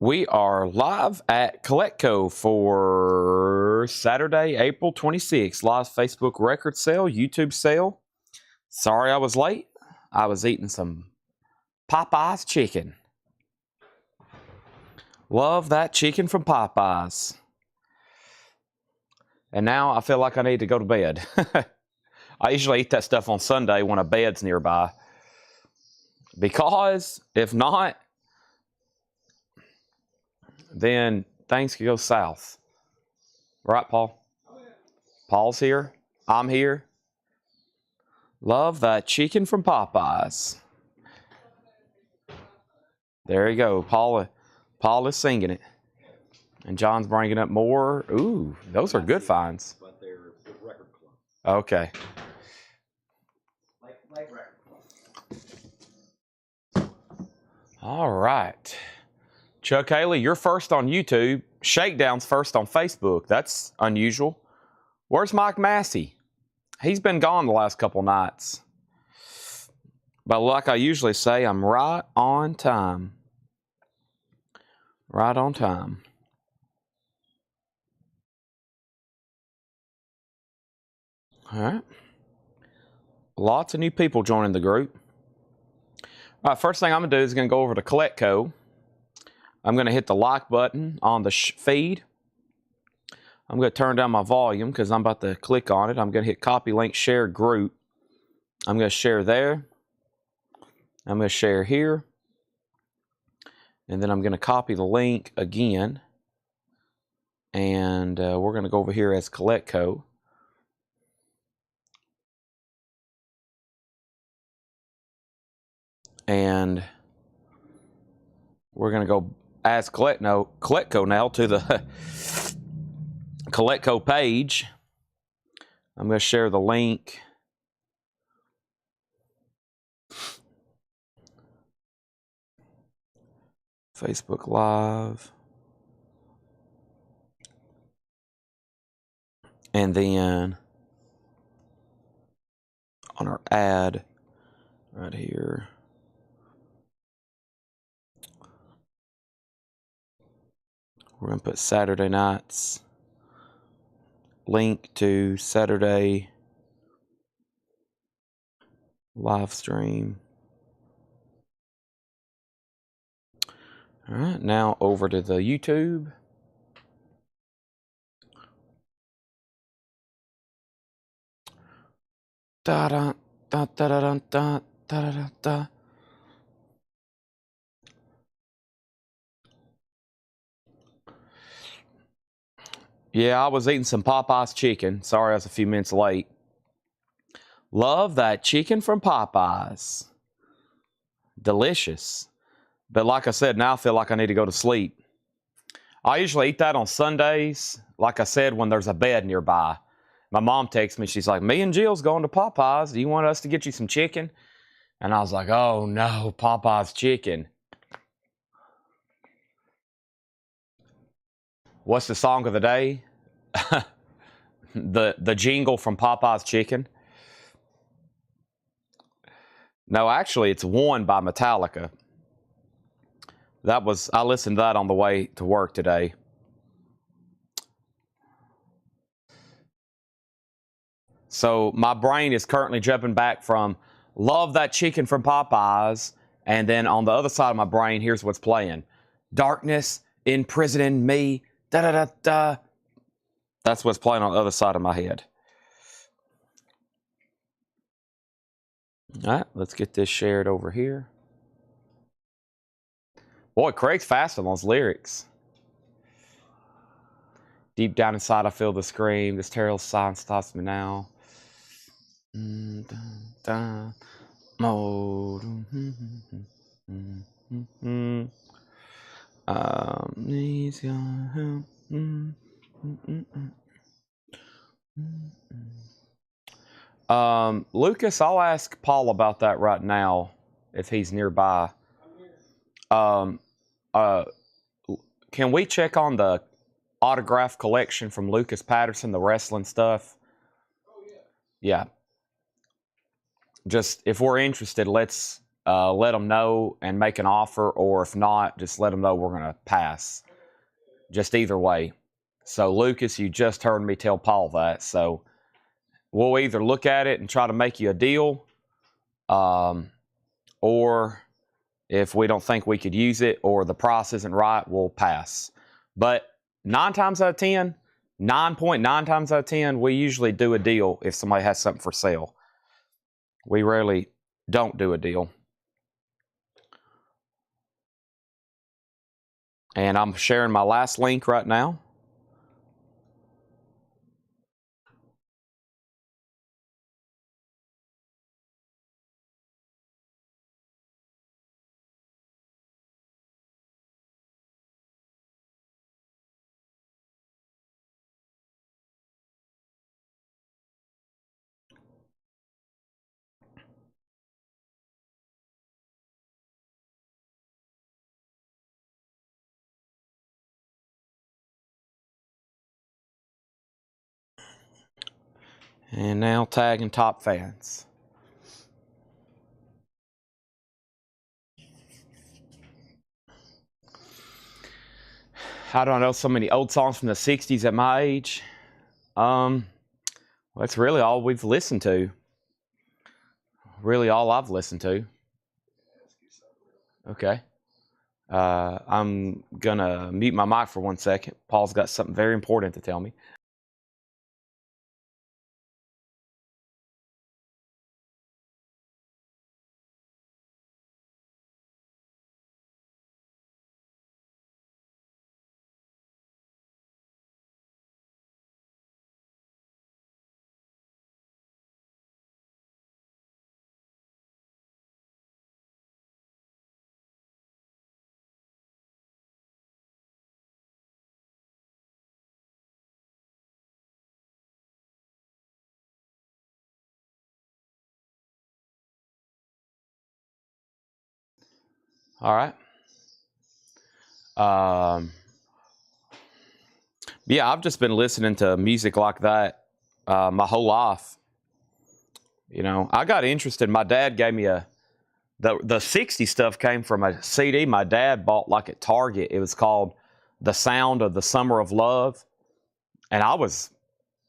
We are live at Collectco for Saturday, April 26th. Live Facebook record sale, YouTube sale. Sorry I was late. I was eating some Popeye's chicken. Love that chicken from Popeye's. And now I feel like I need to go to bed. I usually eat that stuff on Sunday when a bed's nearby. Because if not, then things could go south. Right, Paul? Paul's here. I'm here. Love that chicken from Popeye's. There you go. Paul is singing it. And John's bringing up more. Ooh, those are good finds. But they're the record club. Okay. Like record club. All right. Chuck Haley, you're first on YouTube. Shakedown's first on Facebook. That's unusual. Where's Mike Massey? He's been gone the last couple nights. But like I usually say, I'm right on time. Right on time. All right. Lots of new people joining the group. All right, first thing I'm going to do is going to go over to Collectco. I'm going to hit the like button on the feed. I'm going to turn down my volume because I'm about to click on it. I'm going to hit copy link, share group. I'm going to share there. I'm going to share here. And then I'm going to copy the link again. And we're going to go over here as Collectco. And we're going to go as Collectco now to the Collectco page. I'm going to share the link. Facebook Live. And then on our ad right here. We're going to put Saturday nights. Link to Saturday live stream. All right, now over to the YouTube. Da da da da da da da da da. Yeah, I was eating some Popeye's chicken. Sorry I was a few minutes late. Love that chicken from Popeye's. Delicious. But like I said, now I feel like I need to go to sleep. I usually eat that on Sundays, like I said, when there's a bed nearby. My mom texts me, she's like, me and Jill's going to Popeye's. Do you want us to get you some chicken? And I was like, oh no, Popeye's chicken. What's the song of the day? the jingle from Popeye's Chicken. No, actually, it's One by Metallica. I listened to that on the way to work today. So my brain is currently jumping back from love that chicken from Popeye's, and then on the other side of my brain, here's what's playing. Darkness imprisoning me. Da da da da. That's what's playing on the other side of my head. All right, let's get this shared over here. Boy, Craig's fast on those lyrics. Deep down inside, I feel the scream. This terrible silence stops me now. Needs your help. Lucas, I'll ask Paul about that right now if he's nearby. Can we check on the autograph collection from Lucas Patterson, the wrestling stuff? Oh, yeah. Yeah. Just, if we're interested, let's let them know and make an offer, or if not, just let them know we're going to pass. Just either way. So, Lucas, you just heard me tell Paul that. So, we'll either look at it and try to make you a deal, or if we don't think we could use it or the price isn't right, we'll pass. But 9 times out of 10, 9.9 times out of 10, we usually do a deal if somebody has something for sale. We rarely don't do a deal. And I'm sharing my last link right now. And now tagging top fans. How do I know so many old songs from the 60s at my age? Well, that's really all we've listened to. Really all I've listened to. Okay. I'm going to mute my mic for 1 second. Paul's got something very important to tell me. All right. Yeah, I've just been listening to music like that my whole life. You know, I got interested. My dad gave me the 60 stuff came from a CD my dad bought like at Target. It was called The Sound of the Summer of Love. And I was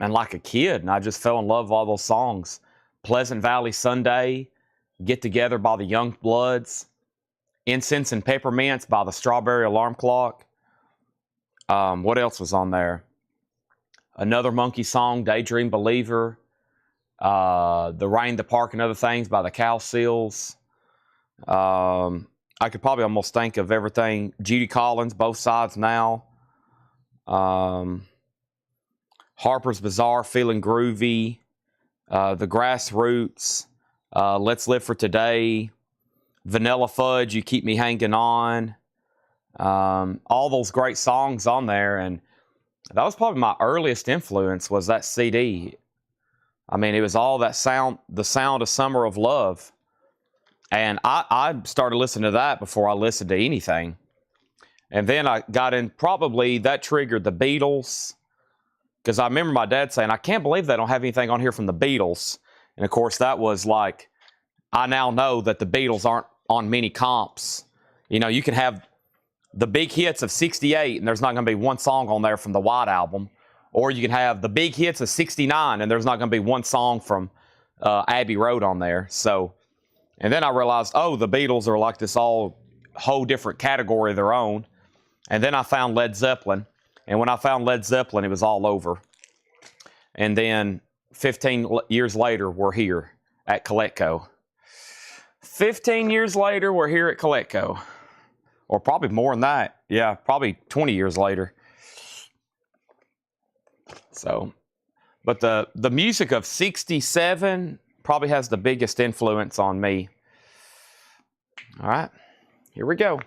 like a kid, and I just fell in love with all those songs. Pleasant Valley Sunday, Get Together by the Young Bloods, Incense and Peppermints by the Strawberry Alarm Clock. What else was on there? Another Monkey song, Daydream Believer. The Rain, the Park, and Other Things by the Cow Seals. I could probably almost think of everything. Judy Collins, Both Sides Now. Harper's Bazaar, Feeling Groovy. The Grassroots. Let's Live for Today. Vanilla Fudge, You Keep Me Hanging On. All those great songs on there. And that was probably my earliest influence, was that CD. I mean, it was all that sound, the sound of Summer of Love. And I started listening to that before I listened to anything. And then I got in, probably that triggered the Beatles. Because I remember my dad saying, I can't believe they don't have anything on here from the Beatles. And of course, that was like, I now know that the Beatles aren't on many comps. You know, you can have the big hits of 68 and there's not going to be one song on there from the White Album. Or you can have the big hits of 69 and there's not going to be one song from Abbey Road on there. So, and then I realized, oh, the Beatles are like this whole different category of their own. And then I found Led Zeppelin. And when I found Led Zeppelin, it was all over. And then 15 years later, we're here at Coletco. 15 years later, we're here at Coletco. Or probably more than that. Yeah, probably 20 years later. So, but the music of 67 probably has the biggest influence on me. All right, here we go.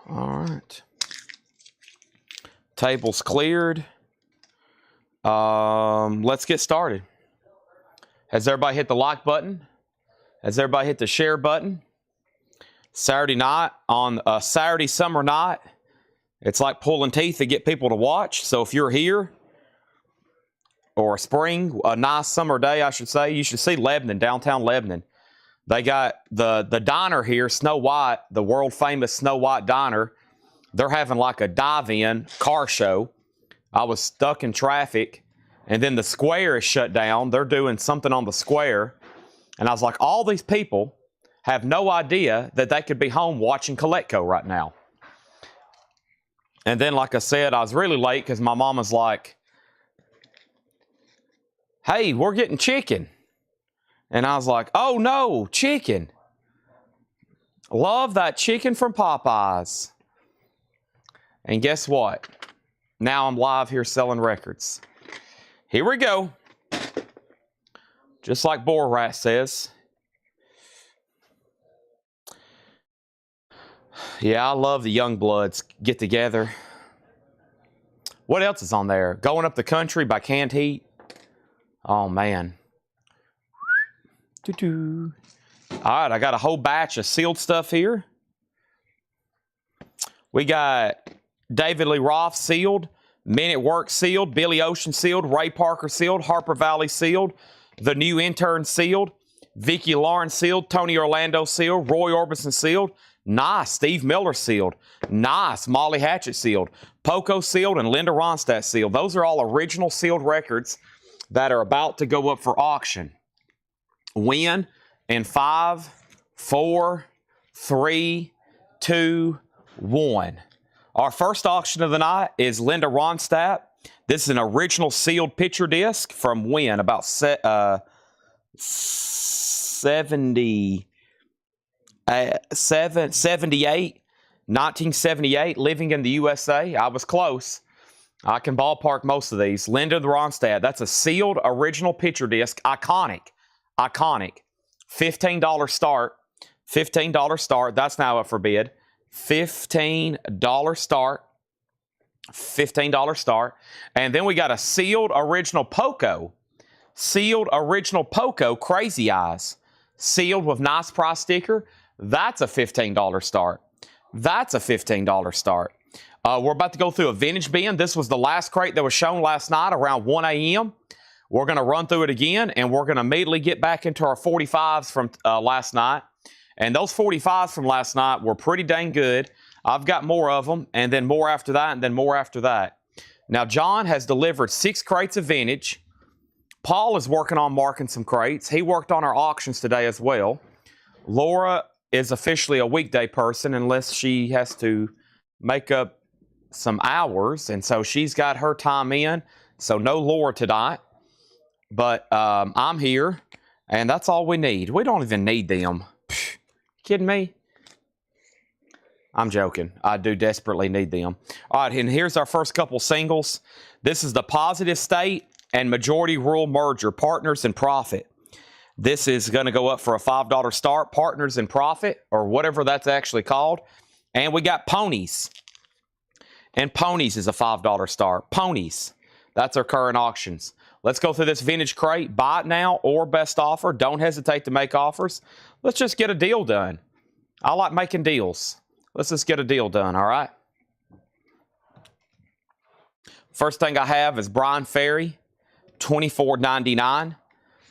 All right. Table's cleared. Let's get started. Has everybody hit the like button? Has everybody hit the share button? Saturday night, on a Saturday summer night, it's like pulling teeth to get people to watch. So if you're here, or spring, a nice summer day, I should say. You should see Lebanon, downtown Lebanon. They got the diner here, Snow White, the world famous Snow White diner. They're having like a dive-in car show. I was stuck in traffic, and then the square is shut down. They're doing something on the square, and I was like, all these people have no idea that they could be home watching Coletco right now. And then, like I said, I was really late because my mom was like, hey, we're getting chicken. And I was like, oh no, chicken. Love that chicken from Popeyes. And guess what? Now I'm live here selling records. Here we go. Just like Borat says. Yeah, I love the young bloods get together. What else is on there? Going Up the Country by Canned Heat. Oh, man. All right, I got a whole batch of sealed stuff here. We got David Lee Roth sealed, Men at Work sealed, Billy Ocean sealed, Ray Parker sealed, Harper Valley sealed, The New Intern sealed, Vicki Lawrence sealed, Tony Orlando sealed, Roy Orbison sealed. Nice. Steve Miller sealed. Nice. Molly Hatchet sealed. Poco sealed and Linda Ronstadt sealed. Those are all original sealed records that are about to go up for auction. Win in 5, 4, 3, 2, 1. Our first auction of the night is Linda Ronstadt. This is an original sealed picture disc from when? About 1978, living in the USA. I was close. I can ballpark most of these. Linda Ronstadt. That's a sealed original picture disc. Iconic. $15 start. $15 start. That's now up for bid. $15 start. $15 start. And then we got a sealed original Poco. Sealed original Poco Crazy Eyes. Sealed with nice price sticker. That's a $15 start. That's a $15 start. We're about to go through a vintage bin. This was the last crate that was shown last night around 1 a.m. We're going to run through it again, and we're going to immediately get back into our 45s from last night. And those 45s from last night were pretty dang good. I've got more of them, and then more after that, and then more after that. Now, John has delivered 6 crates of vintage. Paul is working on marking some crates. He worked on our auctions today as well. Laura is officially a weekday person unless she has to make up some hours, and so she's got her time in. So no Laura tonight. But I'm here, and that's all we need. We don't even need them. Pfft, kidding me? I'm joking. I do desperately need them. All right, and here's our first couple singles. This is the Positive State and Majority Rural Merger, Partners in Profit. This is going to go up for a $5 start, Partners in Profit, or whatever that's actually called. And we got Ponies. And Ponies is a $5 start. Ponies. That's our current auctions. Let's go through this vintage crate. Buy it now or best offer. Don't hesitate to make offers. Let's just get a deal done. I like making deals. Let's just get a deal done, all right? First thing I have is Brian Ferry, $24.99.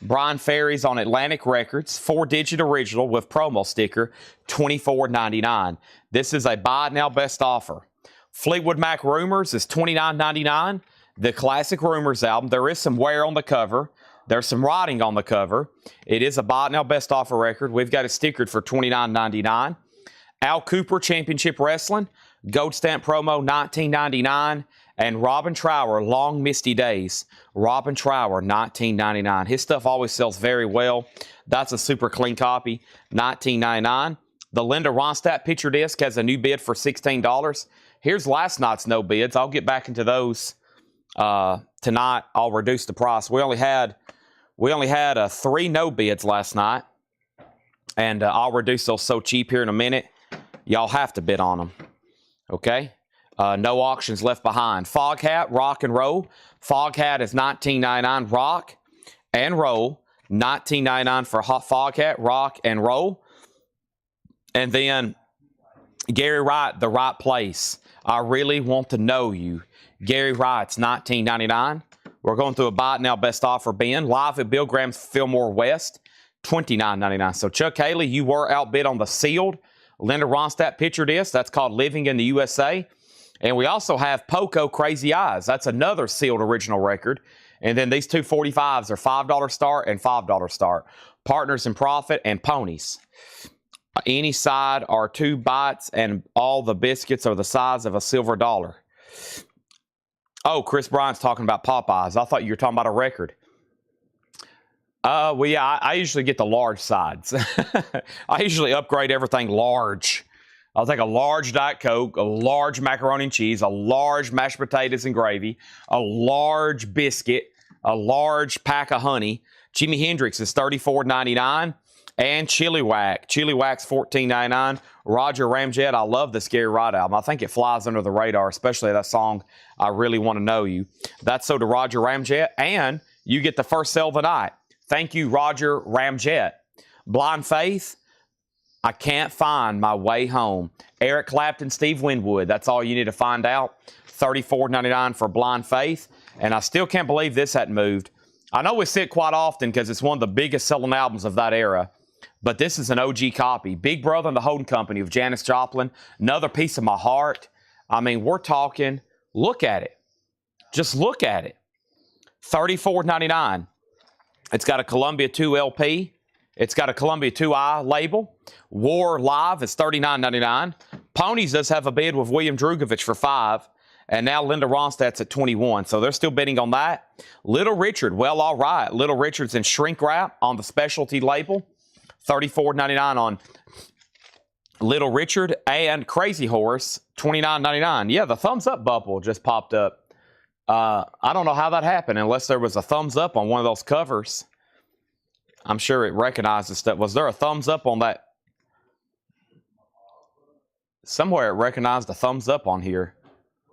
Brian Ferry's on Atlantic Records, 4-digit original with promo sticker, $24.99. This is a buy it now best offer. Fleetwood Mac Rumors is $29.99. The classic Rumors album. There is some wear on the cover. There's some writing on the cover. It is a buy it now best offer record. We've got it stickered for $29.99. Al Cooper Championship Wrestling, Gold Stamp promo, $19.99. And Robin Trower, Long Misty Days. Robin Trower, $19.99. His stuff always sells very well. That's a super clean copy, $19.99. The Linda Ronstadt picture disc has a new bid for $16. Here's last night's no bids. I'll get back into those tonight. I'll reduce the price. We only had 3 no bids last night, and I'll reduce those so cheap here in a minute. Y'all have to bid on them. Okay. No auctions left behind. Foghat, Rock and Roll. Foghat is $19.99. Rock and Roll, $19.99 for Foghat, Rock and Roll. And then Gary Wright, The Right Place. I Really Want to Know You. Gary Wright's $19.99. We're going through a buy it now best offer bin. Live at Bill Graham's Fillmore West, $29.99. So Chuck Haley, you were outbid on the sealed Linda Ronstadt picture disc. That's called Living in the USA. And we also have Poco Crazy Eyes. That's another sealed original record. And then these 245s are $5 start and $5 start. Partners in Profit and Ponies. Any side are 2 bites, and all the biscuits are the size of a silver dollar. Oh, Chris Bryant's talking about Popeyes. I thought you were talking about a record. Well, yeah, I usually get the large sides. I usually upgrade everything large. I'll take a large Diet Coke, a large macaroni and cheese, a large mashed potatoes and gravy, a large biscuit, a large pack of honey. Jimi Hendrix is $34.99. And Chili Wax $14.99. Roger Ramjet, I love the Scary Ride album. I think it flies under the radar, especially that song, I Really Want to Know You. That's so to Roger Ramjet, and you get the first sale of the night. Thank you, Roger Ramjet. Blind Faith, I Can't Find My Way Home. Eric Clapton, Steve Winwood, that's all you need to find out. $34.99 for Blind Faith, and I still can't believe this hadn't moved. I know we see it quite often because it's one of the biggest selling albums of that era. But this is an OG copy. Big Brother and the Holding Company of Janis Joplin. Another Piece of My Heart. I mean, we're talking, look at it. Just look at it. $34.99. It's got a Columbia 2 LP. It's got a Columbia 2i label. War Live is $39.99. Ponies does have a bid with William Drugovich for $5. And now Linda Ronstadt's at $21. So they're still bidding on that. Little Richard, well, all right. Little Richard's in shrink wrap on the specialty label. $34.99 on Little Richard. And Crazy Horse, $29.99. Yeah, the thumbs up bubble just popped up. I don't know how that happened unless there was a thumbs up on one of those covers. I'm sure it recognizes stuff. Was there a thumbs up on that? Somewhere it recognized a thumbs up on here.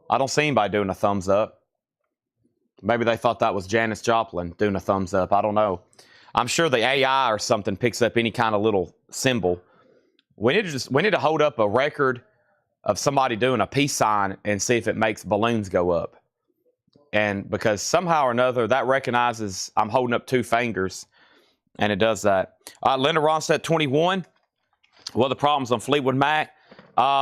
I don't see anybody doing a thumbs up. Maybe they thought that was Janis Joplin doing a thumbs up. I don't know. I'm sure the AI or something picks up any kind of little symbol. We need to hold up a record of somebody doing a peace sign and see if it makes balloons go up. And because somehow or another that recognizes I'm holding up 2 fingers, and it does that. Linda Ronstadt 21. What are the problems on Fleetwood Mac?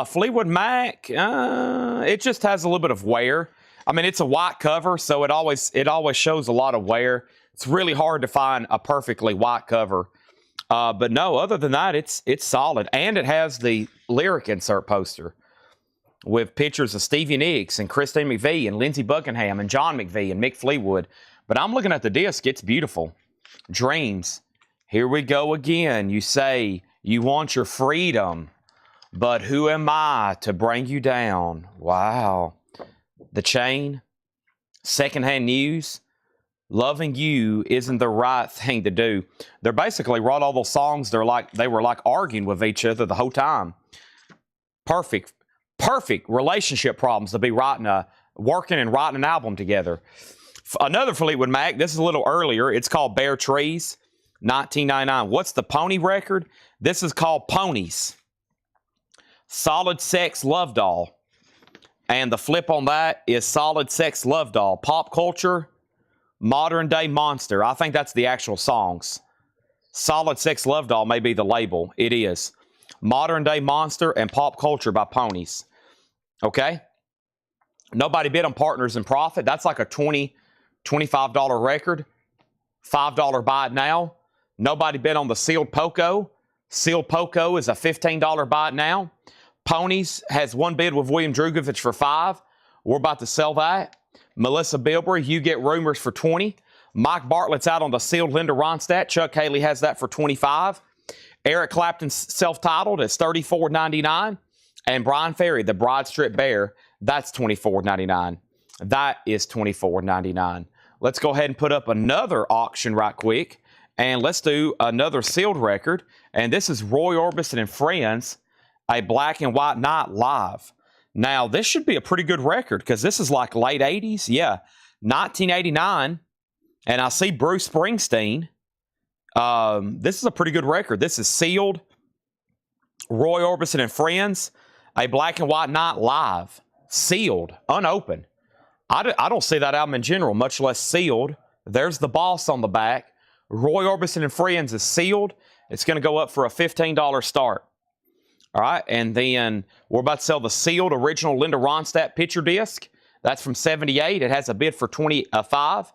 Fleetwood Mac, it just has a little bit of wear. I mean, it's a white cover, so it always shows a lot of wear. It's really hard to find a perfectly white cover. But no, other than that, it's solid. And it has the lyric insert poster with pictures of Stevie Nicks and Christine McVie and Lindsey Buckingham and John McVie and Mick Fleetwood. But I'm looking at the disc. It's beautiful. Dreams. Here we go again. You say you want your freedom, but who am I to bring you down? Wow. The Chain. Secondhand News. Loving You Isn't the Right Thing to Do. They're basically wrote all those songs. They were like arguing with each other the whole time. Perfect relationship problems to be working and writing an album together. Another Fleetwood Mac. This is a little earlier. It's called Bare Trees, 1999. What's the Pony record? This is called Ponies. Solid Sex Love Doll. And the flip on that is Solid Sex Love Doll. Pop Culture. Modern Day Monster. I think that's the actual songs. Solid Sex Love Doll may be the label. It is. Modern Day Monster and Pop Culture by Ponies. Okay? Nobody bid on Partners in Profit. That's like a $20, $25 record. $5 buy it now. Nobody bid on the Sealed Poco. Sealed Poco is a $15 buy it now. Ponies has one bid with William Drugovich for $5. We're about to sell that. Melissa Bilberry, You Get Rumors for $20. Mike Bartlett's out on the sealed Linda Ronstadt. Chuck Haley has that for $25. Eric Clapton's self-titled is $34.99. And Brian Ferry, the Broad Strip Bear, that's $24.99. That is $24.99. Let's go ahead and put up another auction right quick. And let's do another sealed record. And this is Roy Orbison and Friends, a Black and White Night Live. Now, this should be a pretty good record because this is like late 80s. Yeah, 1989. And I see Bruce Springsteen. This is a pretty good record. This is sealed. Roy Orbison and Friends, a Black and White Night Live. Sealed, unopened. I don't see that album in general, much less sealed. There's the Boss on the back. Roy Orbison and Friends is sealed. It's going to go up for a $15 start. All right, and then we're about to sell the sealed original Linda Ronstadt picture disc. That's from '78. It has a bid for $25.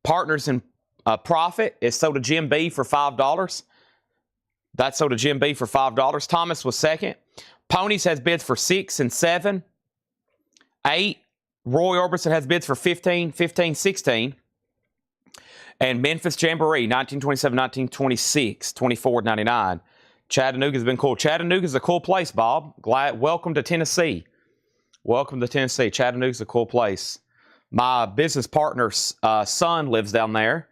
Partners in Profit is sold to Jim B for $5. That's sold to Jim B for $5. Thomas was second. Ponies has bids for $6 and $7. 8. Roy Orbison has bids for $15, $15, $16. And Memphis Jamboree, 1927, 1926, $24.99. Chattanooga's been cool. Chattanooga's a cool place, Bob. Welcome to Tennessee. Welcome to Tennessee. Chattanooga's a cool place. My business partner's son lives down there.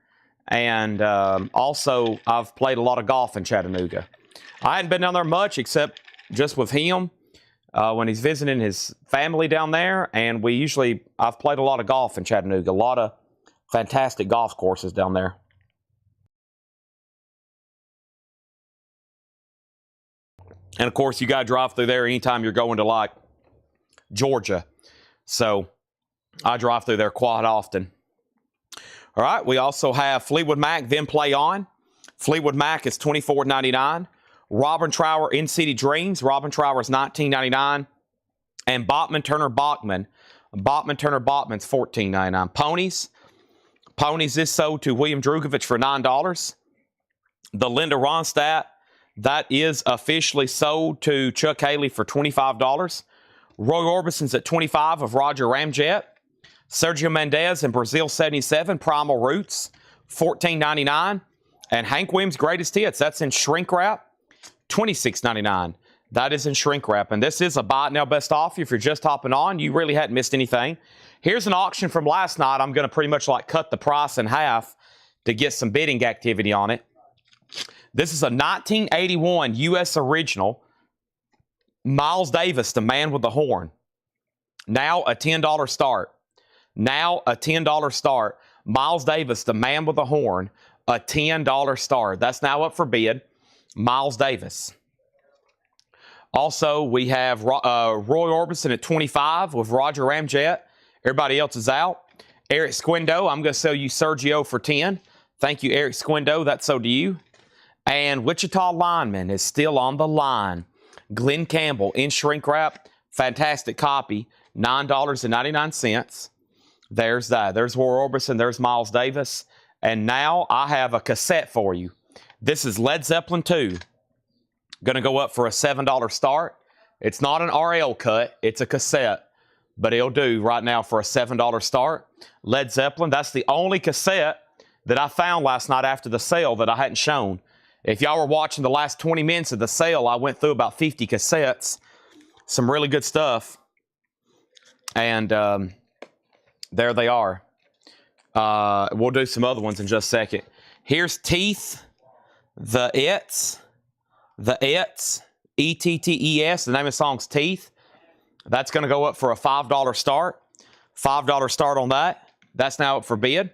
And also, I've played a lot of golf in Chattanooga. I hadn't been down there much except just with him when he's visiting his family down there. And I've played a lot of golf in Chattanooga. A lot of fantastic golf courses down there. And of course, you got to drive through there anytime you're going to like Georgia. So I drive through there quite often. All right, we also have Fleetwood Mac, Then Play On. Fleetwood Mac is $24.99. Robin Trower, In City Dreams. Robin Trower is $19.99. And Bachman Turner Bachman. Bachman Turner Bachman's $14.99. Ponies is sold to William Drugovich for $9. The Linda Ronstadt, that is officially sold to Chuck Haley for $25. Roy Orbison's at $25 of Roger Ramjet. Sergio Mendes in Brazil 77, Primal Roots, $14.99. And Hank Williams' Greatest Hits, that's in shrink wrap, $26.99. That is in shrink wrap. And this is a buy it now best offer. If you're just hopping on, you really hadn't missed anything. Here's an auction from last night. I'm going to pretty much like cut the price in half to get some bidding activity on it. This is a 1981 U.S. original. Miles Davis, The Man with the Horn. Now a $10 start. Now a $10 start. Miles Davis, The Man with the Horn, a $10 start. That's now up for bid. Miles Davis. Also, we have Roy Orbison at $25 with Roger Ramjet. Everybody else is out. Eric Squindo, I'm going to sell you Sergio for $10. Thank you, Eric Squindo. That's sold to you. And Wichita Lineman is still on the line. Glenn Campbell in shrink wrap. Fantastic copy. $9.99. There's that. There's Roy Orbison. There's Miles Davis. And now I have a cassette for you. This is Led Zeppelin 2. Going to go up for a $7 start. It's not an RL cut. It's a cassette. But it'll do right now for a $7 start. Led Zeppelin. That's the only cassette that I found last night after the sale that I hadn't shown. If y'all were watching the last 20 minutes of the sale, I went through about 50 cassettes. Some really good stuff. And there they are. We'll do some other ones in just a second. Here's Teeth, The Ets, E-T-T-E-S. The name of the song's Teeth. That's going to go up for a $5 start. $5 start on that. That's now up for bid.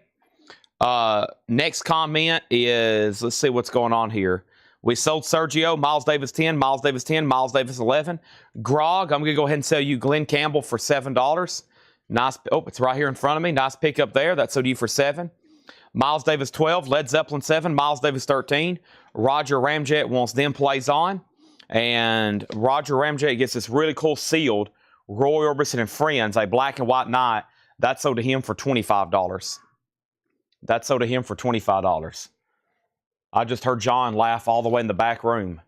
Next comment is, let's see what's going on here. We sold Sergio, Miles Davis 10, Miles Davis 10, Miles Davis 11. Grog, I'm going to go ahead and sell you Glenn Campbell for $7. Nice. Oh, it's right here in front of me. Nice pickup there. That's sold you for $7. Miles Davis 12, Led Zeppelin 7, Miles Davis 13. Roger Ramjet wants Them Plays On. And Roger Ramjet gets this really cool sealed Roy Orbison and Friends, a black and white night. That's sold to him for $25. That's sold to him for $25. I just heard John laugh all the way in the back room.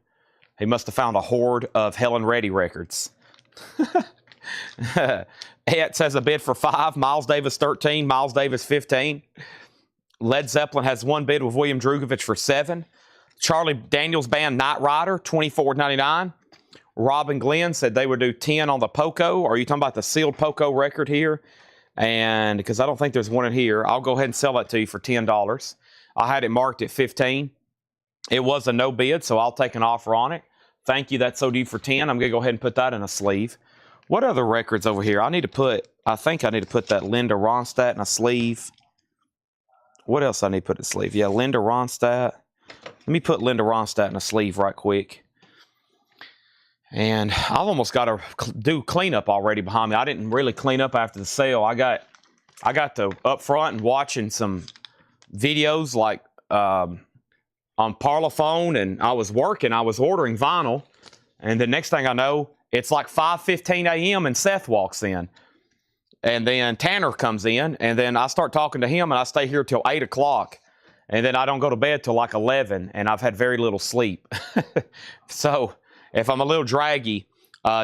He must have found a hoard of Helen Reddy records. Ets has a bid for $5. Miles Davis 13. Miles Davis 15. Led Zeppelin has one bid with William Drugovich for $7. Charlie Daniels Band Night Rider, $24.99. Robin Glenn said they would do $10 on the Poco. Are you talking about the sealed Poco record here? And because I don't think there's one in here, I'll go ahead and sell that to you for $10. I had it marked at $15. It was a no bid, so I'll take an offer on it. Thank you. That's sold you for $10. I'm going to go ahead and put that in a sleeve. What other records over here? I think I need to put that Linda Ronstadt in a sleeve. What else I need to put in a sleeve? Yeah, Linda Ronstadt. Let me put Linda Ronstadt in a sleeve right quick. And I've almost got to do cleanup already behind me. I didn't really clean up after the sale. I got to up front and watching some videos like on Parlophone, and I was working. I was ordering vinyl, and the next thing I know, it's like 5:15 a.m. and Seth walks in, and then Tanner comes in, and then I start talking to him, and I stay here till 8 o'clock, and then I don't go to bed till like 11, and I've had very little sleep. So if I'm a little draggy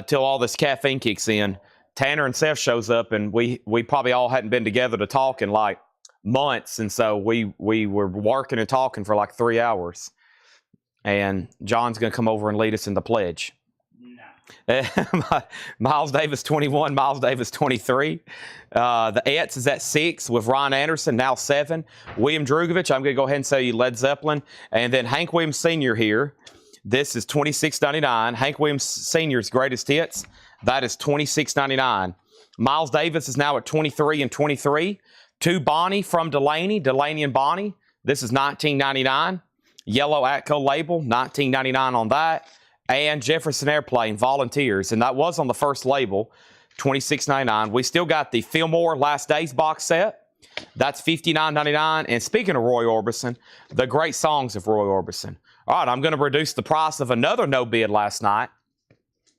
till all this caffeine kicks in, Tanner and Seth shows up, and we probably all hadn't been together to talk in like months, and so we were working and talking for like 3 hours. And John's going to come over and lead us in the pledge. No. Miles Davis 21, Miles Davis 23. The Ets is at 6 with Ron Anderson, now 7. William Drugovich, I'm going to go ahead and sell you Led Zeppelin. And then Hank Williams Sr. here. This is $26.99. Hank Williams Sr.'s greatest hits. That is $26.99. Miles Davis is now at 23 and 23. To Bonnie from Delaney and Bonnie. This is $19.99. Yellow Atco label, $19.99 on that. And Jefferson Airplane, Volunteers. And that was on the first label, $26.99. We still got the Fillmore Last Days box set. That's $59.99. And speaking of Roy Orbison, the great songs of Roy Orbison. All right, I'm going to reduce the price of another no bid last night.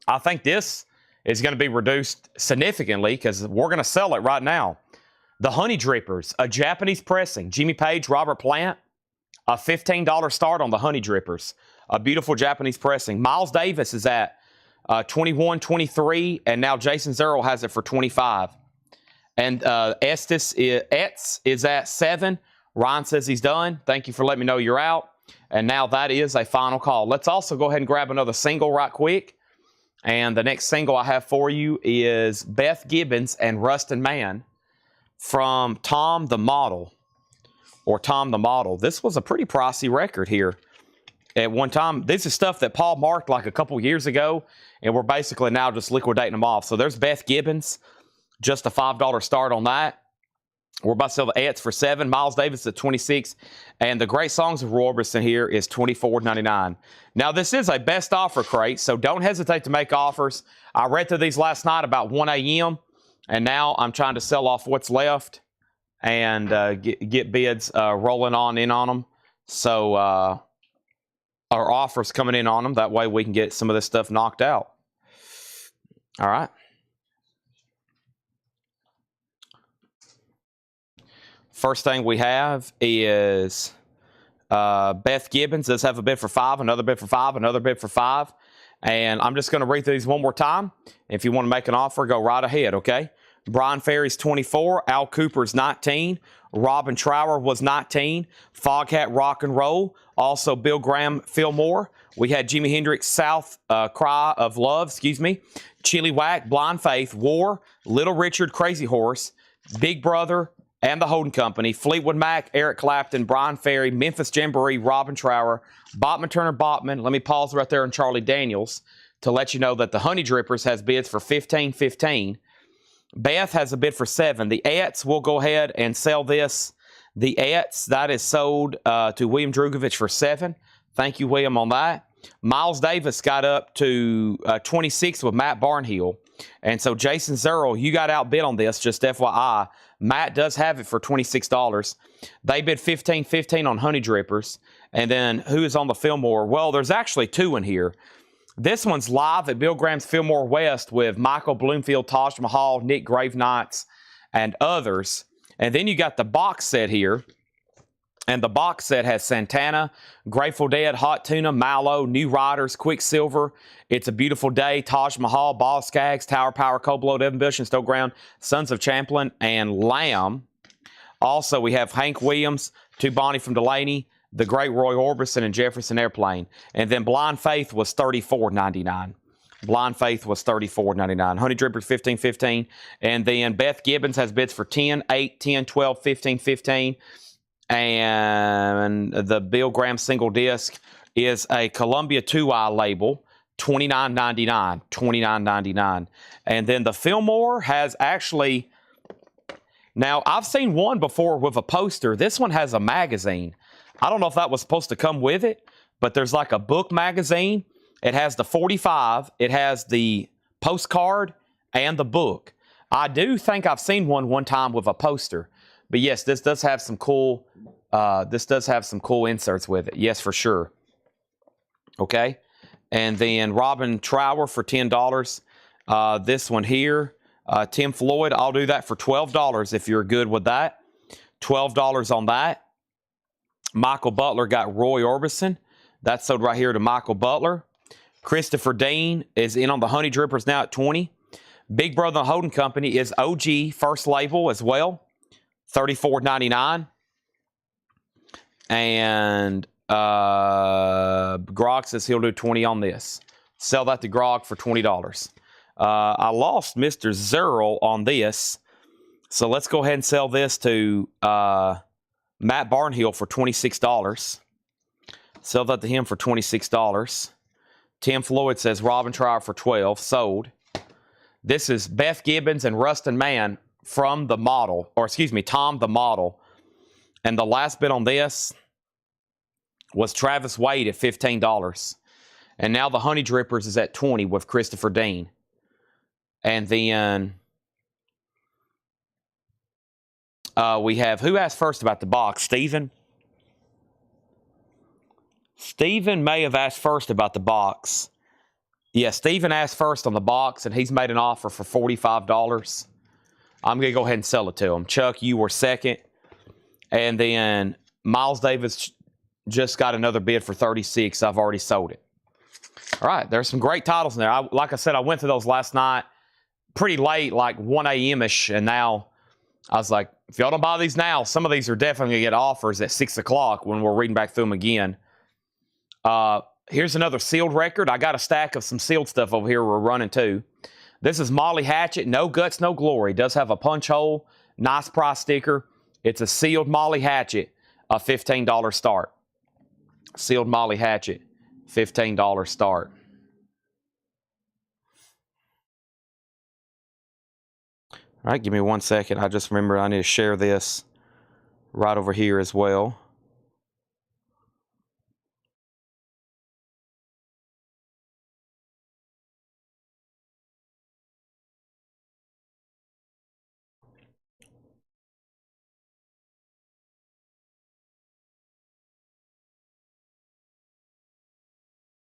I think this is going to be reduced significantly because we're going to sell it right now. The Honey Drippers, a Japanese pressing. Jimmy Page, Robert Plant, a $15 start on the Honey Drippers. A beautiful Japanese pressing. Miles Davis is at 21, 23, and now Jason Zerl has it for 25. And Ets is at 7. Ryan says he's done. Thank you for letting me know you're out. And now that is a final call. Let's also go ahead and grab another single right quick. And the next single I have for you is Beth Gibbons and Rustin Mann from Tom the Model. Or Tom the Model. This was a pretty pricey record here at one time. This is stuff that Paul marked like a couple years ago, and we're basically now just liquidating them off. So there's Beth Gibbons, just a $5 start on that. We're about to sell the Ets for 7. Miles Davis at 26. And the Great Songs of Roy Orbison here is $24.99. Now, this is a best offer crate, so don't hesitate to make offers. I read through these last night about 1 a.m., and now I'm trying to sell off what's left and get bids rolling in on them. So our offers coming in on them. That way we can get some of this stuff knocked out. All right. First thing we have is Beth Gibbons. Does have a bid for 5, another bid for 5, another bid for 5. And I'm just going to read through these one more time. If you want to make an offer, go right ahead, okay? Brian Ferry's 24. Al Cooper's 19. Robin Trower was 19. Foghat Rock and Roll. Also Bill Graham Fillmore. We had Jimi Hendrix South Cry of Love, Chili Whack, Blind Faith, War, Little Richard, Crazy Horse, Big Brother, and the Holden Company, Fleetwood Mac, Eric Clapton, Brian Ferry, Memphis Jamboree, Robin Trower, Botman Turner Botman. Let me pause right there on Charlie Daniels to let you know that the Honey Drippers has bids for $15.15. Beth has a bid for 7. The Ets will go ahead and sell this. The Ets, that is sold to William Drugovich for 7. Thank you, William, on that. Miles Davis got up to 26 with Matt Barnhill. And so Jason Zerl, you got outbid on this, just FYI. Matt does have it for $26. They bid $15.15 on Honey Drippers. And then who is on the Fillmore? Well, there's actually 2 in here. This one's live at Bill Graham's Fillmore West with Michael Bloomfield, Taj Mahal, Nick Gravenights, and others. And then you got the box set here. And the box set has Santana, Grateful Dead, Hot Tuna, Mallow, New Riders, Quicksilver, It's a Beautiful Day, Taj Mahal, Boss Skaggs, Tower Power, Cold Blood, Evan Bush and Stokeground, Sons of Champlin, and Lamb. Also, we have Hank Williams, To Bonnie from Delaney, The Great Roy Orbison, and Jefferson Airplane. And then Blind Faith was $34.99. Blind Faith was $34.99. Honey Drippers, $15.15. And then Beth Gibbons has bids for 10, 8, 10, 12, 15, 15. And the Bill Graham single disc is a Columbia 2i label, $29.99. $29.99. And then the Fillmore has actually, now I've seen one before with a poster. This one has a magazine. I don't know if that was supposed to come with it, but there's like a book magazine. It has the 45. It has the postcard and the book. I do think I've seen one time with a poster. But yes, this does have some cool. This does have some cool inserts with it. Yes, for sure. Okay, and then Robin Trower for $10. This one here, Tim Floyd. I'll do that for $12 if you're good with that. $12 on that. Michael Butler got Roy Orbison. That's sold right here to Michael Butler. Christopher Dean is in on the Honey Drippers now at 20. Big Brother Holding Company is OG first label as well, $34.99. And Grog says he'll do 20 on this. Sell that to Grog for $20. I lost Mr. Zerl on this, so let's go ahead and sell this to Matt Barnhill for $26. Sell that to him for $26. Tim Floyd says Robin Trower for $12. Sold. This is Beth Gibbons and Rustin Mann from the model, or excuse me, Tom the model. And the last bid on this was Travis Wade at $15. And now the Honey Drippers is at 20 with Christopher Dean. And then we have, who asked first about the box? Steven? Steven may have asked first about the box. Yeah, Steven asked first on the box, and he's made an offer for $45. I'm going to go ahead and sell it to him. Chuck, you were second. And then Miles Davis just got another bid for $36. I've already sold it. All right, there's some great titles in there. Like I said, I went to those last night pretty late, like 1 a.m.-ish, and now I was like, if y'all don't buy these now, some of these are definitely going to get offers at 6 o'clock when we're reading back through them again. Here's another sealed record. I got a stack of some sealed stuff over here we're running too. This is Molly Hatchet, No Guts, No Glory. Does have a punch hole, nice price sticker. It's a sealed Molly Hatchet, a $15 start. Sealed Molly Hatchet, $15 start. All right, give me 1 second. I just remember I need to share this right over here as well.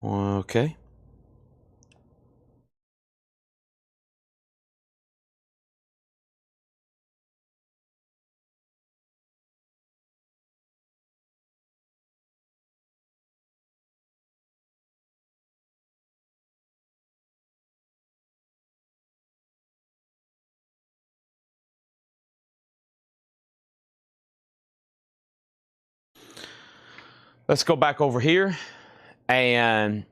Okay. Let's go back over here, and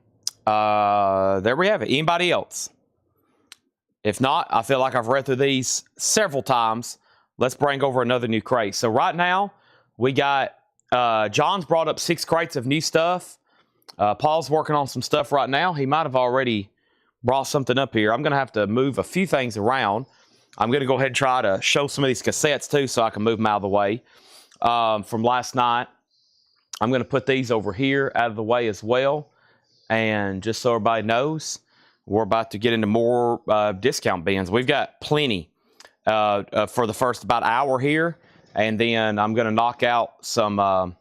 there we have it. Anybody else? If not, I feel like I've read through these several times. Let's bring over another new crate. So right now, we got, John's brought up 6 crates of new stuff. Paul's working on some stuff right now. He might have already brought something up here. I'm going to have to move a few things around. I'm going to go ahead and try to show some of these cassettes too so I can move them out of the way from last night. I'm going to put these over here out of the way as well. And just so everybody knows, we're about to get into more discount bins. We've got plenty for the first about hour here. And then I'm going to knock out some,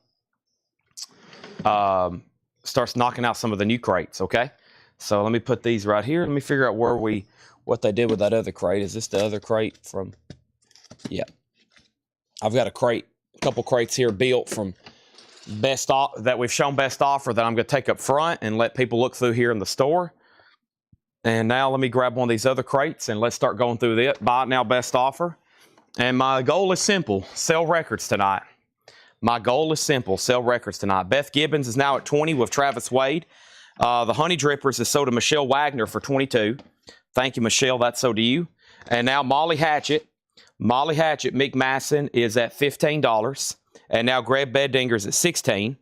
starts knocking out some of the new crates, okay? So let me put these right here. Let me figure out what they did with that other crate. Is this the other crate from, yeah. I've got a couple crates here built from that we've shown best offer that I'm going to take up front and let people look through here in the store. And now let me grab one of these other crates and let's start going through it. Buy it now, best offer. And my goal is simple: sell records tonight. My goal is simple: sell records tonight. Beth Gibbons is now at 20 with Travis Wade. The Honey Drippers is sold to Michelle Wagner for 22. Thank you, Michelle. That's sold to you. And now Molly Hatchet. Molly Hatchet, Mick Masson, is at $15. And now Greg Beddinger's at 16.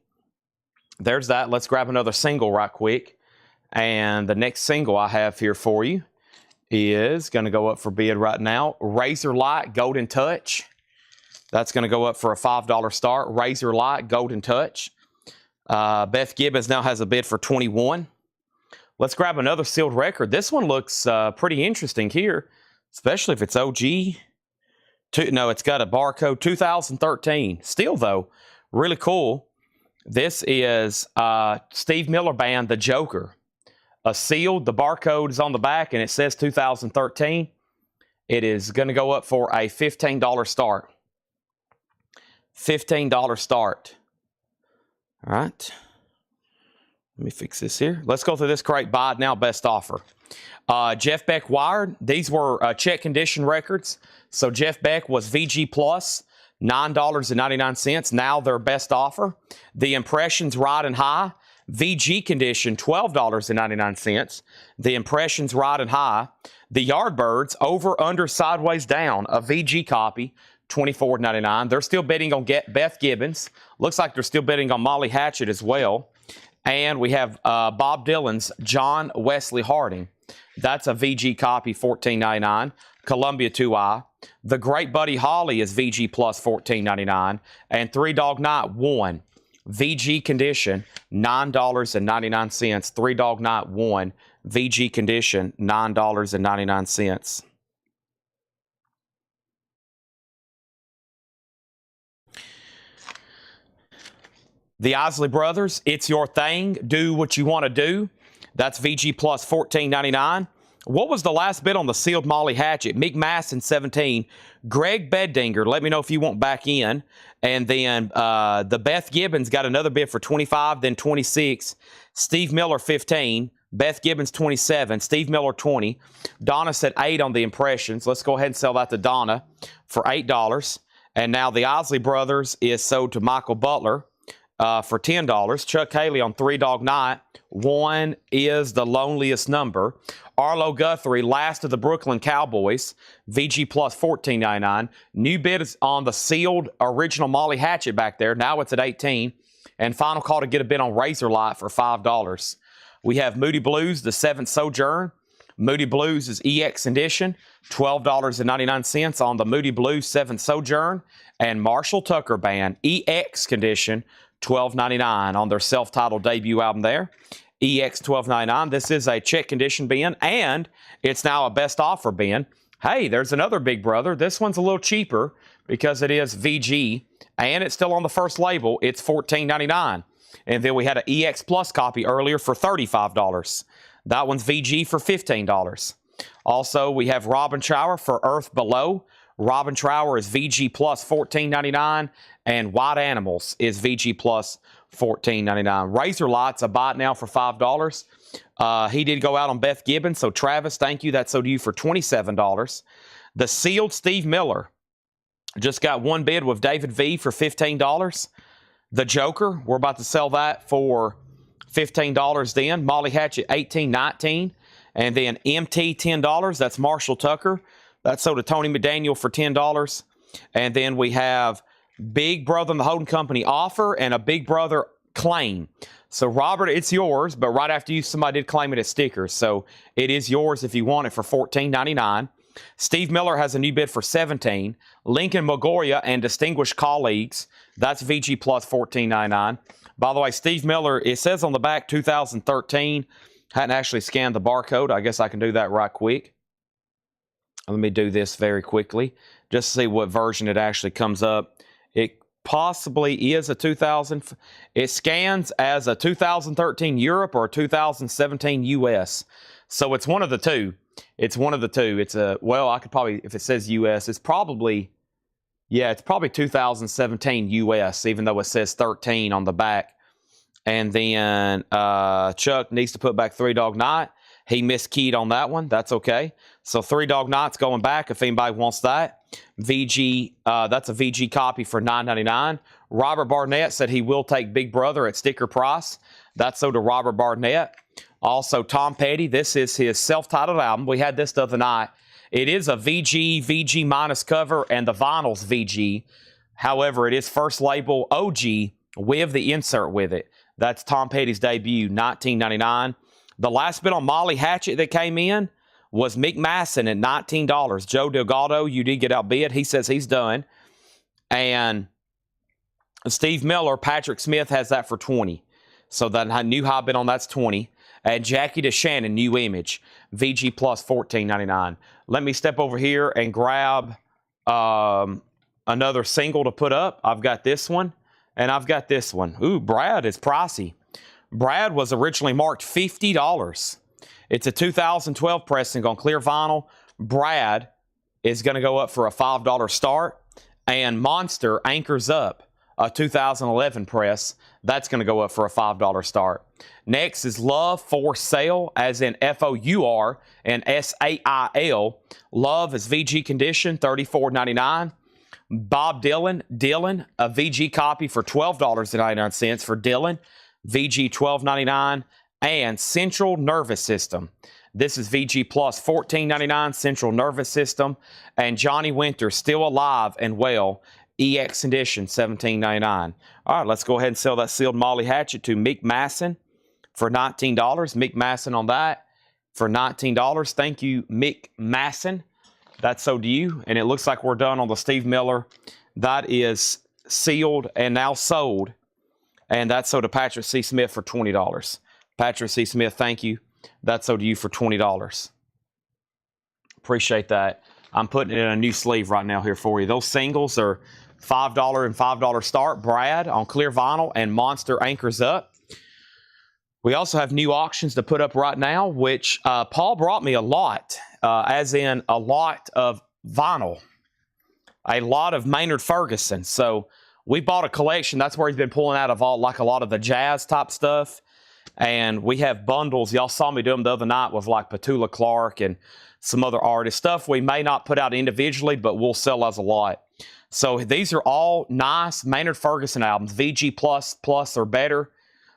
There's that. Let's grab another single right quick. And the next single I have here for you is going to go up for bid right now. Razor Light Golden Touch. That's going to go up for a $5 start. Razor Light Golden Touch. Beth Gibbons now has a bid for 21. Let's grab another sealed record. This one looks pretty interesting here, especially if it's OG. No, it's got a barcode 2013. Still, though, really cool. This is Steve Miller Band, The Joker. Sealed. The barcode is on the back, and it says 2013. It is going to go up for a $15 start. $15 start. All right. Let me fix this here. Let's go through this crate. Buy it now, best offer. Jeff Beck wired. These were check condition records. So Jeff Beck was VG Plus, $9.99. Now their best offer. The Impressions Riding High, VG condition, $12.99. The Impressions Riding High. The Yardbirds, over, under, sideways, down, a VG copy, $24.99. They're still bidding on Beth Gibbons. Looks like they're still bidding on Molly Hatchet as well. And we have Bob Dylan's John Wesley Harding. That's a VG copy, $14.99. Columbia 2i. The Great Buddy Holly is VG Plus, $14.99. And Three Dog Night 1. VG condition, $9.99. Three Dog Night 1. VG condition, $9.99. The Isley Brothers, It's Your Thing, Do What You Want to Do. That's VG Plus, $14.99. What was the last bid on the sealed Molly Hatchet? Meek Masson, 17. Greg Beddinger, let me know if you want back in. And then the Beth Gibbons got another bid for 25, then 26. Steve Miller, 15. Beth Gibbons, 27. Steve Miller, 20. Donna said 8 on the Impressions. Let's go ahead and sell that to Donna for $8. And now the Isley Brothers is sold to Michael Butler for $10. Chuck Haley on Three Dog Night. 1 is the loneliest number. Arlo Guthrie, Last of the Brooklyn Cowboys. VG Plus, $14.99. New bid is on the sealed original Molly Hatchet back there. Now it's at $18. And final call to get a bid on Razorlight for $5. We have Moody Blues, the 7th Sojourn. Moody Blues is EX edition, $12.99 on the Moody Blues 7th Sojourn. And Marshall Tucker Band, EX condition, $12.99 on their self-titled debut album there. EX $12.99. This is a check condition bin, and it's now a best offer bin. Hey, there's another big brother. This one's a little cheaper because it is VG, and it's still on the first label. It's $14.99. And then we had an EX Plus copy earlier for $35. That one's VG for $15. Also, we have Robin Trower for Earth Below. Robin Trower is VG Plus, $14.99. And White Animals is VG Plus, $14.99. Razorlight's a buy it now for $5. He did go out on Beth Gibbons, so Travis, thank you. That's sold to you for $27. The sealed Steve Miller just got one bid with David V for $15. The Joker, we're about to sell that for $15 then. Molly Hatchet, $18.19. And then MT, $10. That's Marshall Tucker. That's sold to Tony McDaniel for $10. And then we have Big Brother and the Holding Company offer and a Big Brother claim. So, Robert, it's yours, but right after you, somebody did claim it as stickers. So, it is yours if you want it for $14.99. Steve Miller has a new bid for $17. Lincoln Magoria and Distinguished Colleagues, that's VG Plus, $14.99. By the way, Steve Miller, it says on the back 2013. Hadn't actually scanned the barcode. I guess I can do that right quick. Let me do this very quickly just to see what version it actually comes up. It possibly is a 2000. It scans as a 2013 Europe or a 2017 US. So it's one of the two. It's one of the two. It's a, well, I could probably, if it says US, it's probably, yeah, it's probably 2017 US, even though it says 13 on the back. And then Chuck needs to put back Three Dog Night. He miskeyed on that one. That's okay. So Three Dog Night's going back if anybody wants that. VG, that's a VG copy for $9.99. Robert Barnett said he will take Big Brother at sticker price. That's so to Robert Barnett. Also, Tom Petty, this is his self-titled album. We had this the other night. It is a VG minus cover, and the vinyl's VG. However, it is first label OG with the insert with it. That's Tom Petty's debut, $19.99. The last bid on Molly Hatchet that came in was Mick Masson at $19. Joe Delgado, you did get outbid. He says he's done. And Steve Miller, Patrick Smith has that for $20. So that new high bid on that's $20. And Jackie DeShannon, new image, VG plus $14.99. Let me step over here and grab another single to put up. I've got this one, and I've got this one. Ooh, Brad is pricey. Brad was originally marked $50. It's a 2012 pressing on clear vinyl. Brad is going to go up for a $5 start. And Monster anchors up a 2011 press. That's going to go up for a $5 start. Next is Love for Sale, as in F-O-U-R and S-A-I-L. Love is VG condition, $34.99. Bob Dylan, a VG copy for $12.99 for Dylan, VG $12.99. And Central Nervous System. This is VG plus $14.99, Central Nervous System. And Johnny Winter, Still Alive and Well, EX condition, $17.99. All right, let's go ahead and sell that sealed Molly hatchet to Mick Masson for $19. Mick Masson on that for $19. Thank you, Mick Masson. That's sold to you. And it looks like we're done on the Steve Miller. That is sealed and now sold. And that's sold to Patrick C. Smith for $20. Patrick C. Smith, thank you. That's sold to you for $20. Appreciate that. I'm putting it in a new sleeve right now here for you. Those singles are $5 and $5 start. Brad on clear vinyl and Monster anchors up. We also have new auctions to put up right now, which Paul brought me a lot, as in a lot of vinyl, a lot of Maynard Ferguson. So we bought a collection. That's where he's been pulling out of all, like a lot of the jazz type stuff. And we have bundles. Y'all saw me do them the other night with like Petula Clark and some other artist stuff we may not put out individually, but we'll sell as a lot. So these are all nice Maynard Ferguson albums, VG plus or better.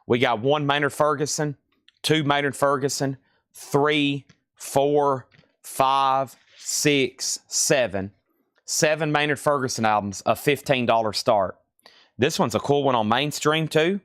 We got 1 Maynard Ferguson, 2 Maynard Ferguson, 3, 4, 5, 6, 7. 7 Maynard Ferguson albums, a $15 start. This one's a cool one on Mainstream too.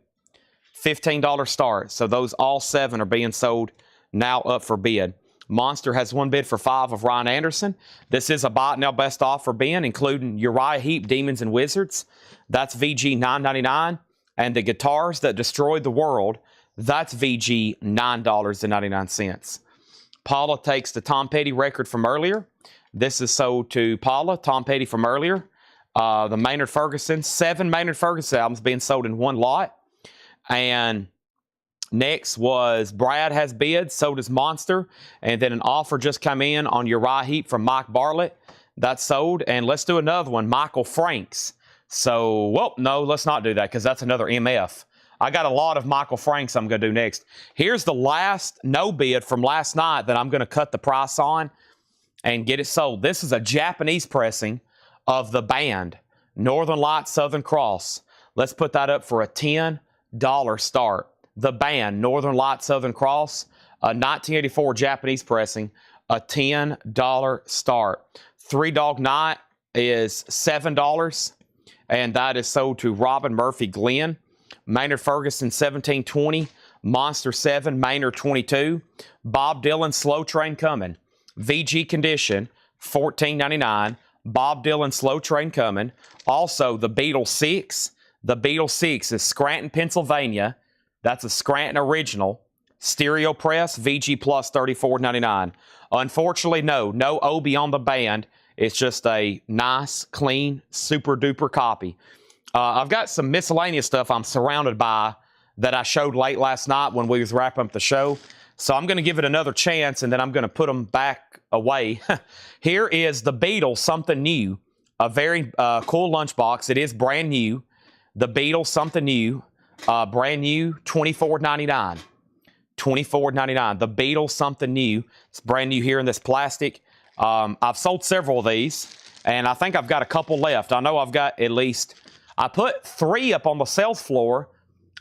$15 start. So those all 7 are being sold now up for bid. Monster has 1 bid for 5 of Ryan Anderson. This is a buy it now best offer bin, including Uriah Heep, Demons and Wizards. That's VG $9.99. And the Guitars That Destroyed the World, that's VG $9.99. Paula takes the Tom Petty record from earlier. This is sold to Paula, Tom Petty from earlier. The Maynard Ferguson, 7 Maynard Ferguson albums being sold in 1 lot. And next was Brad has bids, so does Monster. And then an offer just come in on Uriah Heep from Mike Bartlett. That's sold. And let's do another one, Michael Franks. So, well, no, let's not do that because that's another MF. I got a lot of Michael Franks I'm going to do next. Here's the last no bid from last night that I'm going to cut the price on and get it sold. This is a Japanese pressing of the band, Northern Lights, Southern Cross. Let's put that up for a $10 start. The band, Northern Lights, Southern Cross, a 1984 Japanese pressing, a $10 start. 3 Dog Night is $7, and that is sold to Robin Murphy Glenn. Maynard Ferguson 1720, Monster 7, Maynard 22. Bob Dylan Slow Train Coming, VG condition, $14.99. Bob Dylan Slow Train Coming. Also, the Beatles 6. The Beatles 6 is Scranton, Pennsylvania. That's a Scranton original. Stereo press, VG plus $34.99. Unfortunately, no Obi on the band. It's just a nice, clean, super duper copy. I've got some miscellaneous stuff I'm surrounded by that I showed late last night when we was wrapping up the show. So I'm going to give it another chance, and then I'm going to put them back away. Here is the Beatles, Something New. A very cool lunchbox. It is brand new. The Beatles, Something New. Brand new, $24.99. $24.99. The Beatles, Something New. It's brand new here in this plastic. I've sold several of these, and I think I've got a couple left. I know I've got at least... I put 3 up on the sales floor,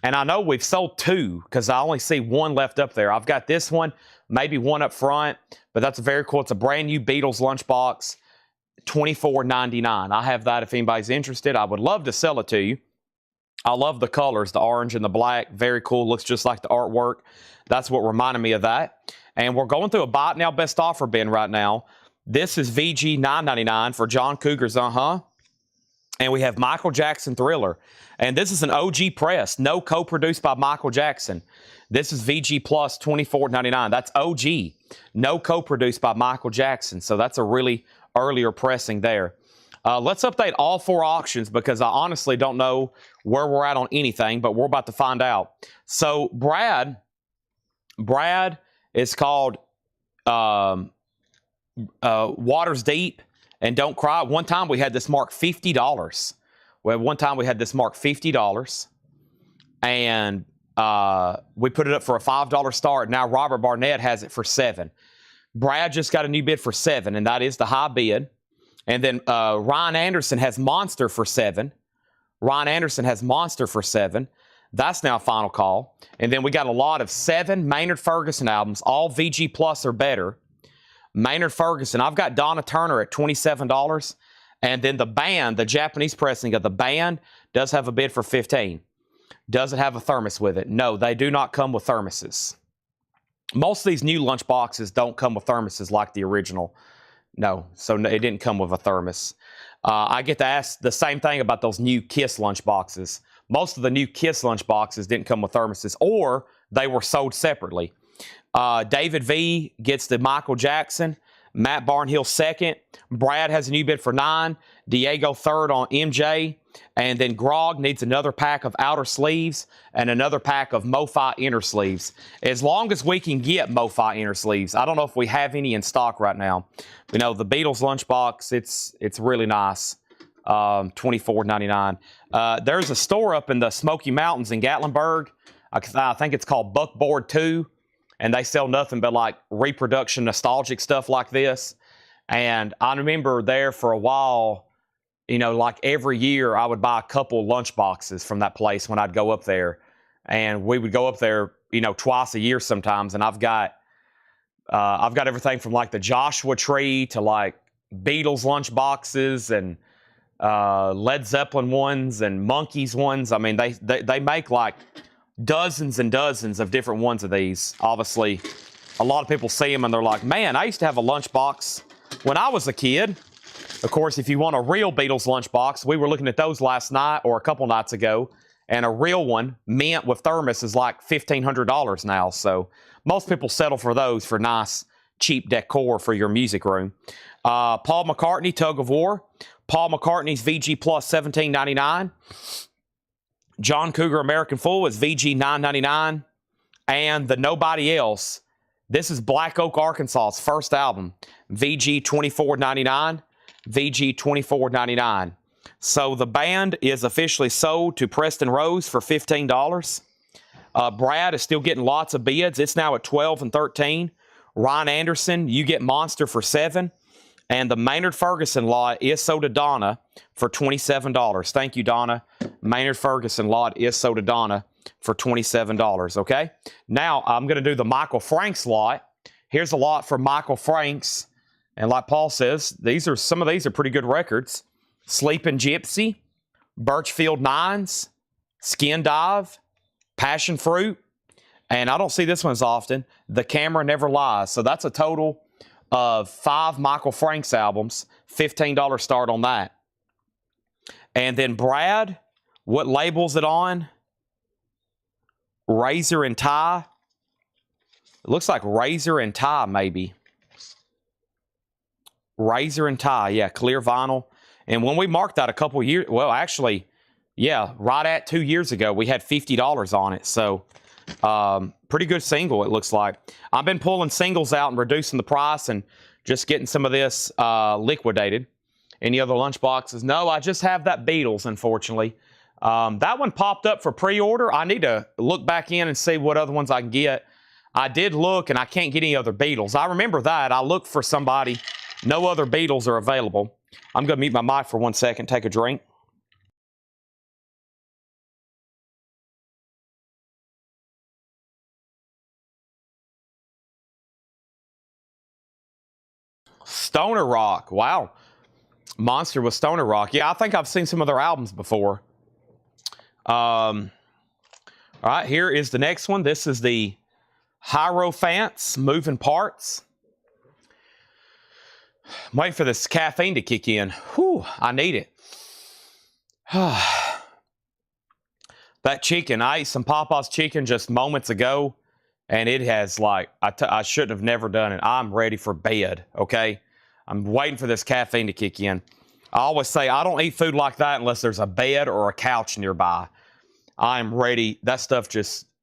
and I know we've sold 2 because I only see 1 left up there. I've got this one, maybe 1 up front, but that's very cool. It's a brand new Beatles lunchbox, $24.99. I have that if anybody's interested. I would love to sell it to you. I love the colors, the orange and the black. Very cool. Looks just like the artwork. That's what reminded me of that. And we're going through a buy it now best offer bin right now. This is VG $9.99 for John Cougar's And we have Michael Jackson Thriller. And this is an OG press, no co-produced by Michael Jackson. This is VG Plus $24.99. That's OG. No co-produced by Michael Jackson. So that's a really earlier pressing there. Let's update all 4 auctions because I honestly don't know where we're at on anything, but we're about to find out. So Brad is called Waters Deep and Don't Cry. One time we had this marked $50. Well, one time we had this marked $50, and we put it up for a $5 start. Now Robert Barnett has it for $7. Brad just got a new bid for $7, and that is the high bid. And then Ryan Anderson has Monster for $7. Ryan Anderson has Monster for $7. That's now final call. And then we got a lot of 7 Maynard Ferguson albums, all VG Plus or better. Maynard Ferguson, I've got Donna Turner at $27. And then the band, the Japanese pressing of the band, does have a bid for $15. Does it have a thermos with it? No, they do not come with thermoses. Most of these new lunch boxes don't come with thermoses like the original. No, so it didn't come with a thermos. I get to ask the same thing about those new Kiss lunch boxes. Most of the new Kiss lunch boxes didn't come with thermoses, or they were sold separately. David V gets the Michael Jackson. Matt Barnhill second. Brad has a new bid for $9. Diego third on MJ. And then Grog needs another pack of outer sleeves and another pack of MoFi inner sleeves. As long as we can get MoFi inner sleeves. I don't know if we have any in stock right now. You know, the Beatles lunchbox, it's really nice. $24.99. There's a store up in the Smoky Mountains in Gatlinburg. I think it's called Buckboard 2. And they sell nothing but like reproduction nostalgic stuff like this. And I remember there for a while, you know, like every year I would buy a couple lunch boxes from that place when I'd go up there. And we would go up there, you know, twice a year sometimes. And I've got everything from like the Joshua Tree to like Beatles lunch boxes and Led Zeppelin ones and Monkees ones. I mean, they make like dozens and dozens of different ones of these. Obviously, a lot of people see them and they're like, man, I used to have a lunchbox when I was a kid. Of course, if you want a real Beatles lunchbox, we were looking at those last night or a couple nights ago, and a real one, mint with thermos, is like $1,500 now. So most people settle for those for nice, cheap decor for your music room. Paul McCartney, Tug of War. Paul McCartney's VG Plus $17.99. John Cougar American Fool is VG $9.99. And the Nobody Else, this is Black Oak, Arkansas's first album, VG $24.99. VG $24.99. So the band is officially sold to Preston Rose for $15. Brad is still getting lots of bids. It's now at $12 and $13. Ryan Anderson, you get Monster for $7. And the Maynard Ferguson lot is sold to Donna for $27. Thank you, Donna. Maynard Ferguson lot is sold to Donna for $27, okay? Now, I'm going to do the Michael Franks lot. Here's a lot for Michael Franks. And like Paul says, some of these are pretty good records. Sleeping Gypsy, Birchfield Nines, Skin Dive, Passion Fruit, and I don't see this one as often, The Camera Never Lies. So that's a total of 5 Michael Franks albums, $15 start on that. And then Brad, what label's it on? Razor and Tie. It looks like Razor and Tie, maybe. Razor and Tie, yeah, clear vinyl. And when we marked that a couple years, well, actually, yeah, right at 2 years ago, we had $50 on it. So, pretty good single, it looks like. I've been pulling singles out and reducing the price and just getting some of this liquidated. Any other lunch boxes? No, I just have that Beatles, unfortunately. That one popped up for pre-order. I need to look back in and see what other ones I can get. I did look, and I can't get any other Beatles. I remember that. I looked for somebody. No other Beatles are available. I'm going to mute my mic for 1 second, take a drink. Stoner Rock. Wow. Monster with Stoner Rock. Yeah, I think I've seen some of their albums before. All right, here is the next one. This is the Hierophants Moving Parts. I'm waiting for this caffeine to kick in. Whew, I need it. Think That chicken, I ate some Papa's chicken just moments ago, and it has like, I shouldn't have never done it. I'm ready for bed, okay? I'm waiting for this caffeine to kick in. I always say I don't eat food like that unless there's a bed or a couch nearby. I'm ready. That stuff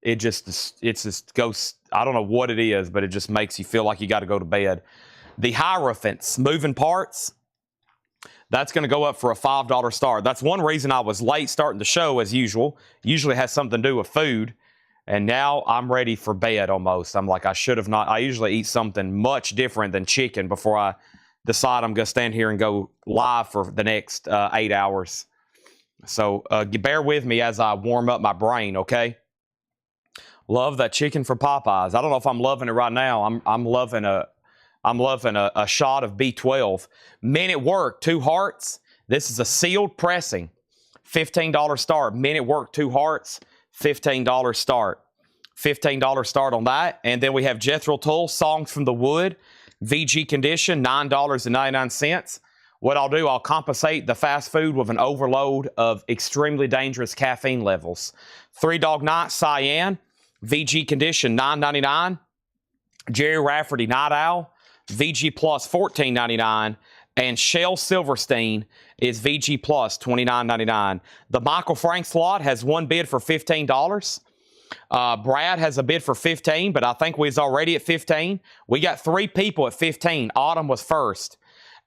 it just goes, I don't know what it is, but it just makes you feel like you got to go to bed. The Hierophants, moving parts, that's going to go up for a $5 start. That's one reason I was late starting the show as usual. Usually has something to do with food. And now I'm ready for bed almost. I'm like, I should have not. I usually eat something much different than chicken before I decide I'm going to stand here and go live for the next 8 hours. So bear with me as I warm up my brain, okay? Love that chicken from Popeyes. I don't know if I'm loving it right now. I'm loving a shot of B12. Men at Work, 2 hearts. This is a sealed pressing. $15 start. Men at Work, 2 hearts. $15 start. $15 start on that. And then we have Jethro Tull, Songs from the Wood. VG condition, $9.99. What I'll do, I'll compensate the fast food with an overload of extremely dangerous caffeine levels. Three Dog Night, Cyan. VG condition, $9.99. Jerry Rafferty Night Owl, VG Plus, $14.99. And Shell Silverstein is VG Plus, $29.99. The Michael Frank slot has one bid for $15. Brad has a bid for $15, but I think we was already at $15. We got 3 people at $15. Autumn was first.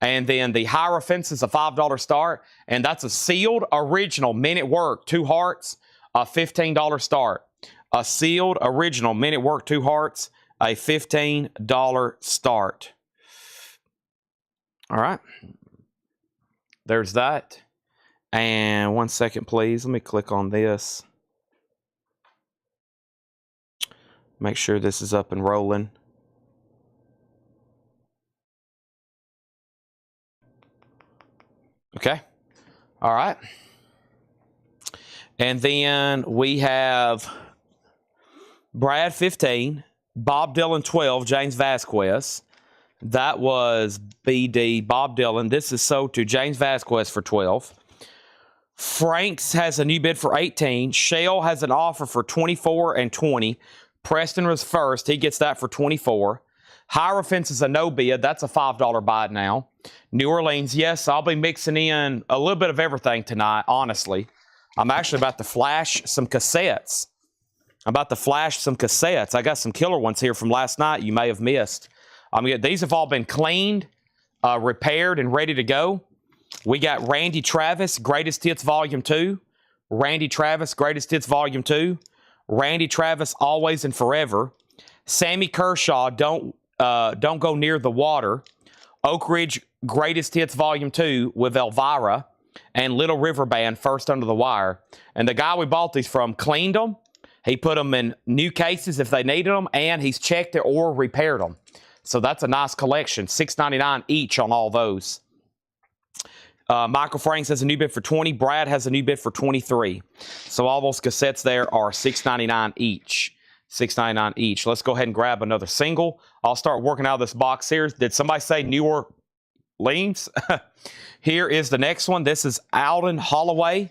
And then the Hierophants is a $5 start. And that's a sealed original Men at Work, 2 hearts, a $15 start. A sealed original Men at Work, 2 hearts, a $15 start. All right. There's that. And 1 second, please. Let me click on this. Make sure this is up and rolling. Okay. All right. And then we have Brad 15, Bob Dylan 12, James Vasquez. That was BD, Bob Dylan. This is sold to James Vasquez for 12. Franks has a new bid for 18. Shell has an offer for 24 and 20. Preston was first. He gets that for 24. Hierophants is a no bid. That's a $5 buy now. New Orleans, yes, I'll be mixing in a little bit of everything tonight, honestly. I'm actually about to flash some cassettes. I got some killer ones here from last night you may have missed. These have all been cleaned, repaired, and ready to go. We got Randy Travis, Greatest Hits Volume 2. Randy Travis, Greatest Hits Volume 2. Randy Travis, Always and Forever. Sammy Kershaw, Don't Go Near the Water. Oak Ridge, Greatest Hits Volume 2 with Elvira. And Little River Band, First Under the Wire. And the guy we bought these from cleaned them. He put them in new cases if they needed them. And he's checked it or repaired them. So that's a nice collection. $6.99 each on all those. Michael Franks has a new bid for 20. Brad has a new bid for 23. So all those cassettes there are $6.99 each. $6.99 each. Let's go ahead and grab another single. I'll start working out of this box here. Did somebody say New Orleans? Here is the next one. This is Alden Holloway.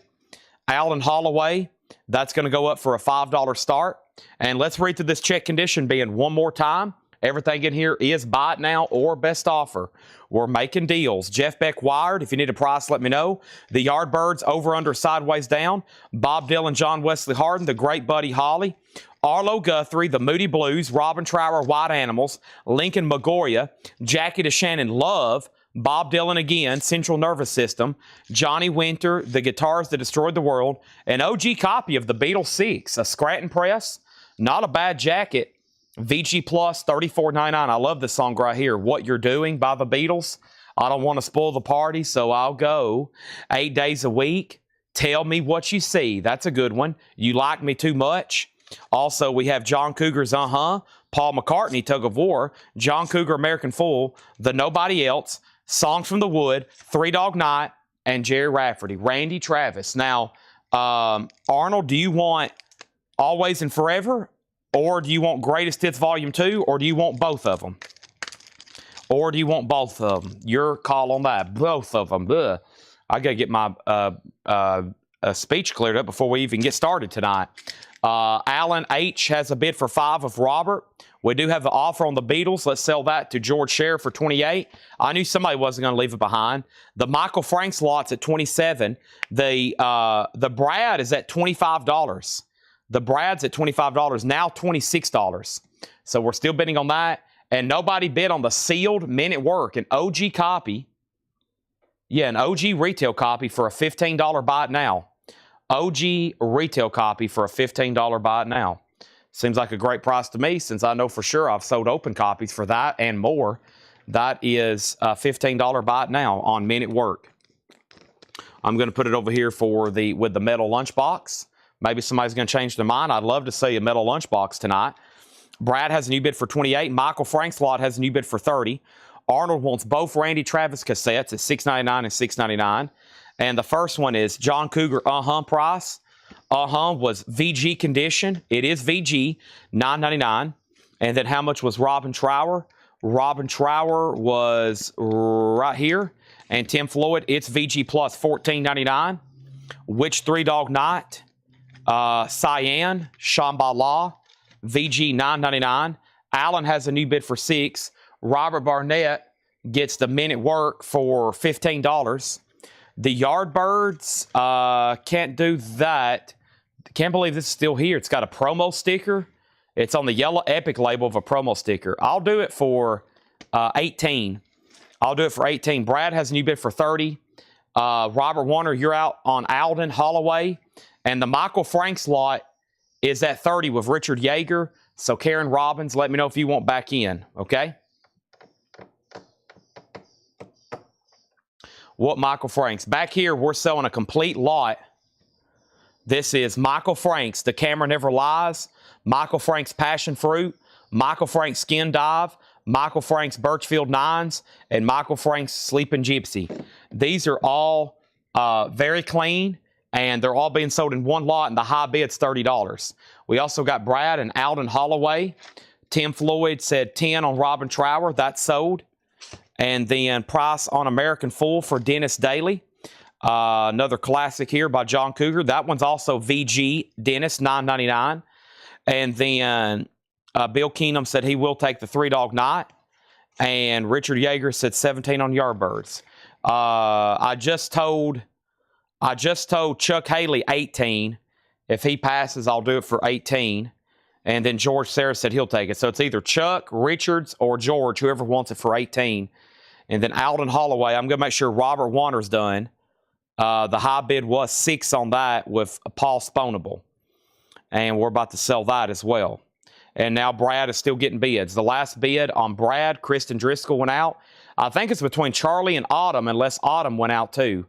Alden Holloway. That's going to go up for a $5 start. And let's read through this check condition being one more time. Everything in here is buy it now or best offer. We're making deals. Jeff Beck Wired. If you need a price, let me know. The Yardbirds over, under, sideways down. Bob Dylan, John Wesley Hardin, the Great Buddy Holly. Arlo Guthrie, the Moody Blues. Robin Trower, White Animals. Lincoln Magoria. Jackie DeShannon, Love. Bob Dylan again, Central Nervous System. Johnny Winter, The Guitars That Destroyed the World. An OG copy of the Beatles 6, a Scranton press. Not a bad jacket. VG Plus, $34.99. I love this song right here, What You're Doing by the Beatles. I don't want to spoil the party, so I'll go. 8 days a week. Tell Me What You See. That's a good one. You Like Me Too Much. Also, we have John Cougar's Uh-Huh. Paul McCartney, Tug of War. John Cougar, American Fool. The Nobody Else. Songs from the Wood. 3 Dog Night. And Jerry Rafferty. Randy Travis. Now, Arnold, do you want Always and Forever? Or do you want Greatest Hits Volume 2? Or do you want both of them? Or do you want both of them? Your call on that. Both of them. Ugh. I got to get my speech cleared up before we even get started tonight. Alan H. has a bid for 5 of Robert. We do have the offer on the Beatles. Let's sell that to George Sheriff for 28. I knew somebody wasn't going to leave it behind. The Michael Franks lot's at 27. The Brad is at $25. The Brad's at $25, now $26. So we're still bidding on that. And nobody bid on the sealed Men at Work, an OG copy. Yeah, an OG retail copy for a $15 buy it now. OG retail copy for a $15 buy it now. Seems like a great price to me, since I know for sure I've sold open copies for that and more. That is a $15 buy it now on Men at Work. I'm going to put it over here with the metal lunchbox. Maybe somebody's going to change their mind. I'd love to see a metal lunchbox tonight. Brad has a new bid for 28. Michael Frank's lot has a new bid for 30. Arnold wants both Randy Travis cassettes at $6.99 and $6.99. And the first one is John Cougar price. Was VG condition. It is VG, $9.99. And then how much was Robin Trower? Robin Trower was right here. And Tim Floyd, it's VG plus, $14.99. Which Three Dog Night? Cyan, Shambhala, VG, $9.99. Allen has a new bid for 6. Robert Barnett gets the Men at Work for $15. The Yardbirds, can't do that. Can't believe this is still here. It's got a promo sticker. It's on the yellow Epic label of a promo sticker. I'll do it for 18. I'll do it for 18. Brad has a new bid for 30. Robert Warner, you're out on Alden Holloway. And the Michael Franks lot is at 30 with Richard Yeager. So Karen Robbins, let me know if you want back in, okay? What Michael Franks? Back here, we're selling a complete lot. This is Michael Franks, The Camera Never Lies, Michael Franks Passion Fruit, Michael Franks Skin Dive, Michael Franks Birchfield Nines, and Michael Franks Sleeping Gypsy. These are all very clean, and they're all being sold in one lot, and the high bid's $30. We also got Brad and Alden Holloway. Tim Floyd said 10 on Robin Trower. That's sold. And then price on American Fool for Dennis Daly. Another classic here by John Cougar. That one's also VG Dennis, $9.99. And then Bill Keenum said he will take the Three Dog Night. And Richard Yeager said 17 on Yardbirds. I just told Chuck Haley 18. If he passes, I'll do it for 18. And then George Sarah said he'll take it. So it's either Chuck, Richards, or George, whoever wants it for 18. And then Alden Holloway, I'm going to make sure Robert Warner's done. The high bid was 6 on that with Paul Sponable. And we're about to sell that as well. And now Brad is still getting bids. The last bid on Brad, Kristen Driscoll went out. I think it's between Charlie and Autumn, unless Autumn went out too.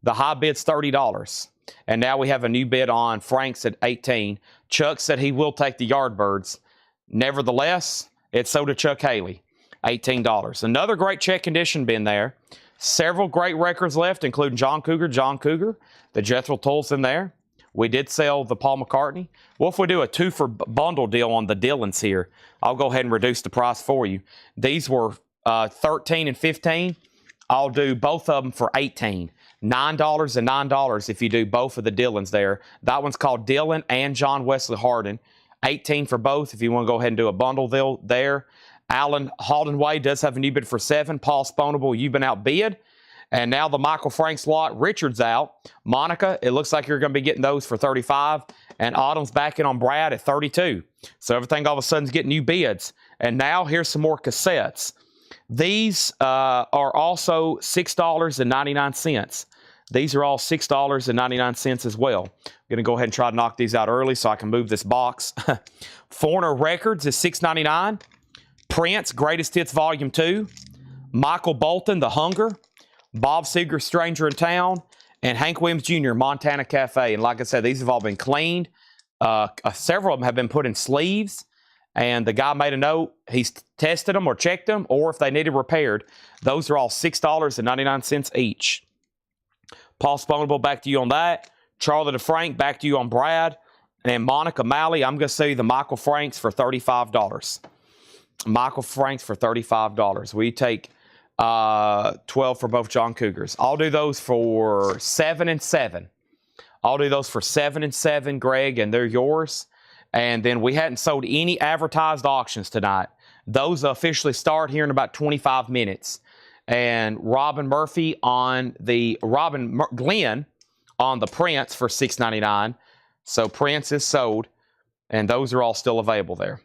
The high bid's $30. And now we have a new bid on Franks at 18. Chuck said he will take the Yardbirds. Nevertheless, it's sold to Chuck Haley, $18. Another great check condition bin there. Several great records left, including John Cougar, the Jethro Tull's in there. We did sell the Paul McCartney. Well, if we do a 2-for-bundle deal on the Dylans here, I'll go ahead and reduce the price for you. These were 13 and 15. I'll do both of them for 18. $9 and $9 if you do both of the Dylans there. That one's called Dylan and John Wesley Hardin. 18 for both if you want to go ahead and do a bundle deal there. Alan Haldenway does have a new bid for 7. Paul Sponable, you've been outbid. And now the Michael Franks lot, Richard's out. Monica, it looks like you're going to be getting those for 35. And Autumn's back in on Brad at 32. So everything all of a sudden is getting new bids. And now here's some more cassettes. These are also $6.99. These are all $6.99 as well. I'm going to go ahead and try to knock these out early so I can move this box. Foreigner Records is $6.99. Prince, Greatest Hits Volume 2. Michael Bolton, The Hunger. Bob Seger, Stranger in Town. And Hank Williams Jr., Montana Cafe. And like I said, these have all been cleaned. Several of them have been put in sleeves. And the guy made a note. He's tested them or checked them, or if they needed repaired. Those are all $6.99 each. Paul Sponable, back to you on that. Charlie DeFrank, back to you on Brad. And Monica Malley, I'm going to sell you the Michael Franks for $35. Michael Franks for $35. We take 12 for both John Cougars. I'll do those for 7 and 7. I'll do those for 7 and 7, Greg, and they're yours. And then we hadn't sold any advertised auctions tonight. Those officially start here in about 25 minutes. And Robin Murphy on the Glenn on the Prince for $6.99. So Prince is sold, and those are all still available there.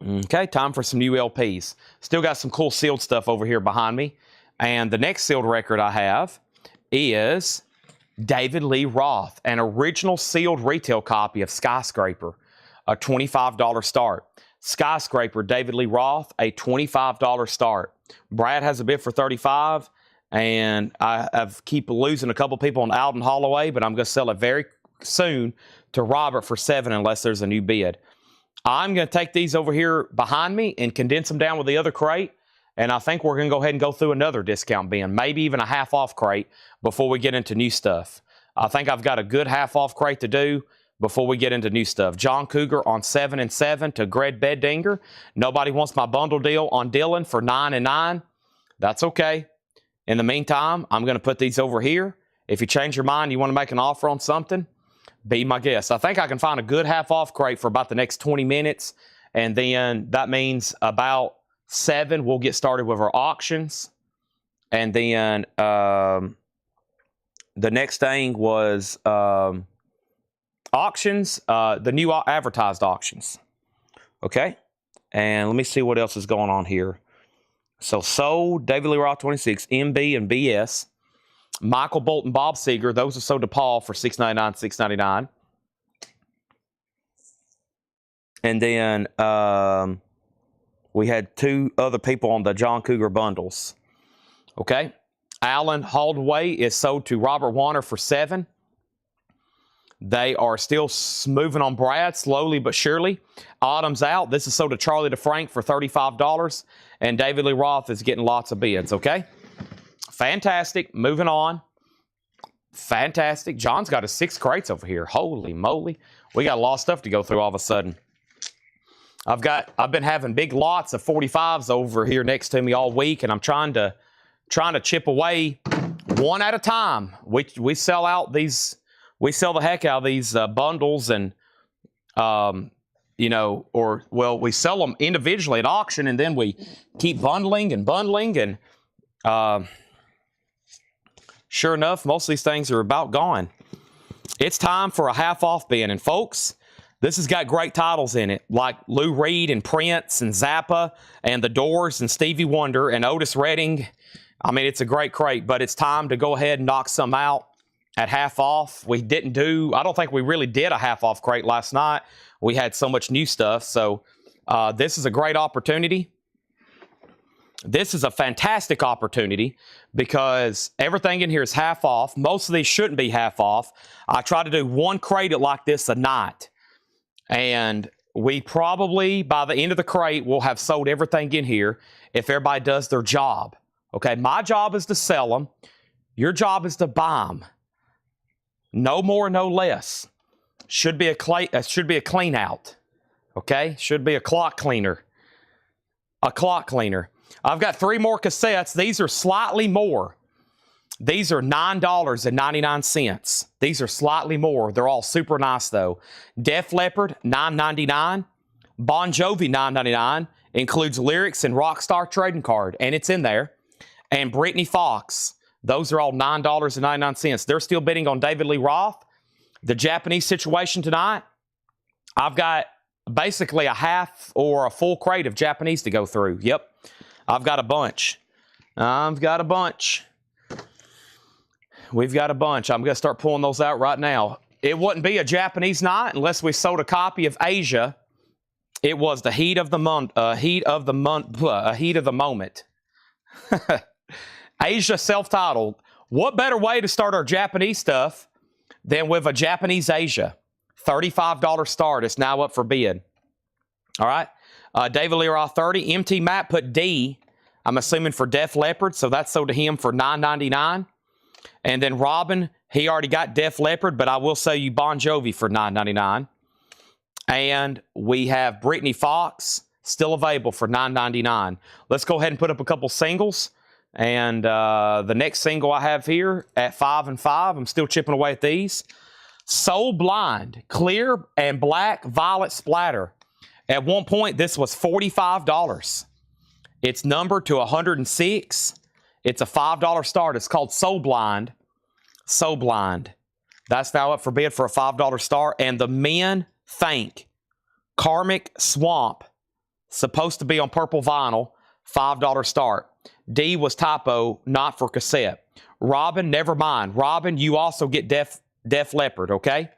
Okay, time for some new LPs. Still got some cool sealed stuff over here behind me. And the next sealed record I have is David Lee Roth, an original sealed retail copy of Skyscraper, a $25 start. Skyscraper, David Lee Roth, a $25 start. Brad has a bid for $35, and I keep losing a couple people on Alden Holloway, but I'm going to sell it very soon to Robert for $7 unless there's a new bid. I'm going to take these over here behind me and condense them down with the other crate, and I think we're going to go ahead and go through another discount bin, maybe even a half-off crate before we get into new stuff. I think I've got a good half-off crate to do before we get into new stuff. John Cougar on 7 and 7 to Greg Beddinger. Nobody wants my bundle deal on Dylan for 9 and 9. That's okay. In the meantime, I'm going to put these over here. If you change your mind, you want to make an offer on something, be my guest. I think I can find a good half-off crate for about the next 20 minutes, and then that means about 7 we'll get started with our auctions. And then the next thing was auctions, the new advertised auctions. Okay, and let me see what else is going on here. So sold David Lee Roth 26, MB and BS. Michael Bolton, Bob Seeger, those are sold to Paul for $6.99, $6.99. And then we had 2 other people on the John Cougar bundles. Okay, Alan Holdaway is sold to Robert Warner for $7. They are still moving on Brad, slowly but surely. Autumn's out. This is sold to Charlie DeFrank for $35. And David Lee Roth is getting lots of bids, okay? Fantastic. Moving on. Fantastic. John's got his 6 crates over here. Holy moly. We got a lot of stuff to go through all of a sudden. I've been having big lots of 45s over here next to me all week, and I'm trying to chip away one at a time. We sell out these. We sell the heck out of these bundles, and you know, we sell them individually at auction, and then we keep bundling, and sure enough, most of these things are about gone. It's time for a half-off bin, and folks, this has got great titles in it, like Lou Reed and Prince and Zappa and The Doors and Stevie Wonder and Otis Redding. I mean, it's a great crate, but it's time to go ahead and knock some out at half off. I don't think we really did a half off crate last night. We had so much new stuff. So this is a great opportunity. This is a fantastic opportunity because everything in here is half off. Most of these shouldn't be half off. I try to do one crate like this a night. And we probably, by the end of the crate, will have sold everything in here if everybody does their job. Okay, my job is to sell them. Your job is to buy them. No more, no less. Should be a clean out. Okay? Should be a clock cleaner. A clock cleaner. I've got 3 more cassettes. These are slightly more. These are $9.99. These are slightly more. They're all super nice though. Def Leppard, $9.99. Bon Jovi, $9.99. Includes lyrics and Rockstar trading card, and it's in there. And Britney Fox. Those are all $9.99. They're still bidding on David Lee Roth. The Japanese situation tonight, I've got basically a half or a full crate of Japanese to go through. Yep, I've got a bunch. We've got a bunch. I'm going to start pulling those out right now. It wouldn't be a Japanese night unless we sold a copy of Asia. It was the heat of the moment. Asia self-titled. What better way to start our Japanese stuff than with a Japanese Asia? $35 start. It's now up for bid. All right. David Lee Roth 30. MT Matt put D, I'm assuming for Def Leppard, so that's sold to him for $9.99. And then Robin, he already got Def Leppard, but I will sell you Bon Jovi for $9.99. And we have Britney Fox still available for $9.99. Let's go ahead and put up a couple singles. And the next single I have here at 5 and 5, I'm still chipping away at these. So Blind, clear and black violet splatter. At one point, this was $45. It's numbered to 106. It's a $5 start. It's called So Blind. So Blind. That's now up for bid for a $5 start. And the Men Think Karmic Swamp, supposed to be on purple vinyl, $5 start. D was typo, not for cassette. Robin, never mind. Robin, you also get Def Leppard, okay?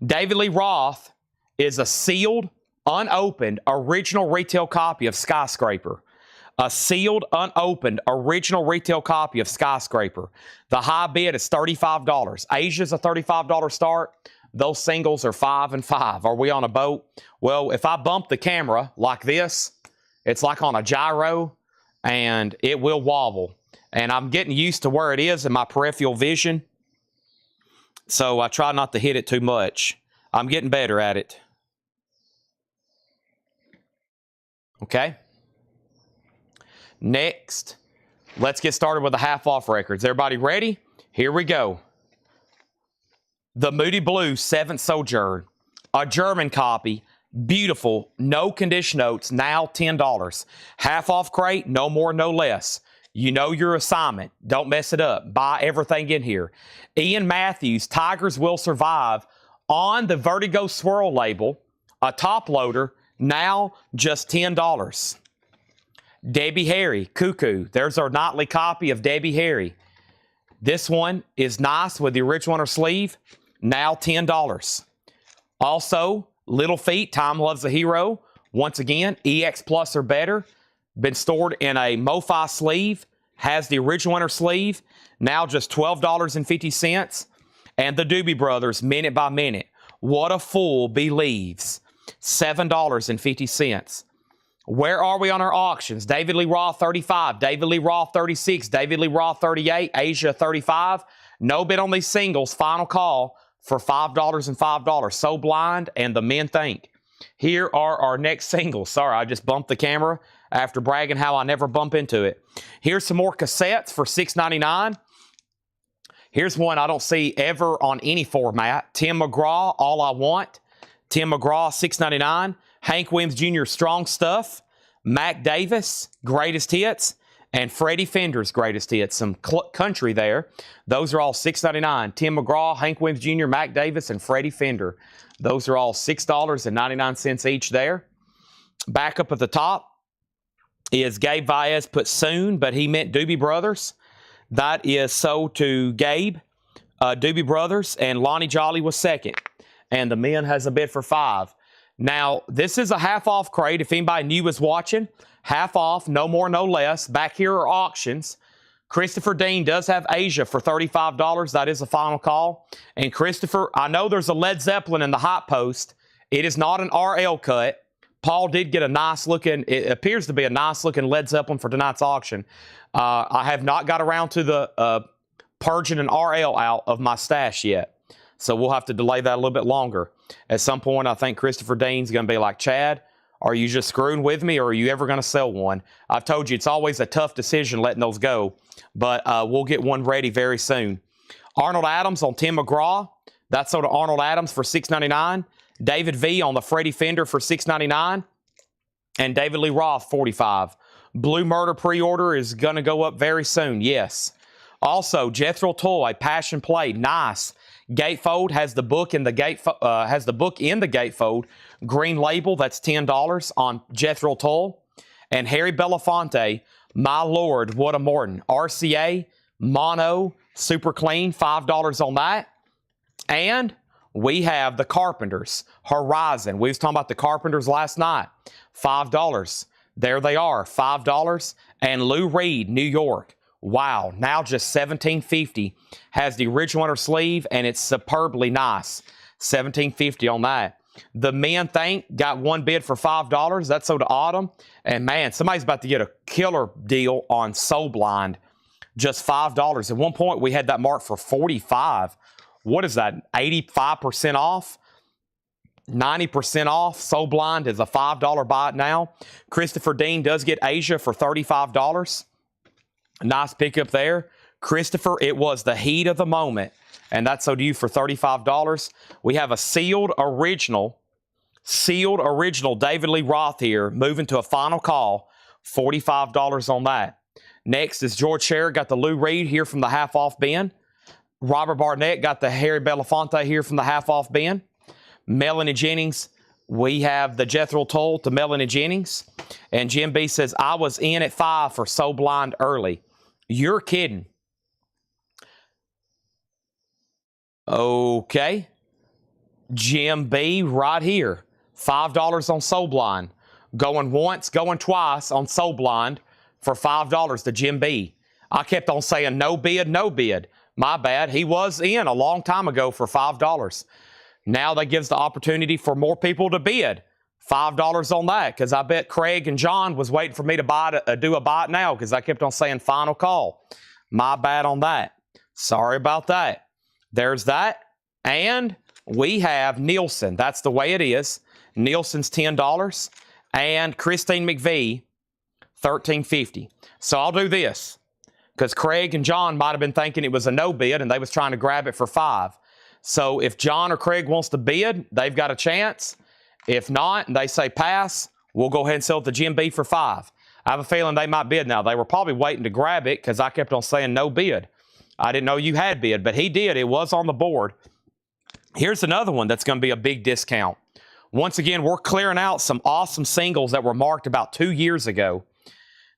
David Lee Roth is a sealed, unopened, original retail copy of Skyscraper. A sealed, unopened, original retail copy of Skyscraper. The high bid is $35. Asia's a $35 start. Those singles are 5 and 5. Are we on a boat? Well, if I bump the camera like this, it's like on a gyro, and it will wobble. And I'm getting used to where it is in my peripheral vision, so I try not to hit it too much. I'm getting better at it. Okay? Next, let's get started with the half-off records. Everybody ready? Here we go. The Moody Blues 7th Sojourn, a German copy, beautiful, no condition notes, now $10. Half-off crate, no more, no less. You know your assignment. Don't mess it up. Buy everything in here. Ian Matthews, Tigers Will Survive, on the Vertigo Swirl label, a top loader, now just $10. Debbie Harry, Cuckoo. There's our nightly copy of Debbie Harry. This one is nice with the original on her sleeve, now $10. Also, Little Feat, Time Loves a Hero. Once again, EX Plus or better. Been stored in a MoFi sleeve. Has the original on her sleeve. Now just $12.50. And the Doobie Brothers, Minute by Minute. What a Fool Believes. $7.50. Where are we on our auctions? David Lee Roth 35, David Lee Roth 36, David Lee Roth 38, Asia 35. No bid on these singles. Final call for $5 and $5. So Blind and the Men Think. Here are our next singles. Sorry, I just bumped the camera after bragging how I never bump into it. Here's some more cassettes for $6.99. Here's one I don't see ever on any format. Tim McGraw, All I Want. Tim McGraw, $6.99. Hank Williams Jr., Strong Stuff. Mac Davis, Greatest Hits. And Freddie Fender's Greatest Hits. Some country there. Those are all $6.99. Tim McGraw, Hank Williams Jr., Mac Davis, and Freddie Fender. Those are all $6.99 each there. Back up at the top is Gabe Baez put Soon, but he meant Doobie Brothers. That is sold to Gabe, Doobie Brothers, and Lonnie Jolly was second. And the Men has a bid for $5. Now, this is a half-off crate. If anybody new is watching, half off, no more, no less. Back here are auctions. Christopher Dean does have Asia for $35. That is a final call. And Christopher, I know there's a Led Zeppelin in the hot post. It is not an RL cut. Paul did get a nice-looking, it appears to be a nice-looking Led Zeppelin for tonight's auction. I have not got around to the purging an RL out of my stash yet. So we'll have to delay that a little bit longer. At some point, I think Christopher Dean's going to be like, Chad, are you just screwing with me, or are you ever going to sell one? I've told you, it's always a tough decision letting those go, but we'll get one ready very soon. Arnold Adams on Tim McGraw. That's sold to Arnold Adams for $6.99. David V on the Freddie Fender for $6.99. And David Lee Roth, $45. Blue Murder pre-order is going to go up very soon, yes. Also, Jethro Tull, Passion Play, nice. Gatefold has the book in the gatefold. Green label, that's $10 on Jethro Tull. And Harry Belafonte, My Lord, What a Morton. RCA, Mono, super clean, $5 on that. And we have the Carpenters, Horizon. We was talking about the Carpenters last night. $5. There they are, $5. And Lou Reed, New York. Wow, now just $17.50. Has the original on her sleeve, and it's superbly nice. $17.50 on that. The Men Think got one bid for $5. That's sold to Autumn. And man, somebody's about to get a killer deal on Soul Blind. Just $5. At one point, we had that marked for $45. What is that, 85% off? 90% off. Soul Blind is a $5 buy it now. Christopher Dean does get Asia for $35. Nice pickup there. Christopher, it was the heat of the moment. And that's so to you for $35. We have a sealed original David Lee Roth here, moving to a final call, $45 on that. Next is George Sherritt, got the Lou Reed here from the half-off bin. Robert Barnett got the Harry Belafonte here from the half-off bin. Melanie Jennings, we have the Jethro Tull to Melanie Jennings. And Jim B says, I was in at 5 for So Blind early. You're kidding. Okay. Jim B right here. $5 on So Blind. Going once, going twice on So Blind for $5 to Jim B. I kept on saying no bid, no bid. My bad. He was in a long time ago for $5. Now that gives the opportunity for more people to bid. $5 on that, because I bet Craig and John was waiting for me to do a buy it now, because I kept on saying final call. My bad on that. Sorry about that. There's that. And we have Nielsen. That's the way it is. Nielsen's $10. And Christine McVie, $13.50. So I'll do this, because Craig and John might have been thinking it was a no bid, and they was trying to grab it for $5. So if John or Craig wants to bid, they've got a chance. If not, and they say pass, we'll go ahead and sell it to Jim B for $5. I have a feeling they might bid now. They were probably waiting to grab it because I kept on saying no bid. I didn't know you had bid, but he did. It was on the board. Here's another one that's going to be a big discount. Once again, we're clearing out some awesome singles that were marked about 2 years ago.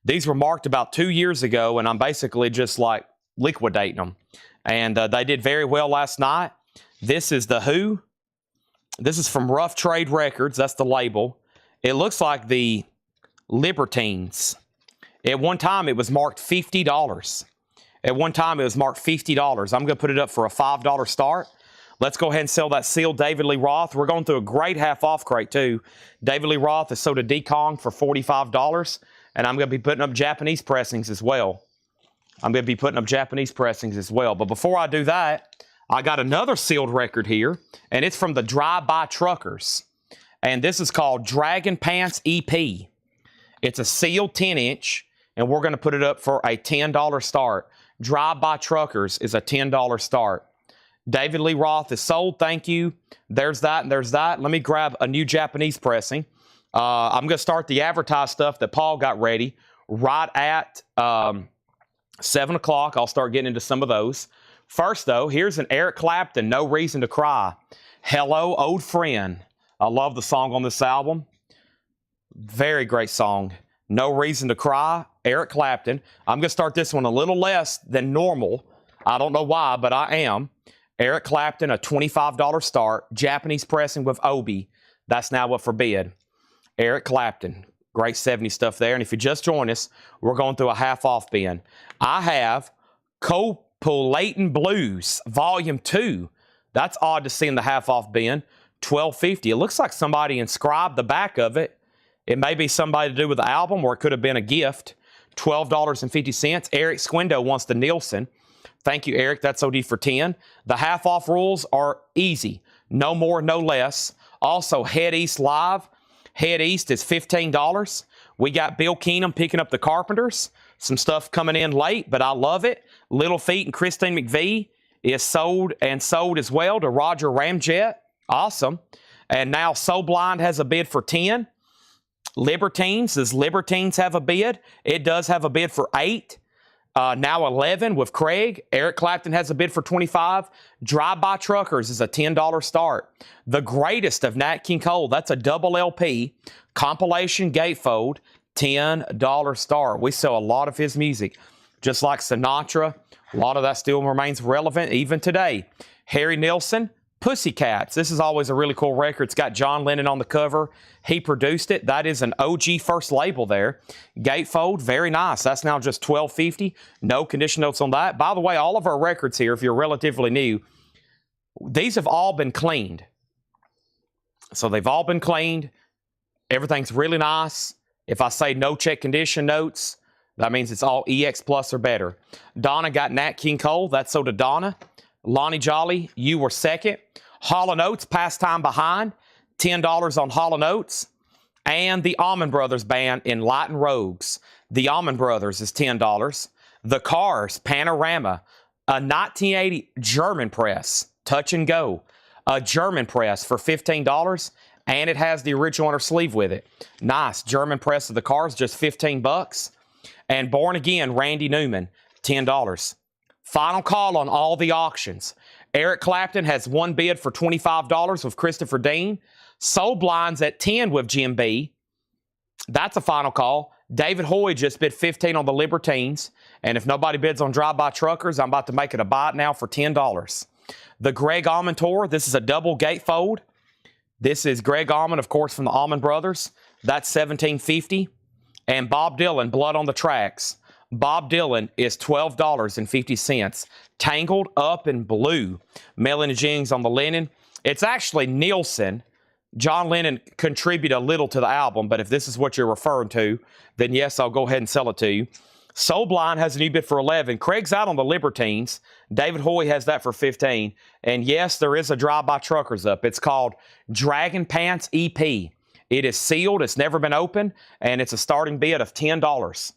These were marked about 2 years ago, and I'm basically just like liquidating them. And they did very well last night. This is the Who. This is from Rough Trade Records. That's the label. It looks like the Libertines. At one time, it was marked $50. At one time, it was marked $50. I'm going to put it up for a $5 start. Let's go ahead and sell that sealed David Lee Roth. We're going through a great half-off crate, too. David Lee Roth is sold to D-Kong for $45. And I'm going to be putting up Japanese pressings as well. But before I do that, I got another sealed record here, and it's from the Drive-By Truckers. And this is called Dragon Pants EP. It's a sealed 10-inch, and we're going to put it up for a $10 start. Drive-By Truckers is a $10 start. David Lee Roth is sold. Thank you. There's that, and there's that. Let me grab a new Japanese pressing. I'm going to start the advertised stuff that Paul got ready right at 7 o'clock. I'll start getting into some of those. First, though, here's an Eric Clapton, No Reason to Cry. Hello, Old Friend. I love the song on this album. Very great song. No Reason to Cry, Eric Clapton. I'm going to start this one a little less than normal. I don't know why, but I am. Eric Clapton, a $25 start. Japanese pressing with Obi. That's now up for bid. Eric Clapton. Great 70s stuff there. And if you just joined us, we're going through a half-off bin. I have Copulatin Blues, Volume 2. That's odd to see in the half-off bin. $12.50. It looks like somebody inscribed the back of it. It may be somebody to do with the album, or it could have been a gift. $12.50. Eric Squindo wants the Nielsen. Thank you, Eric. That's OD for 10. The half-off rules are easy. No more, no less. Also, Head East Live. Head East is $15. We got Bill Keenum picking up the Carpenters. Some stuff coming in late, but I love it. Little Feat and Christine McVie is sold as well to Roger Ramjet. Awesome. And now So Blind has a bid for 10. Libertines, does Libertines have a bid? It does have a bid for 8. Now 11 with Craig. Eric Clapton has a bid for 25. Drive-By Truckers is a $10 start. The Greatest of Nat King Cole, that's a double LP. Compilation gatefold, $10 start. We sell a lot of his music. Just like Sinatra, a lot of that still remains relevant even today. Harry Nilsson, Pussycats. This is always a really cool record. It's got John Lennon on the cover. He produced it. That is an OG first label there. Gatefold, very nice. That's now just $12.50. No condition notes on that. By the way, all of our records here, if you're relatively new, these have all been cleaned. So they've all been cleaned. Everything's really nice. If I say no check condition notes, that means it's all EX Plus or better. Donna got Nat King Cole. That's so to Donna. Lonnie Jolly, you were second. Hall & Oates, Pastime Behind, $10 on Hall & Oates. And the Allman Brothers Band, Enlightened Rogues. The Allman Brothers is $10. The Cars Panorama, a 1980 German press, touch and go. A German press for $15, and it has the original inner sleeve with it. Nice. German press of the Cars, just $15. And Born Again, Randy Newman, $10. Final call on all the auctions. Eric Clapton has one bid for $25 with Christopher Dean. Soul Blinds at $10 with Jim B. That's a final call. David Hoy just bid $15 on the Libertines. And if nobody bids on Drive-By Truckers, I'm about to make it a buy now for $10. The Greg Allman Tour, this is a double gatefold. This is Greg Allman, of course, from the Allman Brothers. That's $17.50. And Bob Dylan, Blood on the Tracks. Bob Dylan is $12.50. Tangled Up in Blue. Melanie Jings on the linen. It's actually Nielsen. John Lennon contributed a little to the album, but if this is what you're referring to, then yes, I'll go ahead and sell it to you. Soul Blind has a new bid for $11. Craig's out on the Libertines. David Hoy has that for $15. And yes, there is a Drive-By Truckers up. It's called Dragon Pants EP. It is sealed. It's never been opened. And it's a starting bid of $10.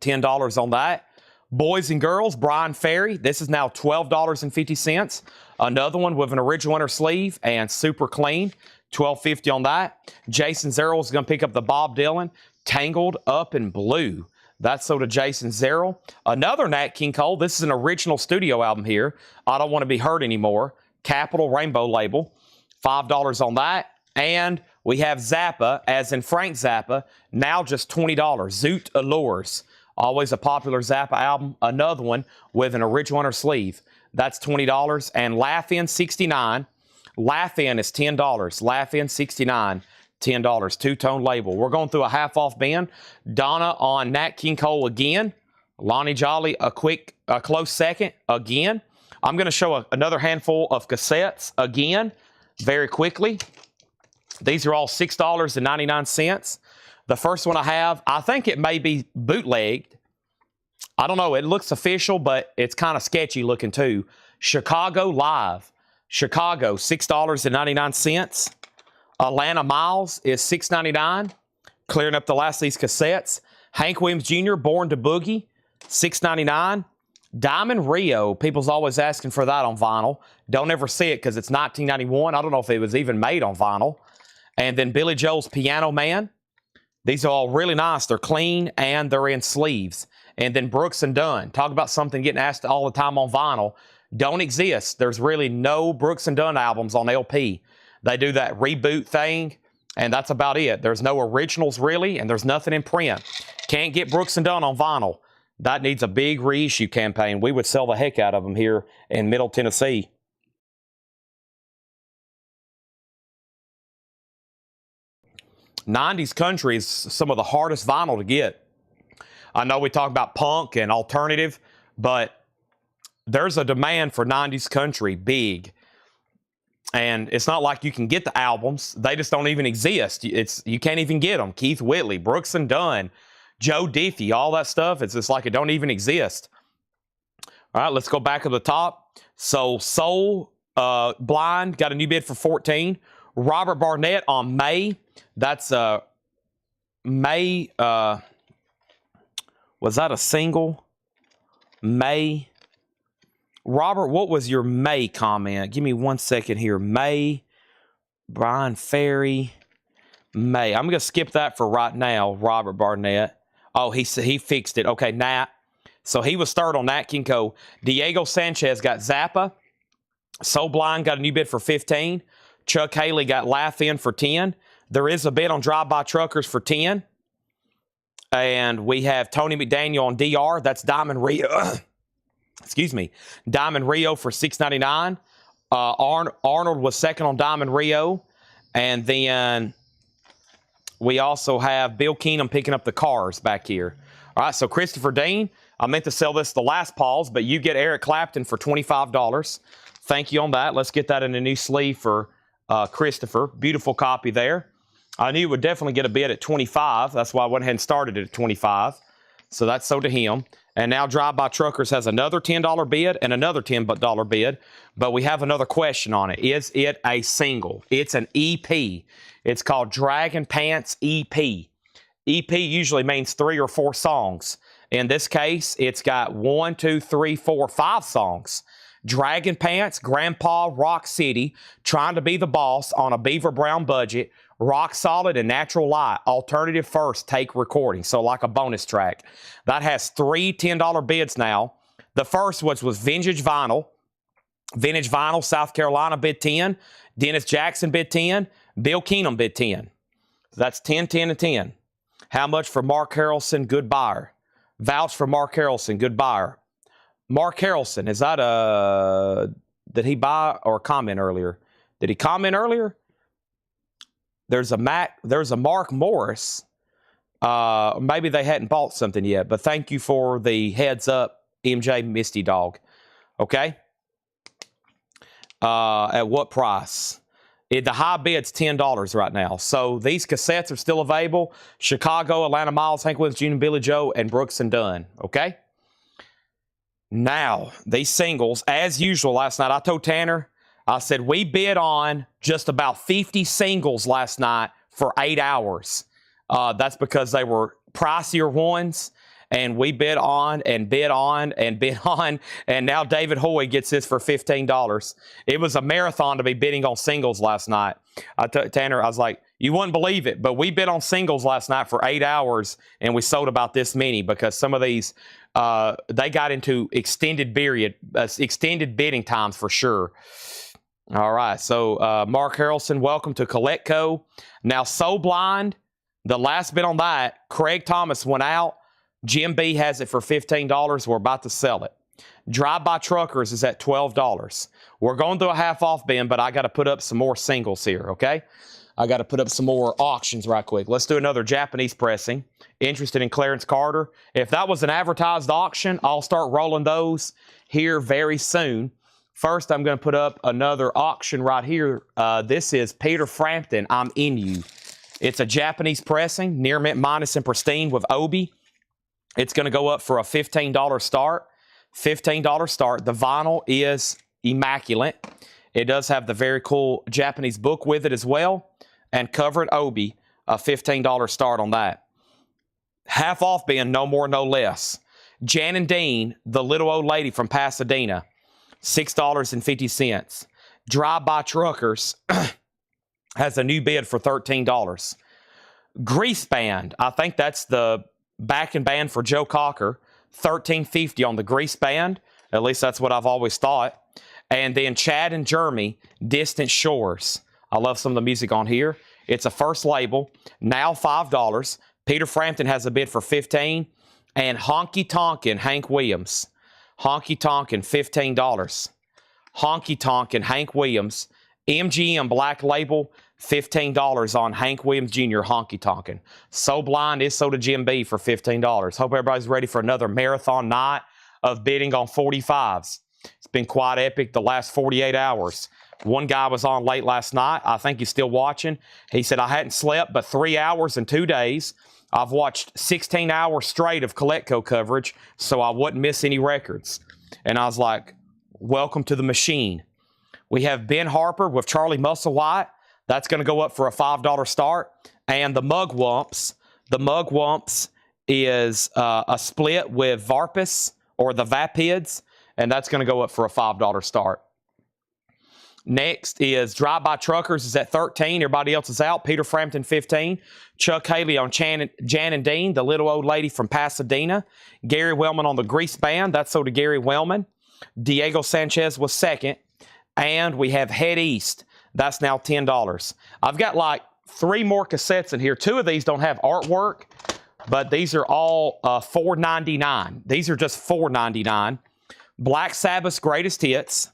$10 on that. Boys and Girls, Brian Ferry. This is now $12.50. Another one with an original inner sleeve and super clean. $12.50 on that. Jason Zerrill is going to pick up the Bob Dylan Tangled Up in Blue. That's sold to Jason Zerrill. Another Nat King Cole. This is an original studio album here. I Don't Want to Be Hurt Anymore. Capital Rainbow label. $5 on that. And we have Zappa, as in Frank Zappa, now just $20. Zoot Allures. Always a popular Zappa album. Another one with an original inner sleeve. That's $20. And Laugh In 69. Laugh In is $10. Laugh In 69. $10. Two-tone label. We're going through a half-off bin. Donna on Nat King Cole again. Lonnie Jolly, a close second again. I'm going to show another handful of cassettes again very quickly. These are all $6.99. The first one I have, I think it may be bootlegged. I don't know. It looks official, but it's kind of sketchy looking too. Chicago Live. Chicago, $6.99. Atlanta Miles is $6.99. Clearing up the last of these cassettes. Hank Williams Jr., Born to Boogie, $6.99. Diamond Rio. People's always asking for that on vinyl. Don't ever see it because it's 1991. I don't know if it was even made on vinyl. And then Billy Joel's Piano Man. These are all really nice. They're clean and they're in sleeves. And then Brooks and Dunn. Talk about something getting asked all the time on vinyl. Don't exist. There's really no Brooks and Dunn albums on LP. They do that reboot thing, and that's about it. There's no originals really, and there's nothing in print. Can't get Brooks and Dunn on vinyl. That needs a big reissue campaign. We would sell the heck out of them here in Middle Tennessee. '90s country is some of the hardest vinyl to get. I know we talk about punk and alternative, but there's a demand for '90s country, big. And it's not like you can get the albums. They just don't even exist. You can't even get them. Keith Whitley, Brooks and Dunn, Joe Diffie, all that stuff. It's just like it don't even exist. All right, let's go back to the top. So Soul Blind got a new bid for $14. Robert Barnett on May. That's May. Was that a single? May. Robert, what was your May comment? Give me 1 second here. May, Brian Ferry, May. I'm going to skip that for right now, Robert Barnett. Oh, he fixed it. Okay, Nat. So he was third on Nat King Cole. Diego Sanchez got Zappa. Soul Blind got a new bid for $15. Chuck Haley got Laugh In for $10. There is a bid on Drive-By Truckers for $10. And we have Tony McDaniel on DR. That's Diamond Rio. Excuse me. Diamond Rio for $6.99. Arnold was second on Diamond Rio. And then we also have Bill Keenum picking up the Cars back here. All right, so Christopher Dean. I meant to sell this the last pause, but you get Eric Clapton for $25. Thank you on that. Let's get that in a new sleeve for Christopher. Beautiful copy there. I knew it would definitely get a bid at $25. That's why I went ahead and started it at $25. So that's sold to him. And now Drive-By Truckers has another $10 bid and another $10 bid. But we have another question on it. Is it a single? It's an EP. It's called Dragon Pants EP. EP usually means 3 or 4 songs. In this case, it's got 1, 2, 3, 4, 5 songs. Dragon Pants, Grandpa, Rock City, Trying to Be the Boss on a Beaver Brown Budget, Rock Solid and Natural Light, Alternative First Take Recording, so like a bonus track. That has 3 $10 bids now. The first was Vintage Vinyl. Vintage Vinyl, South Carolina bid 10. Dennis Jackson bid 10. Bill Keenum bid 10. So that's 10, 10, and 10. How much for Mark Harrelson? Good buyer. Vouch for Mark Harrelson. Good buyer. Mark Harrelson, is that did he buy or comment earlier? Did he comment earlier? There's a Mark Morris. Maybe they hadn't bought something yet, but thank you for the heads up, MJ Misty Dog. Okay. At what price? The high bid's $10 right now. So these cassettes are still available. Chicago, Atlanta Miles, Hank Williams Jr., Billy Joe, and Brooks and Dunn. Okay? Now, these singles, as usual last night, I told Tanner, I said, we bid on just about 50 singles last night for 8 hours. That's because they were pricier ones. And we bid on and bid on and bid on. And now David Hoy gets this for $15. It was a marathon to be bidding on singles last night. I told Tanner, I was like, you wouldn't believe it, but we bid on singles last night for 8 hours and we sold about this many because some of these, they got into extended bidding times for sure. All right. So Mark Harrelson, welcome to Collectco. Now, So Blind, the last bid on that, Craig Thomas went out. Jim B has it for $15. We're about to sell it. Drive-By Truckers is at $12. We're going through a half-off bin, but I got to put up some more singles here, okay? I got to put up some more auctions right quick. Let's do another Japanese pressing. Interested in Clarence Carter? If that was an advertised auction, I'll start rolling those here very soon. First, I'm going to put up another auction right here. This is Peter Frampton, I'm In You. It's a Japanese pressing, near mint minus and pristine with Obi. It's going to go up for a $15 start. $15 start. The vinyl is immaculate. It does have the very cool Japanese book with it as well. And covered Obi, a $15 start on that. Half off bin, no more, no less. Jan and Dean, the little old lady from Pasadena, $6.50. Drive-By Truckers has a new bid for $13. Grease Band, I think that's the backing band for Joe Cocker, $13.50 on the Grease Band. At least that's what I've always thought. And then Chad and Jeremy, Distant Shores. I love some of the music on here. It's a first label, now $5. Peter Frampton has a bid for $15. And Honky Tonkin' Hank Williams. Honky Tonkin', $15. Honky Tonkin' Hank Williams. MGM Black Label, $15 on Hank Williams Jr. Honky Tonkin'. So Blind is so to Jim B for $15. Hope everybody's ready for another marathon night of bidding on 45s. It's been quite epic the last 48 hours. One guy was on late last night. I think he's still watching. He said, I hadn't slept but 3 hours in 2 days. I've watched 16 hours straight of Collectco coverage, so I wouldn't miss any records. And I was like, welcome to the machine. We have Ben Harper with Charlie Musselwhite. That's going to go up for a $5 start. And the Mugwumps. The Mugwumps is a split with Varpus or the Vapids. And that's going to go up for a $5 start. Next is Drive-By Truckers is at $13. Everybody else is out. Peter Frampton, $15. Chuck Haley on Jan and Dean, the little old lady from Pasadena. Gary Wellman on the Grease Band. That's so to Gary Wellman. Diego Sanchez was second. And we have Head East. That's now $10. I've got like 3 more cassettes in here. 2 of these don't have artwork, but these are all $4.99. These are just $4.99. Black Sabbath's Greatest Hits.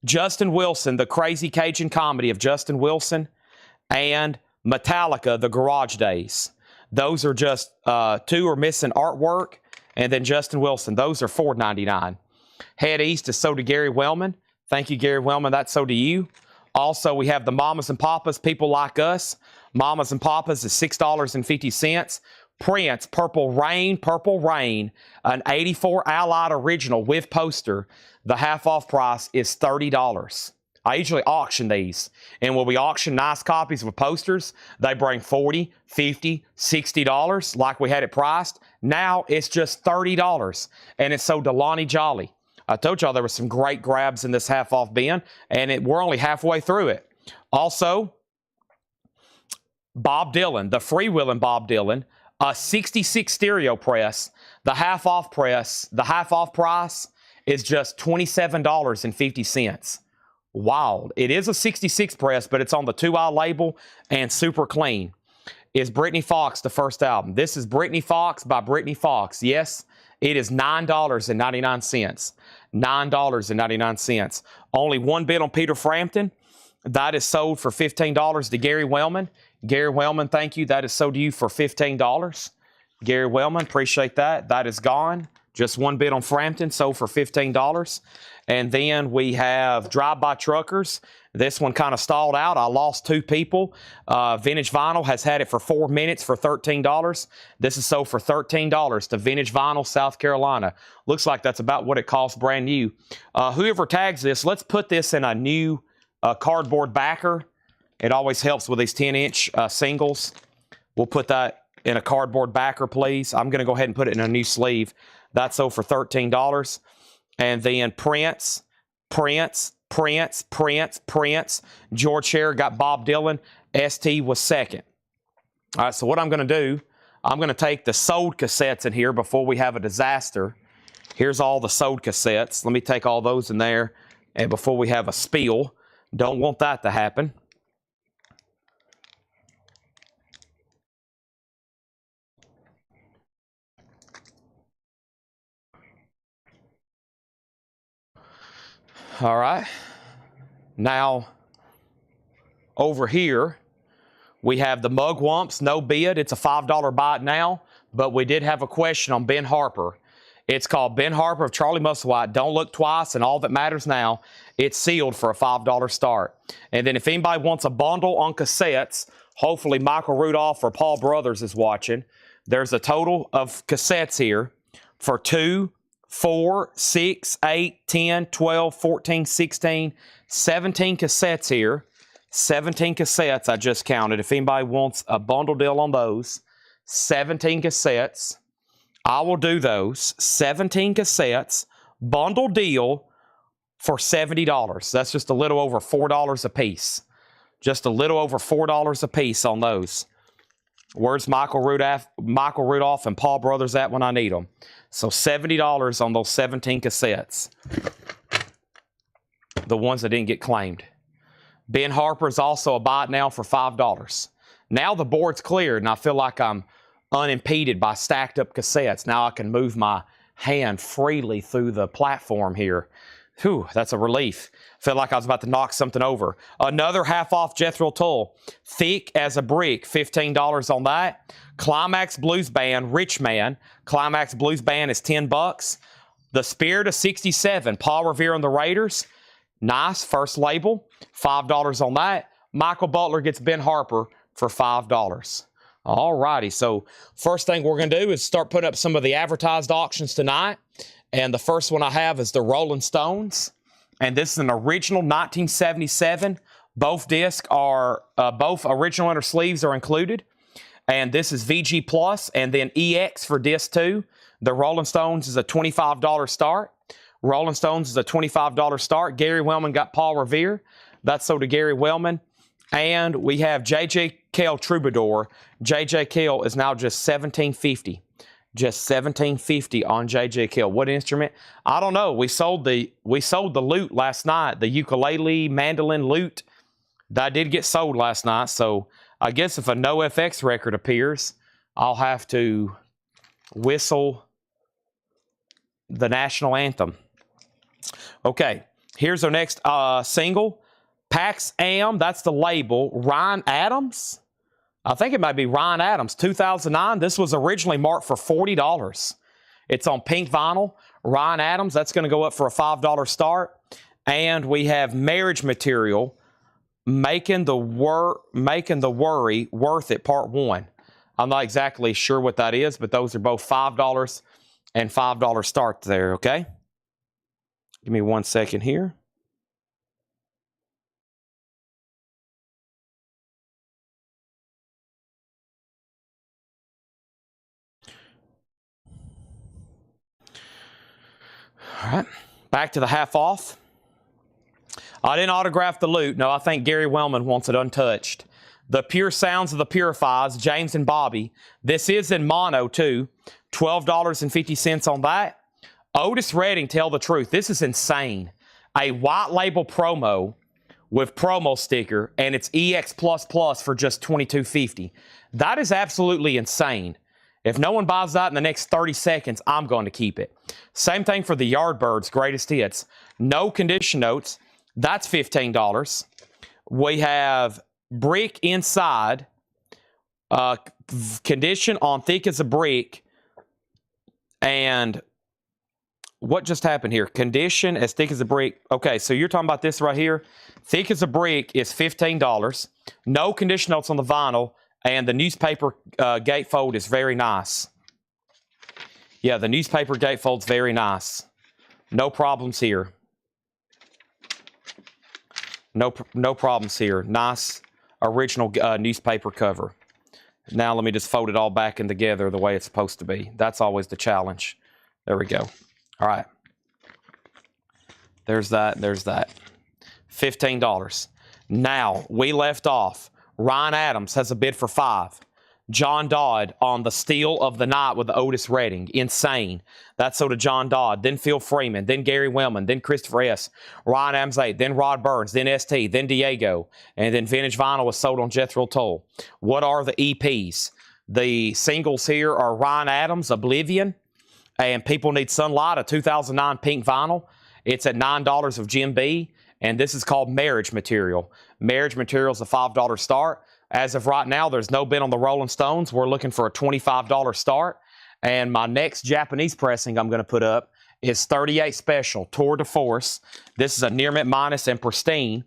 Justin Wilson, the Crazy Cajun Comedy of Justin Wilson. And Metallica, The Garage Days. Those are just 2 are missing artwork. And then Justin Wilson, those are $4.99. Head East is so to Gary Wellman. Thank you, Gary Wellman. That's so to you. Also, we have the Mamas and Papas, People Like Us. Mamas and Papas is $6.50. Prince, Purple Rain, an 84 Allied original with poster. The half-off price is $30. I usually auction these. And when we auction nice copies with posters, they bring $40, $50, $60 like we had it priced. Now it's just $30, and it's so Delaney Jolly. I told y'all there were some great grabs in this half-off bin, and we're only halfway through it. Also, Bob Dylan, the freewheeling Bob Dylan, a 66 stereo press. The half-off press, the half-off price is just $27.50. Wild. It is a 66 press, but it's on the 2i label and super clean. Is Brittany Fox the first album? This is Brittany Fox by Brittany Fox. Yes, it is $9.99. $9.99. Only one bid on Peter Frampton. That is sold for $15 to Gary Wellman. Gary Wellman, thank you. That is sold to you for $15. Gary Wellman, appreciate that. That is gone. Just one bid on Frampton, sold for $15. And then we have Drive-By Truckers. This one kind of stalled out. I lost two people. Vintage Vinyl has had it for 4 minutes for $13. This is sold for $13 to Vintage Vinyl, South Carolina. Looks like that's about what it costs brand new. Whoever tags this, let's put this in a new cardboard backer. It always helps with these 10-inch singles. We'll put that in a cardboard backer, please. I'm going to go ahead and put it in a new sleeve. That's sold for $13. And then Prince. George Sherritt got Bob Dylan. ST was second. All right, so what I'm going to do, I'm going to take the sold cassettes in here before we have a disaster. Here's all the sold cassettes. Let me take all those in there and before we have a spill. Don't want that to happen. All right. Now, over here, we have the Mugwumps, no bid. It's a $5 buy it now, but we did have a question on Ben Harper. It's called Ben Harper of Charlie Musselwhite. Don't look twice, and all that matters now, it's sealed for a $5 start. And then if anybody wants a bundle on cassettes, hopefully Michael Rudolph or Paul Brothers is watching. There's a total of cassettes here for 2, 4, 6, 8, 10, 12, 14, 16, 17 cassettes here. 17 cassettes I just counted. If anybody wants a bundle deal on those, 17 cassettes. I will do those. 17 cassettes, bundle deal for $70. That's just a little over $4 a piece. Just a little over $4 a piece on those. Where's Michael Rudolph and Paul Brothers at when I need them? So $70 on those 17 cassettes. The ones that didn't get claimed. Ben Harper is also a buy it now for $5. Now the board's cleared and I feel like I'm unimpeded by stacked up cassettes. Now I can move my hand freely through the platform here. Whew, that's a relief. Felt like I was about to knock something over. Another half off Jethro Tull. Thick as a brick, $15 on that. Climax Blues Band, Rich Man. Climax Blues Band is $10. The Spirit of 67, Paul Revere and the Raiders. Nice, first label, $5 on that. Michael Butler gets Ben Harper for $5. All righty, so first thing we're going to do is start putting up some of the advertised auctions tonight. And the first one I have is the Rolling Stones. And this is an original 1977. Both discs are, both original inner sleeves are included. And this is VG Plus and then EX for disc 2. The Rolling Stones is a $25 start. Rolling Stones is a $25 start. Gary Wellman got Paul Revere. That's sold to Gary Wellman. And we have J.J. Cale Troubadour. J.J. Cale is now just $17.50. Just $17.50 on J.J. Cale. What instrument? I don't know. We sold the lute last night. The ukulele, mandolin lute. That did get sold last night. So I guess if a NoFX record appears, I'll have to whistle the national anthem. Okay, here's our next single. Pax Am, that's the label. Ryan Adams. I think it might be Ryan Adams, 2009. This was originally marked for $40. It's on pink vinyl. Ryan Adams, that's going to go up for a $5 start. And we have Marriage Material, Making the Worry Worth It, Part 1. I'm not exactly sure what that is, but those are both $5 and $5 start there, okay? Give me 1 second here. right, back to the half off. I didn't autograph the loot. No, I think Gary Wellman wants it untouched. The Pure Sounds of the Purifies, James and Bobby. This is in mono, too. $12.50 on that. Otis Redding, Tell the Truth. This is insane. A white label promo with promo sticker, and it's EX++ for just $22.50. That is absolutely insane. If no one buys that in the next 30 seconds, I'm going to keep it. Same thing for the Yardbirds Greatest Hits. No condition notes. That's $15. We have Brick Inside. Condition on Thick as a Brick. And what just happened here? Condition as Thick as a Brick. Okay, so you're talking about this right here. Thick as a Brick is $15. No condition notes on the vinyl. And the newspaper gatefold is very nice. Yeah, the newspaper gatefold's very nice. No problems here. No problems here. Nice original newspaper cover. Now let me just fold it all back in together the way it's supposed to be. That's always the challenge. There we go. All right. There's that. There's that. $15. Now, we left off. Ryan Adams has a bid for $5. John Dodd on the Steal of the Night with the Otis Redding. Insane. That's so to John Dodd. Then Phil Freeman. Then Gary Wellman. Then Christopher S. Ryan Adams 8. Then Rod Burns. Then ST. Then Diego. And then Vintage Vinyl was sold on Jethro Tull. What are the EPs? The singles here are Ryan Adams, Oblivion. And People Need Sunlight, a 2009 pink vinyl. It's at $9 of Jim B. And this is called Marriage Material. Marriage Material is a $5 start. As of right now, there's no bid on the Rolling Stones. We're looking for a $25 start. And my next Japanese pressing I'm going to put up is 38 Special Tour de Force. This is a near mint minus and pristine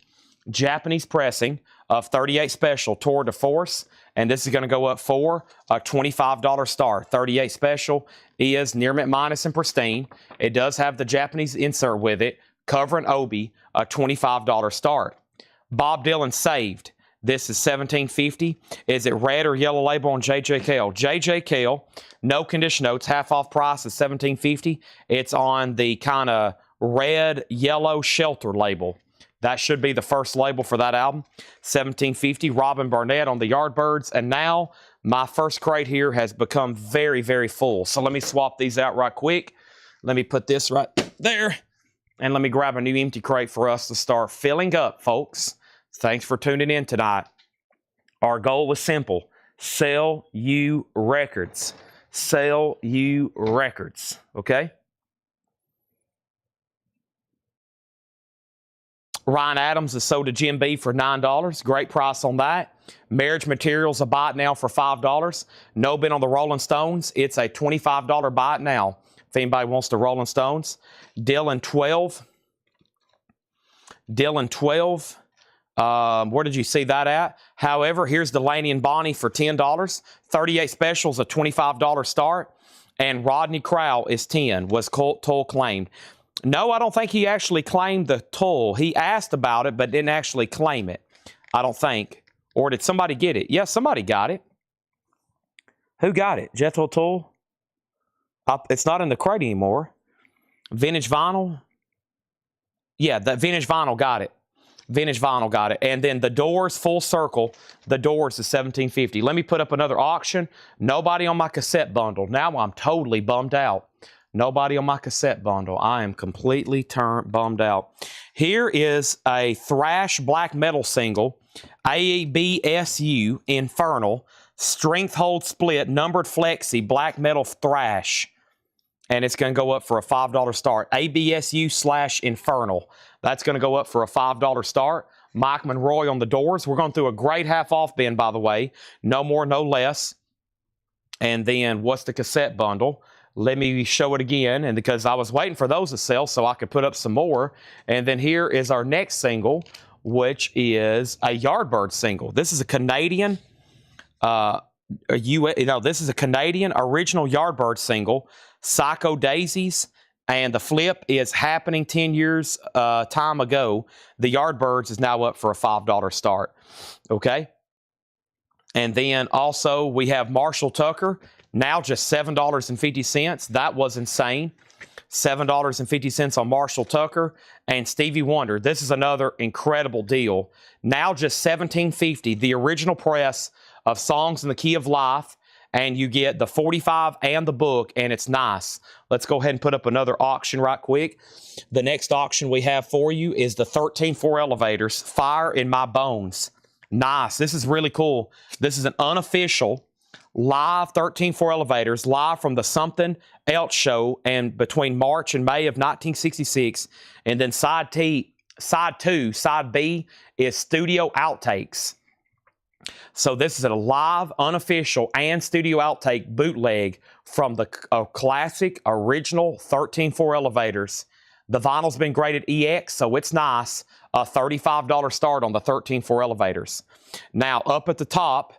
Japanese pressing of 38 Special Tour de Force. And this is going to go up for a $25 start. 38 Special is near mint minus and pristine. It does have the Japanese insert with it. Cover and Obi, a $25 start. Bob Dylan Saved. This is $17.50. Is it red or yellow label on JJKL? JJKL, no condition notes, half off price is $17.50. It's on the kind of red, yellow shelter label. That should be the first label for that album. $17.50. Robin Burnett on the Yardbirds. And now my first crate here has become very, very full. So let me swap these out right quick. Let me put this right there. And let me grab a new empty crate for us to start filling up, folks. Thanks for tuning in tonight. Our goal is simple. Sell you records. Sell you records. Okay? Ryan Adams is sold to Jim B for $9. Great price on that. Marriage Materials a buy it now for $5. No bid on the Rolling Stones. It's a $25 buy it now. If anybody wants the Rolling Stones. Dylan 12. Dylan 12. Where did you see that at? However, here's Delaney and Bonnie for $10. 38 Specials, a $25 start. And Rodney Crowell is 10, was Tull claimed. No, I don't think he actually claimed the Tull. He asked about it, but didn't actually claim it. I don't think. Or did somebody get it? Yes, somebody got it. Who got it? Jethro Tull? It's not in the crate anymore. Vintage Vinyl? Yeah, that Vintage Vinyl got it. Vintage Vinyl got it. And then the Doors, Full Circle, the Doors is $17.50. Let me put up another auction. Nobody on my cassette bundle. Now I'm totally bummed out. Nobody on my cassette bundle. I am completely bummed out. Here is a thrash black metal single, ABSU Infernal, Strength Hold Split, Numbered Flexi, black metal thrash. And it's going to go up for a $5 start. ABSU/Infernal. That's going to go up for a $5 start. Mike Monroy on the Doors. We're going through a great half-off bin, by the way. No more, no less. And then what's the cassette bundle? Let me show it again. And because I was waiting for those to sell so I could put up some more. And then here is our next single, which is a Yardbird single. This is a Canadian, this is a Canadian original Yardbird single. Psycho Daisies, and the flip is happening 10 years time ago. The Yardbirds is now up for a $5 start. Okay? And then also we have Marshall Tucker, now just $7.50. That was insane. $7.50 on Marshall Tucker and Stevie Wonder. This is another incredible deal. Now just $17.50, the original press of Songs in the Key of Life, and you get the 45 and the book, and it's nice. Let's go ahead and put up another auction right quick. The next auction we have for you is the 13-4 Elevators, Fire in My Bones. Nice. This is really cool. This is an unofficial live 13-4 Elevators, live from the Something Else show, and between March and May of 1966. And then side B is studio outtakes. So this is a live, unofficial, and studio outtake bootleg from the classic, original 13-4 Elevators. The vinyl's been graded EX, so it's nice. A $35 start on the 13-4 Elevators. Now, up at the top,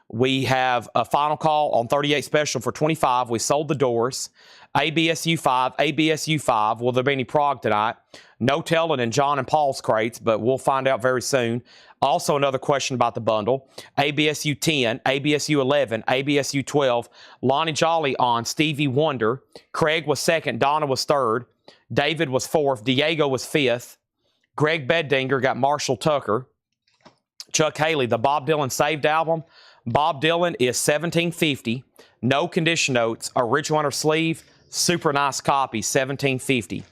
we have a final call on 38 Special for $25. We sold the doors. ABSU 5, ABSU 5. Will there be any prog tonight? No telling in John and Paul's crates, but we'll find out very soon. Also, another question about the bundle. ABSU 10, ABSU 11, ABSU 12. Lonnie Jolly on Stevie Wonder. Craig was second. Donna was third. David was fourth. Diego was fifth. Greg Beddinger got Marshall Tucker. Chuck Haley, the Bob Dylan Saved album. Bob Dylan is $17.50. No condition notes. Original under sleeve. Super nice copy. $17.50.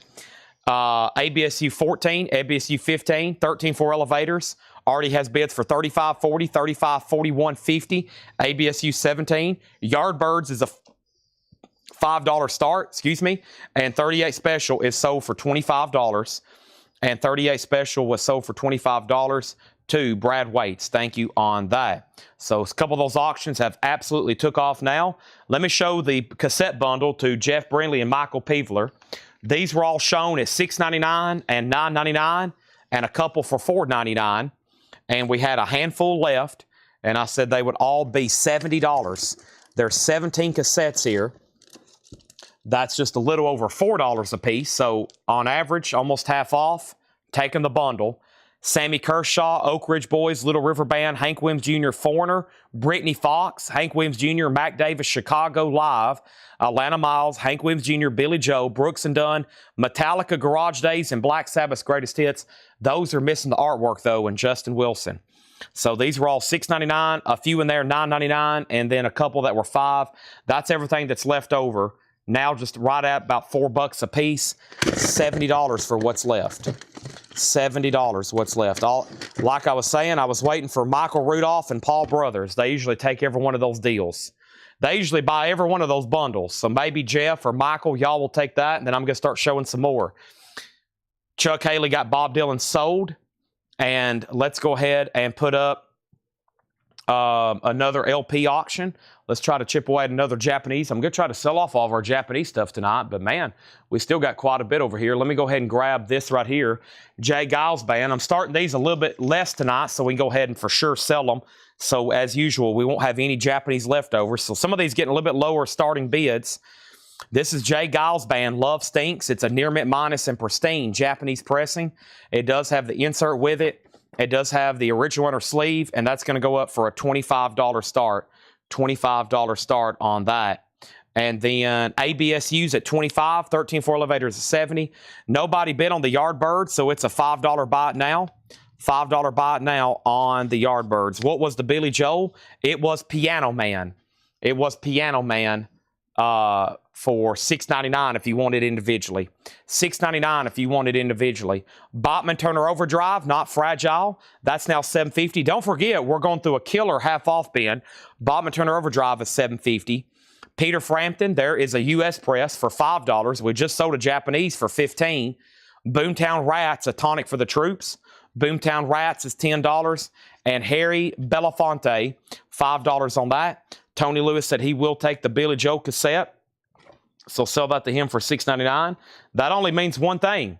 ABSU 14, ABSU 15, 13-4 Elevators. Already has bids for $35.40, $35.41, $50. ABSU 17. Yardbirds is a $5 start, and 38 Special is sold for $25. And 38 Special was sold for $25 to Brad Waits. Thank you on that. So a couple of those auctions have absolutely took off now. Let me show the cassette bundle to Jeff Brindley and Michael Peevler. These were all shown at $6.99 and $9.99 and a couple for $4.99. And we had a handful left, and I said they would all be $70. There's 17 cassettes here. That's just a little over $4 a piece. So on average, almost half off, taking the bundle. Sammy Kershaw, Oak Ridge Boys, Little River Band, Hank Williams Jr., Foreigner, Brittany Fox, Hank Williams Jr., Mac Davis, Chicago Live, Atlanta Miles, Hank Williams Jr., Billy Joe, Brooks and Dunn, Metallica Garage Days, and Black Sabbath's Greatest Hits. Those are missing the artwork, though, and Justin Wilson. So these were all $6.99, a few in there $9.99, and then a couple that were $5. That's everything that's left over. Now just right at about $4 a piece, $70 for what's left. $70 what's left. Like I was saying, I was waiting for Michael Rudolph and Paul Brothers. They usually take every one of those deals. They usually buy every one of those bundles. So maybe Jeff or Michael, y'all will take that, and then I'm going to start showing some more. Chuck Haley got Bob Dylan sold, and let's go ahead and put up another LP auction. Let's try to chip away at another Japanese. I'm going to try to sell off all of our Japanese stuff tonight, but man, we still got quite a bit over here. Let me go ahead and grab this right here. Jay Giles Band. I'm starting these a little bit less tonight, so we can go ahead and for sure sell them. So as usual, we won't have any Japanese leftovers. So some of these getting a little bit lower starting bids. This is Jay Giles Band, Love Stinks. It's a near mint minus and pristine Japanese pressing. It does have the insert with it. It does have the original inner sleeve, and that's going to go up for a $25 start. $25 start on that. And then ABSU's at $25, 13-4 Elevators at $70. Nobody bid on the Yardbird, so it's a $5 buy it now. $5 buy it now on the Yardbirds. What was the Billy Joel? It was Piano Man. It was Piano Man for $6.99 if you want it individually. $6.99 if you want it individually. Botman Turner Overdrive, Not Fragile. That's now $7.50. Don't forget, we're going through a killer half-off bin. Botman Turner Overdrive is $7.50. Peter Frampton, there is a U.S. press for $5. We just sold a Japanese for $15. Boomtown Rats, a tonic for the troops. Boomtown Rats is $10. And Harry Belafonte, $5 on that. Tony Lewis said he will take the Billy Joel cassette. So sell that to him for $6.99. That only means one thing.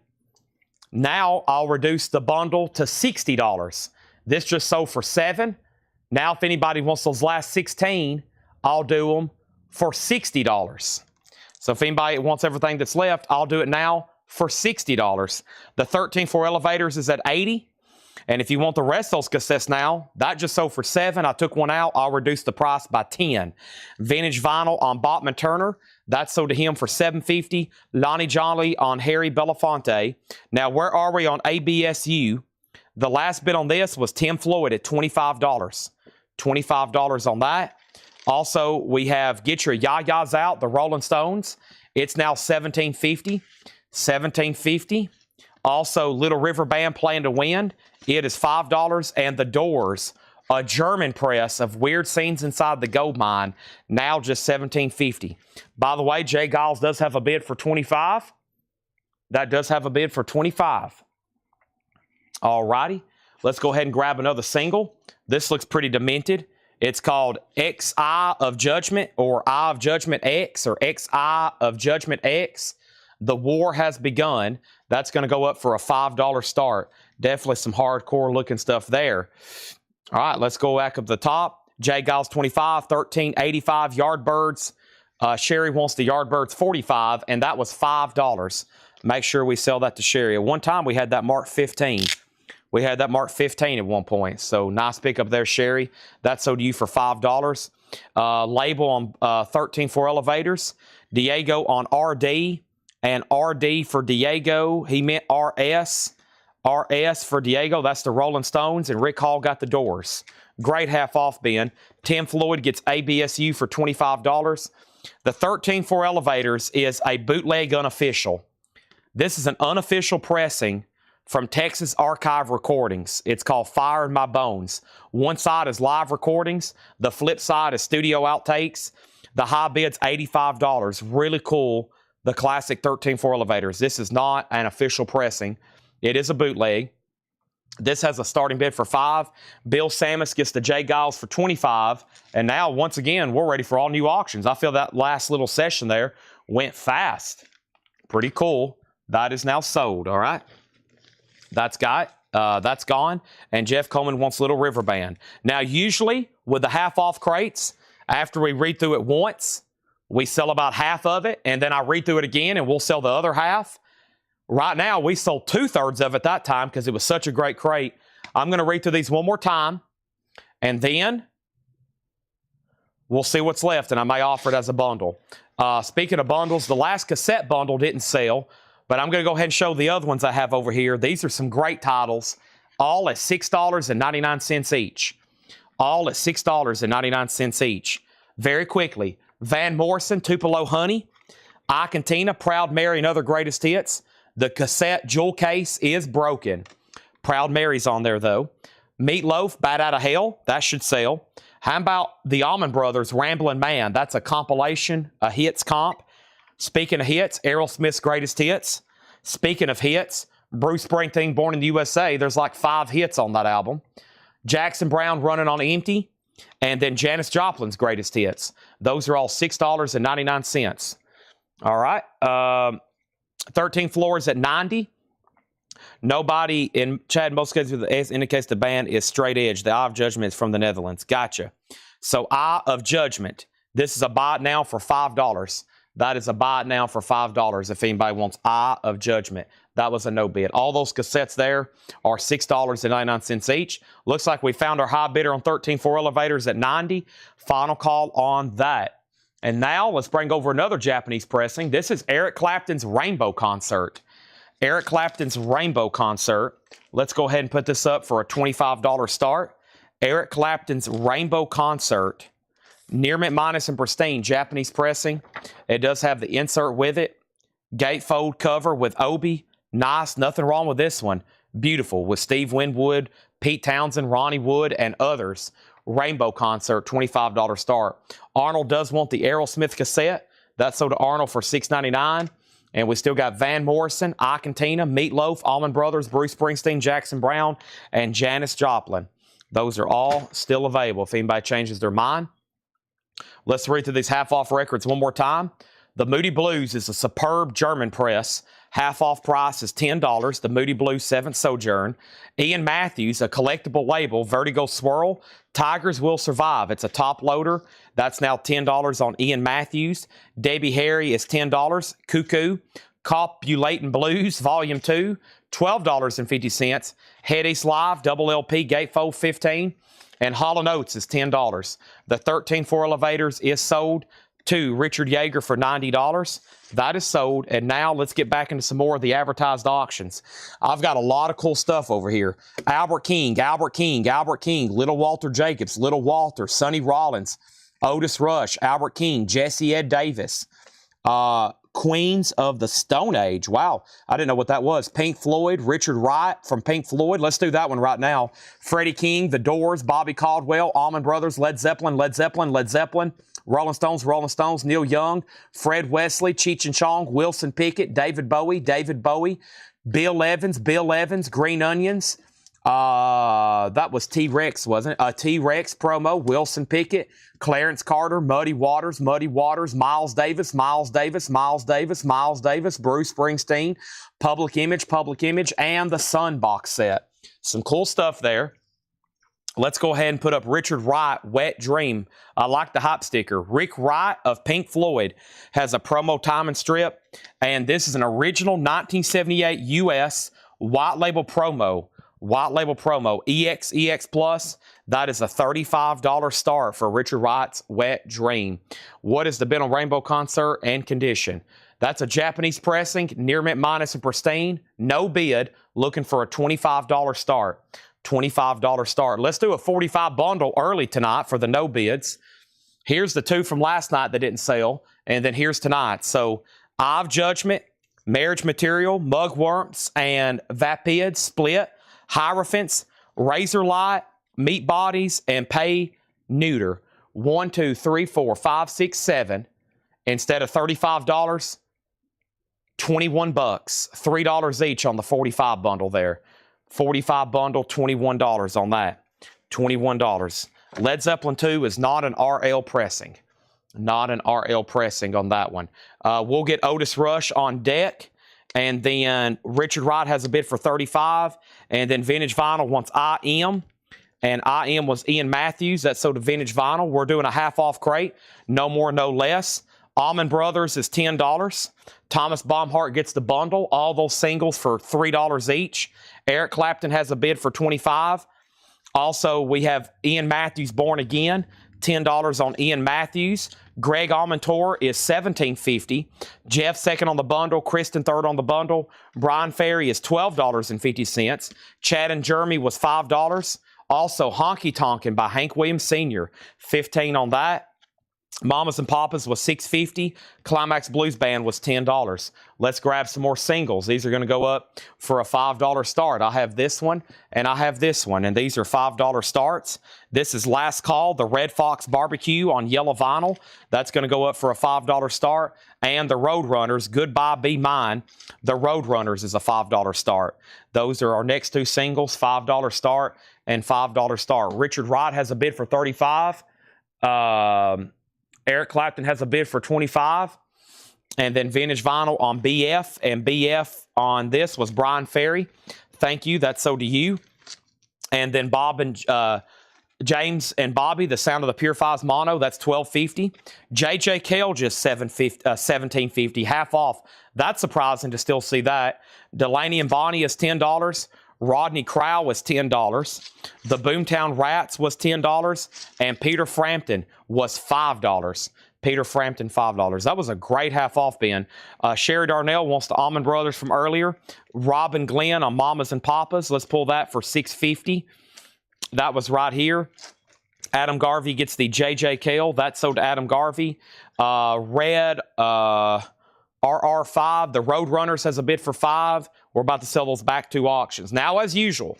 Now I'll reduce the bundle to $60. This just sold for $7. Now if anybody wants those last 16, I'll do them for $60. So if anybody wants everything that's left, I'll do it now for $60. The 13-4 Elevators is at $80. And if you want the rest of those cassettes now, that just sold for $7. I took one out. I'll reduce the price by $10. Vintage vinyl on Bachman Turner. That sold to him for $7.50. Lonnie Jolly on Harry Belafonte. Now, where are we on ABSU? The last bid on this was Tim Floyd at $25. $25 on that. Also, we have Get Your Yayas Out, the Rolling Stones. It's now $17.50. $17.50. Also, Little River Band Playing to Win. It is $5. And The Doors, a German press of Weird Scenes Inside the Gold Mine, now just $17.50. By the way, Jay Giles does have a bid for $25. That does have a bid for $25. All righty. Let's go ahead and grab another single. This looks pretty demented. It's called XI of Judgment, or Eye of Judgment X, or XI of Judgment X. The War Has Begun. That's going to go up for a $5 start. Definitely some hardcore looking stuff there. All right, let's go back up the top. Jay Giles 25, 1385 Yardbirds. Sherry wants the Yardbirds 45, and that was $5. Make sure we sell that to Sherry. At one time, we had that marked 15. We had that marked 15 at one point. So nice pickup there, Sherry. That sold to you for $5. Label on 13-4 elevators. Diego on RD. And RD for Diego. He meant RS. RS for Diego. That's the Rolling Stones. And Rick Hall got the Doors. Great half off bin. Tim Floyd gets ABSU for $25. The 13-4 elevators is a bootleg unofficial. This is an unofficial pressing from Texas Archive Recordings. It's called Fire in My Bones. One side is live recordings. The flip side is studio outtakes. The high bid's $85. Really cool. The classic 13-4 elevators. This is not an official pressing. It is a bootleg. This has a starting bid for $5. Bill Samus gets the Jay Giles for $25. And now, once again, we're ready for all new auctions. I feel that last little session there went fast. Pretty cool. That is now sold, all right? That's gone. And Jeff Coleman wants Little River Band. Now, usually, with the half-off crates, after we read through it once, we sell about half of it, and then I read through it again, and we'll sell the other half. Right now, we sold 2/3 of it that time because it was such a great crate. I'm going to read through these one more time, and then we'll see what's left, and I may offer it as a bundle. Speaking of bundles, the last cassette bundle didn't sell, but I'm going to go ahead and show the other ones I have over here. These are some great titles, all at $6.99 each. All at $6.99 each. Very quickly, Van Morrison, Tupelo Honey, I Cantina, Proud Mary, and Other Greatest Hits. The cassette jewel case is broken. Proud Mary's on there, though. Meatloaf, Bat Out of Hell. That should sell. How about the Allman Brothers, Ramblin' Man? That's a compilation, a hits comp. Speaking of hits, Aerosmith's Greatest Hits. Speaking of hits, Bruce Springsteen, Born in the USA. There's like 5 hits on that album. Jackson Browne, Running on Empty. And then Janis Joplin's Greatest Hits. Those are all $6.99. All right. 13 Floors at $90. Nobody in Chad, most cases indicates the band is Straight Edge. The Eye of Judgment is from the Netherlands. Gotcha. So Eye of Judgment. This is a buy it now for $5. That is a buy it now for $5 if anybody wants Eye of Judgment. That was a no bid. All those cassettes there are $6.99 each. Looks like we found our high bidder on 13-4 elevators at $90. Final call on that. And now let's bring over another Japanese pressing. This is Eric Clapton's Rainbow Concert. Eric Clapton's Rainbow Concert. Let's go ahead and put this up for a $25 start. Eric Clapton's Rainbow Concert. Near mint minus and pristine Japanese pressing. It does have the insert with it. Gatefold cover with Obi. Nice. Nothing wrong with this one. Beautiful. With Steve Winwood, Pete Townsend, Ronnie Wood, and others. Rainbow Concert, $25 start. Arnold does want the Aerosmith cassette. That's sold to Arnold for $6.99. And we still got Van Morrison, I Cantina, Meatloaf, Allman Brothers, Bruce Springsteen, Jackson Browne, and Janis Joplin. Those are all still available if anybody changes their mind. Let's read through these half-off records one more time. The Moody Blues is a superb German press. Half-off price is $10. The Moody Blues 7th Sojourn. Ian Matthews, a collectible label, Vertigo Swirl. Tigers Will Survive. It's a top loader. That's now $10 on Ian Matthews. Debbie Harry is $10. Cuckoo. Copulating Blues, Volume 2. $12.50. Head East Live, double LP, gatefold, $15. And Hall & Oates is $10. The 13-4 elevators is sold to Richard Yeager for $90. That is sold. And now let's get back into some more of the advertised auctions. I've got a lot of cool stuff over here. Albert King, Little Walter Jacobs, Little Walter, Sonny Rollins, Otis Rush, Albert King, Jesse Ed Davis, Queens of the Stone Age. Wow, I didn't know what that was. Pink Floyd, Richard Wright from Pink Floyd. Let's do that one right now. Freddie King, The Doors, Bobby Caldwell, Allman Brothers, Led Zeppelin, Rolling Stones, Neil Young, Fred Wesley, Cheech and Chong, Wilson Pickett, David Bowie, Bill Evans, Green Onions. That was T-Rex, wasn't it? T-Rex promo, Wilson Pickett, Clarence Carter, Muddy Waters, Miles Davis, Bruce Springsteen, Public Image, and the Sun box set. Some cool stuff there. Let's go ahead and put up Richard Wright, Wet Dream. I like the hype sticker. Rick Wright of Pink Floyd has a promo timing strip, and this is an original 1978 US white label promo, EX Plus. That is a $35 start for Richard Wright's Wet Dream. What is the Ben on Rainbow concert and condition? That's a Japanese pressing, near mint minus and pristine, no bid, looking for a $25 start. $25 start. Let's do a 45 bundle early tonight for the no bids. Here's the two from last night that didn't sell, and then here's tonight. So, Eye of Judgment, Marriage Material, Mugworms, and Vapid split. Hierophants, Razor Light, Meat Bodies, and Pay Neuter. 1, 2, 3, 4, 5, 6, 7. Instead of $35, $21. $3 each on the 45 bundle there. 45 bundle, $21 on that. $21. Led Zeppelin 2 is not an RL pressing. Not an RL pressing on that one. We'll get Otis Rush on deck. And then Richard Wright has a bid for $35. And then Vintage Vinyl wants IM. And IM was Ian Matthews. That's sold to Vintage Vinyl. We're doing a half off crate. No more, no less. Allman Brothers is $10. Thomas Baumhart gets the bundle. All those singles for $3 each. Eric Clapton has a bid for $25. Also, we have Ian Matthews Born Again. $10 on Ian Matthews. Greg Almentor is $17.50. Jeff second on the bundle. Kristen third on the bundle. Brian Ferry is $12.50. Chad and Jeremy was $5. Also, Honky Tonkin' by Hank Williams Sr. $15 on that. Mamas and Papas was $6.50. Climax Blues Band was $10. Let's grab some more singles. These are going to go up for a $5 start. I have this one, and I have this one, and these are $5 starts. This is Last Call, the Red Fox Barbecue on yellow vinyl. That's going to go up for a $5 start. And the Roadrunners, Goodbye Be Mine. The Roadrunners is a $5 start. Those are our next two singles, $5 start and $5 start. Richard Wright has a bid for $35. Eric Clapton has a bid for $25. And then Vintage Vinyl on BF. And BF on this was Brian Ferry. Thank you. That's so to you. And then Bob and James and Bobby, The Sound of the Purifies Mono. That's $12.50. JJ Cale just $17.50. Half off. That's surprising to still see that. Delaney and Bonnie is $10. Rodney Crowell was $10. The Boomtown Rats was $10. And Peter Frampton was $5. Peter Frampton, $5. That was a great half off, Ben. Sherry Darnell wants the Allman Brothers from earlier. Robin Glenn on Mamas and Papas. Let's pull that for $6.50. That was right here. Adam Garvey gets the JJ Cale. That's sold to Adam Garvey. Red RR5. The Roadrunners has a bid for $5. We're about to sell those back to auctions. Now, as usual,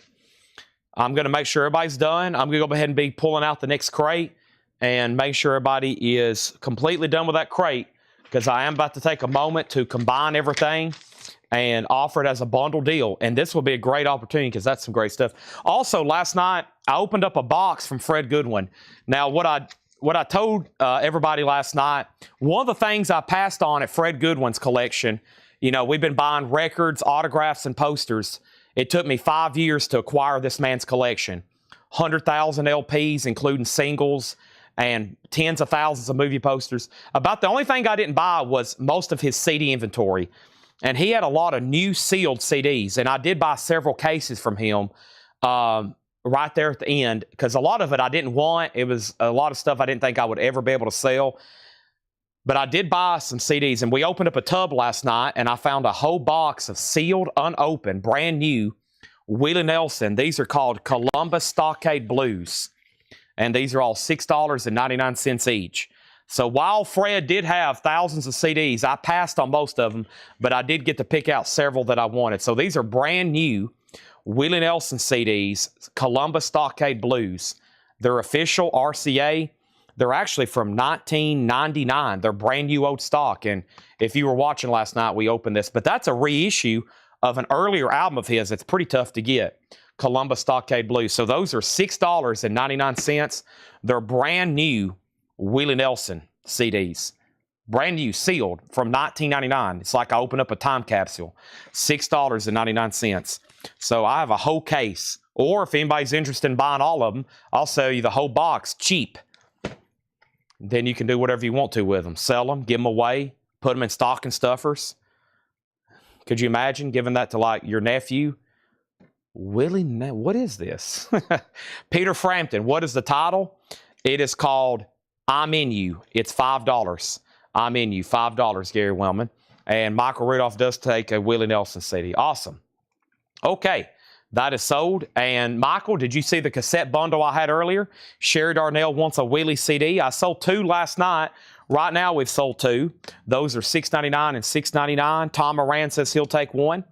I'm going to make sure everybody's done. I'm going to go ahead and be pulling out the next crate and make sure everybody is completely done with that crate, because I am about to take a moment to combine everything and offer it as a bundle deal. And this will be a great opportunity because that's some great stuff. Also, last night, I opened up a box from Fred Goodwin. Now, what I told everybody last night, one of the things I passed on at Fred Goodwin's collection, you know, we've been buying records, autographs, and posters. It took me 5 years to acquire this man's collection. 100,000 LPs, including singles, and tens of thousands of movie posters. About the only thing I didn't buy was most of his CD inventory. And he had a lot of new sealed CDs. And I did buy several cases from him right there at the end, because a lot of it I didn't want. It was a lot of stuff I didn't think I would ever be able to sell. But I did buy some CDs, and we opened up a tub last night, and I found a whole box of sealed, unopened, brand new Willie Nelson. These are called Columbus Stockade Blues, and these are all $6.99 each. So while Fred did have thousands of CDs, I passed on most of them, but I did get to pick out several that I wanted. So these are brand new Willie Nelson CDs, Columbus Stockade Blues. They're official RCA. They're actually from 1999. They're brand new old stock. And if you were watching last night, we opened this. But that's a reissue of an earlier album of his that's pretty tough to get, Columbus Stockade Blues. So those are $6.99. They're brand new Willie Nelson CDs. Brand new, sealed, from 1999. It's like I opened up a time capsule. $6.99. So I have a whole case. Or if anybody's interested in buying all of them, I'll sell you the whole box cheap. Then you can do whatever you want to with them. Sell them, give them away, put them in stocking stuffers. Could you imagine giving that to like your nephew? What is this? Peter Frampton, what is the title? It is called I'm In You. It's $5. I'm In You, $5, Gary Wellman. And Michael Rudolph does take a Willie Nelson CD. Awesome. Okay. That is sold. And Michael, did you see the cassette bundle I had earlier? Sherry Darnell wants a Willie CD. I sold 2 last night. Right now we've sold 2. Those are $6.99 and $6.99. Tom Moran says he'll take 1.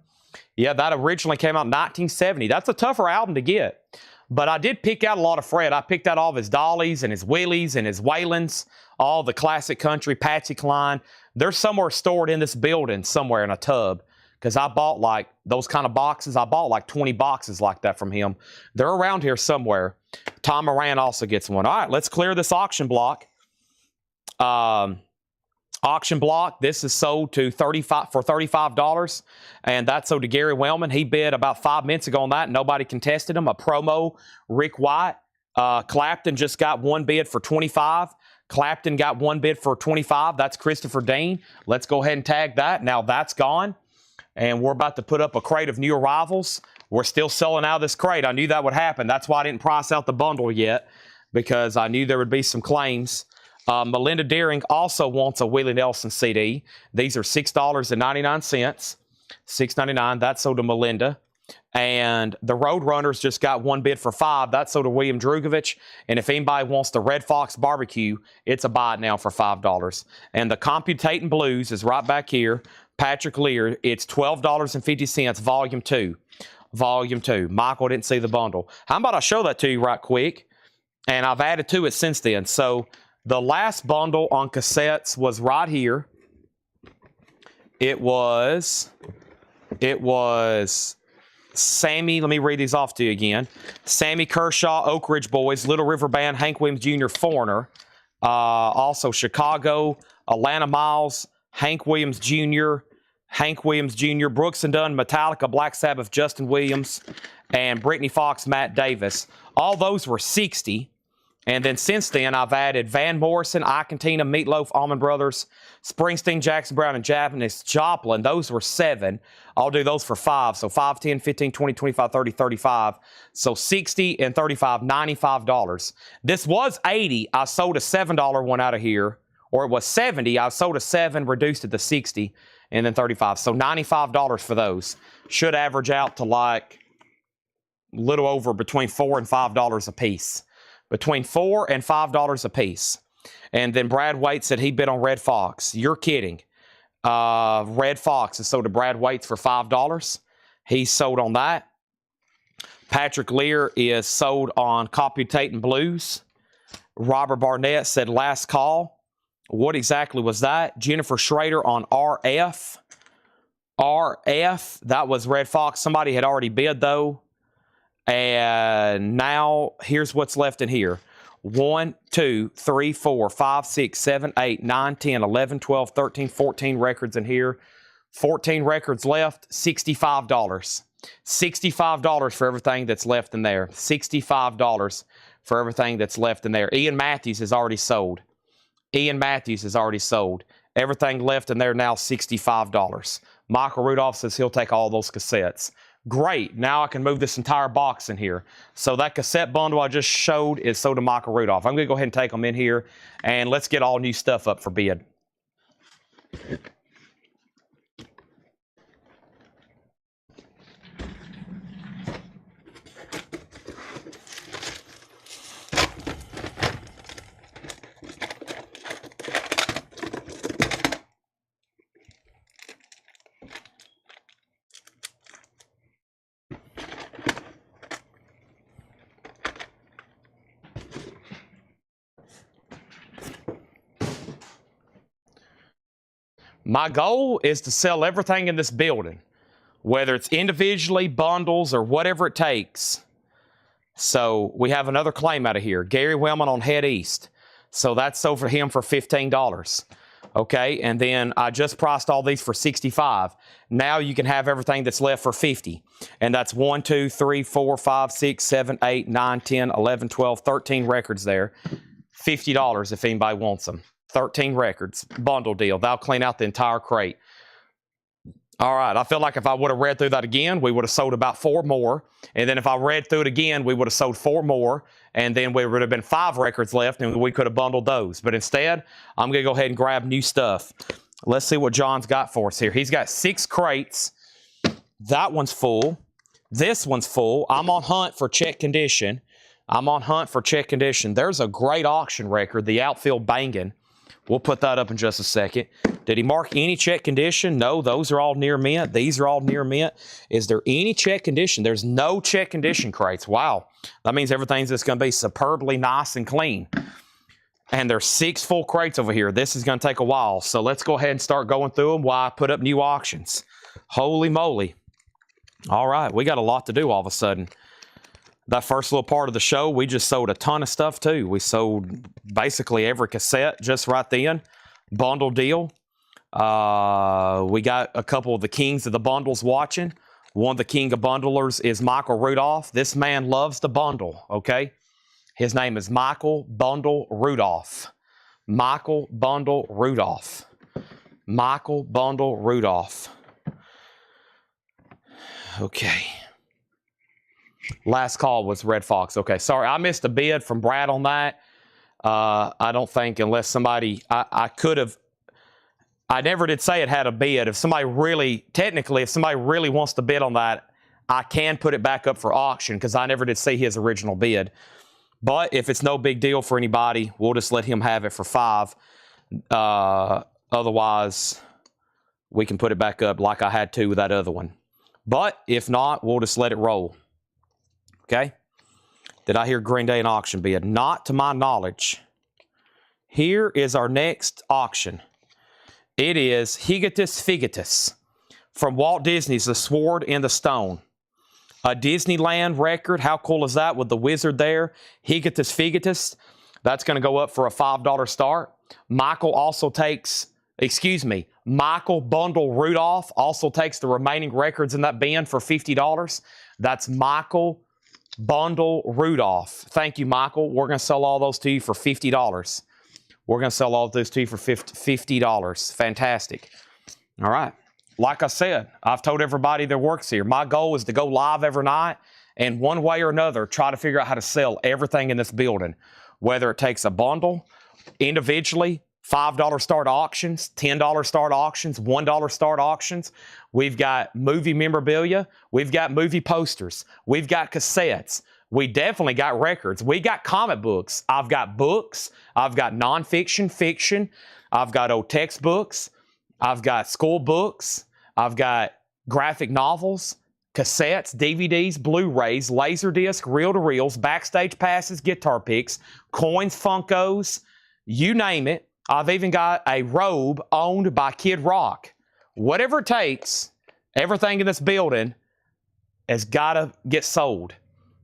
Yeah, that originally came out in 1970. That's a tougher album to get. But I did pick out a lot of Fred. I picked out all of his Dollies and his Willies and his Waylons, all the classic country, Patsy Cline. They're somewhere stored in this building somewhere in a tub. Because I bought like those kind of boxes. I bought like 20 boxes like that from him. They're around here somewhere. Tom Moran also gets one. All right, let's clear this auction block. Auction block. This is sold to $35, and that's sold to Gary Wellman. He bid about 5 minutes ago on that. Nobody contested him. A promo. Rick White. Clapton just got one bid for $25. Clapton got one bid for $25. That's Christopher Dean. Let's go ahead and tag that. Now that's gone. And we're about to put up a crate of new arrivals. We're still selling out of this crate. I knew that would happen. That's why I didn't price out the bundle yet, because I knew there would be some claims. Melinda Deering also wants a Willie Nelson CD. These are $6.99. $6.99. That's sold to Melinda. And the Roadrunners just got one bid for $5. That's sold to William Drugovich. And if anybody wants the Red Fox Barbecue, it's a buy it now for $5. And the Computating Blues is right back here. Patrick Lear, it's $12.50, Volume 2. Volume 2. Michael didn't see the bundle. How about I show that to you right quick? And I've added to it since then. So the last bundle on cassettes was right here. It was Sammy, let me read these off to you again. Sammy Kershaw, Oak Ridge Boys, Little River Band, Hank Williams Jr., Foreigner. Also Chicago, Atlanta Miles, Hank Williams Jr., Brooks and Dunn, Metallica, Black Sabbath, Justin Williams, and Brittany Fox, Matt Davis. All those were $60. And then since then, I've added Van Morrison, Ike and Tina, Meatloaf, Allman Brothers, Springsteen, Jackson Brown, and Japanese Joplin. Those were $7. I'll do those for $5. So $5, $10, $15, $20, $25, $30, $35. So $60 and $35, $95. This was $80. I sold a $7 one out of here. Or it was $70. I sold a $7, reduced it to $60, and then $35. So $95 for those. Should average out to like a little over between $4 and $5 a piece. Between $4 and $5 a piece. And then Brad Waite said he bid on Red Fox. You're kidding. Red Fox is sold to Brad Waite for $5. He's sold on that. Patrick Lear is sold on Computating Blues. Robert Barnett said last call. What exactly was that? Jennifer Schrader on RF. RF, that was Red Fox. Somebody had already bid, though. And now, here's what's left in here. 1, 2, 3, 4, 5, 6, 7, 8, 9, 10, 11, 12, 13, 14 records in here. 14 records left, $65. $65 for everything that's left in there. $65 for everything that's left in there. Ian Matthews is already sold. Ian Matthews is already sold. Everything left in there now $65. Michael Rudolph says he'll take all those cassettes. Great. Now I can move this entire box in here. So that cassette bundle I just showed is sold to Michael Rudolph. I'm going to go ahead and take them in here, and let's get all new stuff up for bid. My goal is to sell everything in this building, whether it's individually, bundles, or whatever it takes. So we have another claim out of here. Gary Wellman on Head East. So that's sold for him for $15. Okay, and then I just priced all these for $65. Now you can have everything that's left for $50. And that's 1, 2, 3, 4, 5, 6, 7, 8, 9, 10, 11, 12, 13 records there. $50 if anybody wants them. 13 records, bundle deal. That'll clean out the entire crate. All right, I feel like if I would have read through that again, we would have sold about 4 more. And then if I read through it again, we would have sold 4 more. And then we would have been 5 records left, and we could have bundled those. But instead, I'm going to go ahead and grab new stuff. Let's see what John's got for us here. He's got 6 crates. That one's full. This one's full. I'm on hunt for check condition. There's a great auction record, the outfield banging. We'll put that up in just a second. Did he mark any check condition? No, those are all near mint. These are all near mint. Is there any check condition? There's no check condition crates. Wow. That means everything's just going to be superbly nice and clean. And there's 6 full crates over here. This is going to take a while. So let's go ahead and start going through them while I put up new auctions. Holy moly. All right, we got a lot to do all of a sudden. That first little part of the show, we just sold a ton of stuff too. We sold basically every cassette just right then. Bundle deal. We got a couple of the kings of the bundles watching. One of the king of bundlers is Michael Rudolph. This man loves to bundle, okay? His name is Michael Bundle Rudolph. Michael Bundle Rudolph. Michael Bundle Rudolph. Okay. Last call was Red Fox. Okay, sorry, I missed a bid from Brad on that. I don't think unless somebody, I could have, I never did say it had a bid. If somebody really, technically, if somebody really wants to bid on that, I can put it back up for auction because I never did see his original bid. But if it's no big deal for anybody, we'll just let him have it for $5. Otherwise, we can put it back up like I had to with that other one. But if not, we'll just let it roll. Okay? Did I hear Green Day an auction bid? Not to my knowledge. Here is our next auction. It is Higatus Figatus from Walt Disney's The Sword in the Stone. A Disneyland record. How cool is that with the wizard there? Higatus Figatus. That's going to go up for a $5 start. Michael Bundle Rudolph also takes the remaining records in that bin for $50. That's Michael Bundle Rudolph. Thank you, Michael. We're going to sell all those to you for $50. We're going to sell all of those to you for $50. Fantastic. All right. Like I said, I've told everybody that works here, my goal is to go live every night and one way or another try to figure out how to sell everything in this building, whether it takes a bundle, individually, $5 start auctions, $10 start auctions, $1 start auctions. We've got movie memorabilia. We've got movie posters. We've got cassettes. We definitely got records. We got comic books. I've got books. I've got nonfiction, fiction. I've got old textbooks. I've got school books. I've got graphic novels, cassettes, DVDs, Blu-rays, Laserdisc, reel-to-reels, backstage passes, guitar picks, coins, Funkos, you name it. I've even got a robe owned by Kid Rock. Whatever it takes, everything in this building has got to get sold.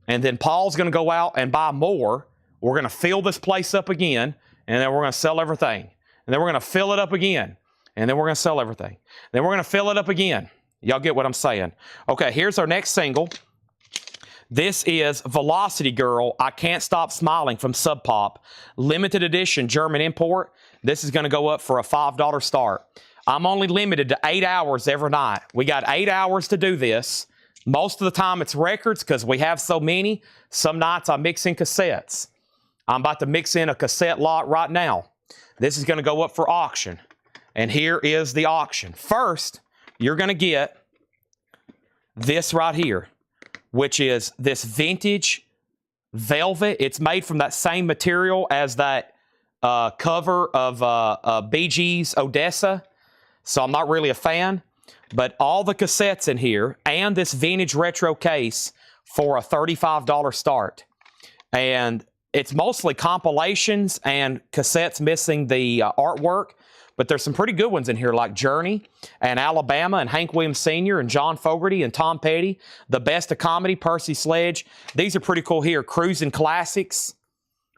And then Paul's going to go out and buy more. We're going to fill this place up again, and then we're going to sell everything. And then we're going to fill it up again, and then we're going to sell everything. Then we're going to fill it up again. Y'all get what I'm saying? Okay, here's our next single. This is Velocity Girl, I Can't Stop Smiling from Sub Pop. Limited edition German import. This is going to go up for a $5 start. I'm only limited to 8 hours every night. We got 8 hours to do this. Most of the time it's records because we have so many. Some nights I mix in cassettes. I'm about to mix in a cassette lot right now. This is going to go up for auction. And here is the auction. First, you're going to get this right here, which is this vintage velvet. It's made from that same material as that cover of Bee Gees' Odessa. So I'm not really a fan. But all the cassettes in here and this vintage retro case for a $35 start. And it's mostly compilations and cassettes missing the artwork. But there's some pretty good ones in here like Journey and Alabama and Hank Williams Sr. and John Fogerty and Tom Petty. The Best of Comedy, Percy Sledge. These are pretty cool here. Cruising Classics,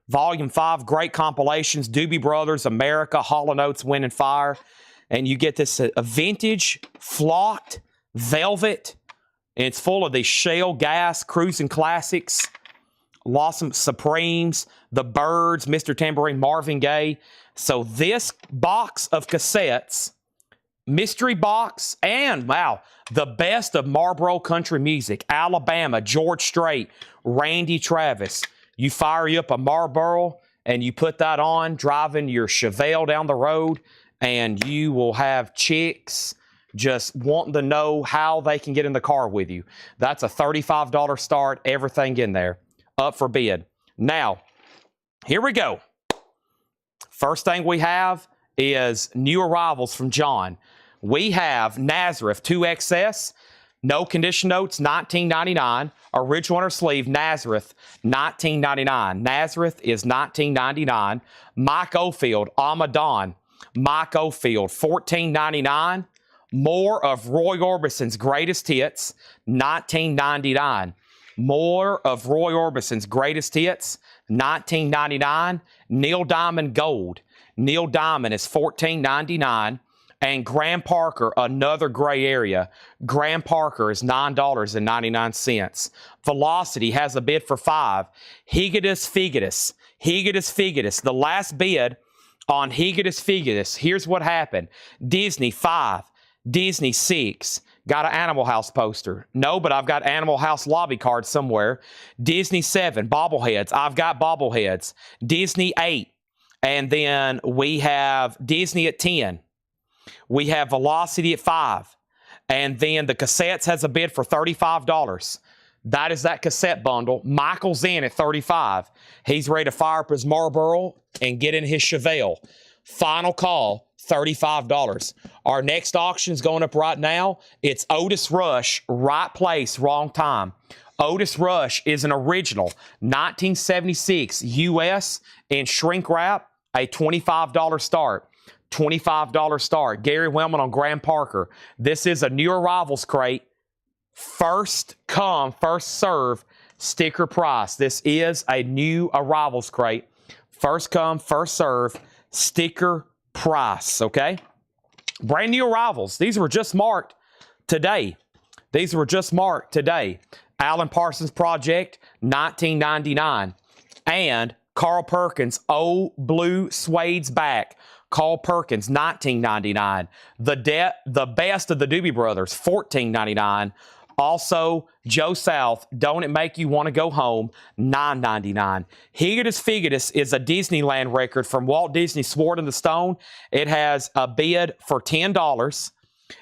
Volume 5, great compilations. Doobie Brothers, America, Hall & Oates, Wind and Fire. And you get this a vintage, flocked, velvet. And it's full of these shale gas, Cruising Classics, Lawson Supremes, The Byrds, Mr. Tambourine, Marvin Gaye. So this box of cassettes, mystery box, and wow, the best of Marlboro country music, Alabama, George Strait, Randy Travis. You fire you up a Marlboro and you put that on, driving your Chevelle down the road, and you will have chicks just wanting to know how they can get in the car with you. That's a $35 start, everything in there, up for bid. Now, here we go. First thing we have is new arrivals from John. We have Nazareth 2XS, no condition notes, $19.99. Original inner sleeve, Nazareth, $19.99. Nazareth is $19.99. Mike Oldfield, Amadon, Mike Oldfield, $14.99. More of Roy Orbison's greatest hits, $19.99. More of Roy Orbison's greatest hits, $19.99. Neil Diamond Gold. Neil Diamond is $14.99. And Graham Parker, another gray area. Graham Parker is $9.99. Velocity has a bid for $5. Higatus Figatus. Higatus Figatus. The last bid on Higatus Figatus. Here's what happened. Disney, $5. Disney, $6. Got an Animal House poster. No, but I've got Animal House lobby cards somewhere. Disney, $7. Bobbleheads. I've got bobbleheads. Disney, $8. And then we have Disney at $10. We have Velocity at $5. And then the cassettes has a bid for $35. That is that cassette bundle. Michael's in at $35. He's ready to fire up his Marlboro and get in his Chevelle. Final call, $35. Our next auction is going up right now. It's Otis Rush, right place, wrong time. Otis Rush is an original 1976 US in shrink wrap, a $25 start. $25 start. Gary Wellman on Graham Parker. This is a new arrivals crate. First come, first serve sticker price. This is a new arrivals crate. First come, first serve sticker price, okay? Brand new arrivals. These were just marked today. These were just marked today. Alan Parsons Project, $19.99. And Carl Perkins, Oh Blue Suede's Back. Carl Perkins, $19.99. The Best of the Doobie Brothers, $14.99. Also, Joe South, Don't It Make You Want to Go Home, $9.99. Higatus Figatus is a Disneyland record from Walt Disney Sword in the Stone. It has a bid for $10.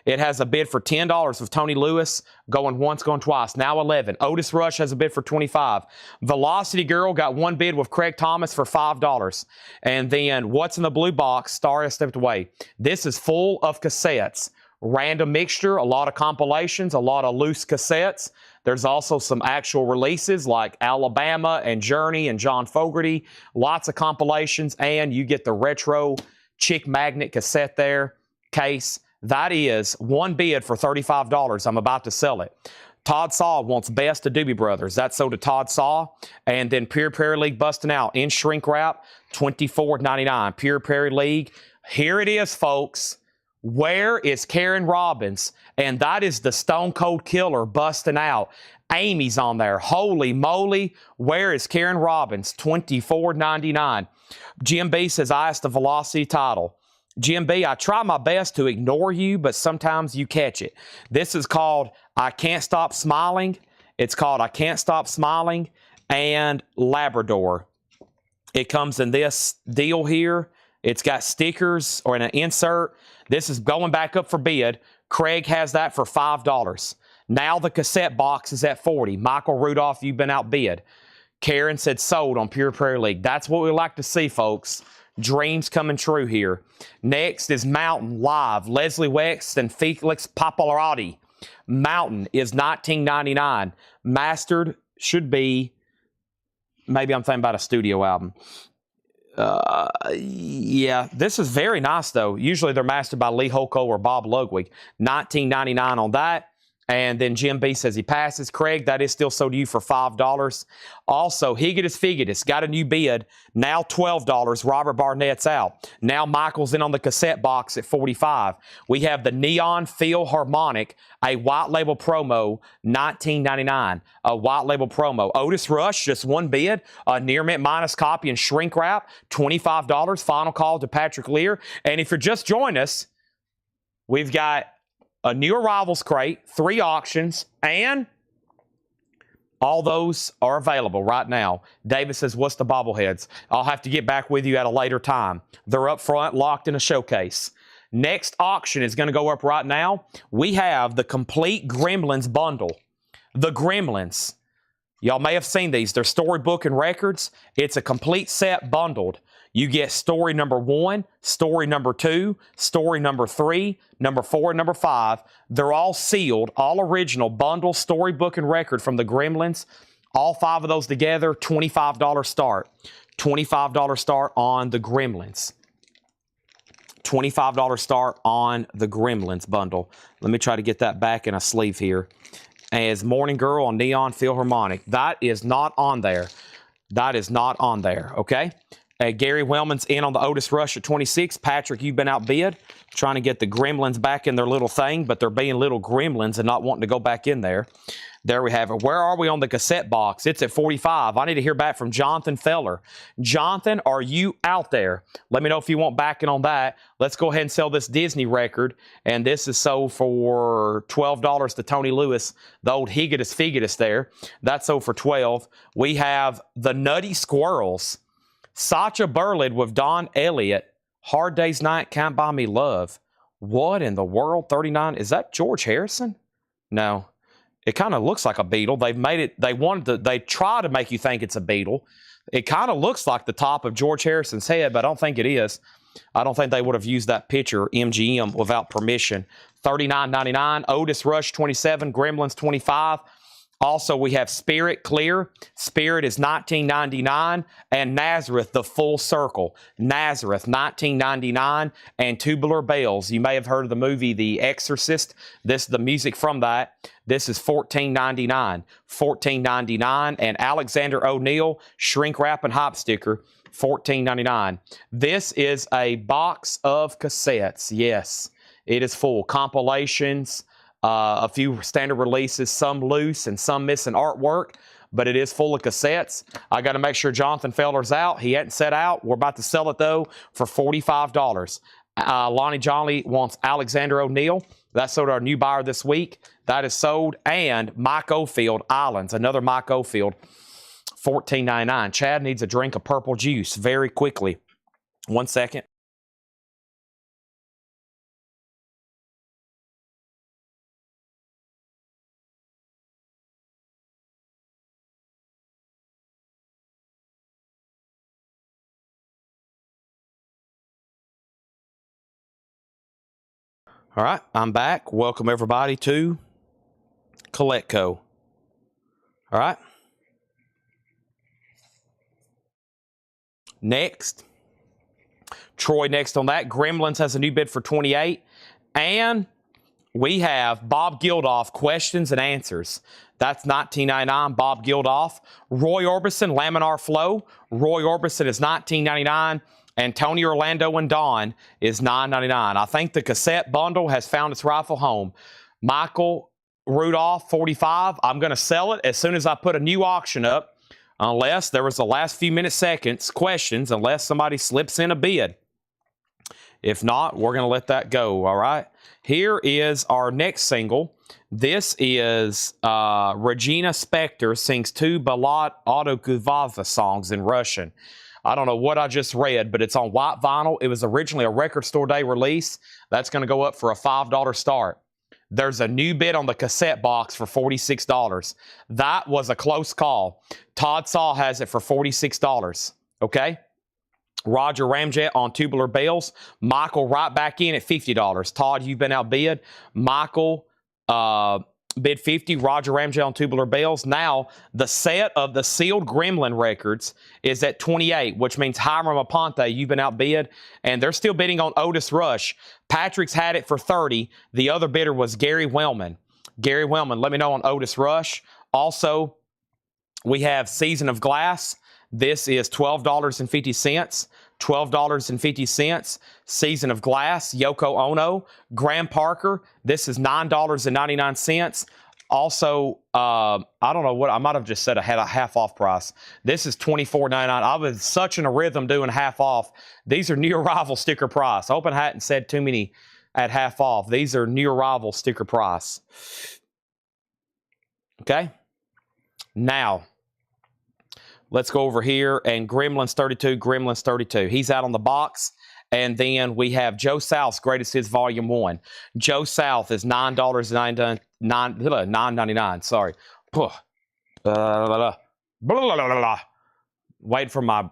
It has a bid for $10 with Tony Lewis, going once, going twice, now 11. Otis Rush has a bid for $25. Velocity Girl got one bid with Craig Thomas for $5. And then What's in the Blue Box, Star Stepped Away. This is full of cassettes. Random mixture, a lot of compilations, a lot of loose cassettes. There's also some actual releases like Alabama and Journey and John Fogerty. Lots of compilations, and you get the retro Chick Magnet cassette there, case. That is one bid for $35. I'm about to sell it. Todd Saw wants Best of Doobie Brothers. That's sold to Todd Saw. And then Pure Prairie League busting out in shrink wrap, $24.99. Pure Prairie League. Here it is, folks. Where is Karen Robbins? And that is the Stone Cold Killer busting out. Amy's on there. Holy moly. Where is Karen Robbins? $24.99. Jim B says, I asked the velocity title. Jim B, I try my best to ignore you, but sometimes you catch it. This is called I Can't Stop Smiling. It's called I Can't Stop Smiling and Labrador. It comes in this deal here. It's got stickers or in an insert. This is going back up for bid. Craig has that for $5. Now the cassette box is at $40. Michael Rudolph, you've been outbid. Karen said sold on Pure Prairie League. That's what we like to see, folks. Dreams coming true here. Next is Mountain Live. Leslie Wex and Felix Papalarati. Mountain is $19.99. Mastered should be, maybe I'm thinking about a studio album. Yeah, this is very nice, though. Usually they're mastered by Lee Holko or Bob Ludwig. $19.99 on that. And then Jim B says he passes. Craig, that is still sold to you for $5. Also, Higgitus Figgitus got a new bid. Now $12. Robert Barnett's out. Now Michael's in on the cassette box at $45. We have the Neon Philharmonic, a white label promo, $19.99. A white label promo. Otis Rush, just one bid. A near mint minus copy and shrink wrap, $25. Final call to Patrick Lear. And if you're just joining us, we've got a new arrivals crate, 3 auctions, and all those are available right now. David says, what's the bobbleheads? I'll have to get back with you at a later time. They're up front, locked in a showcase. Next auction is going to go up right now. We have the complete Gremlins bundle. The Gremlins. Y'all may have seen these. They're storybook and records. It's a complete set bundled. You get story number 1, story number 2, story number 3, number 4, and number 5. They're all sealed, all original, bundle, storybook, and record from the Gremlins. All 5 of those together, $25 start. $25 start on the Gremlins. $25 start on the Gremlins bundle. Let me try to get that back in a sleeve here. As Morning Girl on Neon Philharmonic. That is not on there. That is not on there, okay? Gary Wellman's in on the Otis Rush at 26. Patrick, you've been outbid. Trying to get the Gremlins back in their little thing, but they're being little gremlins and not wanting to go back in there. There we have it. Where are we on the cassette box? It's at 45. I need to hear back from Jonathan Feller. Jonathan, are you out there? Let me know if you want backing on that. Let's go ahead and sell this Disney record. And this is sold for $12 to Tony Lewis, the old Higgitus Figgitus there. That's sold for $12. We have the Nutty Squirrels. Sacha Burlid with Don Elliott. Hard Day's Night, Can't Buy Me Love. What in the world? 39. Is that George Harrison? No. It kind of looks like a Beatle. They've made it, they try to make you think it's a Beatle. It kind of looks like the top of George Harrison's head, but I don't think it is. I don't think they would have used that picture, MGM, without permission. $39.99. Otis Rush, 27. Gremlins, 25. Also, we have Spirit Clear. Spirit is $19.99. And Nazareth, the Full Circle. Nazareth, $19.99. And Tubular Bells. You may have heard of the movie The Exorcist. This is the music from that. This is $14.99. $14.99. And Alexander O'Neill, Shrink Wrap and Hop Sticker, $14.99. This is a box of cassettes. Yes, it is full. Compilations. A few standard releases, some loose and some missing artwork, but it is full of cassettes. I got to make sure Jonathan Feller's out. He hadn't set out. We're about to sell it, though, for $45. Lonnie Johnley wants Alexander O'Neill. That's sold our new buyer this week. That is sold. And Mike Ofield, Islands, another Mike Ofield, $14.99. Chad needs a drink of purple juice very quickly. 1 second. All right, I'm back. Welcome everybody to Collectco. All right. Next. Troy next on that. Gremlins has a new bid for 28. And we have Bob Geldof, questions and answers. That's $19.99. Bob Geldof. Roy Orbison, Laminar Flow. Roy Orbison is $19.99. And Tony Orlando and Dawn is $9.99. I think the cassette bundle has found its rightful home. Michael Rudolph, $45. I'm going to sell it as soon as I put a new auction up. unless there was the last few seconds questions, unless somebody slips in a bid. If not, we're going to let that go, all right? Here is our next single. This is Regina Spektor sings 2 Ballad Autokuvava songs in Russian. I don't know what I just read, but it's on white vinyl. It was originally a record store day release. That's going to go up for a $5 start. There's a new bid on the cassette box for $46. That was a close call. Todd Saw has it for $46, okay? Roger Ramjet on Tubular Bells. Michael right back in at $50. Todd, you've been outbid. Michael bid $50. Roger Ramjet on Tubular Bells. Now, the set of the sealed Gremlin records is at $28, which means Hiram Aponte, you've been outbid. And they're still bidding on Otis Rush. Patrick's had it for $30. The other bidder was Gary Wellman. Gary Wellman, let me know on Otis Rush. Also, we have Season of Glass. This is $12.50. $12.50. Season of Glass, Yoko Ono. Graham Parker, this is $9.99. Also, I don't know what, I might have just said I had a half off price. This is $24.99. I was such in a rhythm doing half off. These are new arrival sticker price. I hope I hadn't said too many at half off. These are new arrival sticker price. Okay? Now, let's go over here and Gremlins 32, Gremlins 32. He's out on the box. And then we have Joe South's Greatest Hits Volume 1. Joe South is $9.99. Sorry. Wait for my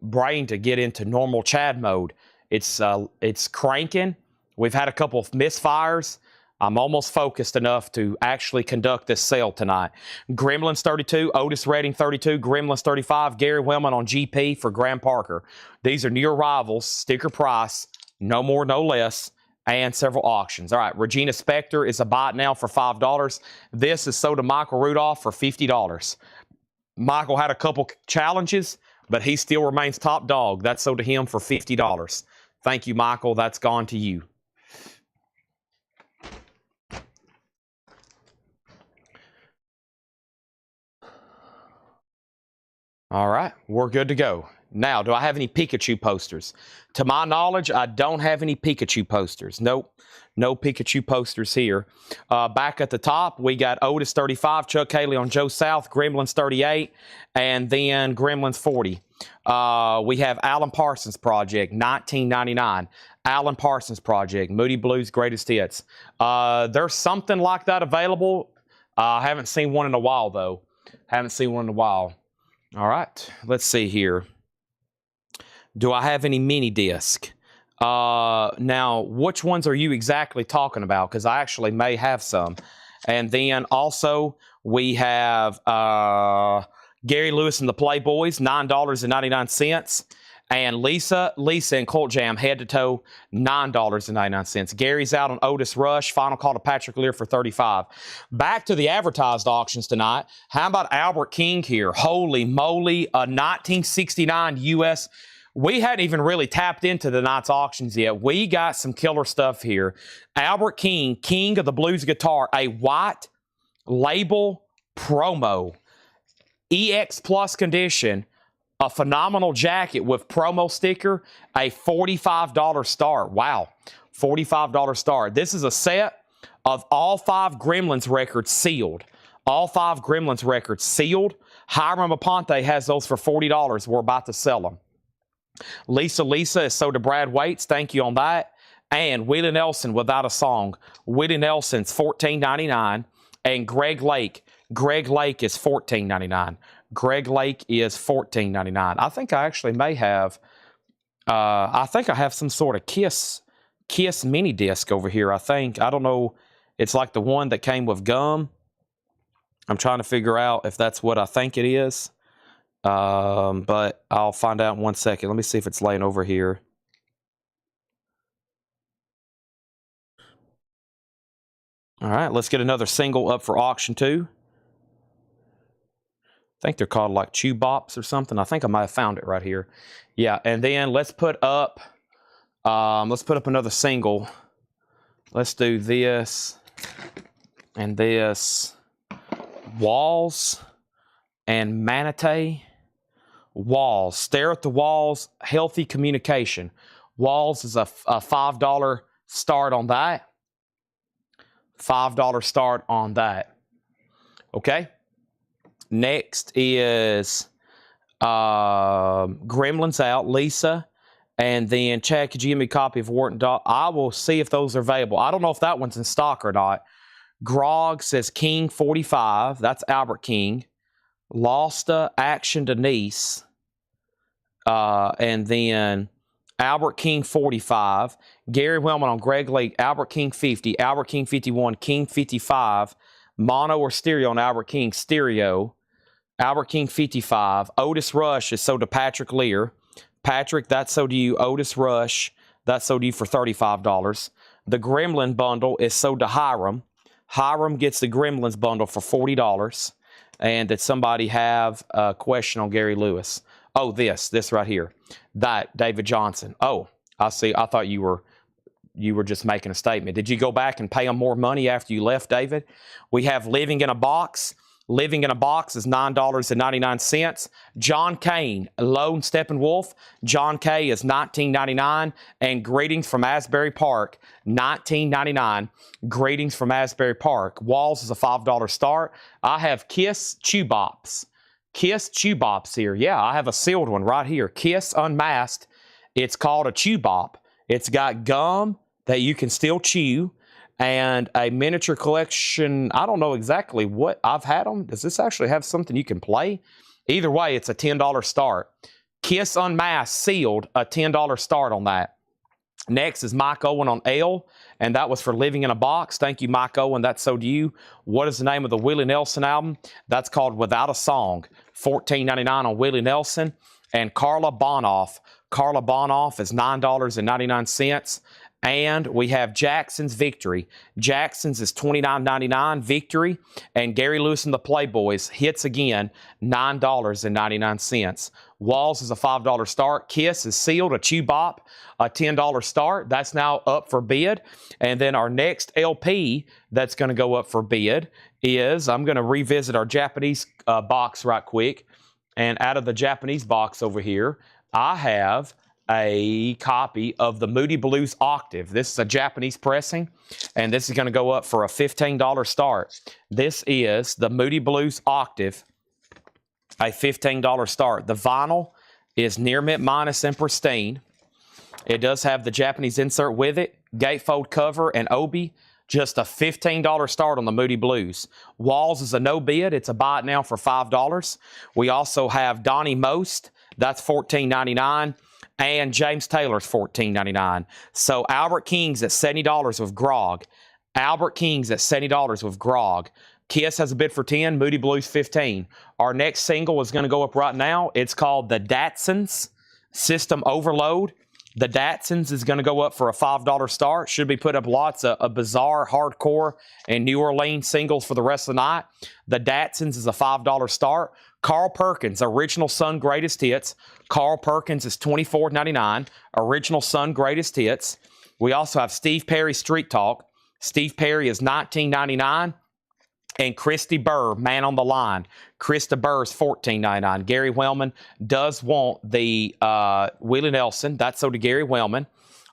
brain to get into normal Chad mode. It's cranking. We've had a couple of misfires. I'm almost focused enough to actually conduct this sale tonight. Gremlins 32, Otis Redding 32, Gremlins 35, Gary Wellman on GP for Graham Parker. These are new arrivals, sticker price, no more, no less, and several auctions. All right, Regina Spektor is a buy it now for $5. This is sold to Michael Rudolph for $50. Michael had a couple challenges, but he still remains top dog. That's sold to him for $50. Thank you, Michael. That's gone to you. All right, we're good to go. Now, do I have any Pikachu posters? To my knowledge, I don't have any Pikachu posters. Nope, no Pikachu posters here. Back at the top, we got Otis 35, Chuck Haley on Joe South, Gremlins 38, and then Gremlins 40. We have Alan Parsons Project, $19.99. Alan Parsons Project, Moody Blues Greatest Hits. There's something like that available. I haven't seen one in a while, though. Haven't seen one in a while. All right, let's see here. Do I have any mini disc? Now, which ones are you exactly talking about? Because I actually may have some. And then also, we have Gary Lewis and the Playboys, $9.99. And Lisa and Colt Jam, head to toe, $9.99. Gary's out on Otis Rush. Final call to Patrick Lear for $35. Back to the advertised auctions tonight. How about Albert King here? Holy moly, a 1969 U.S. We hadn't even really tapped into the night's auctions yet. We got some killer stuff here. Albert King, king of the blues guitar, a white label promo, EX Plus condition, a phenomenal jacket with promo sticker, a $45 start. Wow, $45 start. This is a set of all 5 Gremlins records sealed. All 5 Gremlins records sealed. Hiram Aponte has those for $40. We're about to sell them. Lisa is sold to Brad Waits. Thank you on that. And Willie Nelson, Without a Song. Willie Nelson's $14.99. And Greg Lake is $14.99. Greg Lake is $14.99. I think I actually may have, I think I have some sort of Kiss mini disc over here, I think. I don't know. It's like the one that came with gum. I'm trying to figure out if that's what I think it is. But I'll find out in 1 second. Let me see if it's laying over here. All right, let's get another single up for auction too. I think they're called like Chew Bops or something. I think I might have found it right here. Yeah, and then let's put up another single. Let's do this and this. Walls and Manatee. Walls. Stare at the walls. Healthy communication. Walls is a $5 start on that. $5 start on that. Okay. Next is Gremlins out. Lisa. And then Chad, could you give me a copy of Wharton Dog? I will see if those are available. I don't know if that one's in stock or not. Grog says King 45. That's Albert King. Losta, Action Denise. And then Albert King 45. Gary Wellman on Greg Lake. Albert King 50. Albert King 51. King 55. Mono or stereo on Albert King stereo. Albert King 55. Otis Rush is sold to Patrick Lear. Patrick, that's sold to you. Otis Rush, that's sold to you for $35. The Gremlin bundle is sold to Hiram. Hiram gets the Gremlins bundle for $40. And did somebody have a question on Gary Lewis? Oh, this right here. That, David Johnson. Oh, I see. I thought you were just making a statement. Did you go back and pay them more money after you left, David? We have Living in a Box. Living in a Box is $9.99. John Kane, Lone Steppenwolf. John K is $19.99. And Greetings from Asbury Park, $19.99. Greetings from Asbury Park. Walls is a $5 start. I have Kiss Chew Bops. Kiss Chew Bops here. Yeah, I have a sealed one right here. Kiss Unmasked. It's called a Chew Bop. It's got gum that you can still chew. And a miniature collection. I don't know exactly what I've had them. Does this actually have something you can play? Either way, it's a $10 start. Kiss Unmasked sealed, a $10 start on that. Next is Mike Owen on L, and that was for Living in a Box. Thank you, Mike Owen. That's so to you. What is the name of the Willie Nelson album? That's called Without a Song. $14.99 on Willie Nelson. And Carla Bonoff. Carla Bonoff is $9.99. And we have Jackson's Victory. Jackson's is $29.99 Victory. And Gary Lewis and the Playboys hits again, $9.99. Walls is a $5 start. Kiss is sealed, a Chew Bop, a $10 start. That's now up for bid. And then our next LP that's going to go up for bid is, I'm going to revisit our Japanese box right quick. And out of the Japanese box over here, I have a copy of the Moody Blues Octave. This is a Japanese pressing, and this is going to go up for a $15 start. This is the Moody Blues Octave, a $15 start. The vinyl is near mint minus and pristine. It does have the Japanese insert with it, gatefold cover, and obi. Just a $15 start on the Moody Blues. Walls is a no bid. It's a buy it now for $5. We also have Donnie Most. That's $14.99. And James Taylor's $14.99. So Albert King's at $70 with Grog. Albert King's at $70 with Grog. Kiss has a bid for $10. Moody Blues $15. Our next single is going to go up right now. It's called The Datsuns System Overload. The Datsuns is going to go up for a $5 start. Should be put up lots of bizarre, hardcore, and New Orleans singles for the rest of the night. The Datsuns is a $5 start. Carl Perkins, Original Sun Greatest Hits. Carl Perkins is $24.99. Original Sun Greatest Hits. We also have Steve Perry Street Talk. Steve Perry is $19.99. And Christy Burr, Man on the Line. Krista Burr is $14.99. Gary Wellman does want the Willie Nelson. That's so to Gary Wellman.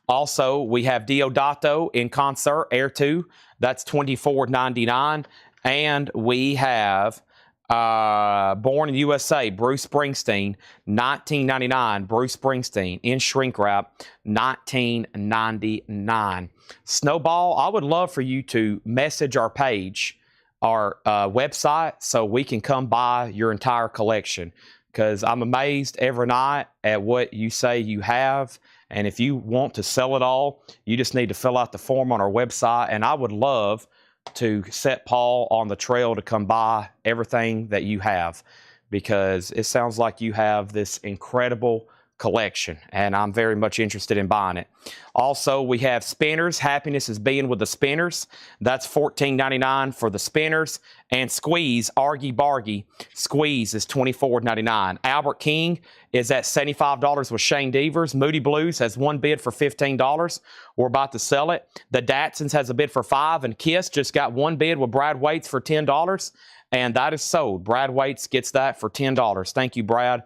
Also, we have Diodato in concert, Air 2. That's $24.99. And we have Born in USA, Bruce Springsteen, $19.99. Bruce Springsteen in shrink wrap, $19.99. Snowball, I would love for you to message our page, our website, so we can come buy your entire collection, because I'm amazed every night at what you say you have. And if you want to sell it all, you just need to fill out the form on our website. And I would love to set Paul on the trail to come buy everything that you have, because it sounds like you have this incredible collection, and I'm very much interested in buying it. Also, we have Spinners. Happiness is Being with the Spinners. That's $14.99 for the Spinners. And Squeeze, Argy Bargy. Squeeze is $24.99. Albert King is at $75 with Shane Devers. Moody Blues has one bid for $15. We're about to sell it. The Datsuns has a bid for $5, and Kiss just got one bid with Brad Waits for $10. and that is sold. Brad Waits gets that for $10. Thank you, Brad.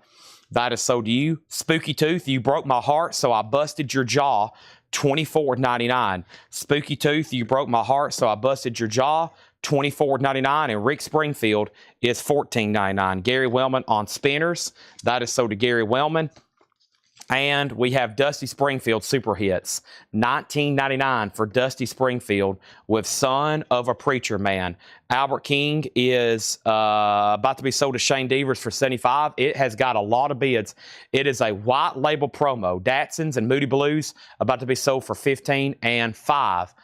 That is sold to you. Spooky Tooth, you broke my heart, so I busted your jaw. $24.99. Spooky Tooth, you broke my heart, so I busted your jaw. $24.99. And Rick Springfield is $14.99. Gary Wellman on spinners. That is sold to Gary Wellman. And we have Dusty Springfield Super Hits. $19.99 for Dusty Springfield with Son of a Preacher Man. Albert King is about to be sold to Shane Devers for $75. It has got a lot of bids. It is a white label promo. Datsuns and Moody Blues about to be sold for $15 and $5.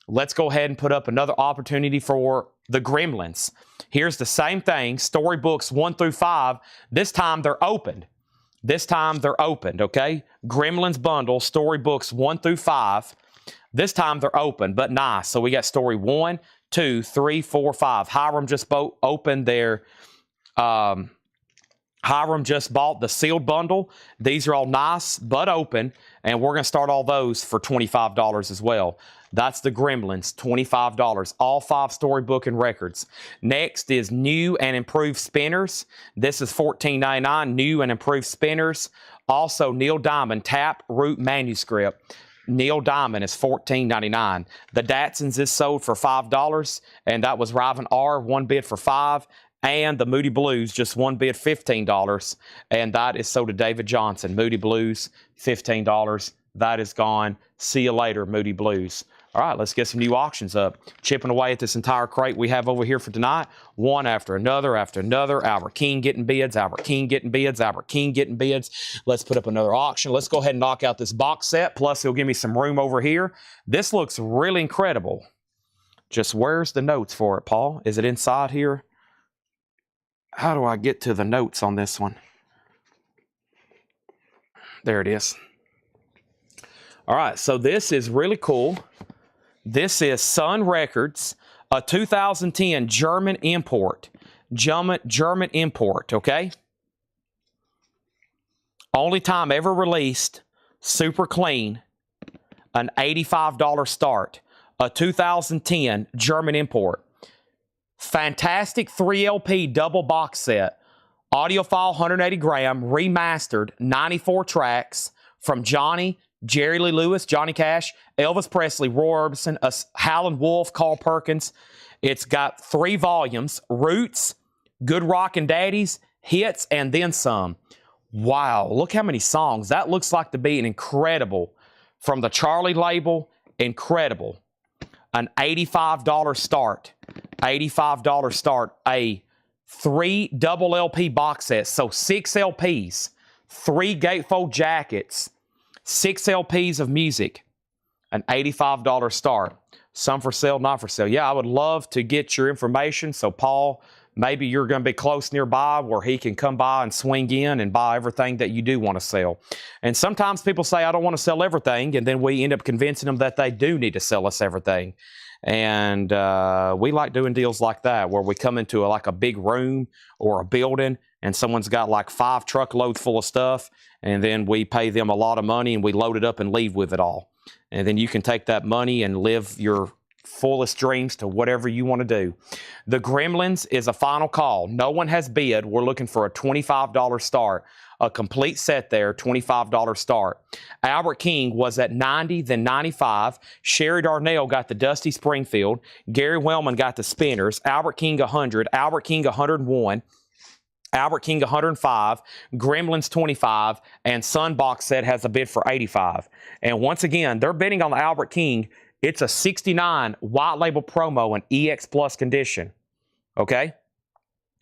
Let's go ahead and put up another opportunity for the Gremlins. Here's the same thing. Storybooks 1 through 5. This time they're opened. Okay? Gremlins bundle, storybooks 1 through 5. This time they're open, but nice. So we got story 1, 2, 3, 4, 5. Hiram just opened their... Hiram just bought the sealed bundle. These are all nice, but open, and we're going to start all those for $25 as well. That's the Gremlins, $25. All 5 storybook and records. Next is new and improved spinners. This is $14.99, new and improved spinners. Also, Neil Diamond Tap Root Manuscript. Neil Diamond is $14.99. The Datsuns is sold for $5, and that was Riven R, 1 bid for $5. And the Moody Blues, just 1 bid, $15. And that is sold to David Johnson. Moody Blues, $15. That is gone. See you later, Moody Blues. All right, let's get some new auctions up. Chipping away at this entire crate we have over here for tonight. One after another after another. Albert King getting bids. Albert King getting bids. Albert King getting bids. Let's put up another auction. Let's go ahead and knock out this box set. Plus, he'll give me some room over here. This looks really incredible. Just where's the notes for it, Paul? Is it inside here? How do I get to the notes on this one? There it is. All right, so this is really cool. This is Sun Records, a 2010 German import. German import, okay? Only time ever released, super clean, an $85 start. A 2010 German import. Fantastic 3LP double box set. Audiophile 180 gram, remastered, 94 tracks from Johnny, Jerry Lee Lewis, Johnny Cash, Elvis Presley, Roy Orbison, Howlin' Wolf, Carl Perkins. It's got 3 volumes, Roots, Good Rockin' Daddies, Hits, and then some. Wow, look how many songs. That looks like to be an incredible, from the Charlie label, incredible. An $85 start. $85 start. A 3 double LP box set. So 6 LPs, 3 gatefold jackets, 6 LPs of music. An $85 start. Some for sale, not for sale. Yeah, I would love to get your information. So, Paul, maybe you're going to be close nearby where he can come by and swing in and buy everything that you do want to sell. And sometimes people say, I don't want to sell everything. And then we end up convincing them that they do need to sell us everything. And we like doing deals like that where we come into like a big room or a building and someone's got like 5 truckloads full of stuff. And then we pay them a lot of money and we load it up and leave with it all. And then you can take that money and live your fullest dreams to whatever you want to do. The Gremlins is a final call. No one has bid. We're looking for a $25 start. A complete set there, $25 start. Albert King was at 90, then 95. Sherry Darnell got the Dusty Springfield. Gary Wellman got the Spinners. Albert King 100. Albert King 101. Albert King 105, Gremlins 25, and Sun box set has a bid for 85. And once again, they're bidding on the Albert King. It's a 69 white label promo in EX Plus condition. Okay?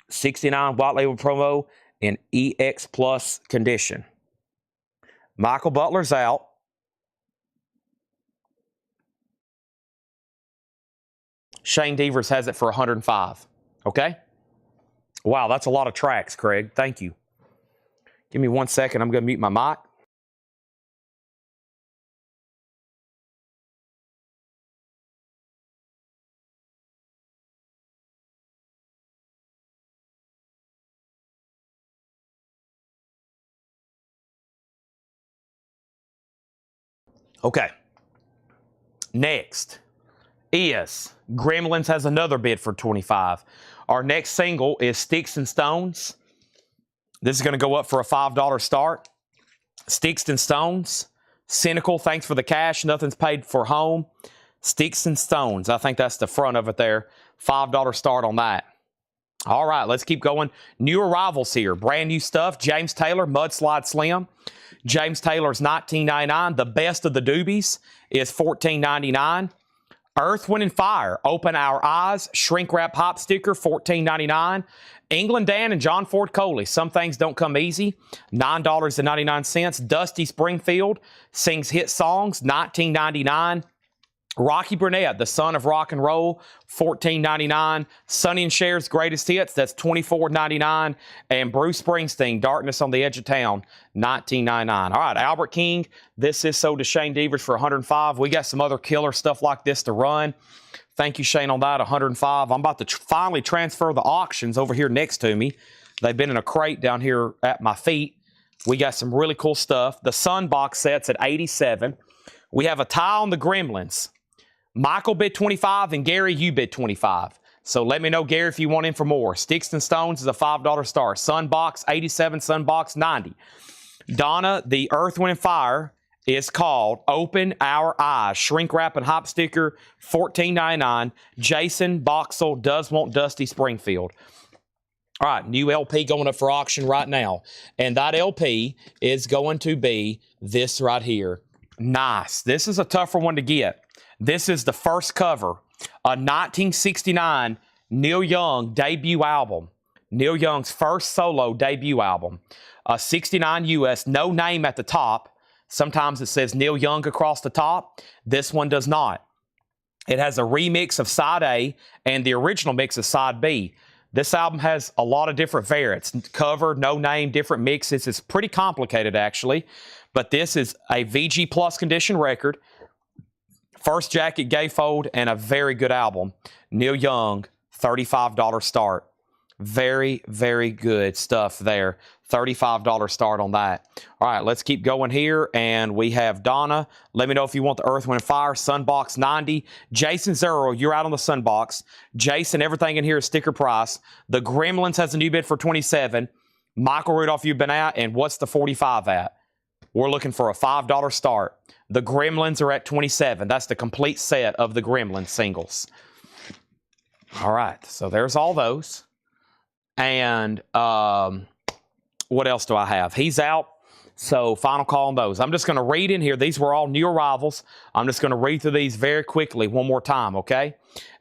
69 white label promo in EX Plus condition. Michael Butler's out. Shane Devers has it for 105. Okay? Wow, that's a lot of tracks, Craig. Thank you. Give me 1 second. I'm going to mute my mic. Okay. Next is Gremlins has another bid for 25. Our next single is Sticks and Stones. This is going to go up for a $5 start. Sticks and Stones. Cynical, thanks for the cash. Nothing's paid for home. Sticks and Stones. I think that's the front of it there. $5 start on that. All right, let's keep going. New arrivals here. Brand new stuff. James Taylor, Mudslide Slim. James Taylor's $19.99. The best of the doobies is $14.99. Earth, Wind, and Fire, Open Our Eyes, Shrink Wrap Hop Sticker, $14.99. England Dan and John Ford Coley, Some Things Don't Come Easy, $9.99. Dusty Springfield sings hit songs, $19.99. Rocky Burnett, the son of rock and roll, $14.99. Sonny and Cher's greatest hits, that's $24.99. And Bruce Springsteen, Darkness on the Edge of Town, $19.99. All right, Albert King, this is sold to Shane Devers for $105. We got some other killer stuff like this to run. Thank you, Shane, on that, $105. I'm about to finally transfer the auctions over here next to me. They've been in a crate down here at my feet. We got some really cool stuff. The Sun box set's at $87. We have a tie on the Gremlins. Michael bid 25 and Gary, you bid 25. So let me know, Gary, if you want in for more. Sticks and Stones is a $5 star. Sunbox 87, Sunbox 90. Donna, the Earth, Wind, and Fire is called Open Our Eyes. Shrink Wrap and Hop Sticker, $14.99. Jason Boxell does want Dusty Springfield. All right, new LP going up for auction right now. And that LP is going to be this right here. Nice. This is a tougher one to get. This is the first cover, a 1969 Neil Young debut album. Neil Young's first solo debut album. 69 US, no name at the top. Sometimes it says Neil Young across the top. This one does not. It has a remix of side A and the original mix of side B. This album has a lot of different variants. Cover, no name, different mixes. It's pretty complicated, actually. But this is a VG Plus condition record. First jacket gatefold and a very good album. Neil Young, $35 start. Very, very good stuff there. $35 start on that. All right, let's keep going here. And we have Donna. Let me know if you want the Earth, Wind, and Fire. Sunbox 90. Jason Zero, you're out on the Sunbox. Jason, everything in here is sticker price. The Gremlins has a new bid for 27. Michael Rudolph, you've been out. And what's the 45 at? We're looking for a $5 start. The Gremlins are at 27. That's the complete set of the Gremlins singles. All right, so there's all those. And what else do I have? He's out, so final call on those. I'm just going to read in here. These were all new arrivals. I'm just going to read through these very quickly one more time, okay?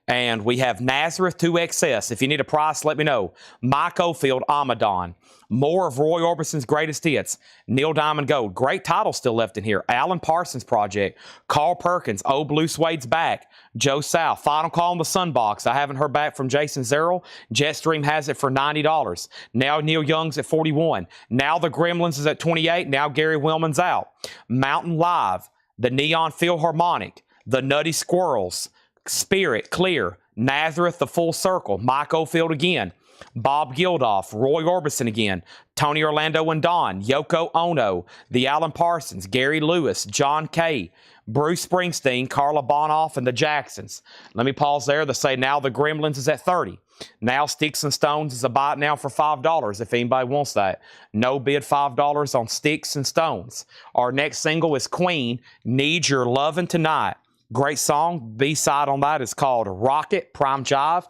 And we have Nazareth 2XS. If you need a price, let me know. Mike Ofield, Amadon. More of Roy Orbison's greatest hits. Neil Diamond Gold. Great titles still left in here. Alan Parsons Project. Carl Perkins. Oh, Blue Suede's back. Joe South. Final call on the Sunbox. I haven't heard back from Jason Zerrell. Jetstream has it for $90. Now Neil Young's at $41. Now the Gremlins is at $28. Now Gary Willman's out. Mountain Live. The Neon Philharmonic. The Nutty Squirrels. Spirit, Clear. Nazareth, The Full Circle. Mike Ofield again. Bob Geldof, Roy Orbison again, Tony Orlando and Don, Yoko Ono, the Alan Parsons, Gary Lewis, John Kay, Bruce Springsteen, Carla Bonoff, and the Jacksons. Let me pause there to say now the Gremlins is at 30. Now Sticks and Stones is a buy it now for $5 if anybody wants that. No bid $5 on Sticks and Stones. Our next single is Queen, Need Your Lovin' Tonight. Great song. B-side on that is called Rocket, Prime Jive.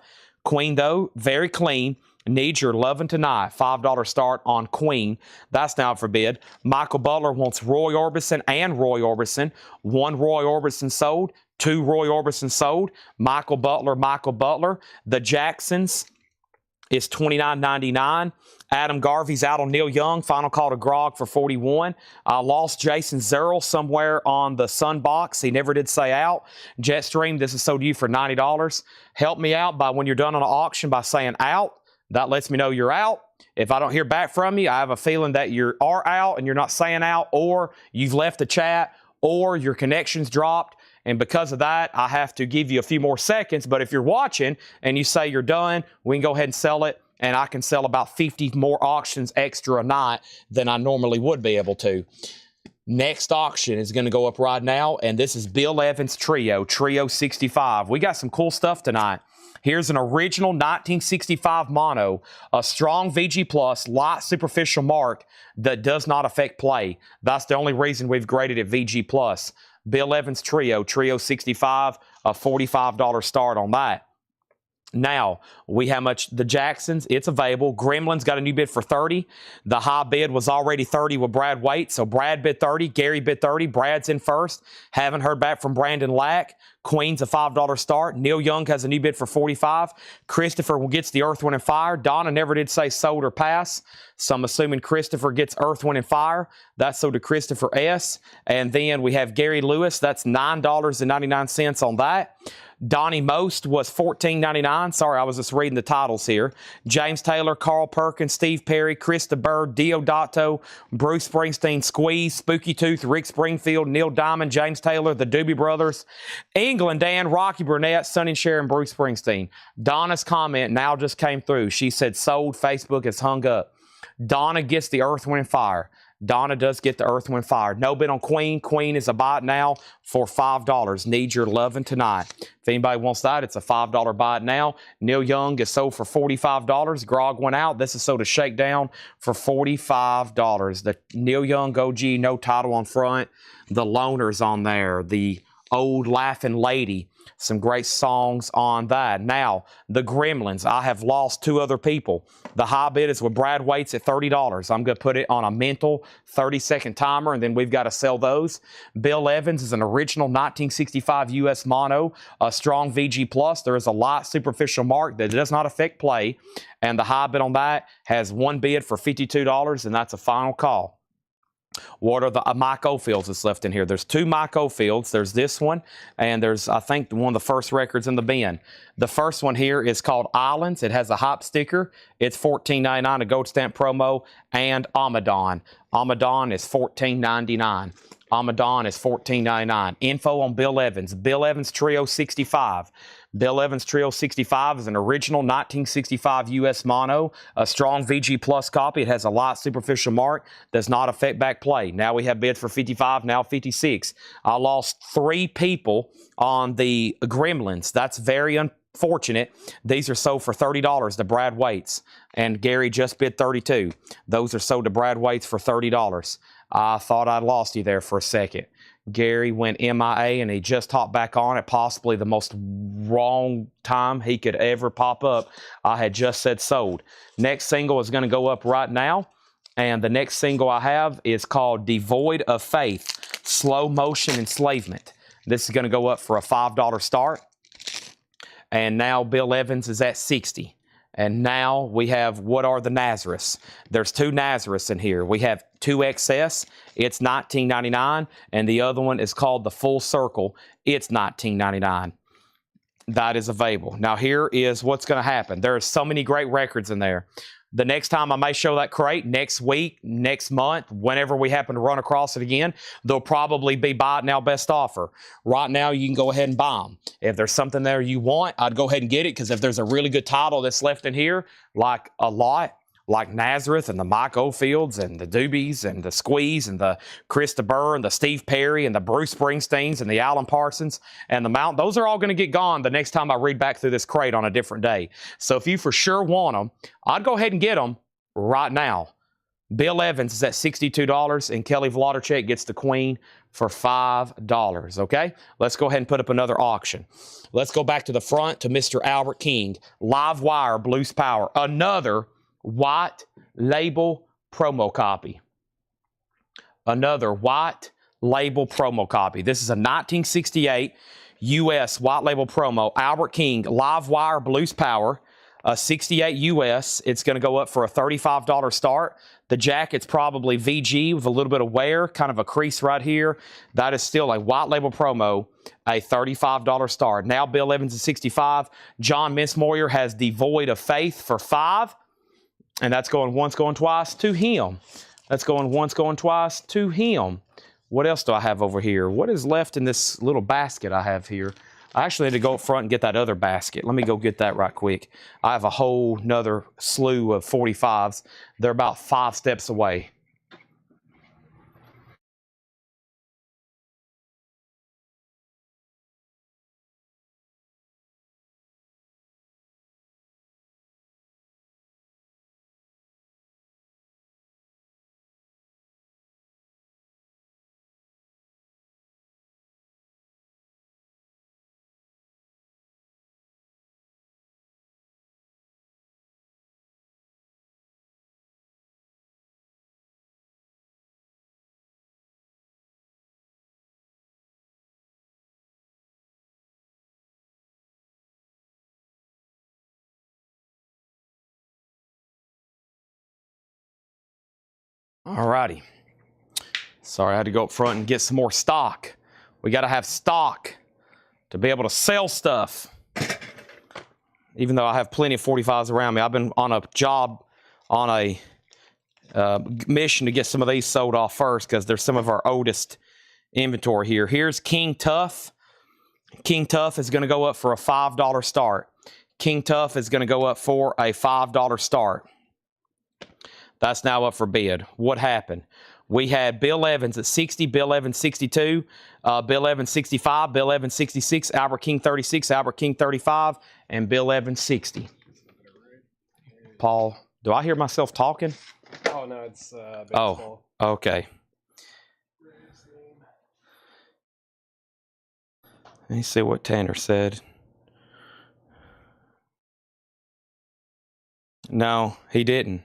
Queen, though, very clean. Need Your Lovin' Tonight. $5 start on Queen. That's now for bid. Michael Butler wants Roy Orbison and Roy Orbison. One Roy Orbison sold. Two Roy Orbison sold. Michael Butler. The Jacksons is $29.99. Adam Garvey's out on Neil Young. Final call to Grog for $41. I lost Jason Zerrell somewhere on the Sunbox. He never did say out. Jetstream, this is sold to you for $90. Help me out by when you're done on an auction by saying out. That lets me know you're out. If I don't hear back from you, I have a feeling that you are out and you're not saying out, or you've left the chat, or your connection's dropped. And because of that, I have to give you a few more seconds. But if you're watching and you say you're done, we can go ahead and sell it. And I can sell about 50 more auctions extra a night than I normally would be able to. Next auction is going to go up right now, and this is Bill Evans Trio 65. We got some cool stuff tonight. Here's an original 1965 mono, a strong VG Plus, light superficial mark that does not affect play. That's the only reason we've graded it VG Plus. Bill Evans Trio 65, a $45 start on that. Now, we have the Jacksons. It's available. Gremlin's got a new bid for 30. The high bid was already 30 with Brad Waite. So Brad bid 30. Gary bid 30. Brad's in first. Haven't heard back from Brandon Lack. Queen's a $5 start. Neil Young has a new bid for 45. Christopher gets the Earth, Wind, and Fire. Donna never did say sold or pass. So I'm assuming Christopher gets Earth, Wind, and Fire. That's sold to Christopher S. And then we have Gary Lewis. That's $9.99 on that. Donnie Most was $14.99. Sorry, I was just reading the titles here. James Taylor, Carl Perkins, Steve Perry, Krista Bird, Diodato, Bruce Springsteen, Squeeze, Spooky Tooth, Rick Springfield, Neil Diamond, James Taylor, the Doobie Brothers, England Dan, Rocky Burnett, Sonny and Cher, and Bruce Springsteen. Donna's comment now just came through. She said sold, Facebook is hung up. Donna gets the Earth, Wind, and Fire. Donna does get the Earth, Wind, Fire. No bid on Queen. Queen is a buy it now for $5. Need your loving tonight. If anybody wants that, it's a $5 buy it now. Neil Young is sold for $45. Grog went out. This is sold to Shakedown for $45. The Neil Young OG, no title on front. The Loners on there. The Old Laughing Lady. Some great songs on that. Now, the Gremlins. I have lost two other people. The high bid is with Brad Waits at $30. I'm going to put it on a mental 30-second timer, and then we've got to sell those. Bill Evans is an original 1965 US mono, a strong VG Plus. There is a light superficial mark that does not affect play, and the high bid on that has one bid for $52, and that's a final call. What are the Mike Oldfields that's left in here? There's two Mike Oldfields. There's this one, and there's, I think, one of the first records in the bin. The first one here is called Islands. It has a hop sticker. It's $14.99, a gold stamp promo, and Amadon. Amadon is $14.99. Amadon is $14.99. Info on Bill Evans. Bill Evans Trio 65. Bill Evans Trio 65 is an original 1965 US mono, a strong VG Plus copy. It has a light superficial mark, does not affect back play. Now we have bids for 55, now 56. I lost three people on the Gremlins. That's very unfortunate. These are sold for $30 to Brad Waits, and Gary just bid 32. Those are sold to Brad Waits for $30. I thought I'd lost you there for a second. Gary went MIA, and he just hopped back on at possibly the most wrong time he could ever pop up. I had just said sold. Next single is going to go up right now, and the next single I have is called Devoid of Faith, Slow Motion Enslavement. This is going to go up for a $5 start, and now Bill Evans is at 60. And now we have, what are the Nazareths? There's two Nazareths in here. We have 2XS, it's $19.99, and the other one is called the Full Circle. It's $19.99. That is available. Now here is what's going to happen. There are so many great records in there. The next time I may show that crate, next week, next month, whenever we happen to run across it again, they'll probably be buy it now best offer. Right now, you can go ahead and buy them. If there's something there you want, I'd go ahead and get it, because if there's a really good title that's left in here, like a lot, like Nazareth and the Mike Oldfields and the Doobies and the Squeeze and the Krista Burr and the Steve Perry and the Bruce Springsteens and the Alan Parsons and the Mount, those are all going to get gone the next time I read back through this crate on a different day. So if you for sure want them, I'd go ahead and get them right now. Bill Evans is at $62, and Kelly Vladicek gets the Queen for $5, okay? Let's go ahead and put up another auction. Let's go back to the front to Mr. Albert King. Live Wire Blues Power. Another white label promo copy. Another white label promo copy. This is a 1968 US white label promo. Albert King, Live Wire Blues Power, 68 US. It's going to go up for a $35 start. The jacket's probably VG with a little bit of wear, kind of a crease right here. That is still a white label promo, a $35 start. Now Bill Evans is 65. John Minsmoyer has Devoid of Faith for $5. And that's going once, going twice to him. That's going once, going twice to him. What else do I have over here? What is left in this little basket I have here? I actually need to go up front and get that other basket. Let me go get that right quick. I have a whole nother slew of 45s. They're about 5 steps away. All righty. Sorry, I had to go up front and get some more stock. We got to have stock to be able to sell stuff. Even though I have plenty of 45s around me, I've been on a job, on a mission to get some of these sold off first because they're some of our oldest inventory here. Here's King Tough. King Tough is going to go up for a $5 start. King Tough is going to go up for a $5 start. That's now up for bid. What happened? We had Bill Evans at 60, Bill Evans 62, Bill Evans 65, Bill Evans 66, Albert King 36, Albert King 35, and Bill Evans 60. Paul, do I hear myself talking? Oh, no, it's baseball. Oh, okay. Let me see what Tanner said. No, he didn't.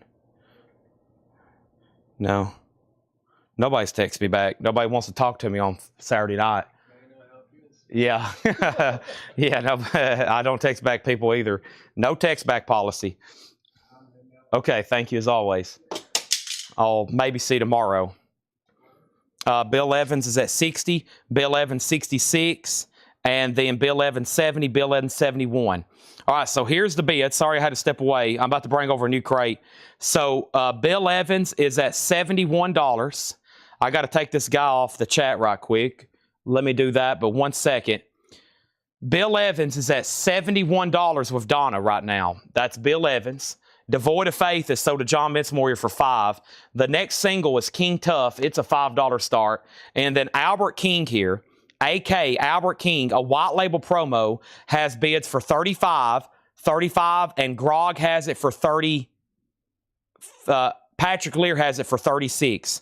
No. Nobody's texted me back. Nobody wants to talk to me on Saturday night. Yeah. Yeah, no, I don't text back people either. No text back policy. Okay, thank you as always. I'll maybe see tomorrow. Bill Evans is at 60, Bill Evans 66, and then Bill Evans 70, Bill Evans 71. All right, so here's the bid. Sorry I had to step away. I'm about to bring over a new crate. So Bill Evans is at $71. I got to take this guy off the chat right quick. Let me do that, but 1 second. Bill Evans is at $71 with Donna right now. That's Bill Evans. Devoid of Faith is sold to John Minsmore for $5. The next single is King Tough. It's a $5 start. And then Albert King here, AK Albert King, a white label promo, has bids for $35, and Grog has it for $30. Patrick Lear has it for $36.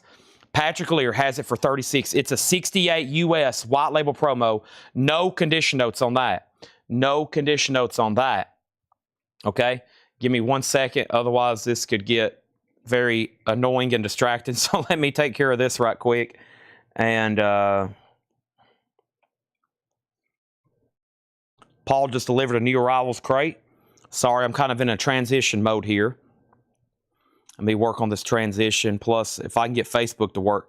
Patrick Lear has it for $36. It's a 68 US white label promo. No condition notes on that. No condition notes on that. Okay? Give me 1 second. Otherwise, this could get very annoying and distracting. So let me take care of this right quick. And Paul just delivered a new arrivals crate. Sorry, I'm kind of in a transition mode here. Let me work on this transition. Plus, if I can get Facebook to work.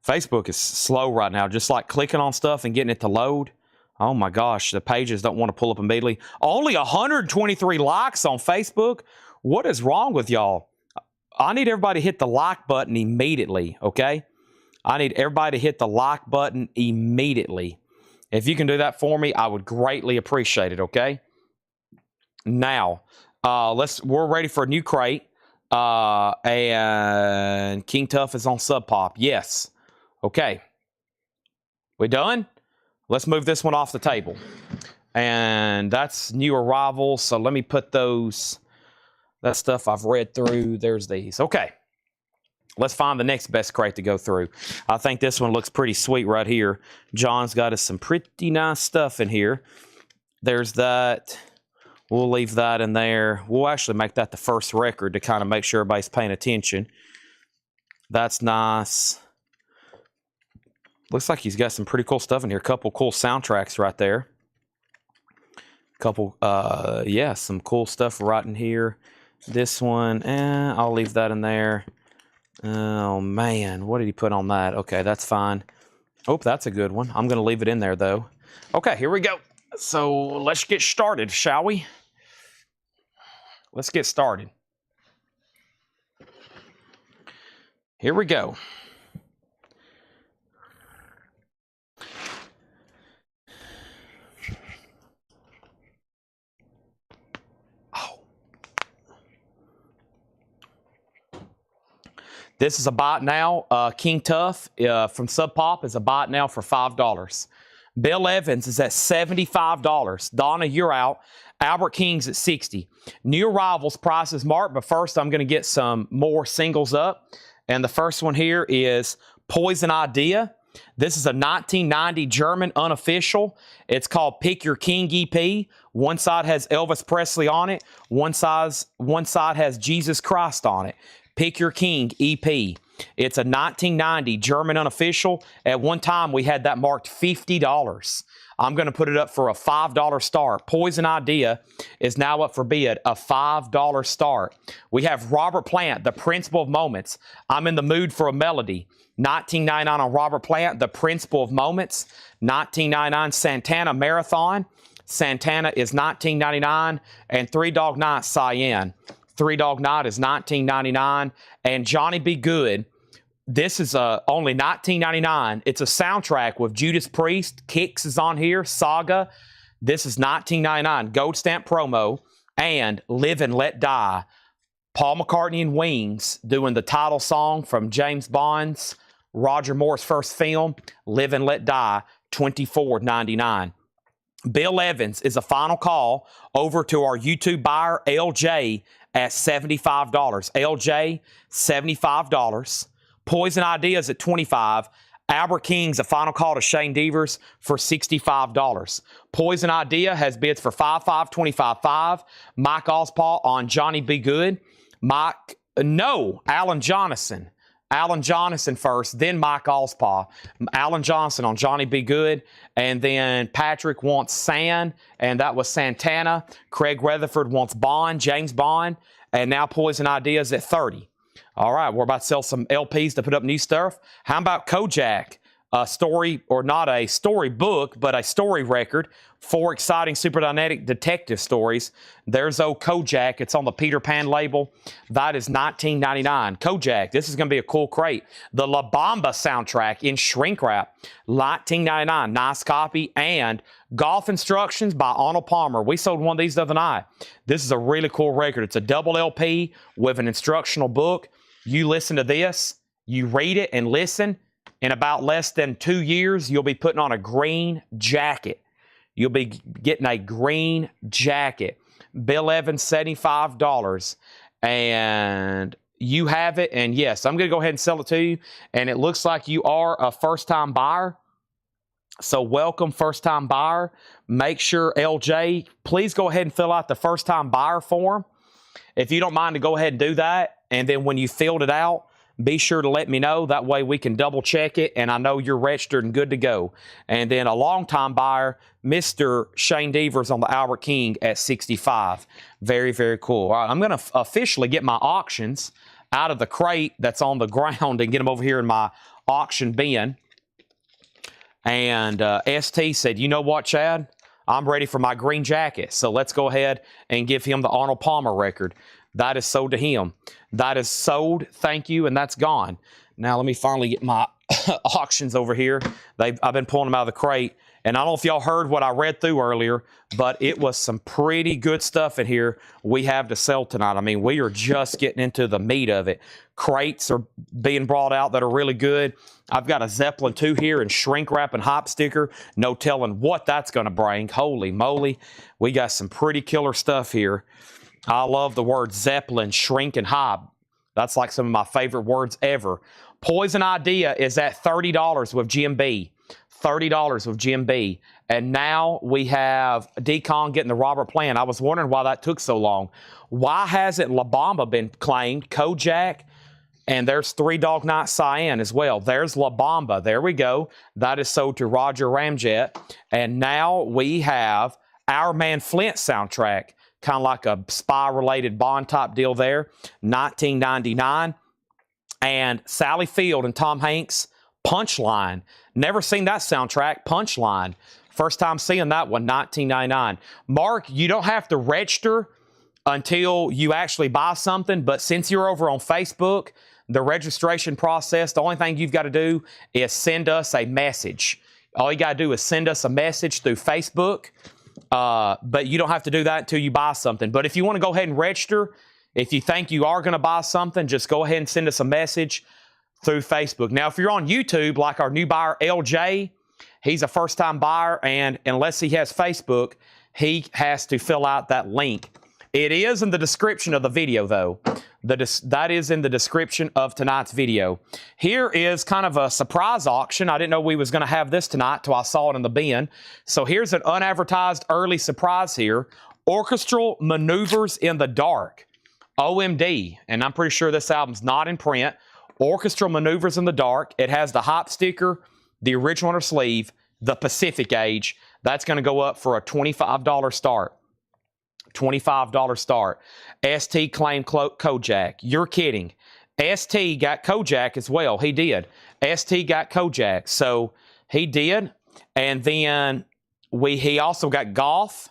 Facebook is slow right now. Just like clicking on stuff and getting it to load. Oh my gosh, the pages don't want to pull up immediately. Only 123 likes on Facebook. What is wrong with y'all? I need everybody to hit the like button immediately, okay? I need everybody to hit the like button immediately. If you can do that for me, I would greatly appreciate it, okay? Now, we're ready for a new crate. And King Tough is on Sub Pop. Yes. Okay. We done? Let's move this one off the table. And that's new arrivals. So let me put that stuff I've read through. There's these. Okay. Let's find the next best crate to go through. I think this one looks pretty sweet right here. John's got us some pretty nice stuff in here. There's that. We'll leave that in there. We'll actually make that the first record to kind of make sure everybody's paying attention. That's nice. Looks like he's got some pretty cool stuff in here. A couple cool soundtracks right there. Couple, yeah, some cool stuff right in here. This one, I'll leave that in there. Oh, man. What did he put on that? Okay, that's fine. Oh, that's a good one. I'm going to leave it in there, though. Okay, here we go. So let's get started, shall we? Let's get started. Here we go. Oh. This is a bot now. King Tough from Sub Pop is a bot now for $5. Bill Evans is at $75. Donna, you're out. Albert King's at 60. New arrivals, price is marked, but first I'm going to get some more singles up. And the first one here is Poison Idea. This is a 1990 German unofficial. It's called Pick Your King EP. One side has Elvis Presley on it. One side has Jesus Christ on it. Pick Your King EP. It's a 1990 German unofficial. At one time, we had that marked $50. I'm going to put it up for a $5 start. Poison Idea is now up for bid, a $5 start. We have Robert Plant, The Principle of Moments. I'm in the mood for a melody. $19.99 on Robert Plant, The Principle of Moments. $19.99 Santana Marathon. Santana is $19.99. And Three Dog Night Cyan. Three Dog Night is $19.99. And Johnny Be Good. This is only $19.99. It's a soundtrack with Judas Priest. Kicks is on here. Saga. This is $19.99. Gold stamp promo. And Live and Let Die. Paul McCartney and Wings doing the title song from James Bond's Roger Moore's first film, Live and Let Die, $24.99. Bill Evans is a final call over to our YouTube buyer, LJ, at $75. LJ, $75. Poison Ideas at $25. Albert King's a final call to Shane Devers for $65. Poison Idea has bids for $55, $25, $5. Mike Ospaw on Johnny Be Good. Alan Jonathan. Alan Jonathan first, then Mike Ospaw. Alan Johnson on Johnny Be Good. And then Patrick wants Sand, and that was Santana. Craig Rutherford wants Bond, James Bond. And now Poison Ideas at $30. All right, we're about to sell some LPs to put up new stuff. How about Kojak? A story, or not a story book, but a story record. 4 exciting super dynamic detective stories. There's old Kojak. It's on the Peter Pan label. That is $19.99. Kojak, this is going to be a cool crate. The La Bamba soundtrack in shrink wrap, $19.99. Nice copy. And Golf Instructions by Arnold Palmer. We sold one of these the other night. This is a really cool record. It's a double LP with an instructional book. You listen to this, you read it and listen. In about less than 2 years, you'll be putting on a green jacket. You'll be getting a green jacket. Bill Evans, $75. And you have it. And yes, I'm going to go ahead and sell it to you. And it looks like you are a first-time buyer. So welcome, first-time buyer. Make sure, LJ, please go ahead and fill out the first-time buyer form. If you don't mind to go ahead and do that. And then when you filled it out, be sure to let me know. That way we can double check it, and I know you're registered and good to go. And then a long-time buyer, Mr. Shane Devers on the Albert King at $65. Very, very cool. All right, I'm going to officially get my auctions out of the crate that's on the ground and get them over here in my auction bin. And ST said, you know what, Chad? I'm ready for my green jacket. So let's go ahead and give him the Arnold Palmer record. That is sold to him. That is sold. Thank you. And that's gone. Now let me finally get my auctions over here. I've been pulling them out of the crate. And I don't know if y'all heard what I read through earlier, but it was some pretty good stuff in here we have to sell tonight. I mean, we are just getting into the meat of it. Crates are being brought out that are really good. I've got a Zeppelin 2 here in shrink wrap and hop sticker. No telling what that's going to bring. Holy moly. We got some pretty killer stuff here. I love the word Zeppelin, shrink, and hop. That's like some of my favorite words ever. Poison Idea is at $30 with GMB. $30 with GMB. And now we have Decon getting the Robert Plant. I was wondering why that took so long. Why hasn't La Bamba been claimed? Kojak, and there's Three Dog Night Cyan as well. There's La Bamba. There we go. That is sold to Roger Ramjet. And now we have Our Man Flint soundtrack. Kind of like a spy-related Bond type deal there. $19.99. And Sally Field and Tom Hanks, Punchline. Never seen that soundtrack, Punchline. First time seeing that one, $19.99. Mark, you don't have to register until you actually buy something, but since you're over on Facebook, the registration process, the only thing you've got to do is send us a message. All you got to do is send us a message through Facebook. But you don't have to do that until you buy something. But if you want to go ahead and register, if you think you are going to buy something, just go ahead and send us a message through Facebook. Now, if you're on YouTube, like our new buyer, LJ, he's a first-time buyer, and unless he has Facebook, he has to fill out that link. It is in the description of the video, though. That is in the description of tonight's video. Here is kind of a surprise auction. I didn't know we was going to have this tonight till I saw it in the bin. So here's an unadvertised early surprise here. Orchestral Maneuvers in the Dark. OMD. And I'm pretty sure this album's not in print. Orchestral Maneuvers in the Dark. It has the hop sticker, the original on her sleeve, the Pacific Age. That's going to go up for a $25 start. $25 start. ST claimed Kojak. You're kidding. ST got Kojak as well. He did. ST got Kojak. So he did. And then he also got Golf,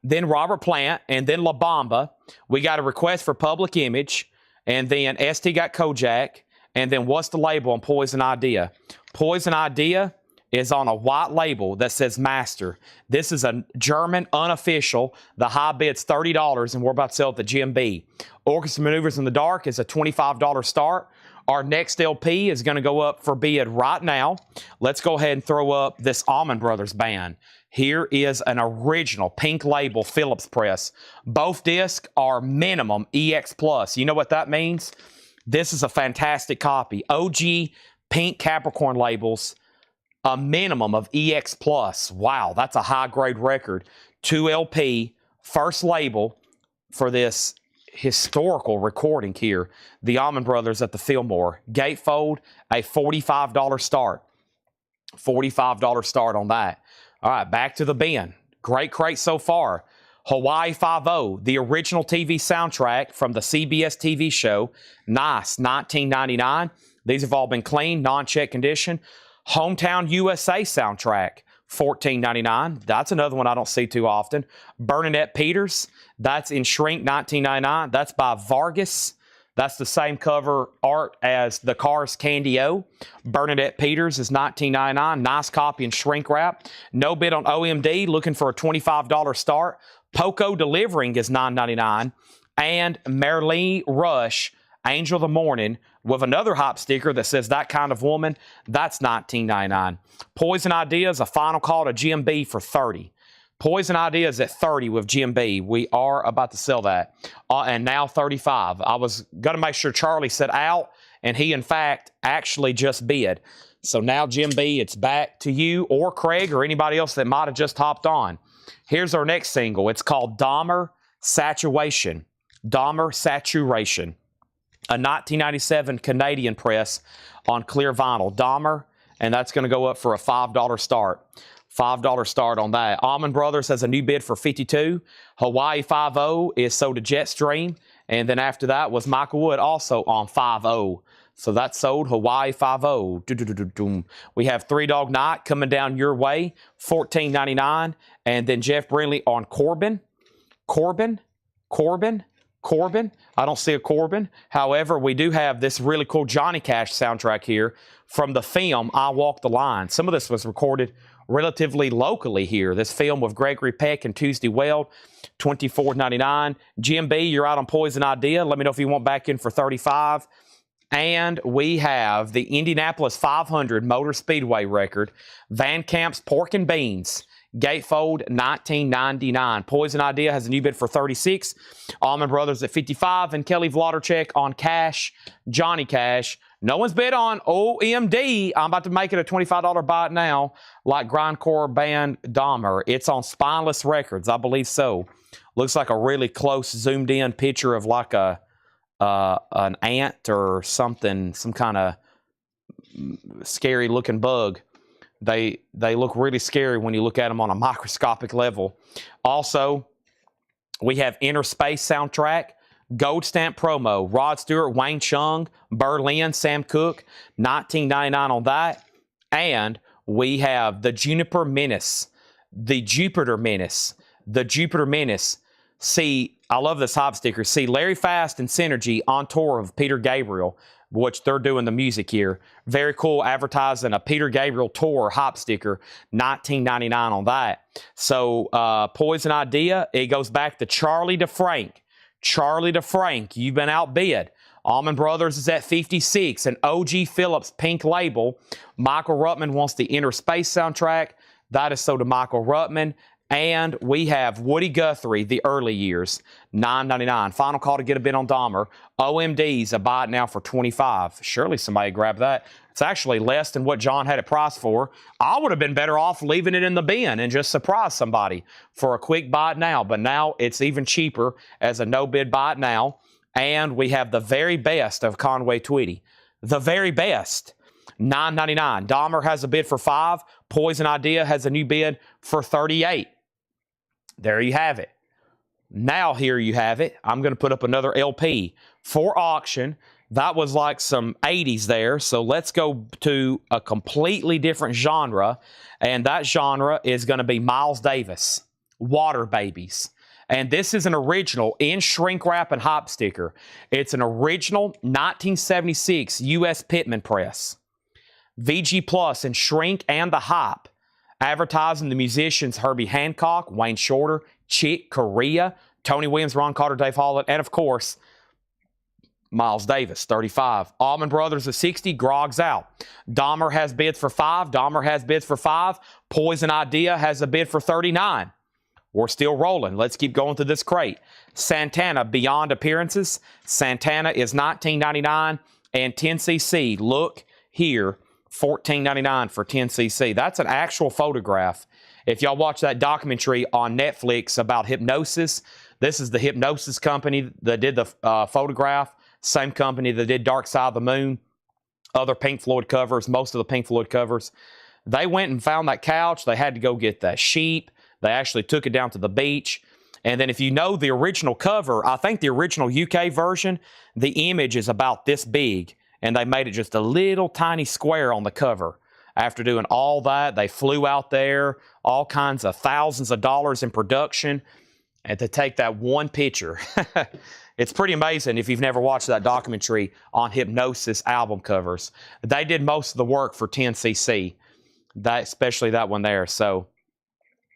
then Robert Plant, and then La Bamba. We got a request for Public Image, and then ST got Kojak, and then what's the label on Poison Idea? Poison Idea is on a white label that says Master. This is a German unofficial. The high bid's $30, and we're about to sell it to GMB. Orchestra Maneuvers in the Dark is a $25 start. Our next LP is going to go up for bid right now. Let's go ahead and throw up this Allman Brothers band. Here is an original pink label Phillips press. Both discs are minimum EX+. You know what that means? This is a fantastic copy. OG pink Capricorn labels, a minimum of EX+. Wow, that's a high-grade record. 2 LP, first label for this historical recording here. The Allman Brothers at the Fillmore. Gatefold, a $45 start. $45 start on that. All right, back to the bin. Great crate so far. Hawaii Five-0, the original TV soundtrack from the CBS TV show. Nice, $19.99. These have all been clean, non-check condition. Hometown USA soundtrack, $14.99. That's another one I don't see too often. Bernadette Peters, that's in shrink, $19.99. That's by Vargas. That's the same cover art as the Cars Candy O. Bernadette Peters is $19.99. Nice copy in shrink wrap. No bid on OMD, looking for a $25 start. Poco Delivering is $9.99. And Marilyn Rush, Angel of the Morning, with another hop sticker that says That Kind of Woman, that's $19.99. Poison Ideas, a final call to GMB for $30. Poison Ideas at $30 with GMB. We are about to sell that. And now $35. I was going to make sure Charlie said out, and he, in fact, actually just bid. So now, GMB, it's back to you or Craig or anybody else that might have just hopped on. Here's our next single. It's called Dahmer Saturation. Dahmer Saturation. A 1997 Canadian press on clear vinyl. Dahmer, and that's going to go up for a $5 start. $5 start on that. Allman Brothers has a new bid for $52. Hawaii Five-0 is sold to Jetstream. And then after that was Michael Wood also on 5-0. So that's sold Hawaii Five-0. We have Three Dog Night coming down your way, $14.99. And then Jeff Brinley on Corbin. Corbin. I don't see a Corbin. However, we do have this really cool Johnny Cash soundtrack here from the film I Walk the Line. Some of this was recorded relatively locally here. This film with Gregory Peck and Tuesday Weld, $24.99. GMB, you're out on Poison Idea. Let me know if you want back in for $35. And we have the Indianapolis 500 Motor Speedway record, Van Camp's Pork and Beans. Gatefold, $19.99. Poison Idea has a new bid for $36. Allman Brothers at $55. And Kelly Vlodarchek on Cash, Johnny Cash. No one's bid on OMD. I'm about to make it a $25 buy now, like grindcore band Dahmer. It's on Spineless Records, I believe so. Looks like a really close, zoomed-in picture of like an ant or something, some kind of scary-looking bug. They look really scary when you look at them on a microscopic level. Also, we have Inner Space soundtrack, Gold Stamp promo, Rod Stewart, Wayne Chung, Berlin, Sam Cooke, $19.99 on that. And we have the Juniper Menace, the Jupiter Menace. See, I love this hop sticker. See, Larry Fast and Synergy on tour of Peter Gabriel, which they're doing the music here. Very cool, advertising a Peter Gabriel tour hop sticker, $19.99 on that. So Poison Idea, it goes back to Charlie DeFrank. Charlie DeFrank, you've been outbid. Allman Brothers is at $56. An OG Phillips pink label. Michael Ruttman wants the Inner Space soundtrack. That is sold to Michael Ruttman. And we have Woody Guthrie, The Early Years, $9.99. Final call to get a bid on Dahmer. OMD's a buy it now for $25. Surely somebody grabbed that. It's actually less than what John had it priced for. I would have been better off leaving it in the bin and just surprise somebody for a quick buy it now. But now it's even cheaper as a no-bid buy it now. And we have the very best of Conway Twitty. The very best. $9.99. Dahmer has a bid for $5. Poison Idea has a new bid for $38. There you have it. Now here you have it. I'm going to put up another LP for auction. That was like some 80s there. So let's go to a completely different genre. And that genre is going to be Miles Davis, Water Babies. And this is an original in shrink wrap and hop sticker. It's an original 1976 U.S. Pitman press. VG Plus in shrink and the hop. Advertising the musicians Herbie Hancock, Wayne Shorter, Chick Corea, Tony Williams, Ron Carter, Dave Holland, and of course, Miles Davis, 35. Allman Brothers is 60. Grog's out. Dahmer has bids for 5. Dahmer has bids for 5. Poison Idea has a bid for 39. We're still rolling. Let's keep going through this crate. Santana, Beyond Appearances. Santana is $19.99. And 10cc, look here, $14.99 for 10cc. That's an actual photograph. If y'all watch that documentary on Netflix about hypnosis, this is the hypnosis company that did the photograph. Same company that did Dark Side of the Moon, other Pink Floyd covers, most of the Pink Floyd covers. They went and found that couch. They had to go get that sheep. They actually took it down to the beach. And then if you know the original cover, I think the original UK version, the image is about this big. And they made it just a little tiny square on the cover. After doing all that, they flew out there, all kinds of thousands of dollars in production, and to take that one picture. It's pretty amazing if you've never watched that documentary on hypnosis album covers. They did most of the work for 10cc, especially that one there. So,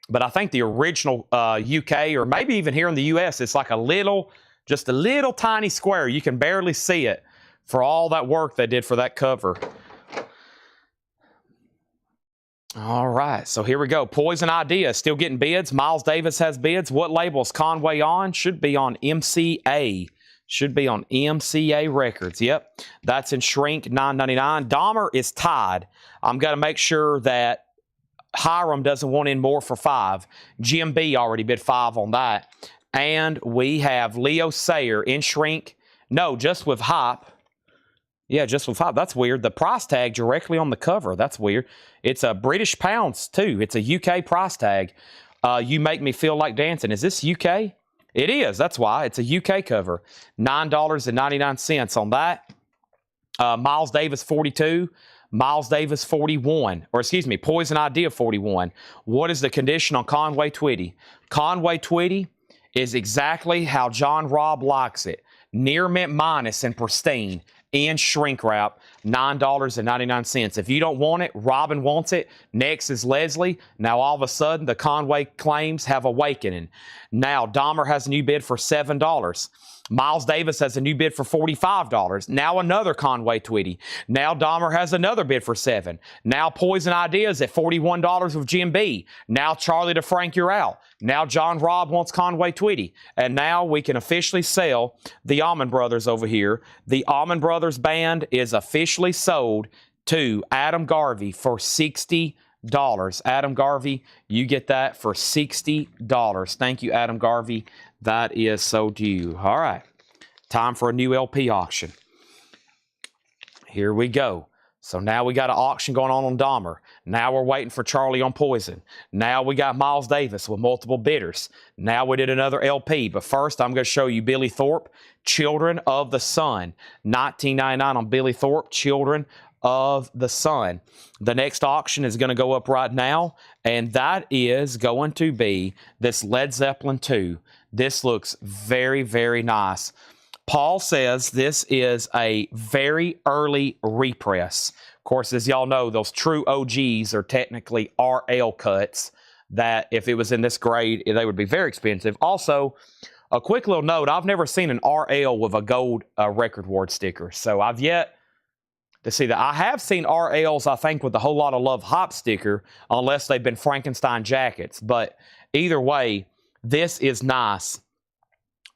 but I think the original UK, or maybe even here in the US, it's like just a little tiny square. You can barely see it for all that work they did for that cover. All right, so here we go. Poison Idea, still getting bids. Miles Davis has bids. What label is Conway on? Should be on MCA. Should be on MCA Records. Yep, that's in shrink, $9.99. Dahmer is tied. I'm going to make sure that Hiram doesn't want in more for 5. Jim B already bid 5 on that. And we have Leo Sayer in shrink. No, just with hop. Yeah, just with 5. That's weird. The price tag directly on the cover. That's weird. It's a British pounds, too. It's a UK price tag. You Make Me Feel Like Dancing. Is this UK? It is. That's why. It's a UK cover. $9.99 on that. Miles Davis, 42. Miles Davis, 41. Or excuse me, Poison Idea, 41. What is the condition on Conway Twitty? Conway Twitty is exactly how John Robb likes it. Near mint minus and pristine. In shrink wrap, $9.99. If you don't want it, Robin wants it. Next is Leslie. Now, all of a sudden, the Conway claims have awakening. Now, Dahmer has a new bid for $7. Miles Davis has a new bid for $45. Now another Conway Twitty. Now Dahmer has another bid for $7. Now Poison Ideas at $41 with Jim B. Now Charlie DeFrank, you're out. Now John Robb wants Conway Twitty. And now we can officially sell the Allman Brothers over here. The Allman Brothers band is officially sold to Adam Garvey for $60. Adam Garvey, you get that for $60. Thank you, Adam Garvey. That is so due. All right. Time for a new LP auction. Here we go. So now we got an auction going on Dahmer. Now we're waiting for Charlie on Poison. Now we got Miles Davis with multiple bidders. Now we did another LP. But first, I'm going to show you Billy Thorpe, Children of the Sun. $19.99 on Billy Thorpe, Children of the Sun. The next auction is going to go up right now, and that is going to be this Led Zeppelin 2. This looks very, very nice. Paul says this is a very early repress. Of course, as y'all know, those true OGs are technically RL cuts that if it was in this grade, they would be very expensive. Also, a quick little note, I've never seen an RL with a gold record award sticker. So I've yet to see that. I have seen RLs, I think, with a whole lot of love hop sticker, unless they've been Frankenstein jackets. But either way, this is nice.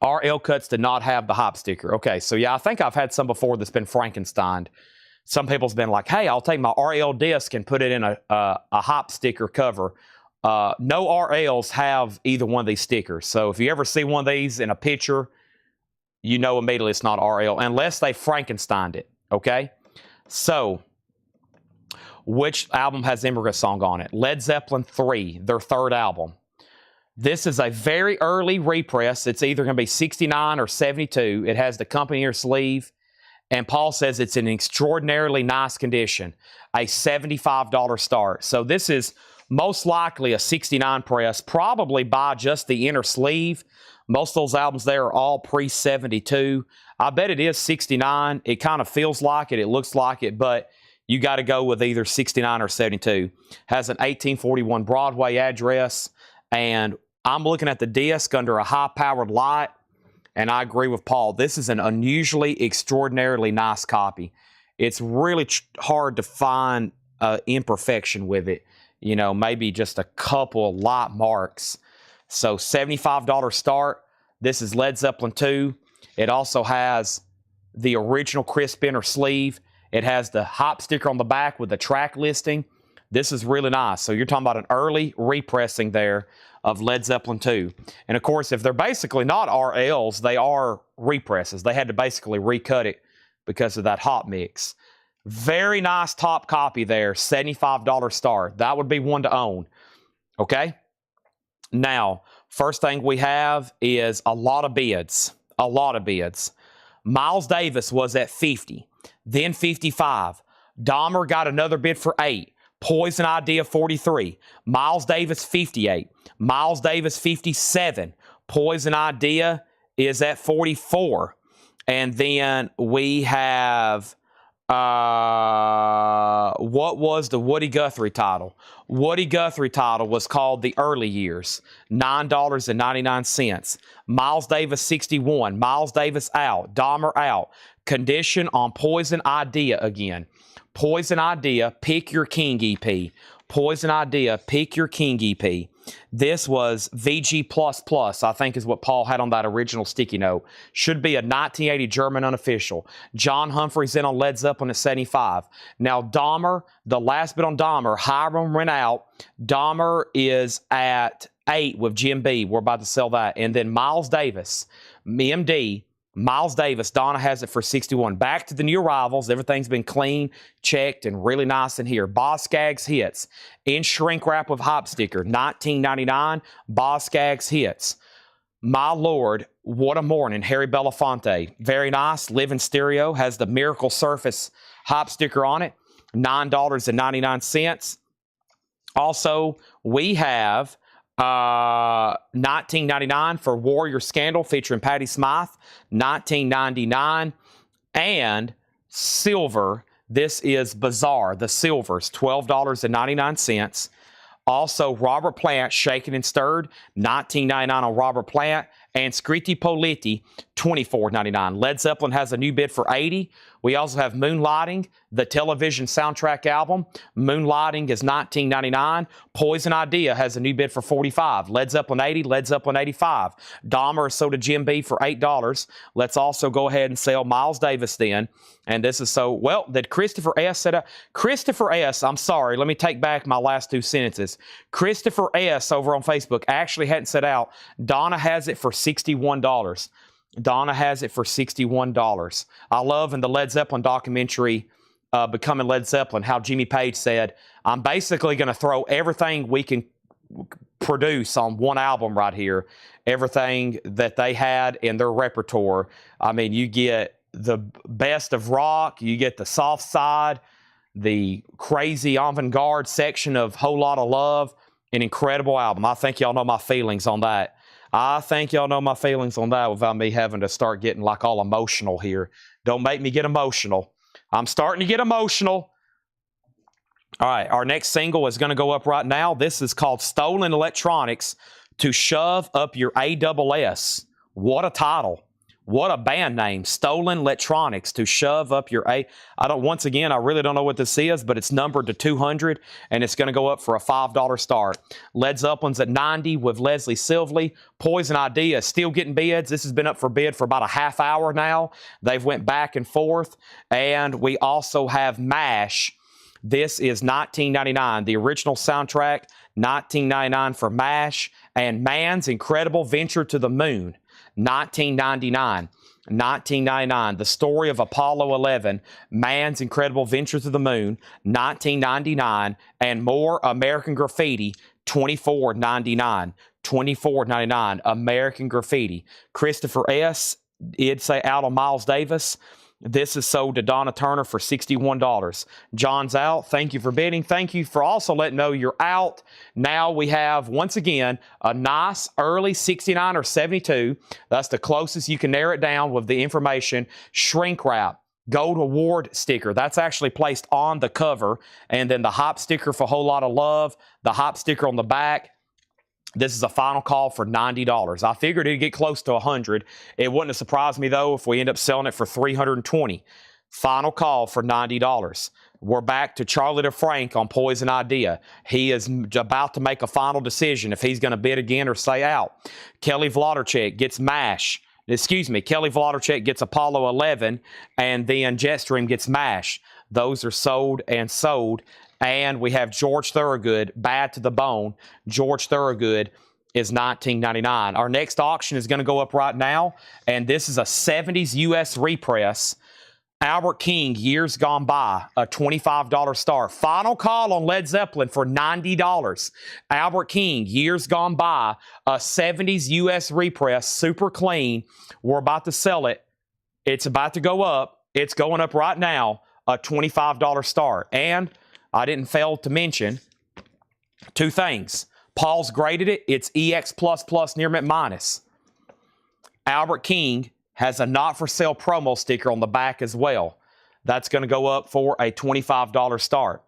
RL cuts did not have the hop sticker. Okay, so yeah, I think I've had some before that's been Frankenstein. Some people's been like, hey, I'll take my RL disc and put it in a hop sticker cover. No RLs have either one of these stickers. So if you ever see one of these in a picture, you know immediately it's not RL, unless they Frankensteined it, okay? So Which album has Immigrant Song on it? Led Zeppelin 3, their third album. This is a very early repress. It's either going to be 69 or 72. It has the company ear sleeve. And Paul says it's in extraordinarily nice condition. A $75 start. So this is most likely a 69 press, probably by just the inner sleeve. Most of those albums there are all pre-72. I bet it is 69. It kind of feels like it. It looks like it, but you got to go with either 69 or 72. Has an 1841 Broadway address, and I'm looking at the disc under a high-powered light, and I agree with Paul. This is an unusually, extraordinarily nice copy. It's really hard to find imperfection with it. You know, maybe just a couple light marks. So $75 start. This is Led Zeppelin 2. It also has the original crisp inner sleeve. It has the hop sticker on the back with the track listing. This is really nice. So you're talking about an early repressing there of Led Zeppelin 2. And of course, if they're basically not RLs, they are represses. They had to basically recut it because of that hop mix. Very nice top copy there, $75 start. That would be one to own. Okay? Now, first thing we have is a lot of bids. A lot of bids. Miles Davis was at 50, then 55. Dahmer got another bid for 8. Poison Idea 43. Miles Davis 58. Miles Davis 57. Poison Idea is at 44. And then we have what was the Woody Guthrie title? Woody Guthrie title was called The Early Years, $9.99. Miles Davis 61. Miles Davis out. Dahmer out. Condition on Poison Idea again. Poison Idea, Pick Your King EP. Poison Idea, Pick Your King EP. This was VG++, I think is what Paul had on that original sticky note. Should be a 1980 German unofficial. John Humphrey's in on Led Zeppelin at 75. Now Dahmer, the last bit on Dahmer, Hiram went out. Dahmer is at 8 with Jim B. We're about to sell that. And then Miles Davis, MD, Miles Davis, Donna has it for 61. Back to the new arrivals. Everything's been clean, checked, and really nice in here. Boz Scaggs hits. In shrink wrap with hop sticker. $19.99. Boz Scaggs hits. My Lord, What a Morning. Harry Belafonte. Very nice. Living stereo. Has the Miracle Surface hop sticker on it. $9.99. Also, we have $19.99 for Warrior Scandal featuring Patti Smythe, $19.99, and silver. This is Bizarre, the silvers, $12.99. Also, Robert Plant, Shaken and Stirred, $19.99 on Robert Plant, and Scritti Politti, $24.99. Led Zeppelin has a new bid for $80. We also have Moonlighting, the television soundtrack album. Moonlighting is $19.99. Poison Idea has a new bid for $45. Led Zeppelin 80, Led Zeppelin 85. Dahmer is sold to Jim B for $8. Let's also go ahead and sell Miles Davis then. And this is so, well, did Christopher S. set up? Christopher S., I'm sorry, let me take back my last two sentences. Christopher S. over on Facebook actually hadn't set out. Donna has it for $61. Donna has it for $61. I love in the Led Zeppelin documentary, Becoming Led Zeppelin, how Jimmy Page said, I'm basically going to throw everything we can produce on one album right here. Everything that they had in their repertoire. I mean, you get the best of rock, you get the soft side, the crazy avant-garde section of Whole Lotta Love, an incredible album. I think y'all know my feelings on that. I think y'all know my feelings on that without me having to start getting like all emotional here. Don't make me get emotional. I'm starting to get emotional. All right, our next single is going to go up right now. This is called Stolen Electronics to Shove Up Your ASS. What a title. What a band name. Stolen Electronics to Shove Up Your once again, I really don't know what this is, but it's numbered to 200, and it's going to go up for a $5 start. Led Zeppelin's at 90 with Leslie Silvley. Poison Idea is still getting bids. This has been up for bid for about a half hour now. They've went back and forth. And we also have MASH. This is $19.99. The original soundtrack, $19.99 for MASH. And Man's Incredible Venture to the Moon, $19.99. $19.99. The Story of Apollo 11, Man's Incredible Venture to the Moon, $19.99. And More American Graffiti, $24.99. $24.99. American Graffiti. Christopher S. It'd say out on Miles Davis. This is sold to Donna Turner for $61. John's out. Thank you for bidding. Thank you for also letting know you're out. Now we have, once again, a nice early 69 or 72. That's the closest you can narrow it down with the information. Shrink wrap. Gold award sticker. That's actually placed on the cover. And then the hop sticker for a whole lot of love. The hop sticker on the back. This is a final call for $90. I figured it'd get close to $100. It wouldn't have surprised me, though, if we end up selling it for $320. Final call for $90. We're back to Charlie DeFrank on Poison Idea. He is about to make a final decision if he's going to bid again or stay out. Kelly Vlodarchik gets MASH. Kelly Vlodarchik gets Apollo 11, and then Jetstream gets MASH. Those are sold and sold. And we have George Thorogood, Bad to the Bone. George Thorogood is $19.99. Our next auction is going to go up right now, and this is a 70s U.S. repress. Albert King, Years Gone By, a $25 start. Final call on Led Zeppelin for $90. Albert King, Years Gone By, a 70s U.S. repress, super clean. We're about to sell it. It's about to go up. It's going up right now, a $25 start. And I didn't fail to mention two things. Paul's graded it. It's EX++ near mint minus. Albert King has a not for sale promo sticker on the back as well. That's going to go up for a $25 start.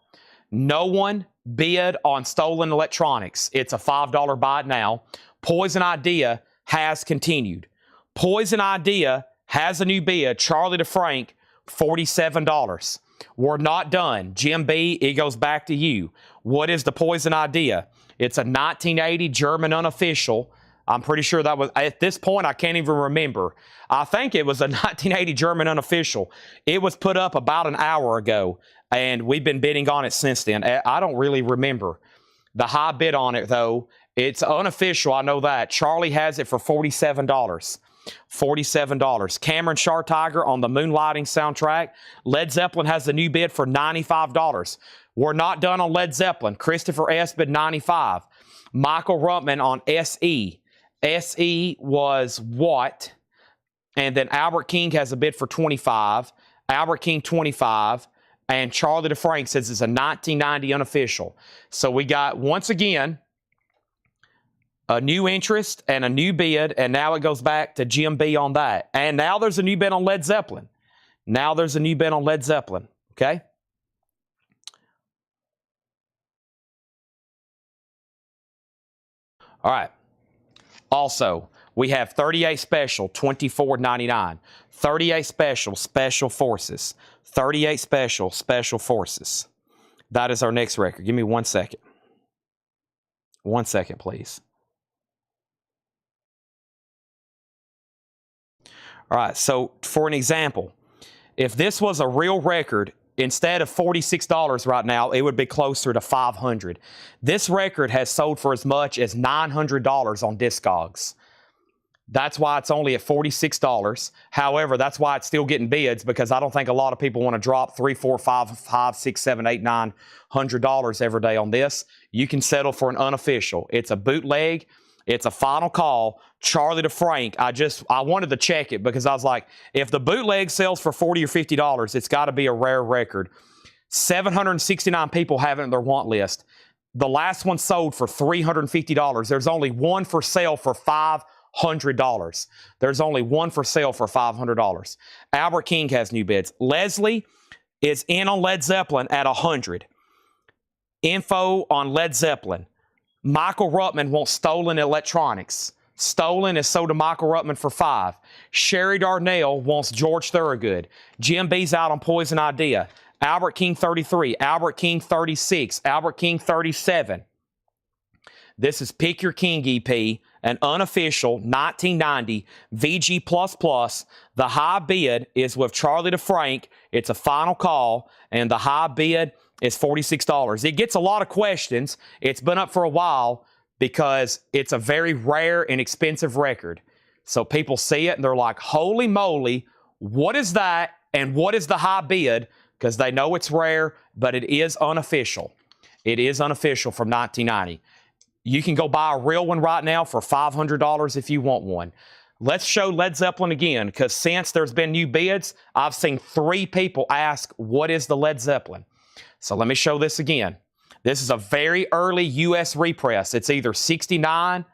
No one bid on stolen electronics. It's a $5 buy now. Poison Idea has continued. Poison Idea has a new bid. Charlie DeFrank, $47. We're not done. Jim B., it goes back to you. What is the Poison Idea? It's a 1980 German unofficial. I'm pretty sure that was, at this point, I can't even remember. I think it was a 1980 German unofficial. It was put up about an hour ago, and we've been bidding on it since then. I don't really remember the high bid on it, though. It's unofficial, I know that. Charlie has it for $47. $47. Cameron Tiger on the Moonlighting soundtrack. Led Zeppelin has the new bid for $95. We're not done on Led Zeppelin. Christopher S. bid $95. Michael Ruttman on SE. SE was what? And then Albert King has a bid for $25. Albert King $25. And Charlie DeFrank says it's a 1990 unofficial. So we got, once again, a new interest and a new bid, and now it goes back to Jim B on that. And now there's a new bid on Led Zeppelin. Now there's a new bid on Led Zeppelin, okay? All right. Also, we have 38 Special, $24.99. 38 Special, Special Forces. 38 Special, Special Forces. That is our next record. Give me 1 second. 1 second, please. All right, so for an example, if this was a real record, instead of $46 right now, it would be closer to $500. This record has sold for as much as $900 on Discogs. That's why it's only at $46. However, that's why it's still getting bids, because I don't think a lot of people want to drop $3, $4, $5, $6, $7, $8, $900 every day on this. You can settle for an unofficial. It's a bootleg. It's a final call. Charlie DeFrank, I wanted to check it because I was like, if the bootleg sells for $40 or $50, it's got to be a rare record. 769 people have it in their want list. The last one sold for $350. There's only one for sale for $500. There's only one for sale for $500. Albert King has new bids. Leslie is in on Led Zeppelin at $100. Info on Led Zeppelin. Michael Ruttman wants stolen electronics. Stolen is sold to Michael Ruttman for $5. Sherry Darnell wants George Thorogood. Jim B's out on Poison Idea. Albert King 33. Albert King 36. Albert King 37. This is Pick Your King EP, an unofficial 1990 VG++. The high bid is with Charlie DeFrank. It's a final call, and the high bid is $46. It gets a lot of questions. It's been up for a while because it's a very rare and expensive record. So people see it and they're like, holy moly, what is that? And what is the high bid? Because they know it's rare, but it is unofficial. It is unofficial from 1990. You can go buy a real one right now for $500 if you want one. Let's show Led Zeppelin again, because since there's been new bids, I've seen 3 people ask, what is the Led Zeppelin? So let me show this again. This is a very early U.S. repress. It's either 69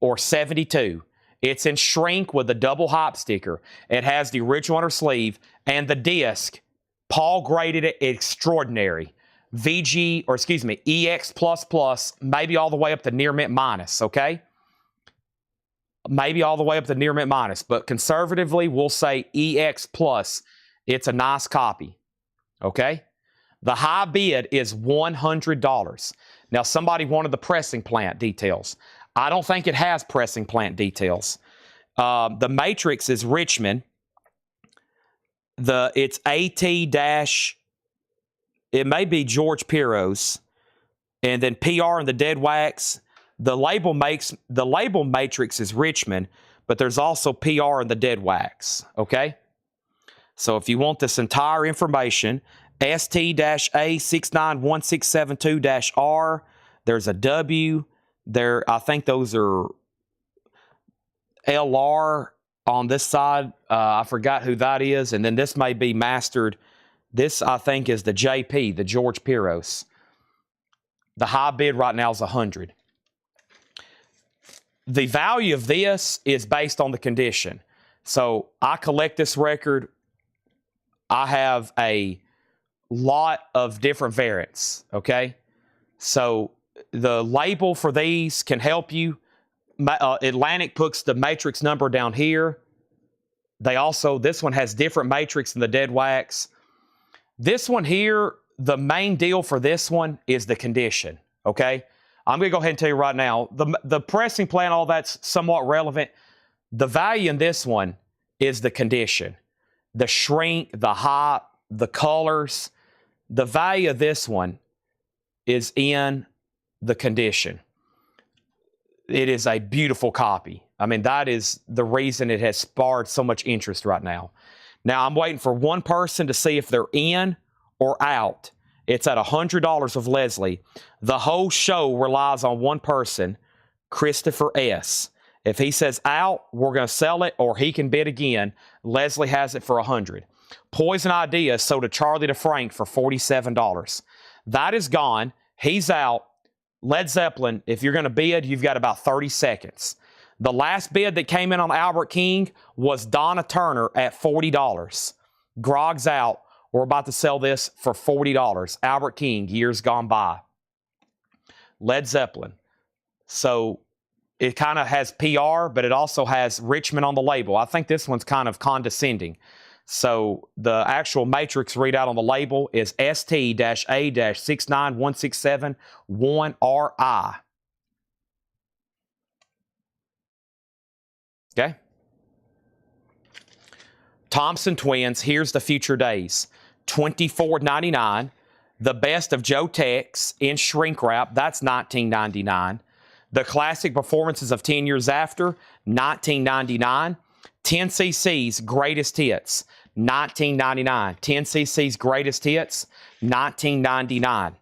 or 72. It's in shrink with a double hop sticker. It has the original on her sleeve, and the disc, Paul graded it extraordinary. EX++, maybe all the way up to near mint minus, okay? Maybe all the way up to near mint minus, but conservatively, we'll say EX+. It's a nice copy, okay? The high bid is $100. Now, somebody wanted the pressing plant details. I don't think it has pressing plant details. The matrix is Richmond. It's AT- it may be George Piro's, and then PR and the dead wax. The label matrix is Richmond, but there's also PR and the dead wax. Okay, so if you want this entire information, ST-A691672-R. There's a W. There, I think those are LR on this side. I forgot who that is, and then this may be mastered. This, I think, is the JP, the George Piros. The high bid right now is $100. The value of this is based on the condition. So I collect this record. I have a lot of different variants, okay? So the label for these can help you. Atlantic puts the matrix number down here. They also, this one has different matrix than the dead wax. This one here, the main deal for this one is the condition, okay? I'm going to go ahead and tell you right now, the pressing plan, all that's somewhat relevant. The value in this one is the condition. The shrink, the height, the colors. The value of this one is in the condition. It is a beautiful copy. I mean, that is the reason it has sparked so much interest right now. Now, I'm waiting for one person to see if they're in or out. It's at $100 of Leslie. The whole show relies on one person, Christopher S. If he says out, we're going to sell it, or he can bid again. Leslie has it for $100. Poison Idea sold to Charlie DeFrank for $47. That is gone. He's out. Led Zeppelin, if you're going to bid, you've got about 30 seconds. The last bid that came in on Albert King was Donna Turner at $40. Grog's out. We're about to sell this for $40. Albert King, years gone by. Led Zeppelin. So it kind of has PR, but it also has Richmond on the label. I think this one's kind of condescending. So the actual matrix readout on the label is ST-A-69167-1RI. Okay. Thompson Twins, Here's the Future Days. $24.99. The Best of Joe Tex in shrink wrap. That's $19.99. The Classic Performances of 10 Years After. $19.99. 10cc's Greatest Hits. $19.99. 10cc's Greatest Hits. $19.99.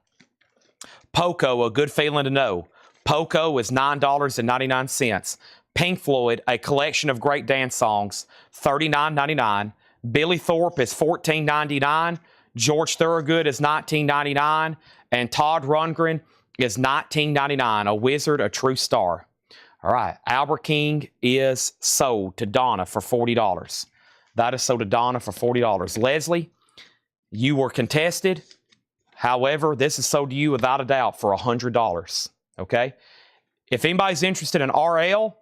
Poco, A Good Feeling to Know. Poco is $9.99. Pink Floyd, A Collection of Great Dance Songs, $39.99. Billy Thorpe is $14.99. George Thorogood is $19.99. And Todd Rundgren is $19.99. A Wizard, a True Star. All right, Albert King is sold to Donna for $40. That is sold to Donna for $40. Leslie, you were contested. However, this is sold to you without a doubt for $100. Okay? If anybody's interested in RL,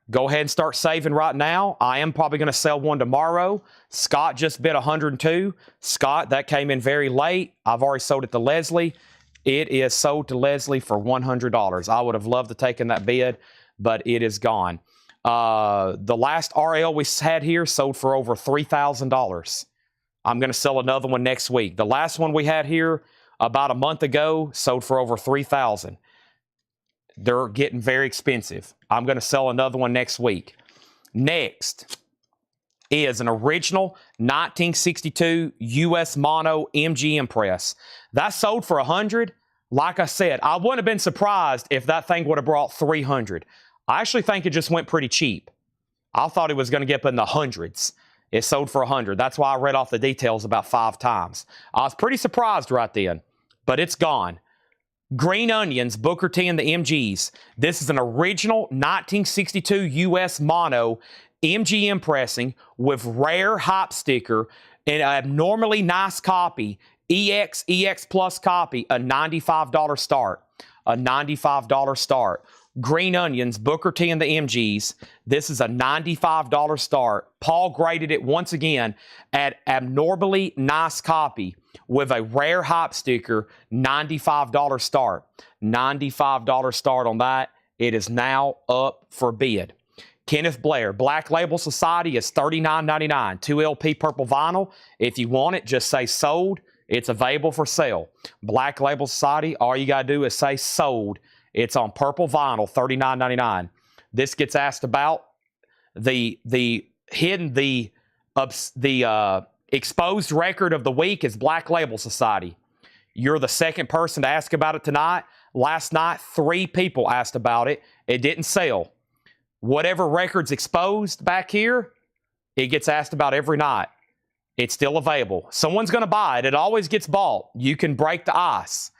go ahead and start saving right now. I am probably going to sell one tomorrow. Scott just bid $102. Scott, that came in very late. I've already sold it to Leslie. It is sold to Leslie for $100. I would have loved to take in that bid, but it is gone. The last RL we had here sold for over $3,000. I'm going to sell another one next week. The last one we had here about a month ago sold for over $3,000. They're getting very expensive. I'm going to sell another one next week. Next is an original 1962 U.S. mono MGM press. That sold for $100. Like I said, I wouldn't have been surprised if that thing would have brought $300. I actually think it just went pretty cheap. I thought it was going to get up in the hundreds. It sold for $100. That's why I read off the details about 5 times. I was pretty surprised right then, but it's gone. Green Onions, Booker T and the MGs. This is an original 1962 U.S. mono MGM pressing with rare hop sticker and an abnormally nice copy, EX Plus copy, a $95 start. A $95 start. Green Onions, Booker T and the MGs. This is a $95 start. Paul graded it once again at abnormally nice copy with a rare hop sticker, $95 start. $95 start on that. It is now up for bid. Kenneth Blair, Black Label Society is $39.99. 2LP purple vinyl. If you want it, just say sold. It's available for sale. Black Label Society, all you got to do is say sold. It's on purple vinyl, $39.99. This gets asked about. The exposed record of the week is Black Label Society. You're the second person to ask about it tonight. Last night, 3 people asked about it. It didn't sell. Whatever record's exposed back here, it gets asked about every night. It's still available. Someone's going to buy it. It always gets bought. You can break the ice.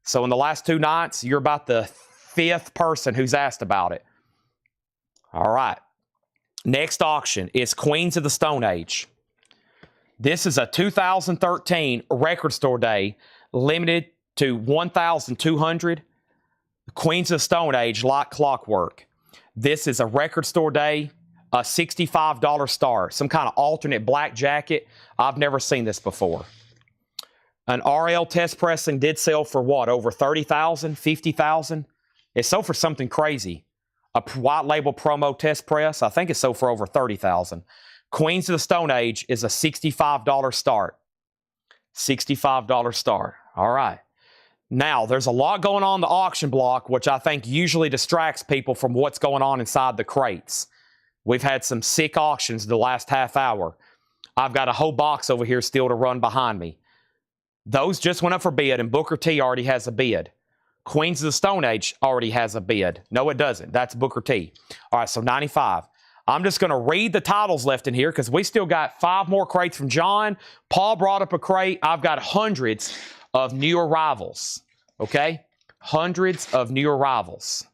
So in the last 2 nights, you're about the 5th person who's asked about it. All right. Next auction is Queens of the Stone Age. This is a 2013 Record Store Day, limited to 1,200. Queens of the Stone Age, like clockwork. This is a Record Store Day, a $65 start. Some kind of alternate black jacket. I've never seen this before. An RL test pressing did sell for what? Over 30,000, 50,000? It sold for something crazy. A white label promo test press, I think it sold for over 30,000. Queens of the Stone Age is a $65 start. $65 start. All right. Now, there's a lot going on in the auction block, which I think usually distracts people from what's going on inside the crates. We've had some sick auctions the last half hour. I've got a whole box over here still to run behind me. Those just went up for bid, and Booker T already has a bid. Queens of the Stone Age already has a bid. No, it doesn't. That's Booker T. All right, so 95. I'm just going to read the titles left in here because we still got 5 more crates from John. Paul brought up a crate. I've got hundreds of new arrivals, okay? Hundreds of new arrivals.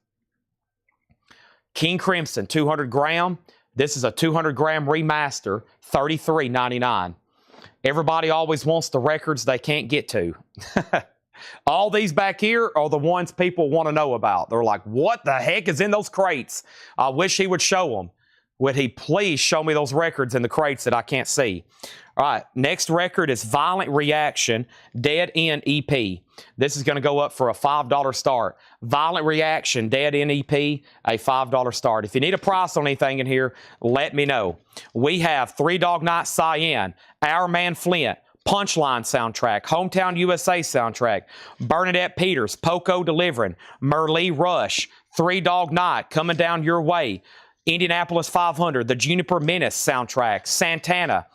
King Crimson, 200 gram. This is a 200 gram remaster, $33.99. Everybody always wants the records they can't get to. All these back here are the ones people want to know about. They're like, what the heck is in those crates? I wish he would show them. Would he please show me those records in the crates that I can't see? All right, next record is Violent Reaction, Dead End EP. This is going to go up for a $5 start. Violent Reaction, Dead End EP, a $5 start. If you need a price on anything in here, let me know. We have 3 Dog Night Cyan, Our Man Flint, Punchline soundtrack, Hometown USA soundtrack, Bernadette Peters, Poco Delivering, Merle Rush, 3 Dog Night, Coming Down Your Way, Indianapolis 500, the Juniper Menace soundtrack, Santana,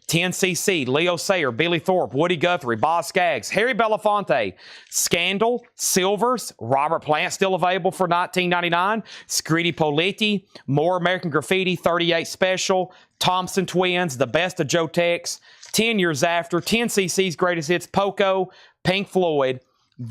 10cc, Leo Sayer, Billy Thorpe, Woody Guthrie, Boz Scaggs, Harry Belafonte, Scandal, Silvers, Robert Plant still available for $19.99, Scritti Politti, More American Graffiti, 38 Special, Thompson Twins, The Best of Joe Tex, 10 Years After, 10cc's Greatest Hits, Poco, Pink Floyd,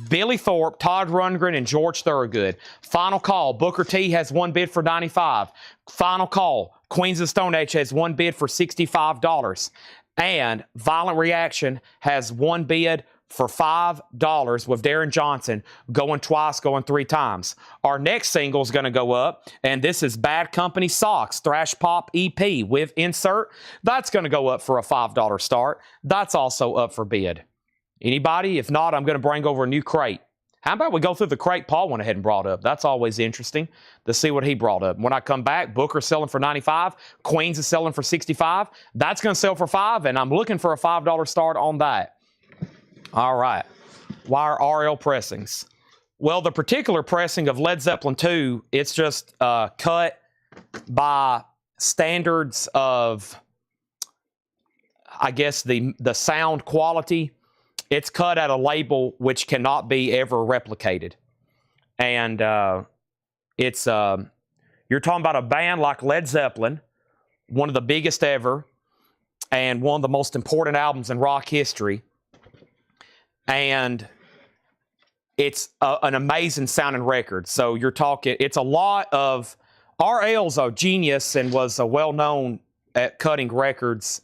Billy Thorpe, Todd Rundgren, and George Thorogood. Final call. Booker T has 1 bid for $95. Final call. Queens of the Stone Age has 1 bid for $65. And Violent Reaction has 1 bid for $5 with Darren Johnson going twice, going 3 times. Our next single is going to go up, and this is Bad Company Socks, Thrash Pop EP with insert. That's going to go up for a $5 start. That's also up for bid. Anybody? If not, I'm going to bring over a new crate. How about we go through the crate Paul went ahead and brought up? That's always interesting to see what he brought up. When I come back, Booker's selling for $95. Queens is selling for $65. That's going to sell for $5, and I'm looking for a $5 start on that. All right. Wire RL pressings. Well, the particular pressing of Led Zeppelin 2, it's just cut by standards of, I guess, the sound quality. It's cut at a label which cannot be ever replicated. And it's you're talking about a band like Led Zeppelin, one of the biggest ever, and one of the most important albums in rock history. And it's an amazing sounding record. So you're talking, it's a lot of, RL's a genius and was a well-known at cutting records.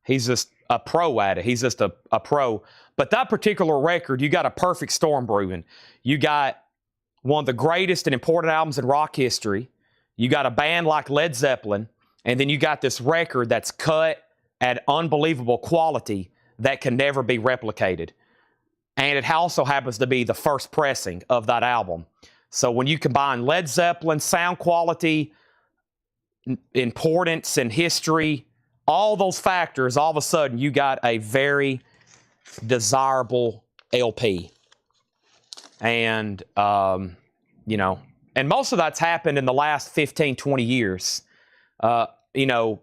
He's just a pro at it. He's just a pro. But that particular record, you got a perfect storm brewing. You got one of the greatest and important albums in rock history. You got a band like Led Zeppelin. And then you got this record that's cut at unbelievable quality that can never be replicated. And it also happens to be the first pressing of that album. So when you combine Led Zeppelin, sound quality, importance, and history, all those factors, all of a sudden you got a very desirable LP. And, you know, and most of that's happened in the last 15, 20 years. You know,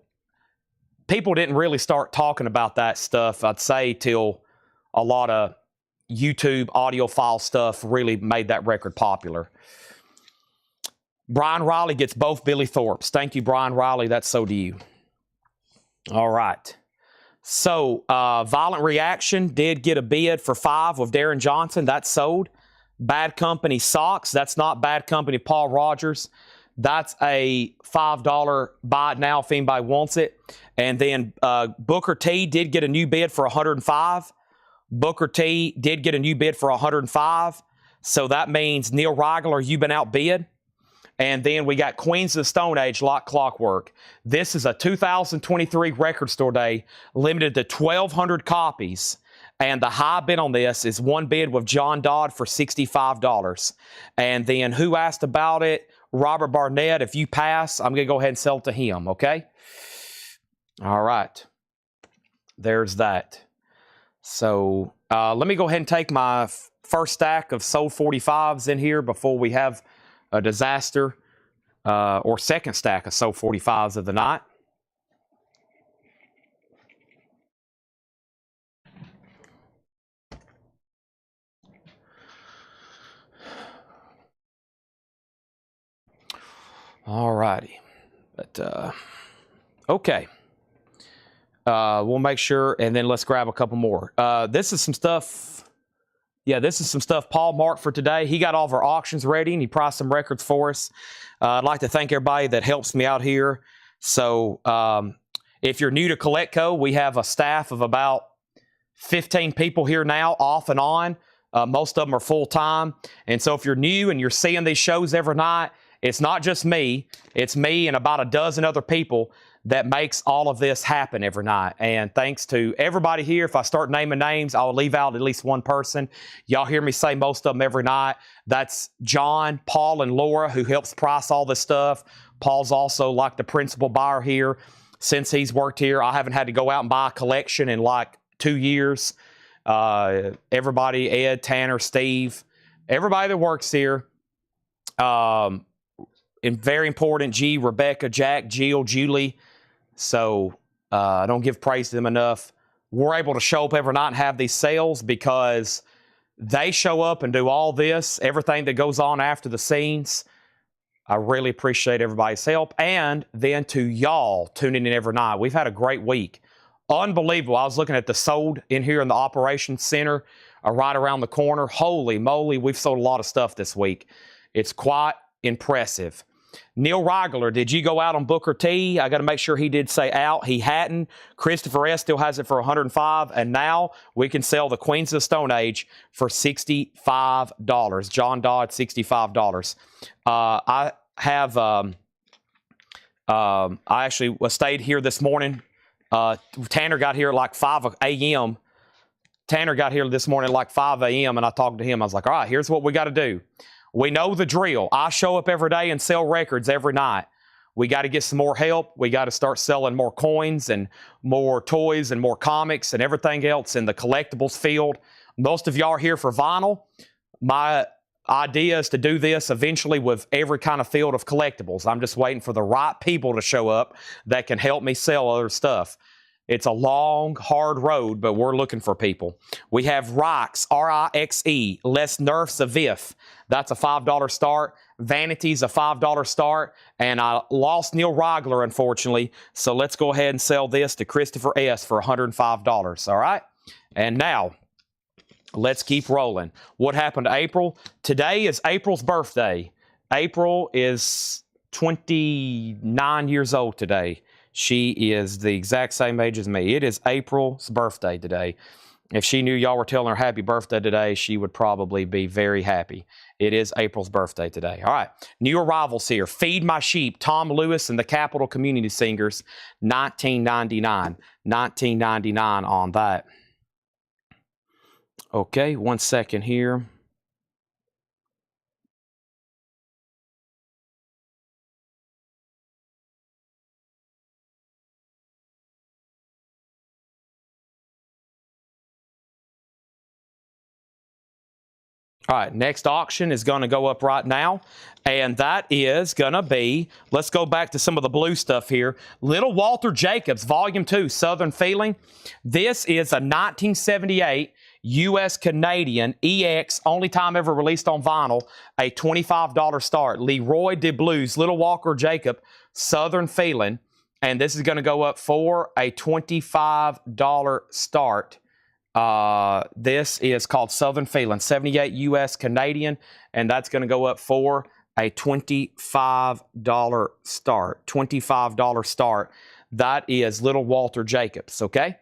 people didn't really start talking about that stuff, I'd say, till a lot of YouTube audiophile stuff really made that record popular. Brian Riley gets both Billy Thorpes. Thank you, Brian Riley. That's so do you. All right. So, Violent Reaction did get a bid for 5 with Darren Johnson. That's sold. Bad Company Socks. That's not Bad Company Paul Rogers. That's a $5 buy it now if anybody wants it. And then Booker T did get a new bid for 105. Booker T did get a new bid for 105. So that means Neil Reigler, you've been outbid. And then we got Queens of the Stone Age, Like Clockwork. This is a 2023 Record Store Day, limited to 1,200 copies. And the high bid on this is one bid with John Dodd for $65. And then who asked about it? Robert Barnett. If you pass, I'm going to go ahead and sell it to him, okay? All right. There's that. So let me go ahead and take my first stack of sold 45s in here before we have a disaster, or second stack of sold 45s of the night. All righty. But, okay. We'll make sure, and then let's grab a couple more. This is some stuff. Yeah, this is some stuff Paul marked for today. He got all of our auctions ready, and he priced some records for us. I'd like to thank everybody that helps me out here. So if you're new to CollectCo, we have a staff of about 15 people here now, off and on. Most of them are full-time. And so if you're new and you're seeing these shows every night, it's not just me. It's me and about a dozen other people that makes all of this happen every night. And thanks to everybody here. If I start naming names, I'll leave out at least one person. Y'all hear me say most of them every night. That's John, Paul, and Laura, who helps price all this stuff. Paul's also like the principal buyer here. Since he's worked here, I haven't had to go out and buy a collection in like 2 years. Everybody, Ed, Tanner, Steve, everybody that works here. And very important, G, Rebecca, Jack, Jill, Julie. So I don't give praise to them enough. We're able to show up every night and have these sales because they show up and do all this, everything that goes on after the scenes. I really appreciate everybody's help. And then to y'all tuning in every night. We've had a great week. Unbelievable. I was looking at the sold in here in the operations center right around the corner. Holy moly, we've sold a lot of stuff this week. It's quite impressive. Neil Reigler, did you go out on Booker T? I got to make sure he did say out. He hadn't. Christopher S. still has it for 105. And now we can sell the Queens of the Stone Age for $65. John Dodd, $65. I have, I actually stayed here this morning. Tanner got here at like 5 a.m. Tanner got here this morning at like 5 a.m. and I talked to him. I was like, all right, here's what we got to do. We know the drill. I show up every day and sell records every night. We got to get some more help. We got to start selling more coins and more toys and more comics and everything else in the collectibles field. Most of y'all are here for vinyl. My idea is to do this eventually with every kind of field of collectibles. I'm just waiting for the right people to show up that can help me sell other stuff. It's a long, hard road, but we're looking for people. We have Rixe, R-I-X-E, Les Nerfs of Vif. That's a $5 start. Vanity's a $5 start. And I lost Neil Rigler, unfortunately. So let's go ahead and sell this to Christopher S. for $105. All right? And now, let's keep rolling. What happened to April? Today is April's birthday. April is 29 years old today. She is the exact same age as me. It is April's birthday today. If she knew y'all were telling her happy birthday today, she would probably be very happy. It is April's birthday today. All right. New arrivals here. Feed My Sheep, Tom Lewis and the Capitol Community Singers, $19.99. $19.99 on that. Okay, 1 second here. All right, next auction is going to go up right now, and that is going to be, let's go back to some of the blue stuff here. Little Walter Jacobs, Volume 2, Southern Feeling. This is a 1978 U.S. Canadian EX, only time ever released on vinyl, a $25 start. Leroy de Blues, Little Walter Jacob, Southern Feeling, and this is going to go up for a $25 start. This is called Southern Feeling, 78 U.S. Canadian, and that's going to go up for a $25 start. $25 start. That is Little Walter Jacobs, okay?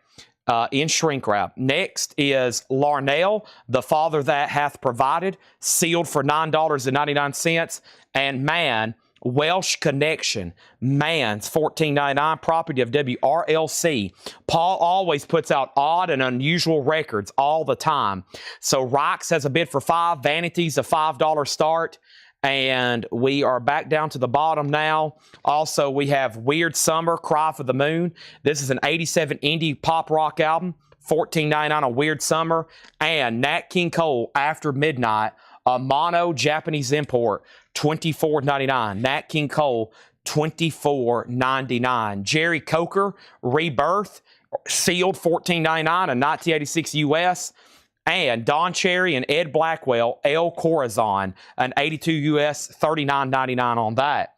In shrink wrap. Next is Larnell, The Father That Hath Provided, sealed for $9.99. And Man, Welsh Connection, Man's $14.99, property of WRLC. Paul always puts out odd and unusual records all the time. So Rixe has a bid for $5, Vanity's a $5 start, and we are back down to the bottom now. Also, we have Weird Summer, Cry for the Moon. This is an 87 indie pop rock album, $14.99 on Weird Summer, and Nat King Cole, After Midnight, a mono Japanese import, $24.99. Nat King Cole, $24.99. Jerry Coker, Rebirth, sealed $14.99, a 1986 US. And Don Cherry and Ed Blackwell, El Corazon, an 82 US, $39.99 on that.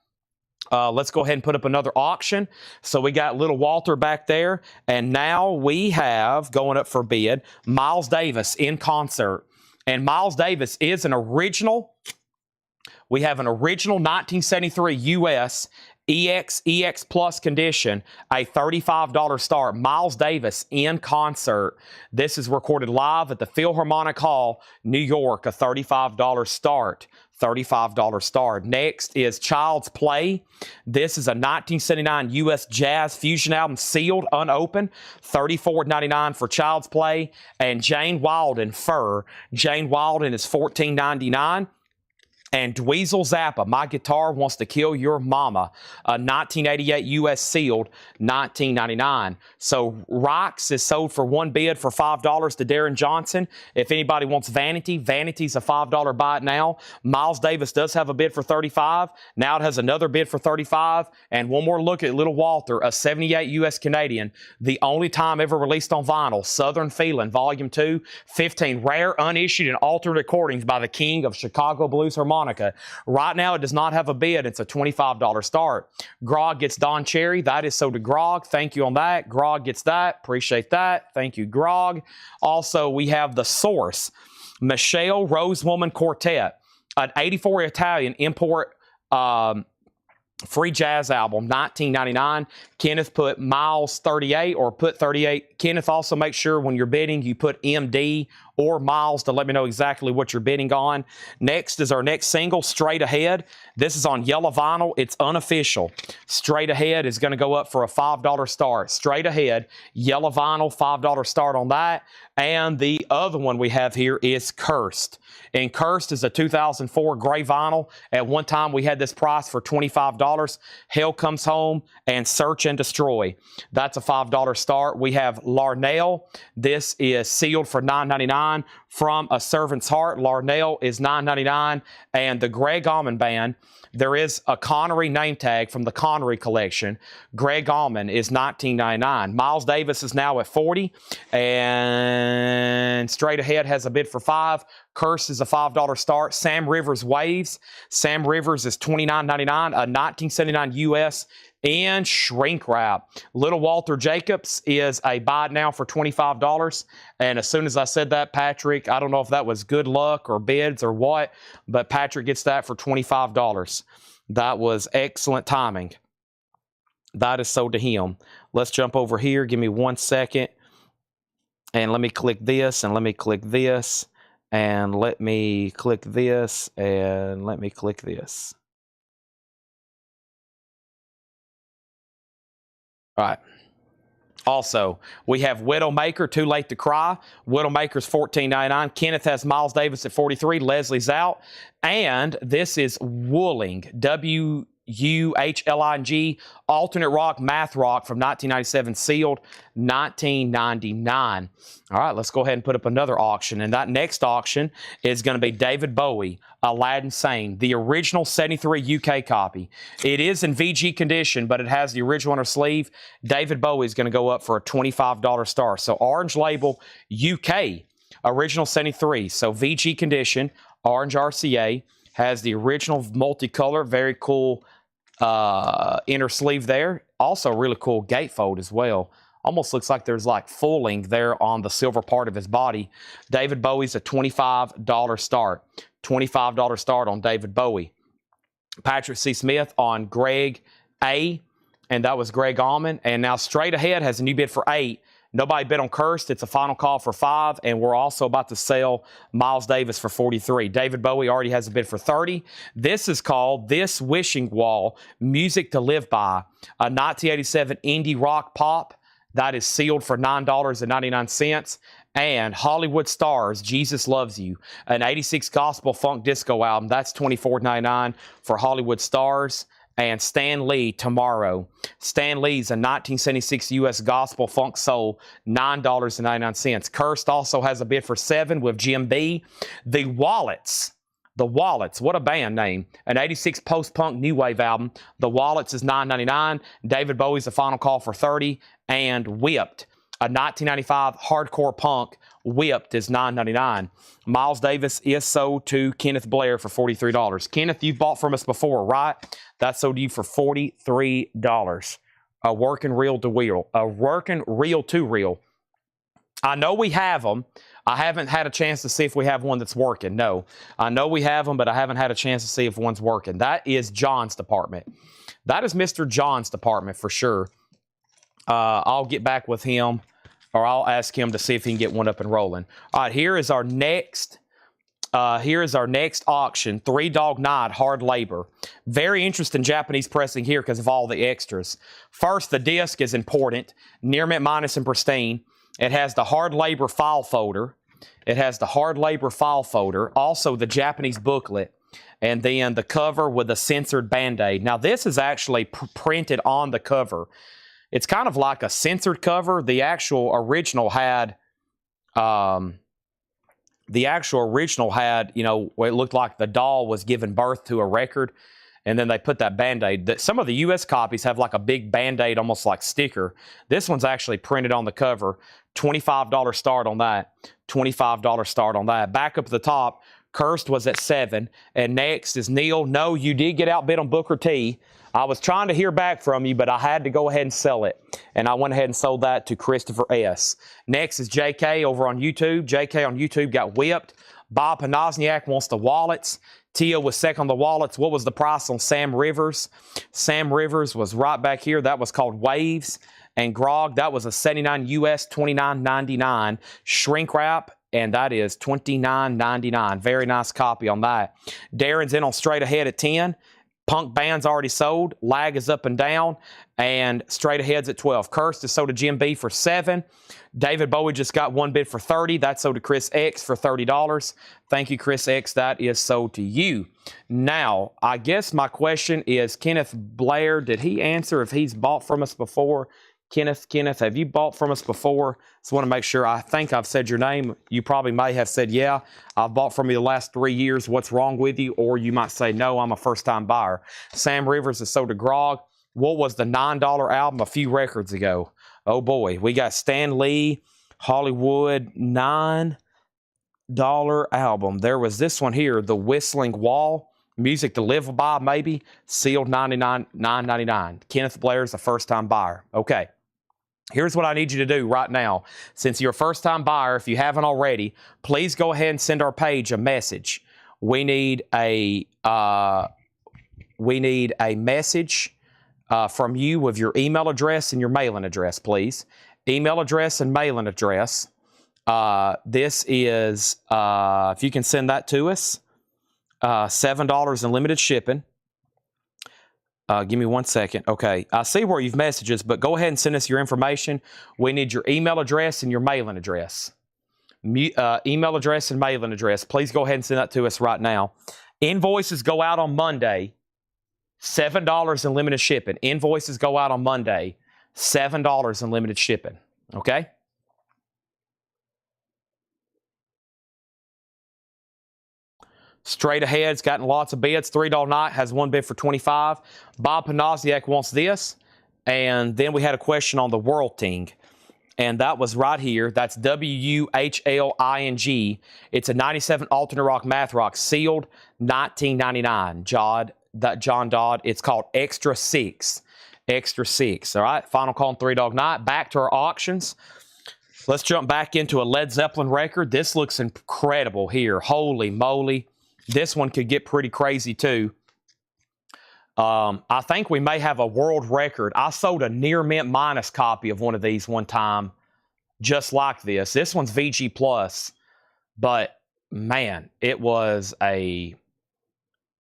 Let's go ahead and put up another auction. So we got Little Walter back there. And now we have, going up for bid, Miles Davis in concert. And Miles Davis is an original. We have an original 1973 US EX Plus condition, a $35 start. Miles Davis in concert. This is recorded live at the Philharmonic Hall, New York, a $35 start. $35 start. Next is Child's Play. This is a 1979 US jazz fusion album, sealed, unopened, $34.99 for Child's Play. And Jane Wilden, Fur. Jane Wilden is $14.99. And Dweezil Zappa, My Guitar Wants to Kill Your Mama, a 1988 US sealed, $19.99. So Rixe is sold for one bid for $5 to Darren Johnson. If anybody wants Vanity, Vanity's a $5 buy it now. Miles Davis does have a bid for $35. Now it has another bid for $35. And one more look at Little Walter, a 78 US Canadian, the only time ever released on vinyl, Southern Feeling, Volume 2, 15 rare, unissued, and altered recordings by the king of Chicago Blues Harmonica. Right now, it does not have a bid. It's a $25 start. Grog gets Don Cherry. That is so to Grog. Thank you on that. Grog gets that. Appreciate that. Thank you, Grog. Also, we have The Source, Michelle Rosewoman Quartet, an 84 Italian import free jazz album, $19.99. Kenneth put Miles 38 or put 38. Kenneth, also make sure when you're bidding, you put MD or Miles to let me know exactly what you're bidding on. Next is our next single, Straight Ahead. This is on yellow vinyl. It's unofficial. Straight Ahead is going to go up for a $5 start. Straight Ahead, yellow vinyl, $5 start on that. And the other one we have here is Cursed. And Cursed is a 2004 gray vinyl. At one time, we had this price for $25. Hell Comes Home and Search and Destroy. That's a $5 start. We have Larnell. This is sealed for $9.99. $9.99. From A Servant's Heart, Larnell is $9.99. And the Greg Allman Band, there is a Connery name tag from the Connery collection. Greg Allman is $19.99. Miles Davis is now at $40. And Straight Ahead has a bid for $5. Curse is a $5 start. Sam Rivers Waves. Sam Rivers is $29.99. A 1979 US in shrink wrap. Little Walter Jacobs is a buy now for $25. And as soon as I said that, Patrick, I don't know if that was good luck or bids or what, but Patrick gets that for $25. That was excellent timing. That is sold to him. Let's jump over here. Give me 1 second. And let me click this, and let me click this, and let me click this, and let me click this. All right. Also, we have Widowmaker, Too Late to Cry. Widowmaker's $14.99. Kenneth has Miles Davis at $43. Leslie's out. And this is Wooling, WUHLING, alternate rock, math rock from 1997, sealed, $19.99. All right, let's go ahead and put up another auction. And that next auction is going to be David Bowie, Aladdin Sane, the original 73 UK copy. It is in VG condition, but it has the original on her sleeve. David Bowie is going to go up for a $25 star. So orange label, UK, original 73. So VG condition, orange RCA, has the original multicolor, very cool inner sleeve there. Also really cool gatefold as well. Almost looks like there's like fooling there on the silver part of his body. David Bowie's a $25 start. $25 start on David Bowie. Patrick C. Smith on Greg A. And that was Greg Allman. And now Straight Ahead has a new bid for $8. Nobody bid on Cursed. It's a final call for $5. And we're also about to sell Miles Davis for $43. David Bowie already has a bid for $30. This is called This Wishing Wall, Music to Live By, a 1987 indie rock pop. That is sealed for $9.99. And Hollywood Stars, Jesus Loves You, an 86 gospel funk disco album. That's $24.99 for Hollywood Stars. And Stan Lee, Tomorrow. Stan Lee's a 1976 U.S. gospel funk soul, $9.99. Cursed also has a bid for $7 with Jim B. The Wallets, what a band name. An 86 post-punk new wave album. The Wallets is $9.99. David Bowie's the final call for $30. And Whipped, a 1995 hardcore punk. Whipped is $9.99. Miles Davis is sold to Kenneth Blair for $43. Kenneth, you've bought from us before, right? That's sold to you for $43. A working reel to reel. A working reel to reel. I know we have them. I haven't had a chance to see if we have one that's working. No. I know we have them, but I haven't had a chance to see if one's working. That is John's department. That is Mr. John's department for sure. I'll get back with him, or I'll ask him to see if he can get one up and rolling. All right, here is our next auction, Three Dog Night, Hard Labor. Very interesting Japanese pressing here because of all the extras. First, the disc is important, near mint minus and pristine. It has the Hard Labor file folder. Also the Japanese booklet. And then the cover with a censored Band-Aid. Now, this is actually printed on the cover. It's kind of like a censored cover. The actual original had, you know, it looked like the doll was giving birth to a record, and then they put that Band-Aid. Some of the U.S. copies have like a big Band-Aid, almost like sticker. This one's actually printed on the cover. $25 start on that. $25 start on that. Back up at the top, Cursed was at $7. And next is Neil. No, you did get outbid on Booker T. I was trying to hear back from you, but I had to go ahead and sell it. And I went ahead and sold that to Christopher S. Next is JK over on YouTube. JK on YouTube got whipped. Bob Panozniak wants the Wallets. Tia was second on the Wallets. What was the price on Sam Rivers? Sam Rivers was right back here. That was called Waves. And Grog, that was a 79 US, $29.99 shrink wrap. And that is $29.99. Very nice copy on that. Darren's in on Straight Ahead at 10. Punk Band's already sold. Lag is up and down. And Straight Ahead's at 12. Cursed is sold to Jim B for $7. David Bowie just got one bid for $30. That's sold to Chris X for $30. Thank you, Chris X. That is sold to you. Now, I guess my question is, Kenneth Blair, did he answer if he's bought from us before? Kenneth, have you bought from us before? Just want to make sure. I think I've said your name. You probably may have said, yeah, I've bought from you the last 3 years. What's wrong with you? Or you might say, no, I'm a first-time buyer. Sam Rivers is so DeGrog. What was the $9 album a few records ago? Oh, boy. We got Stan Lee, Hollywood, $9 album. There was this one here, The Whistling Wall. Music to Live By, maybe. Sealed $9.99. Kenneth Blair's a first-time buyer. Okay. Here's what I need you to do right now. Since you're a first-time buyer, if you haven't already, please go ahead and send our page a message. We need a message from you with your email address and your mailing address, please. Email address and mailing address. This is, if you can send that to us, $7 in limited shipping. Give me 1 second. Okay, I see where you've messaged us, but go ahead and send us your information. We need your email address and your mailing address. Email address and mailing address. Please go ahead and send that to us right now. Invoices go out on Monday. $7 in limited shipping. Invoices go out on Monday. $7 in limited shipping. Okay? Straight Ahead's gotten lots of bids. $3 Night has one bid for $25. Bob Panosiak wants this. And then we had a question on the Whirlting. And that was right here. That's WUHLING. It's a 97 alternate rock math rock, sealed $19.99. John Dodd. It's called Extra 6. Extra 6. All right. Final call on Three Dog Night. Back to our auctions. Let's jump back into a Led Zeppelin record. This looks incredible here. Holy moly. This one could get pretty crazy too. I think we may have a world record. I sold a near mint minus copy of one of these one time, just like this. This one's VG Plus, but man, it was they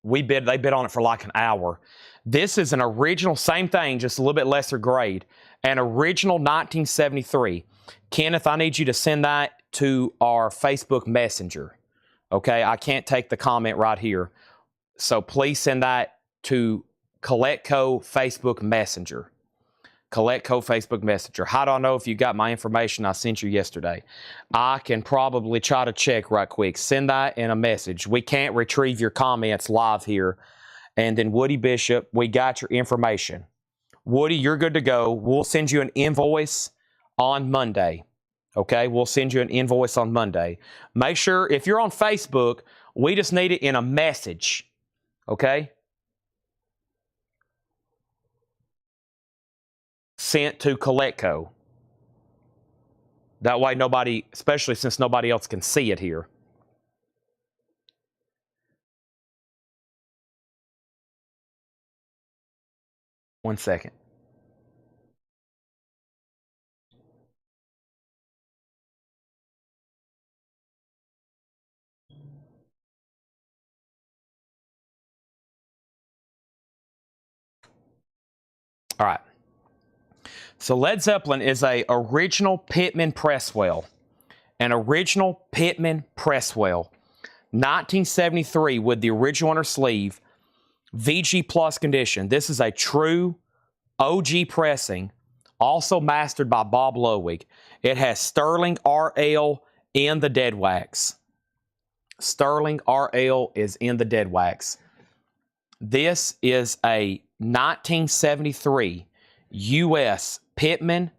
bid on it for like an hour. This is an original, same thing, just a little bit lesser grade. An original 1973. Kenneth, I need you to send that to our Facebook Messenger. Okay, I can't take the comment right here. So please send that to Coletco Facebook Messenger. Coletco Facebook Messenger. How do I know if you got my information I sent you yesterday? I can probably try to check right quick. Send that in a message. We can't retrieve your comments live here. And then Woody Bishop, we got your information. Woody, you're good to go. We'll send you an invoice on Monday. Okay, we'll send you an invoice on Monday. Make sure, if you're on Facebook, we just need it in a message. Okay? Sent to Coletco. That way nobody, especially since nobody else can see it here. One second. All right. So Led Zeppelin is a original Pittman Presswell. An original Pittman Presswell. 1973 with the original inner sleeve. VG Plus condition. This is a true OG pressing. Also mastered by Bob Lowig. It has Sterling RL in the dead wax. Sterling RL is in the dead wax. This is a 1973 U.S. Pittman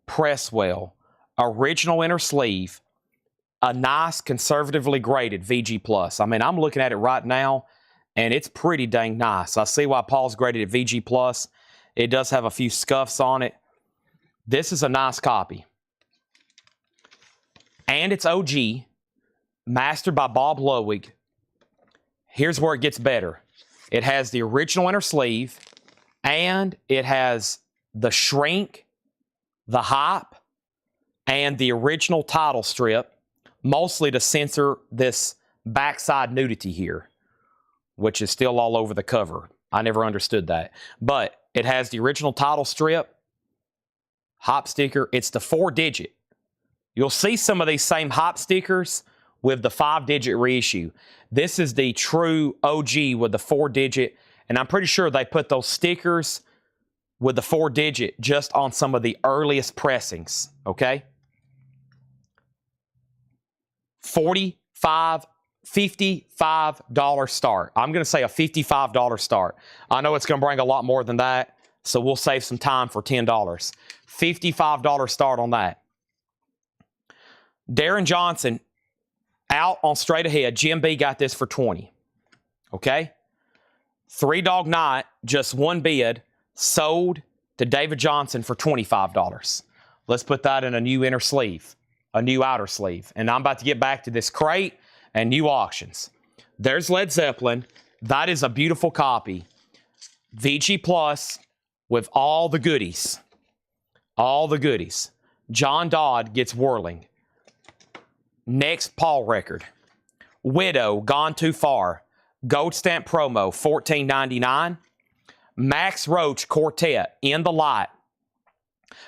Presswell, original inner sleeve, a nice conservatively graded VG Plus. I mean, I'm looking at it right now, and it's pretty dang nice. I see why Paul's graded it VG Plus. It does have a few scuffs on it. This is a nice copy. And it's OG, mastered by Bob Lowig. Here's where it gets better. It has the original inner sleeve, and it has the shrink, the hype, and the original title strip, mostly to censor this backside nudity here, which is still all over the cover. I never understood that. But it has the original title strip, hop sticker. It's the 4-digit. You'll see some of these same hop stickers with the 5-digit reissue. This is the true OG with the 4-digit, and I'm pretty sure they put those stickers with the 4-digit just on some of the earliest pressings, okay? $55 start. I'm going to say a $55 start. I know it's going to bring a lot more than that, so we'll save some time for $10. $55 start on that. Darren Johnson out on straight ahead. Jim B got this for 20. Okay? 3-Dog Night, just one bid, sold to David Johnson for $25. Let's put that in a new inner sleeve, a new outer sleeve. And I'm about to get back to this crate and new auctions. There's Led Zeppelin. That is a beautiful copy. VG Plus with all the goodies. All the goodies. John Dodd gets Whirling. Next Paul record. Widow, Gone Too Far. Gold Stamp Promo, $14.99. Max Roach Quartet, In the Light.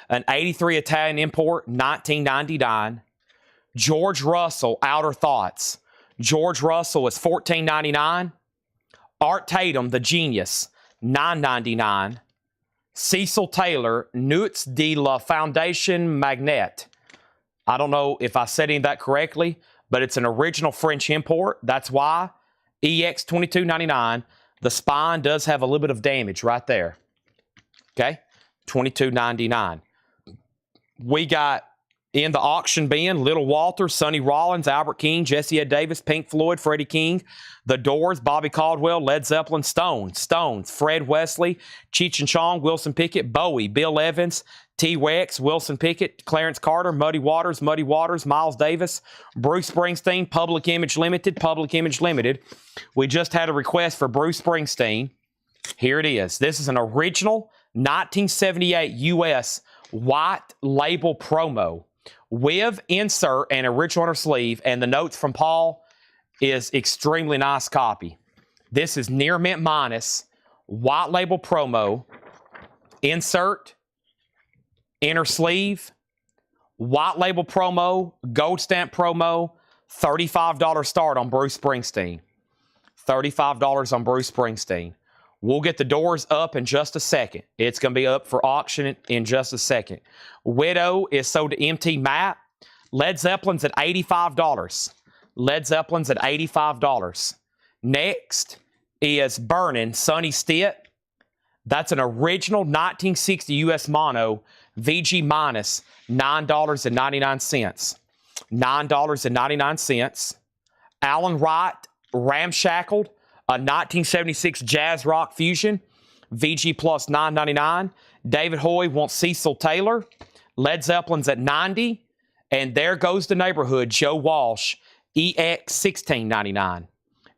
An 83 Italian import, $19.99. George Russell, Outer Thoughts. George Russell is $14.99. Art Tatum, The Genius, $9.99. Cecil Taylor, Nuits de la Foundation Magnet. I don't know if I said any of that correctly, but it's an original French import. That's why. EX $22.99. The spine does have a little bit of damage right there. Okay? $22.99. We got in the auction bin, Little Walter, Sonny Rollins, Albert King, Jesse Ed Davis, Pink Floyd, Freddie King, The Doors, Bobby Caldwell, Led Zeppelin, Stones, Fred Wesley, Cheech and Chong, Wilson Pickett, Bowie, Bill Evans, T-Rex, Wilson Pickett, Clarence Carter, Muddy Waters, Miles Davis, Bruce Springsteen, Public Image Limited. We just had a request for Bruce Springsteen. Here it is. This is an original 1978 U.S. white label promo with insert and original inner sleeve, and the notes from Paul is extremely nice copy. This is near mint minus, white label promo, insert, inner sleeve, white label promo, gold stamp promo, $35 start on Bruce Springsteen. $35 on Bruce Springsteen. We'll get the doors up in just a second. It's going to be up for auction in just a second. Widow is sold to MT Matt. Led Zeppelin's at $85. Led Zeppelin's at $85. Next is Burnin' Sonny Stitt. That's an original 1960 US mono, VG minus, $9.99. $9.99. Alan Wright, Ramshackled, a 1976 jazz rock fusion, VG plus $9.99. David Hoy wants Cecil Taylor. Led Zeppelin's at $90. And there goes the neighborhood, Joe Walsh, EX $16.99.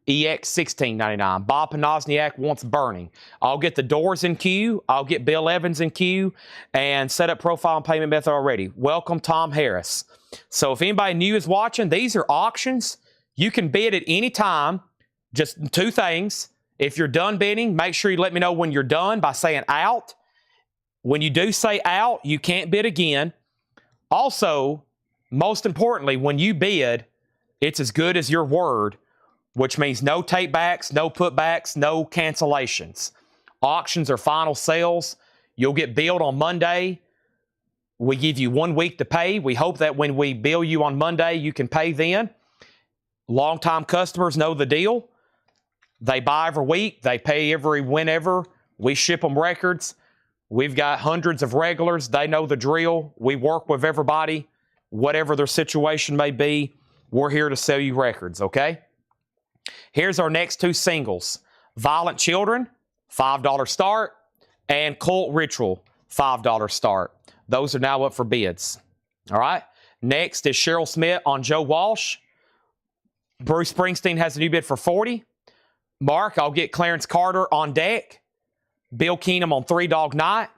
EX $16.99. Bob Panozniak wants Burning. I'll get the doors in queue. I'll get Bill Evans in queue and set up profile and payment method already. Welcome, Tom Harris. So if anybody new is watching, these are auctions. You can bid at any time. Just two things. If you're done bidding, make sure you let me know when you're done by saying out. When you do say out, you can't bid again. Also, most importantly, when you bid, it's as good as your word, which means no take backs, no putbacks, no cancellations. Auctions are final sales. You'll get billed on Monday. We give you 1 week to pay. We hope that when we bill you on Monday, you can pay then. Longtime customers know the deal. They buy every week. They pay every whenever. We ship them records. We've got hundreds of regulars. They know the drill. We work with everybody, whatever their situation may be. We're here to sell you records, okay? Here's our next two singles. Violent Children, $5 start, and Cult Ritual, $5 start. Those are now up for bids, all right? Next is Cheryl Smith on Joe Walsh. Bruce Springsteen has a new bid for $40. Mark, I'll get Clarence Carter on deck. Bill Keenum on 3-Dog Night.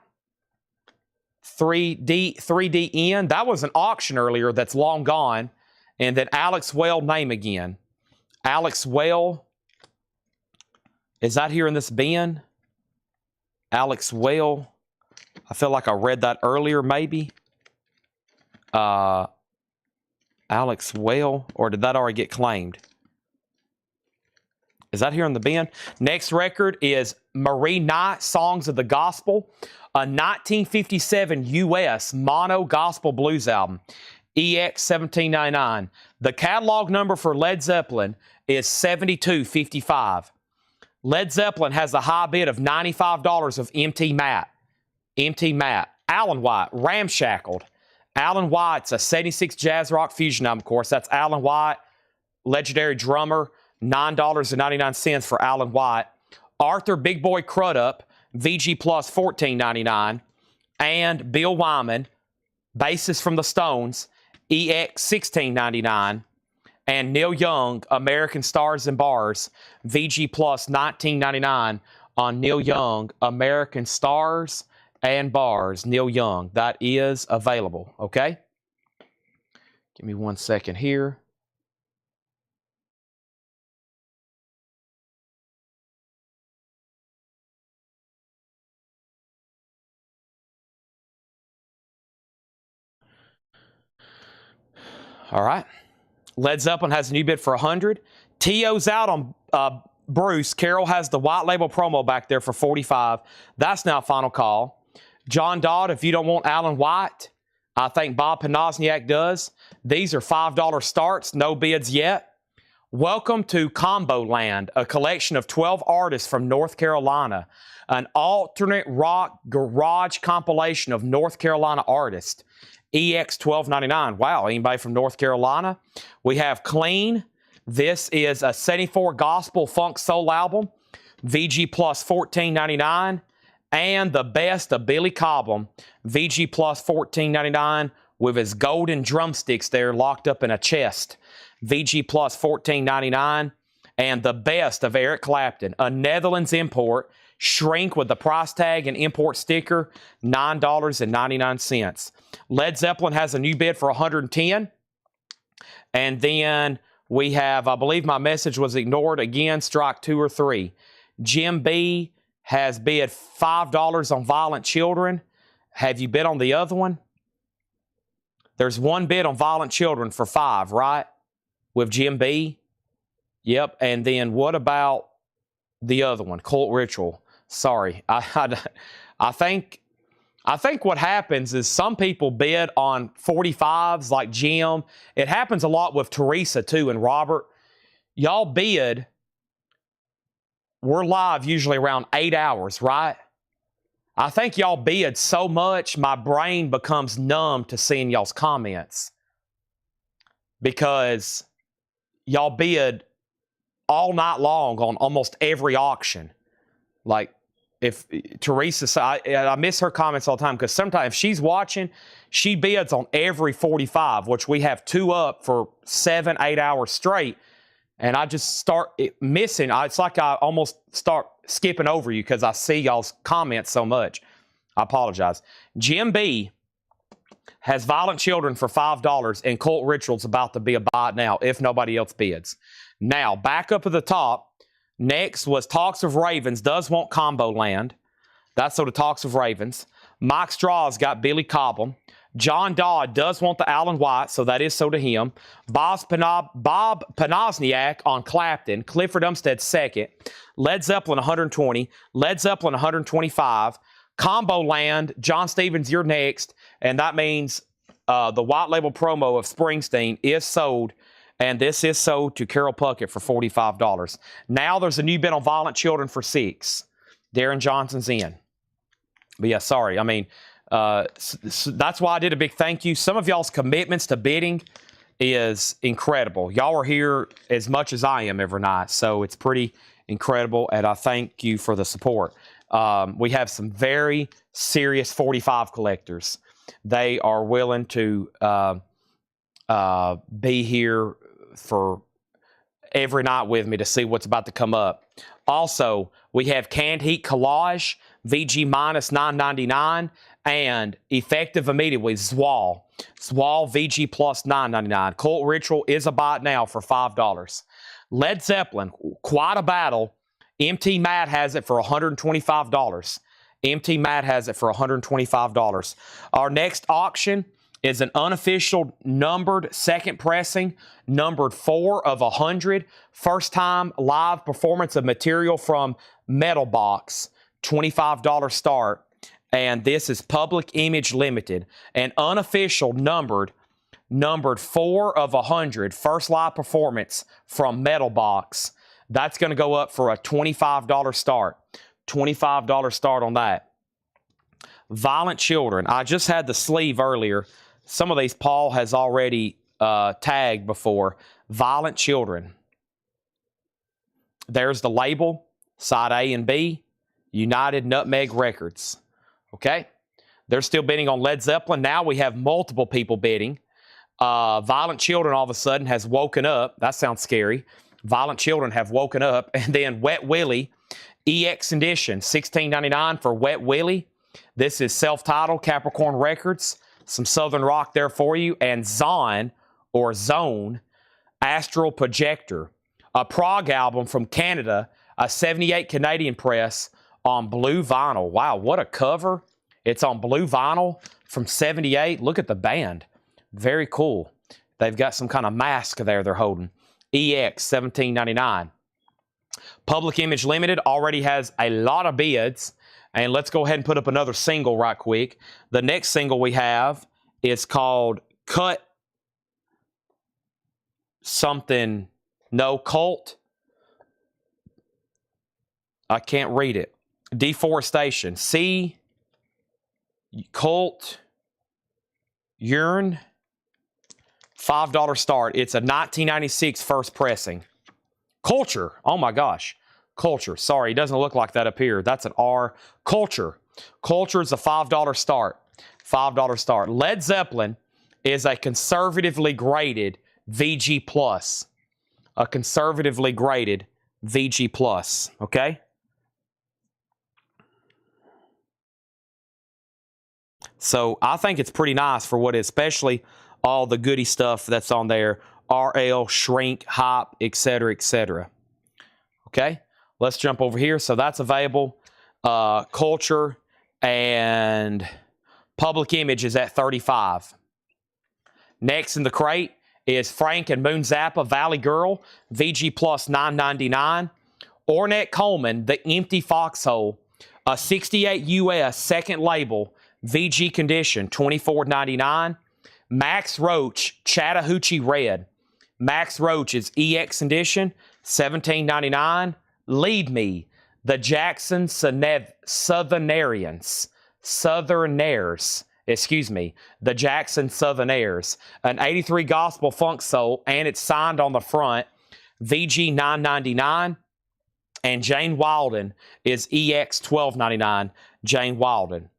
3DN. That was an auction earlier that's long gone. And then Alex Well, Name Again. Alex Well. Is that here in this bin? Alex Well. I feel like I read that earlier, maybe. Alex Well. Or did that already get claimed? Is that here in the bin? Next record is Marie Knight, Songs of the Gospel, a 1957 U.S. mono gospel blues album, EX 1799. The catalog number for Led Zeppelin is 7255. Led Zeppelin has a high bid of $95 of MT Matt. MT Matt. Alan White, Ramshackled. Alan White's a 76 jazz rock fusion album, of course. That's Alan White, legendary drummer, $9.99 for Alan White. Arthur Big Boy Crudup, VG Plus $14.99. And Bill Wyman, bassist from the Stones, EX $16.99. And Neil Young, American Stars and Bars, VG Plus $19.99 on Neil Young, American Stars and Bars, Neil Young. That is available, okay? Give me 1 second here. All right. Led Zeppelin has a new bid for 100. T.O.'s out on Bruce. Carol has the white label promo back there for 45. That's now final call. John Dodd, if you don't want Alan White, I think Bob Panozniak does. These are $5 starts, no bids yet. Welcome to Combo Land, a collection of 12 artists from North Carolina, an alternate rock garage compilation of North Carolina artists. EX $12.99. Wow, anybody from North Carolina? We have Clean. This is a 74 gospel funk soul album. VG Plus $14.99. And the best of Billy Cobham. VG Plus $14.99 with his golden drumsticks there locked up in a chest. VG Plus $14.99. And the best of Eric Clapton, a Netherlands import. Shrink with the price tag and import sticker, $9.99. Led Zeppelin has a new bid for 110. And then we have, I believe my message was ignored again, strike 2 or 3. Jim B has bid $5 on Violent Children. Have you bid on the other one? There's one bid on Violent Children for 5, right? With Jim B. Yep. And then what about the other one, Cult Ritual? Sorry, I think what happens is some people bid on 45s like Jim. It happens a lot with Teresa too and Robert. Y'all bid. We're live usually around 8 hours, right? I think y'all bid so much my brain becomes numb to seeing y'all's comments because y'all bid all night long on almost every auction. Like, if Teresa, I miss her comments all the time because sometimes if she's watching, she bids on every 45, which we have 2 up for 7, 8 hours straight. And I just start missing. It's like I almost start skipping over you because I see y'all's comments so much. I apologize. Jim B has Violent Children for $5 and Cult Ritual's about to be a buy now if nobody else bids. Now, back up at the top. Next was Talks of Ravens, does want Combo Land. That's so the Talks of Ravens. Mike Straw's got Billy Cobham. John Dodd does want the Alan White, so that is so to him. Bob Panozniak on Clapton. Clifford Umstead second. Led Zeppelin 120. Led Zeppelin 125. Combo Land, John Stevens, you're next. And that means the white label promo of Springsteen is sold. And this is sold to Carol Puckett for $45. Now there's a new bid on Violent Children for 6. Darren Johnson's in. But yeah, sorry. I mean, that's why I did a big thank you. Some of y'all's commitments to bidding is incredible. Y'all are here as much as I am every night. So it's pretty incredible. And I thank you for the support. We have some very serious 45 collectors. They are willing to be here for every night with me to see what's about to come up. Also, we have Canned Heat Collage, VG minus $9.99, and effective immediately, Zwal. Zwal VG plus $9.99. Cult Ritual is a buy now for $5. Led Zeppelin, quite a battle. MT Matt has it for $125. MT Matt has it for $125. Our next auction is an unofficial numbered second pressing, numbered 4 of 100. First time live performance of material from Metal Box, $25 start. And this is Public Image Limited. An unofficial numbered 4 of 100. First live performance from Metal Box. That's going to go up for a $25 start. $25 start on that. Violent Children. I just had the sleeve earlier. Some of these Paul has already tagged before. Violent Children. There's the label. Side A and B. United Nutmeg Records. Okay? They're still bidding on Led Zeppelin. Now we have multiple people bidding. Violent Children all of a sudden has woken up. That sounds scary. Violent Children have woken up. And then Wet Willie, EX Edition, $16.99 for Wet Willie. This is self-titled, Capricorn Records. Some Southern rock there for you. And Zone, or Zone, Astral Projector. A prog album from Canada, a 78 Canadian press on blue vinyl. Wow, what a cover. It's on blue vinyl from 78. Look at the band. Very cool. They've got some kind of mask there they're holding. EX, $17.99. Public Image Limited already has a lot of bids. And let's go ahead and put up another single right quick. The next single we have is called Cut Something No Cult. I can't read it. Deforestation. C. Cult. Urine. $5 start. It's a 1996 first pressing. Culture. Oh my gosh. Culture. Sorry, it doesn't look like that up here. That's an R. Culture. Culture is a $5 start. $5 start. Led Zeppelin is a conservatively graded VG+. A conservatively graded VG+. Okay? So I think it's pretty nice for what is, especially all the goody stuff that's on there. RL, Shrink, Hop, etc., etc. Okay? Let's jump over here. So that's available. Culture and Public Image is at $35. Next in the crate is Frank and Moon Zappa, Valley Girl, VG Plus $9.99. Ornette Coleman, The Empty Foxhole, a 68 US second label, VG condition, $24.99. Max Roach, Chattahoochee Red. Max Roach is EX edition, $17.99. Lead Me, The Jackson Southernairs, The Jackson Southernairs, an 83 gospel funk soul, and it's signed on the front, VG $9.99. And Jane Wilden is EX $12.99, Jane Wilden.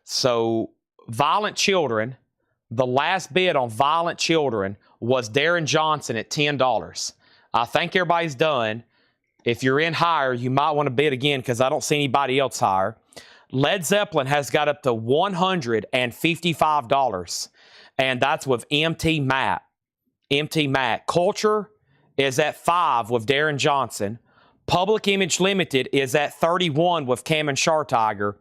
So, Violent Children, the last bid on Violent Children was Darren Johnson at $10. I think everybody's done. If you're in higher, you might want to bid again because I don't see anybody else higher. Led Zeppelin has got up to $155, and that's with MT Matt. MT Matt. Culture is at $5 with Darren Johnson. Public Image Limited is at $31 with Cam and Shartiger.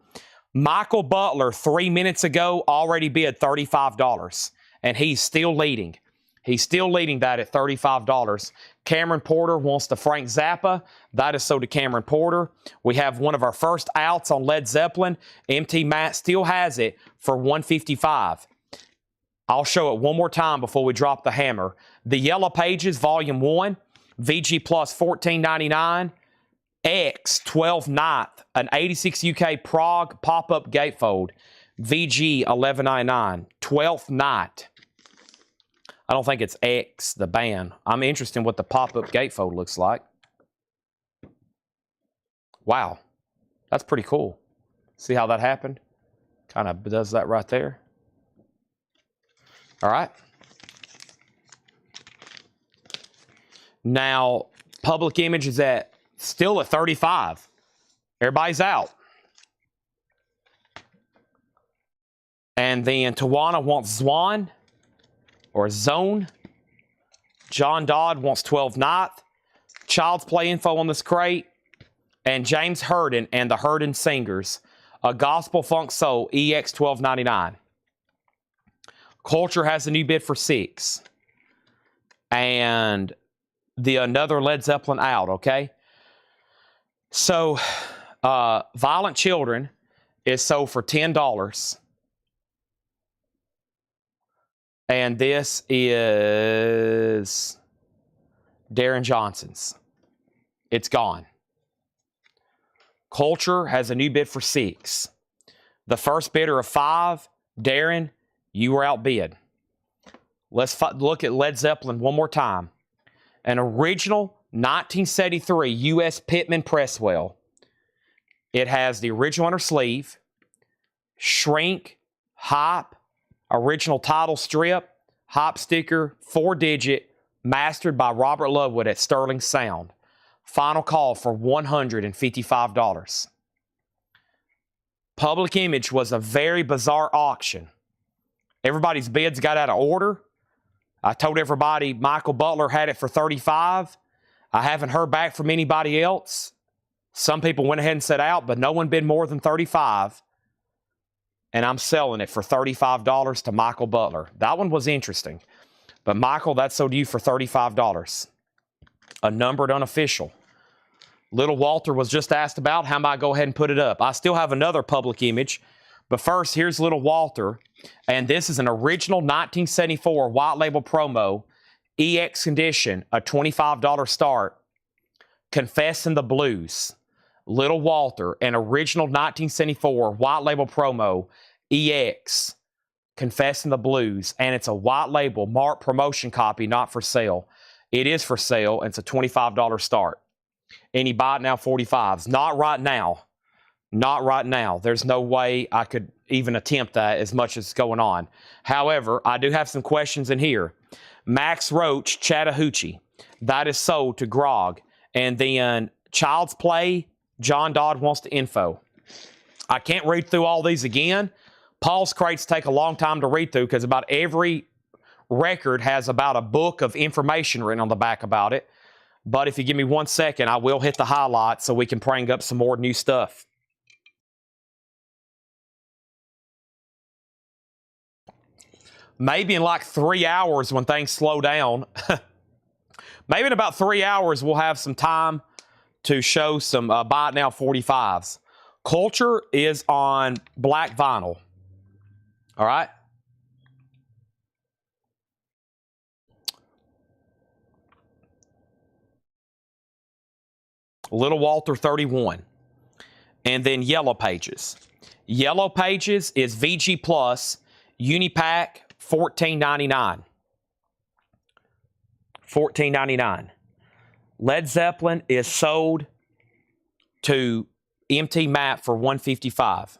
Michael Butler, 3 minutes ago, already bid $35, and he's still leading. He's still leading that at $35. Cameron Porter wants the Frank Zappa. That is so to Cameron Porter. We have one of our first outs on Led Zeppelin. MT Matt still has it for $155. I'll show it one more time before we drop the hammer. The Yellow Pages, Volume 1, VG Plus $14.99. X 12 9th, an 86 UK Prague pop-up gatefold, VG $11.99. 12th Night. I don't think it's X, the band. I'm interested in what the pop-up gatefold looks like. Wow. That's pretty cool. See how that happened? Kind of does that right there. All right. Now, Public Image is still at $35. Everybody's out. And then Tawana wants Zwan or Zone. John Dodd wants 12 9th. Child's Play info on this crate. And James Hurden and the Hurden Singers. A gospel funk soul, EX $12.99. Culture has a new bid for 6. And the another Led Zeppelin out, okay? So, Violent Children is sold for $10. And this is Darren Johnson's. It's gone. Culture has a new bid for 6. The first bidder of 5, Darren, you were outbid. Let's look at Led Zeppelin one more time. An original 1973 U.S. Pittman Presswell. It has the original inner sleeve, shrink, hype, original title strip, hop sticker, 4-digit, mastered by Robert Lovewood at Sterling Sound. Final call for $155. Public Image was a very bizarre auction. Everybody's bids got out of order. I told everybody Michael Butler had it for $35. I haven't heard back from anybody else. Some people went ahead and set out, but no one bid more than $35. And I'm selling it for $35 to Michael Butler. That one was interesting. But Michael, that sold you for $35. A numbered unofficial. Little Walter was just asked about. How am I go ahead and put it up? I still have another Public Image. But first, here's Little Walter. And this is an original 1974 white label promo. EX condition, a $25 start. Confessing the Blues. Little Walter, an original 1974 white label promo. EX. Confessing the Blues. And it's a white label marked promotion copy, not for sale. It is for sale, and it's a $25 start. Any buy it now 45s? Not right now. Not right now. There's no way I could even attempt that as much as going on. However, I do have some questions in here. Max Roach, Chattahoochee. That is sold to Grog. And then Child's Play, John Dodd wants the info. I can't read through all these again. Paul's crates take a long time to read through because about every record has about a book of information written on the back about it. But if you give me 1 second, I will hit the highlights so we can bring up some more new stuff. Maybe in like 3 hours when things slow down, maybe in about 3 hours we'll have some time to show some buy it now 45s. Culture is on black vinyl. All right. Little Walter 31. And then Yellow Pages. Yellow Pages is VG Plus, Unipack, $14.99. $14.99. Led Zeppelin is sold to MT Map for $155.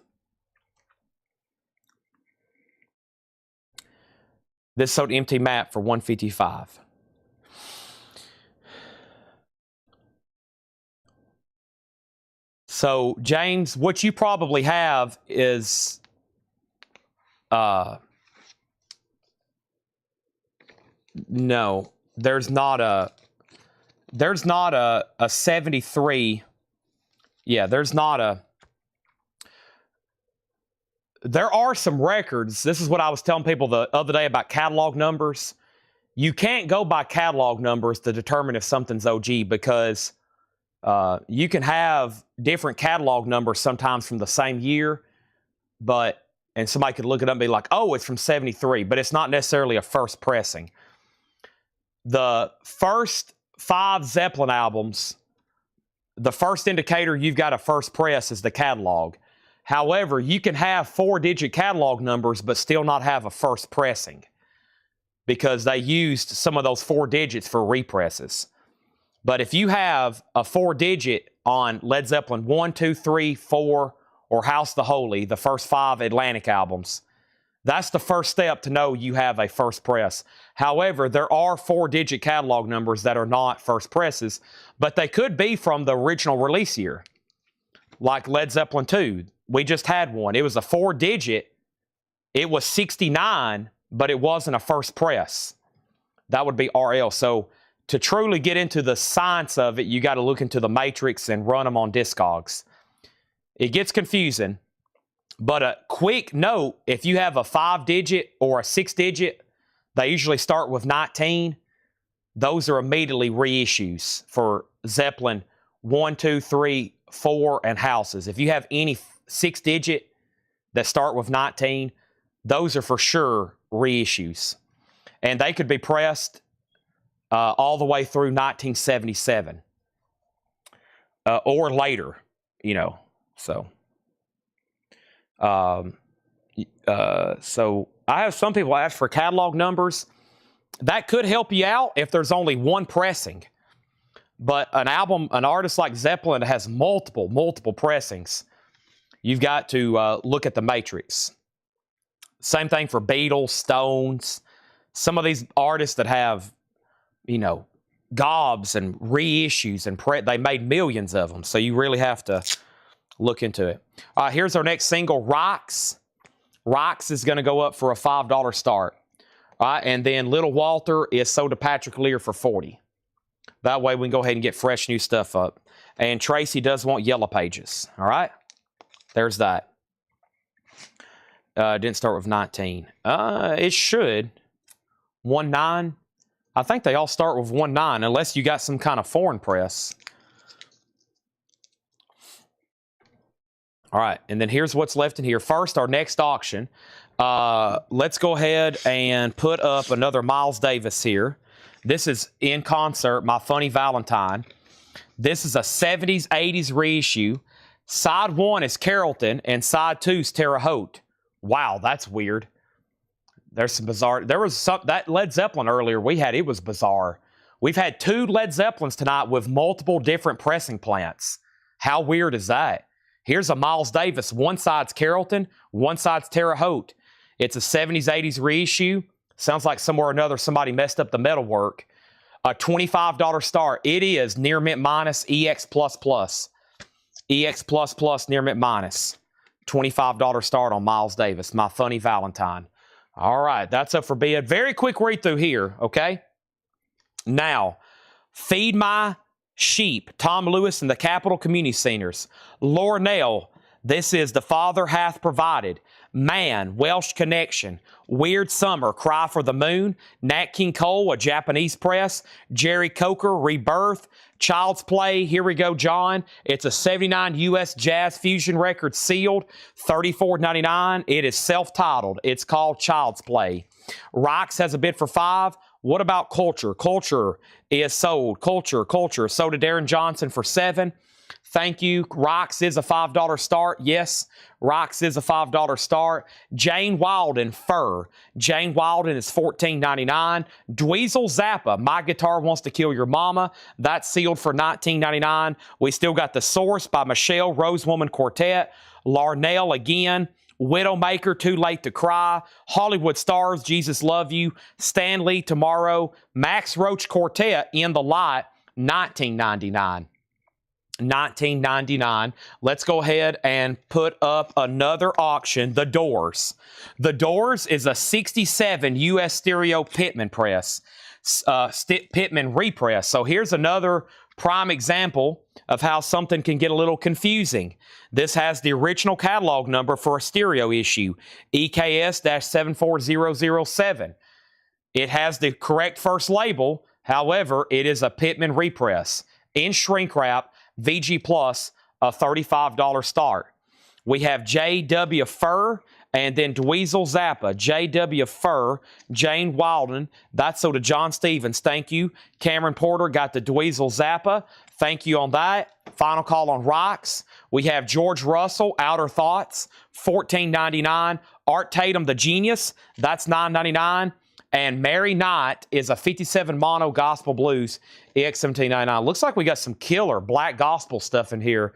This sold MT Map for $155. So, James, what you probably have is no, there's not a 73. Yeah, there's not a. There are some records. This is what I was telling people the other day about catalog numbers. You can't go by catalog numbers to determine if something's OG because you can have different catalog numbers sometimes from the same year, and somebody could look it up and be like, oh, it's from 73, but it's not necessarily a first pressing. The first 5 Zeppelin albums, the first indicator you've got a first press is the catalog. However, you can have 4-digit catalog numbers but still not have a first pressing because they used some of those 4 digits for represses. But if you have a 4-digit on Led Zeppelin 1, 2, 3, 4, or House the Holy, the first 5 Atlantic albums, that's the first step to know you have a first press. However, there are 4-digit catalog numbers that are not first presses, but they could be from the original release year. Like Led Zeppelin 2, we just had one. It was a 4-digit. It was 69, but it wasn't a first press. That would be RL. So to truly get into the science of it, you got to look into the matrix and run them on Discogs. It gets confusing. But a quick note, if you have a 5-digit or a 6-digit, they usually start with 19. Those are immediately reissues for Zeppelin 1, 2, 3, 4, and houses. If you have any 6-digit that start with 19, those are for sure reissues. And they could be pressed all the way through 1977 or later, you know. So, so I have some people ask for catalog numbers. That could help you out if there's only one pressing. But an artist like Zeppelin that has multiple pressings, you've got to look at the matrix. Same thing for Beatles, Stones. Some of these artists that have, you know, gobs and reissues, and they made millions of them. So you really have to look into it. Here's our next single, Rocks. Rocks is going to go up for a $5 start. And then Little Walter is sold to Patrick Lear for $40. That way we can go ahead and get fresh new stuff up. And Tracy does want Yellow Pages. All right? There's that. Didn't start with 19. It should. 1-9. I think they all start with 1-9 unless you got some kind of foreign press. All right, and then here's what's left in here. First, our next auction. Let's go ahead and put up another Miles Davis here. This is in concert, My Funny Valentine. This is a 70s, 80s reissue. Side 1 is Carrollton, and side 2 is Terre Haute. Wow, that's weird. There's some bizarre. There was some, that Led Zeppelin earlier we had, it was bizarre. We've had 2 Led Zeppelins tonight with multiple different pressing plants. How weird is that? Here's a Miles Davis. One side's Carrollton, one side's Terre Haute. It's a 70s, 80s reissue. Sounds like somewhere or another somebody messed up the metalwork. A $25 start. It is near mint minus EX++. EX++ near mint minus. $25 start on Miles Davis. My Funny Valentine. All right, that's up for bid. Very quick read through here, okay? Now, Feed My Sheep, Tom Lewis and the Capitol Community Singers. Lornell, this is The Father Hath Provided. Man, Welsh Connection. Weird Summer, Cry for the Moon. Nat King Cole, a Japanese press. Jerry Coker, Rebirth. Child's Play, Here We Go John. It's a 79 U.S. Jazz Fusion record sealed, $34.99. It is self-titled. It's called Child's Play. Rocks has a bid for $5. What about Culture? Culture is sold. Culture sold to Darren Johnson for $7. Thank you. Rocks is a $5 start. Yes, Rocks is a $5 start. Jane Wilden, Fur. Jane Wilden is $14.99. Dweezil Zappa, My Guitar Wants to Kill Your Mama. That's sealed for $19.99. We still got The Source by Michelle Rosewoman Quartet. Larnell again. Widowmaker, Too Late to Cry. Hollywood Stars, Jesus Love You. Stanley, Tomorrow. Max Roach Quartet, In the Light, $19.99. $19.99. Let's go ahead and put up another auction. The Doors. The Doors is a 67 U.S. stereo Pittman press. Pittman repress. So here's another prime example of how something can get a little confusing. This has the original catalog number for a stereo issue, EKS-74007. It has the correct first label. However, it is a Pittman repress. In shrink wrap, VG Plus, a $35 start. We have J.W. Fur and then Dweezil Zappa. J.W. Fur, Jane Wilden. That's so to John Stevens. Thank you. Cameron Porter got the Dweezil Zappa. Thank you on that. Final call on Rocks. We have George Russell, Outer Thoughts, $14.99. Art Tatum, The Genius. That's $9.99. And Mary Knight is a 57 mono gospel blues, EX1799. Looks like we got some killer black gospel stuff in here.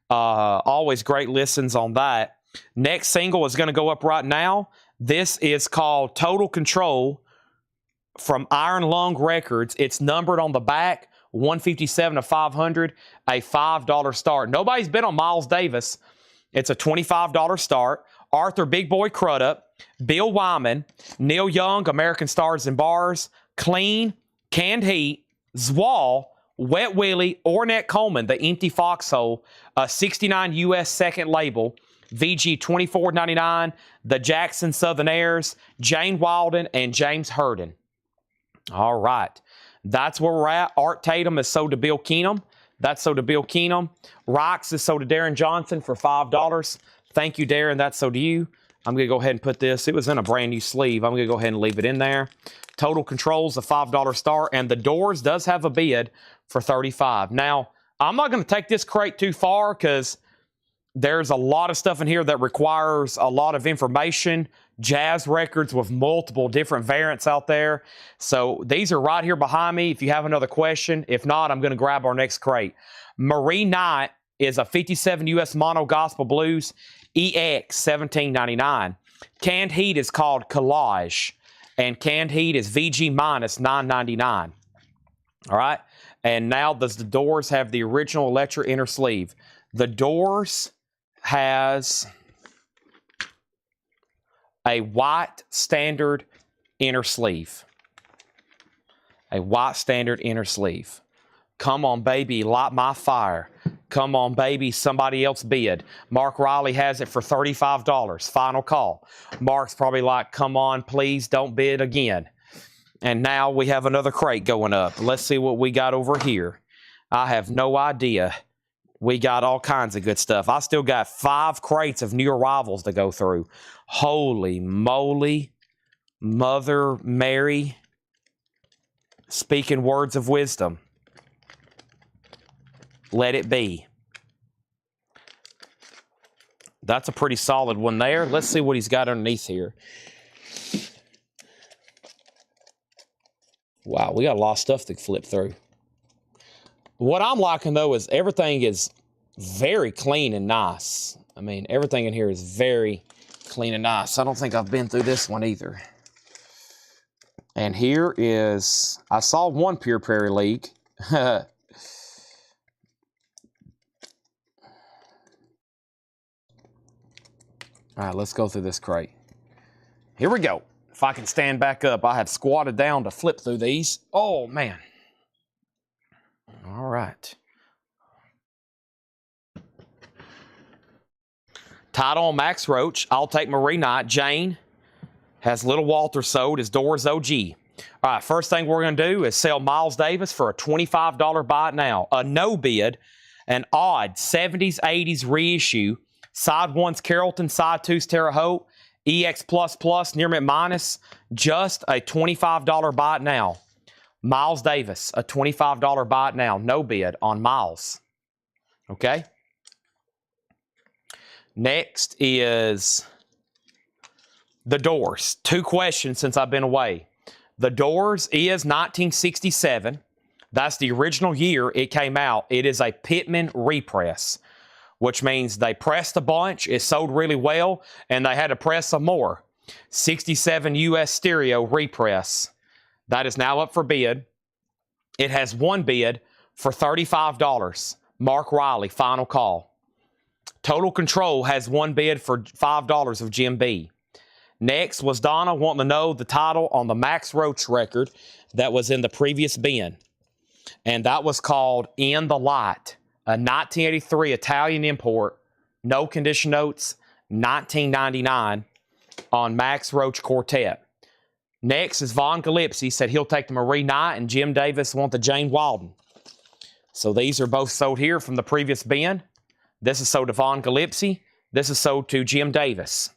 Always great listens on that. Next single is going to go up right now. This is called Total Control from Iron Lung Records. It's numbered on the back, 157 to 500, a $5 start. Nobody's been on Miles Davis. It's a $25 start. Arthur Big Boy Crudup, Bill Wyman, Neil Young, American Stars and Bars, Clean, Canned Heat, Zwall, Wet Willie, Ornette Coleman, The Empty Foxhole, a 69 U.S. second label, VG $24.99, the Jackson Southern Airs, Jane Walden, and James Herden. All right. That's where we're at. Art Tatum is sold to Bill Keenum. That's sold to Bill Keenum. Rocks is sold to Darren Johnson for $5. Thank you, Darren. That's sold to you. I'm going to go ahead and put this. It was in a brand new sleeve. I'm going to go ahead and leave it in there. Total Control's a $5 star, and the Doors does have a bid for $35. Now, I'm not going to take this crate too far because there's a lot of stuff in here that requires a lot of information. Jazz records with multiple different variants out there. So these are right here behind me if you have another question. If not, I'm going to grab our next crate. Marie Knight is a 57 US Mono Gospel Blues EX $17.99. Canned Heat is called Collage, and Canned Heat is VG minus $9.99. All right, and now does the Doors have the original Electra inner sleeve? The Doors has a white standard inner sleeve. A white standard inner sleeve. Come on, baby, light my fire. Come on, baby, somebody else bid. Mark Riley has it for $35. Final call. Mark's probably like, come on, please don't bid again. And now we have another crate going up. Let's see what we got over here. I have no idea. We got all kinds of good stuff. I still got 5 crates of new arrivals to go through. Holy moly, Mother Mary, speaking words of wisdom. Let it be. That's a pretty solid one there. Let's see what he's got underneath here. Wow, we got a lot of stuff to flip through. What I'm liking, though, is everything is very clean and nice. I mean, everything in here is very clean and nice. I don't think I've been through this one either. And here is, I saw one Pure Prairie League. All right, let's go through this crate. Here we go. If I can stand back up, I have squatted down to flip through these. Oh, man. All right. Title on Max Roach. I'll take Marie Knight. Jane has Little Walter sold as Doors OG. All right, first thing we're going to do is sell Miles Davis for a $25 buy it now. A no bid, an odd 70s, 80s reissue. Side 1's Carrollton, side 2's Terre Haute, EX++, near mint minus, just a $25 buy it now. Miles Davis, a $25 buy it now. No bid on Miles. Okay? Next is the Doors. 2 questions since I've been away. The Doors is 1967. That's the original year it came out. It is a Pittman repress, which means they pressed a bunch, it sold really well, and they had to press some more. 67 US stereo repress. That is now up for bid. It has one bid for $35. Mark Riley, final call. Total Control has one bid for $5 of Jim B. Next was Donna wanting to know the title on the Max Roach record that was in the previous bin. And that was called In the Light. A 1983 Italian import, no condition notes, $19.99 on Max Roach Quartet. Next is Von Gillespie, said he'll take the Marie Knight, and Jim Davis want the Jane Walden. So these are both sold here from the previous bin. This is sold to Von Gillespie. This is sold to Jim Davis.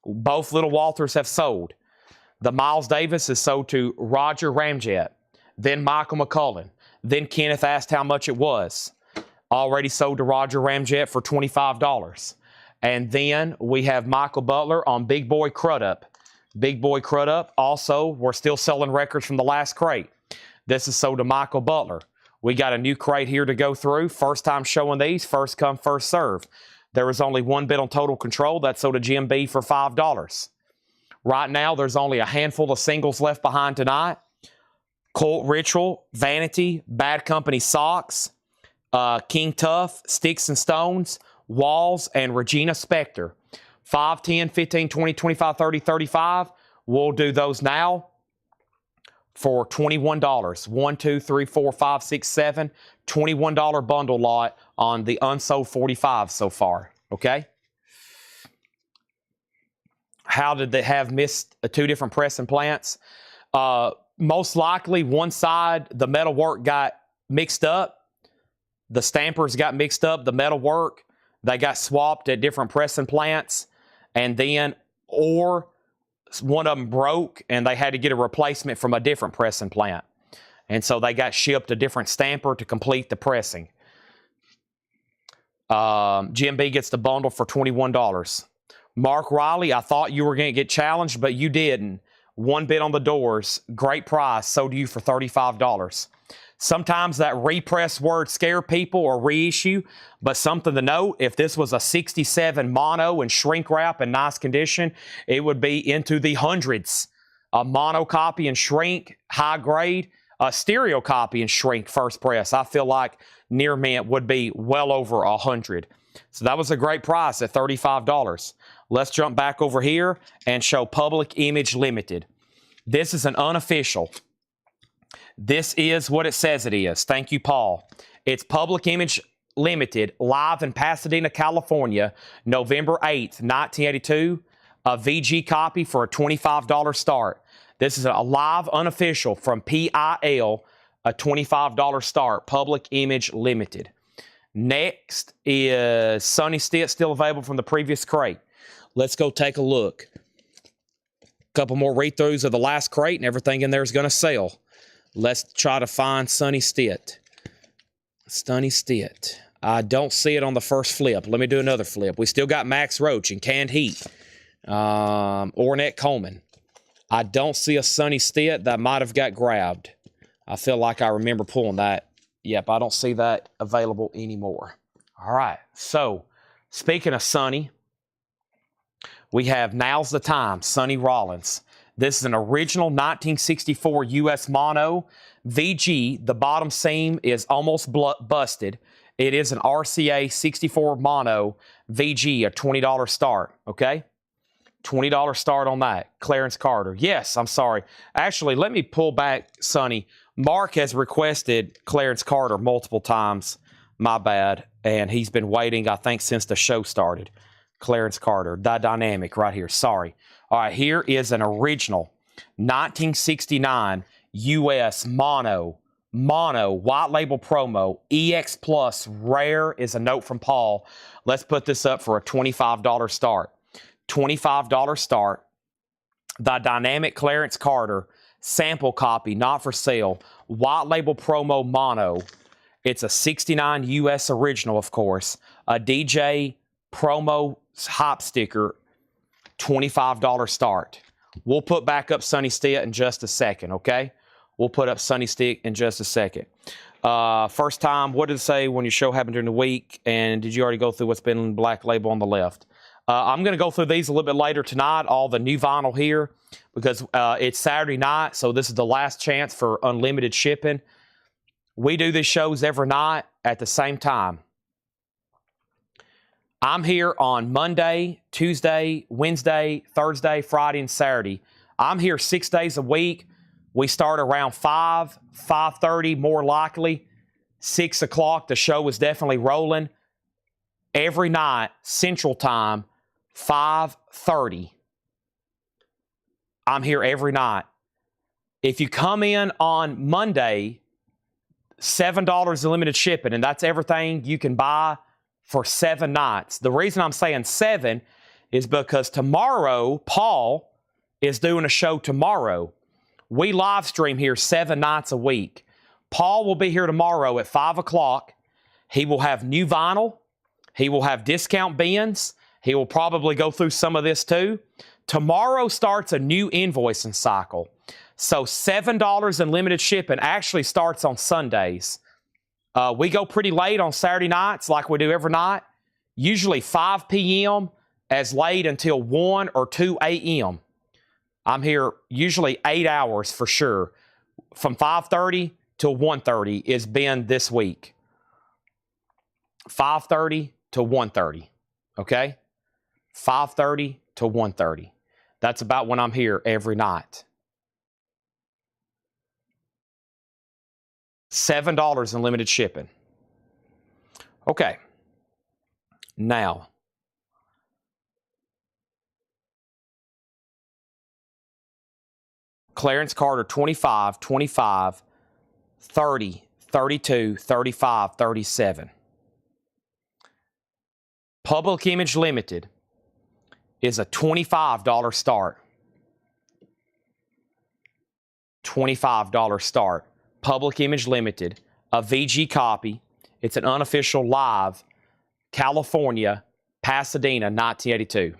Both Little Walters have sold. The Miles Davis is sold to Roger Ramjet, then Michael McCullen. Then Kenneth asked how much it was. Already sold to Roger Ramjet for $25. And then we have Michael Butler on Big Boy Crudup. Big Boy Crudup. Also, we're still selling records from the last crate. This is sold to Michael Butler. We got a new crate here to go through. First time showing these. First come, first serve. There was only one bid on Total Control. That's sold to Jim B for $5. Right now, there's only a handful of singles left behind tonight. Colt Ritual, Vanity, Bad Company Socks, King Tough, Sticks and Stones, Walls, and Regina Spektor. 5, 10, 15, 20, 25, 30, 35. We'll do those now for $21. 1, 2, 3, 4, 5, 6, 7. $21 bundle lot on the unsold 45 so far. Okay? how did they have missed two different pressing plants? Most likely one side, the metal work got mixed up. The stampers got mixed up, the metal work. They got swapped at different pressing plants. And then, or one of them broke and they had to get a replacement from a different pressing plant. And so they got shipped a different stamper to complete the pressing. Jim B gets the bundle for $21. Mark Riley, I thought you were going to get challenged, but you didn't. One bid on the doors. Great price. Sold to you for $35. Sometimes that repress word scare people or reissue, but something to note, if this was a 67 mono and shrink wrap in nice condition, it would be into the hundreds. A mono copy and shrink, high grade, a stereo copy and shrink first press. I feel like near mint would be well over 100. So that was a great price at $35. Let's jump back over here and show Public Image Limited. This is an unofficial. This is what it says it is. Thank you, Paul. It's Public Image Limited, live in Pasadena, California, November 8th, 1982. A VG copy for a $25 start. This is a live unofficial from PIL, a $25 start, Public Image Limited. Next is Sunny Stitt, still available from the previous crate. Let's go take a look. A couple more read-throughs of the last crate, and everything in there is going to sell. Let's try to find Sunny Stitt. Sunny Stitt. I don't see it on the first flip. Let me do another flip. We still got Max Roach and Canned Heat. Ornette Coleman. I don't see a Sunny Stitt. That might have got grabbed. I feel like I remember pulling that. Yep, I don't see that available anymore. All right, so speaking of Sonny, we have Now's the Time, Sonny Rollins. This is an original 1964 US mono. VG, the bottom seam is almost busted. It is an RCA 64 mono. VG, a $20 start, okay? $20 start on that. Clarence Carter. Yes, I'm sorry. Actually, let me pull back, Sonny. Mark has requested Clarence Carter multiple times. My bad. And he's been waiting, I think, since the show started. Clarence Carter. The Dynamic right here. Sorry. All right, here is an original 1969 US mono, white label promo, EX Plus, rare is a note from Paul. Let's put this up for a $25 start. $25 start. The Dynamic Clarence Carter, sample copy, not for sale, white label promo mono. It's a 69 US original, of course. A DJ promo hop sticker, $25 start. We'll put back up Sunny Stitt in just a second, okay? We'll put up Sunny Stitt in just a second. First time, what did it say when your show happened during the week? And did you already go through what's been black label on the left? I'm going to go through these a little bit later tonight, all the new vinyl here, because it's Saturday night, so this is the last chance for unlimited shipping. We do these shows every night at the same time. I'm here on Monday, Tuesday, Wednesday, Thursday, Friday, and Saturday. I'm here 6 days a week. We start around 5, 5:30 more likely. 6 o'clock, the show is definitely rolling. Every night, Central Time, 5:30. I'm here every night. If you come in on Monday, $7 in limited shipping, and that's everything you can buy for 7 nights. The reason I'm saying 7 is because tomorrow, Paul is doing a show tomorrow. We live stream here 7 nights a week. Paul will be here tomorrow at 5 o'clock. He will have new vinyl. He will have discount bins. He will probably go through some of this too. Tomorrow starts a new invoicing cycle. So $7 in limited shipping actually starts on Sundays. We go pretty late on Saturday nights like we do every night. Usually 5 p.m. as late until 1 or 2 a.m. I'm here usually 8 hours for sure. From 5:30 till 1:30 is been this week. 5:30 to 1:30, okay? 5:30 to 1:30. That's about when I'm here every night. $7 in limited shipping. Okay. Now, Clarence Carter, 25, 25, 30, 32, 35, 37. Public Image Limited is a $25 start. $25 start. Public Image Limited, a VG copy. It's an unofficial live, California, Pasadena, 1982.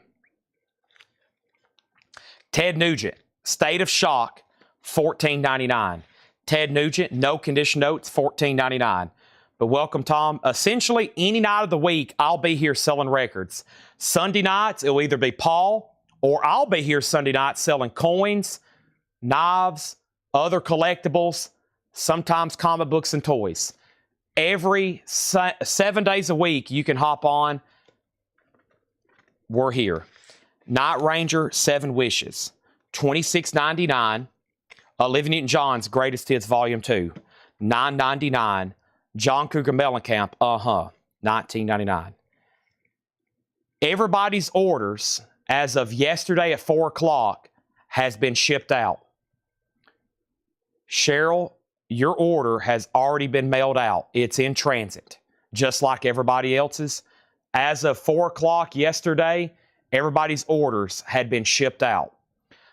Ted Nugent, State of Shock, $14.99. Ted Nugent, no condition notes, $14.99. But welcome, Tom. Essentially, any night of the week, I'll be here selling records. Sunday nights, it'll either be Paul, or I'll be here Sunday nights selling coins, knives, other collectibles, sometimes comic books and toys. Every 7 days a week, you can hop on. We're here. Night Ranger, 7 Wishes, $26.99. Olivia Newton-John's Greatest Hits Volume 2, $9.99. John Cougar Mellencamp, $19.99. Everybody's orders, as of yesterday at 4 o'clock, has been shipped out. Cheryl, your order has already been mailed out. It's in transit, just like everybody else's. As of 4 o'clock yesterday, everybody's orders had been shipped out.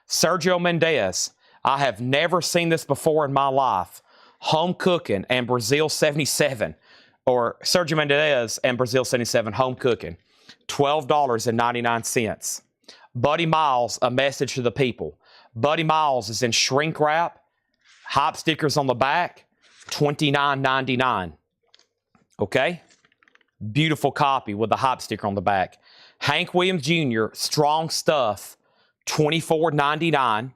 Sergio Mendez, I have never seen this before in my life. Home Cooking and Brazil 77, or Sergio Mendez and Brazil 77 Home Cooking, $12.99. Buddy Miles, A Message to the People. Buddy Miles is in shrink wrap, hype stickers on the back, $29.99. Okay? Beautiful copy with the hype sticker on the back. Hank Williams Jr., Strong Stuff, $24.99.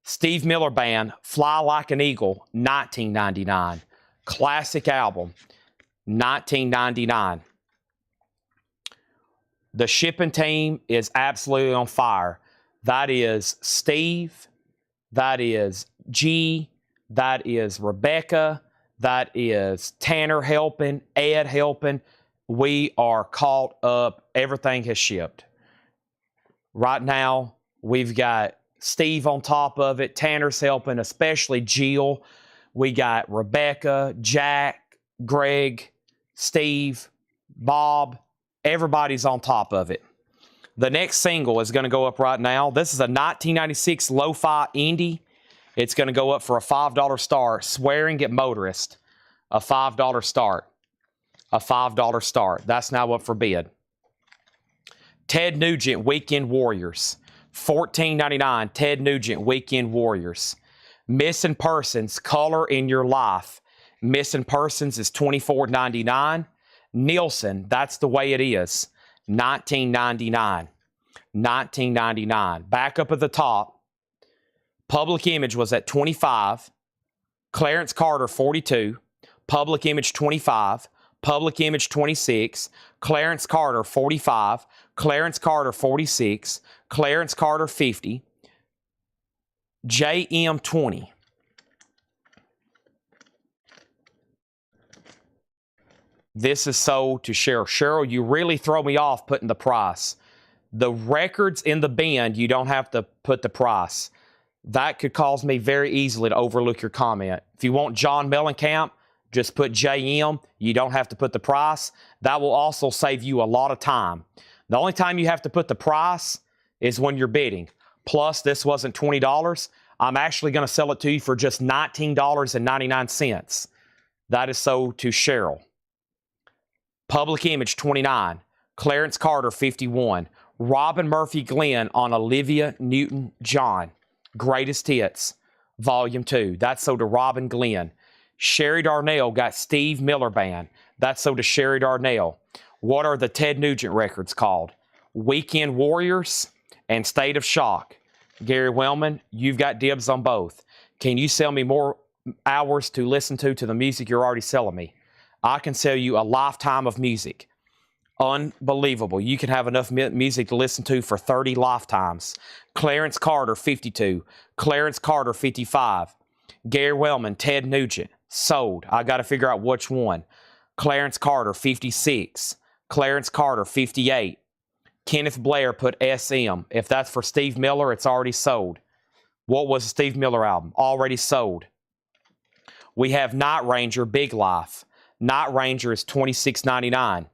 Steve Miller Band, Fly Like an Eagle, $19.99. Classic album, $19.99. The shipping team is absolutely on fire. That is Steve, that is G, that is Rebecca, that is Tanner helping, Ed helping. We are caught up. Everything has shipped. Right now, we've got Steve on top of it. Tanner's helping, especially Jill. We got Rebecca, Jack, Greg, Steve, Bob. Everybody's on top of it. The next single is going to go up right now. This is a 1996 lo-fi indie. It's going to go up for a $5 start. Swearing at Motorist, a $5 start. A $5 start. That's now up for bid. Ted Nugent, Weekend Warriors, $14.99. Ted Nugent, Weekend Warriors. Missing Persons, Color in Your Life. Missing Persons is $24.99. Nielsen, That's the Way It Is, $19.99. $19.99. Back up at the top, Public Image was at $25. Clarence Carter, $42. Public Image, $25. Public Image, $26. Clarence Carter, $45. Clarence Carter, $46. Clarence Carter, $50. JM, $20. This is sold to Cheryl. Cheryl, you really throw me off putting the price. The records in the bin, you don't have to put the price. That could cause me very easily to overlook your comment. If you want John Mellencamp, just put JM. You don't have to put the price. That will also save you a lot of time. The only time you have to put the price is when you're bidding. Plus, this wasn't $20. I'm actually going to sell it to you for just $19.99. That is sold to Cheryl. Public Image, $29. Clarence Carter, $51. Robin Murphy Glenn on Olivia Newton-John. Greatest Hits, Volume 2. That's sold to Robin Glenn. Sherry Darnell got Steve Miller Band. That's sold to Sherry Darnell. What are the Ted Nugent records called? Weekend Warriors and State of Shock. Gary Wellman, you've got dibs on both. Can you sell me more hours to listen to the music you're already selling me? I can sell you a lifetime of music. Unbelievable. You can have enough music to listen to for 30 lifetimes. Clarence Carter, 52. Clarence Carter, 55. Gary Wellman, Ted Nugent, sold. I got to figure out which one. Clarence Carter, 56. Clarence Carter, 58. Kenneth Blair put SM. If that's for Steve Miller, it's already sold. What was the Steve Miller album? Already sold. We have Night Ranger, Big Life. Night Ranger is $26.99.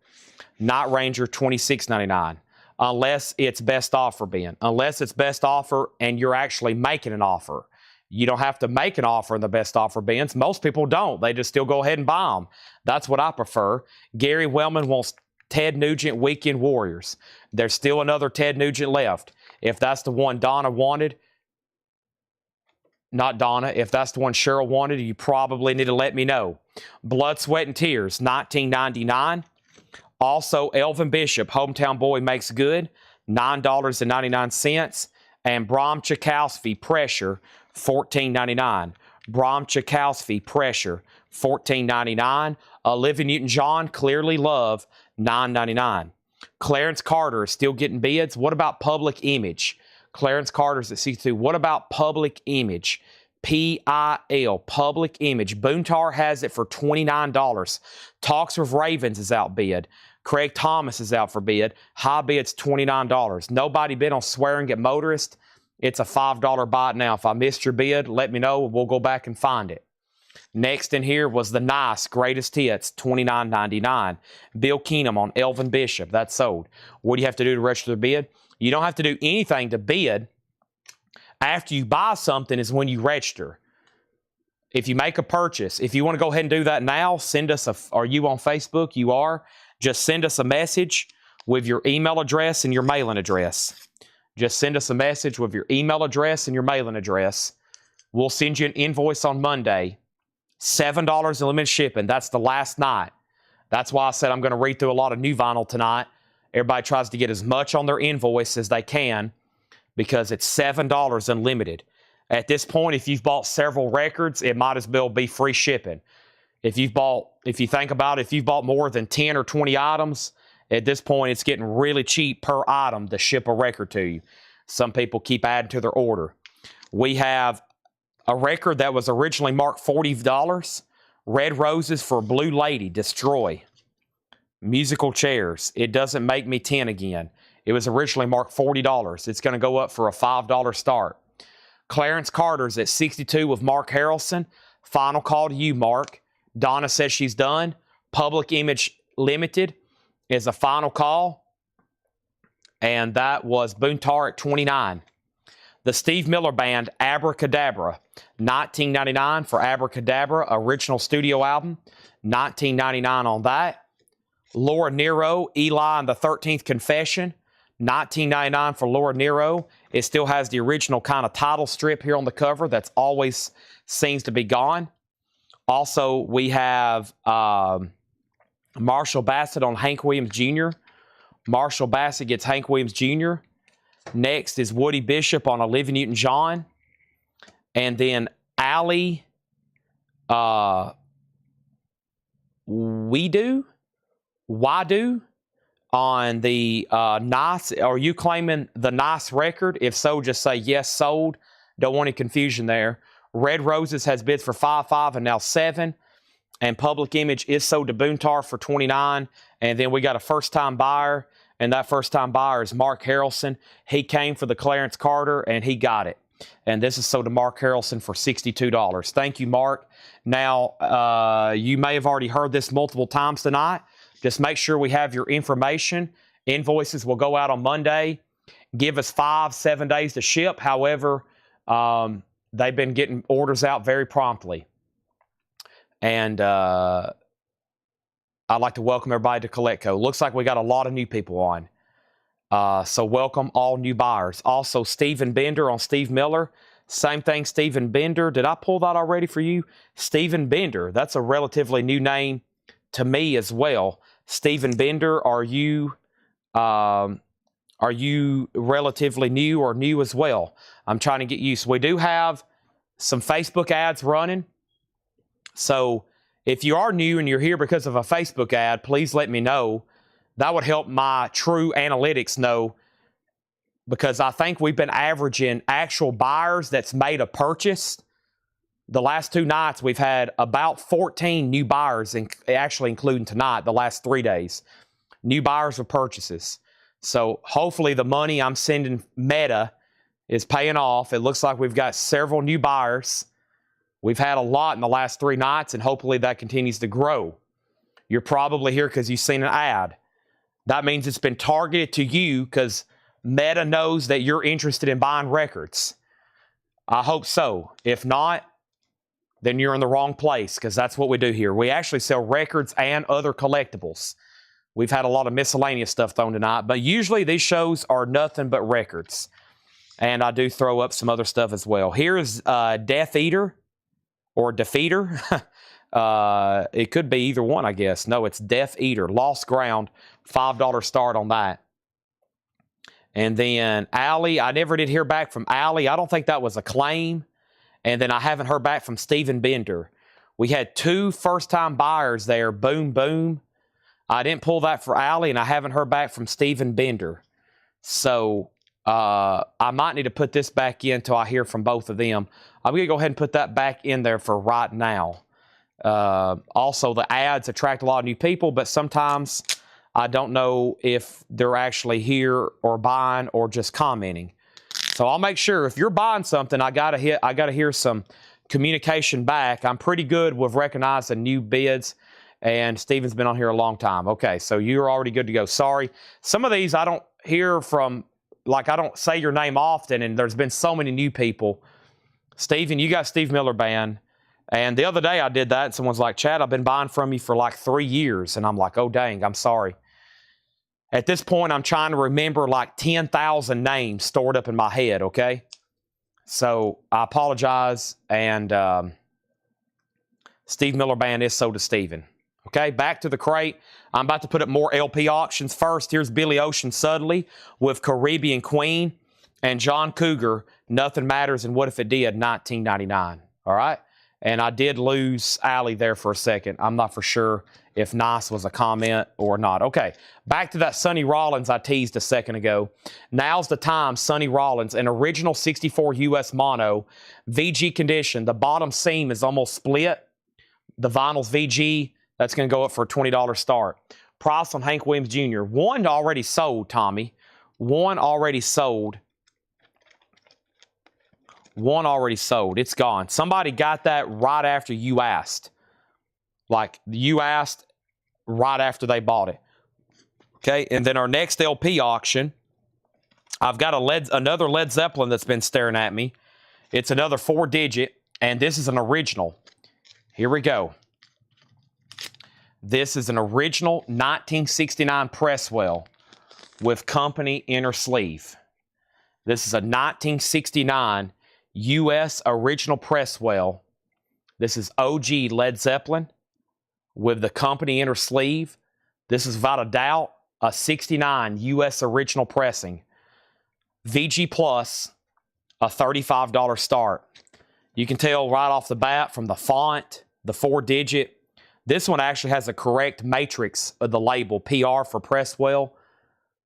Night Ranger, $26.99. Unless it's best offer, Ben. Unless it's best offer and you're actually making an offer. You don't have to make an offer in the best offer bins. Most people don't. They just still go ahead and buy them. That's what I prefer. Gary Wellman wants Ted Nugent Weekend Warriors. There's still another Ted Nugent left. If that's the one Donna wanted, not Donna, if that's the one Cheryl wanted, you probably need to let me know. Blood, Sweat, and Tears, $19.99. Also, Elvin Bishop, Hometown Boy Makes Good, $9.99. And Bram Tchaikovsky, Pressure, $14.99. Bram Tchaikovsky, Pressure, $14.99. Olivia Newton-John, Clearly Love, $9.99. Clarence Carter is still getting bids. What about Public Image? Clarence Carter's at 62. What about Public Image? PIL, Public Image. Boontar has it for $29. Talks with Ravens is outbid. Craig Thomas is out for bid. High bid's $29. Nobody bid on Swearing at Motorist. It's a $5 buy it now. If I missed your bid, let me know. We'll go back and find it. Next in here was the Nice Greatest Hits, $29.99. Bill Keenum on Elvin Bishop. That's sold. What do you have to do to register the bid? You don't have to do anything to bid. After you buy something is when you register. If you make a purchase, if you want to go ahead and do that now, send us a, are you on Facebook? You are. Just send us a message with your email address and your mailing address. Just send us a message with your email address and your mailing address. We'll send you an invoice on Monday. $7 in limited shipping. That's the last night. That's why I said I'm going to read through a lot of new vinyl tonight. Everybody tries to get as much on their invoice as they can because it's $7 unlimited. At this point, if you've bought several records, it might as well be free shipping. If you think about it, if you've bought more than 10 or 20 items, at this point, it's getting really cheap per item to ship a record to you. Some people keep adding to their order. We have a record that was originally marked $40. Red Roses for Blue Lady, Destroy. Musical Chairs, It Doesn't Make Me 10 Again. It was originally marked $40. It's going to go up for a $5 start. Clarence Carter's at 62 with Mark Harrelson. Final call to you, Mark. Donna says she's done. Public Image Limited is a final call. And that was Boontar at 29. The Steve Miller Band, Abracadabra, $19.99 for Abracadabra, original studio album, $19.99 on that. Laura Nero, Eli and the 13th Confession, $19.99 for Laura Nero. It still has the original kind of title strip here on the cover that's always seems to be gone. Also, we have Marshall Bassett on Hank Williams Jr. Marshall Bassett gets Hank Williams Jr. Next is Woody Bishop on Olivia Newton-John. And then Allie Wadu on the Nice. Are you claiming the Nice record? If so, just say yes, sold. Don't want any confusion there. Red Roses has bids for $5 and now $7. And Public Image is sold to Boontar for $29. And then we got a first-time buyer. And that first-time buyer is Mark Harrelson. He came for the Clarence Carter, and he got it. And this is sold to Mark Harrelson for $62. Thank you, Mark. Now, you may have already heard this multiple times tonight. Just make sure we have your information. Invoices will go out on Monday. Give us 5-7 days to ship. However, they've been getting orders out very promptly. And I'd like to welcome everybody to Collectco. Looks like we got a lot of new people on. So welcome all new buyers. Also, Stephen Bender on Steve Miller. Same thing, Stephen Bender. Did I pull that already for you? Stephen Bender. That's a relatively new name to me as well. Stephen Bender, are you relatively new or new as well? I'm trying to get used. We do have some Facebook ads running. So if you are new and you're here because of a Facebook ad, please let me know. That would help my true analytics know, because I think we've been averaging actual buyers that's made a purchase. The last 2 nights, we've had about 14 new buyers, actually including tonight, the last 3 days. New buyers with purchases. So hopefully the money I'm sending Meta is paying off. It looks like we've got several new buyers. We've had a lot in the last 3 nights, and hopefully that continues to grow. You're probably here because you've seen an ad. That means it's been targeted to you because Meta knows that you're interested in buying records. I hope so. If not, then you're in the wrong place because that's what we do here. We actually sell records and other collectibles. We've had a lot of miscellaneous stuff thrown tonight, but usually these shows are nothing but records. And I do throw up some other stuff as well. Here is Death Eater or Defeater. It could be either one, I guess. No, it's Death Eater. Lost Ground, $5 start on that. And then Allie, I never did hear back from Allie. I don't think that was a claim. And then I haven't heard back from Stephen Bender. We had 2 first-time buyers there. Boom, boom. I didn't pull that for Allie, and I haven't heard back from Stephen Bender. So I might need to put this back in until I hear from both of them. I'm going to go ahead and put that back in there for right now. Also, the ads attract a lot of new people, but sometimes I don't know if they're actually here or buying or just commenting. So I'll make sure if you're buying something, I gotta hear some communication back. I'm pretty good with recognizing new bids, and Steven's been on here a long time. Okay, so you're already good to go. Sorry, some of these I don't hear from, like I don't say your name often, and there's been so many new people. Steven, you got Steve Miller Band. And the other day I did that, and someone's like, Chad, I've been buying from you for like 3 years. And I'm like, oh, dang, I'm sorry. At this point, I'm trying to remember like 10,000 names stored up in my head, okay? So I apologize, and Steve Miller Band is so to Steven. Okay, back to the crate. I'm about to put up more LP auctions. First, here's Billy Ocean Suddenly with Caribbean Queen and John Cougar, Nothing Matters and What If It Did, 1999, all right? And I did lose Allie there for a second. I'm not for sure if nice was a comment or not. Okay, back to that Sonny Rollins I teased a second ago. Now's the time, Sonny Rollins, an original 64 US mono, VG condition. The bottom seam is almost split. The vinyl's VG. That's going to go up for a $20 start. Price on Hank Williams Jr. One already sold, Tommy. One already sold. One already sold. It's gone. Somebody got that right after you asked. Like, you asked right after they bought it. Okay, and then our next LP auction, I've got another Led Zeppelin that's been staring at me. It's another 4-digit, and this is an original. Here we go. This is an original 1969 Presswell with company inner sleeve. This is a 1969 U.S. original Presswell. This is OG Led Zeppelin with the company inner sleeve. This is without a doubt a 69 U.S. original pressing. VG Plus, a $35 start. You can tell right off the bat from the font, the 4-digit. This one actually has a correct matrix of the label, PR for Presswell.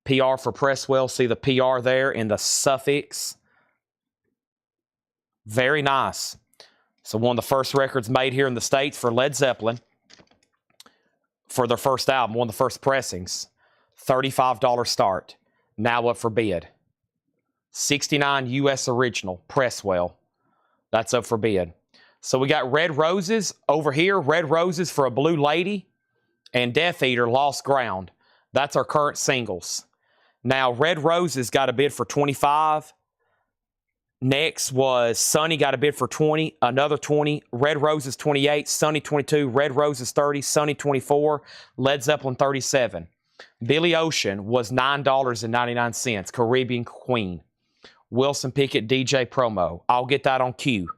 PR for Presswell. See the PR there in the suffix. Very nice. So one of the first records made here in the States for Led Zeppelin for their first album, one of the first pressings. $35 start. Now up for bid. 69 U.S. original Presswell. That's up for bid. So we got Red Roses over here. Red Roses for a Blue Lady and Death Eater Lost Ground. That's our current singles. Now Red Roses got a bid for 25. Next was Sunny got a bid for 20, another 20, Red Roses 28, Sunny 22, Red Roses 30, Sunny 24, Led Zeppelin 37. Billy Ocean was $9.99, Caribbean Queen. Wilson Pickett DJ promo. I'll get that on cue.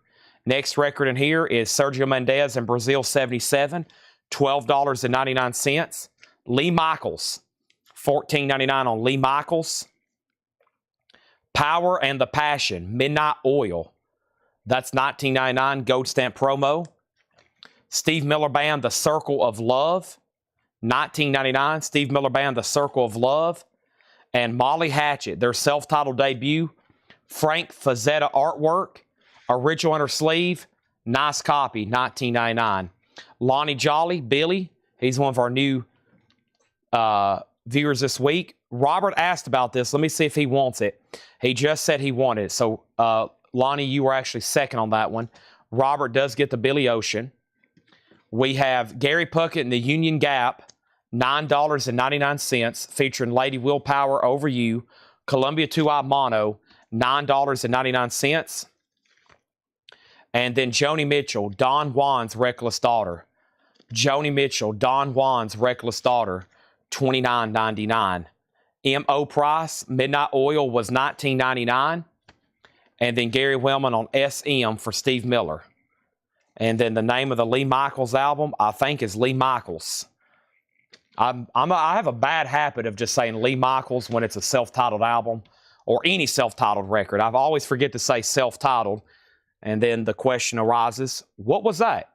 Next record in here is Sergio Mendes in Brazil 77, $12.99. Lee Michaels, $14.99 on Lee Michaels. Power and the Passion, Midnight Oil. That's $19.99, gold stamp promo. Steve Miller Band, The Circle of Love, $19.99. Steve Miller Band, The Circle of Love. And Molly Hatchet, their self-titled debut. Frank Fazetta artwork, original inner sleeve, nice copy, $19.99. Lonnie Jolly, Billy, he's one of our new viewers this week. Robert asked about this. Let me see if he wants it. He just said he wanted it. So, Lonnie, you were actually second on that one. Robert does get the Billy Ocean. We have Gary Puckett in the Union Gap, $9.99, featuring Lady Willpower Over You, Columbia 2i Mono, $9.99. And then Joni Mitchell, Don Juan's Reckless Daughter. Joni Mitchell, Don Juan's Reckless Daughter, $29.99. M.O. Price, Midnight Oil was $19.99. And then Gary Wellman on SM for Steve Miller. And then the name of the Lee Michaels album, I think, is Lee Michaels. I have a bad habit of just saying Lee Michaels when it's a self-titled album or any self-titled record. I always forget to say self-titled. And then the question arises, what was that?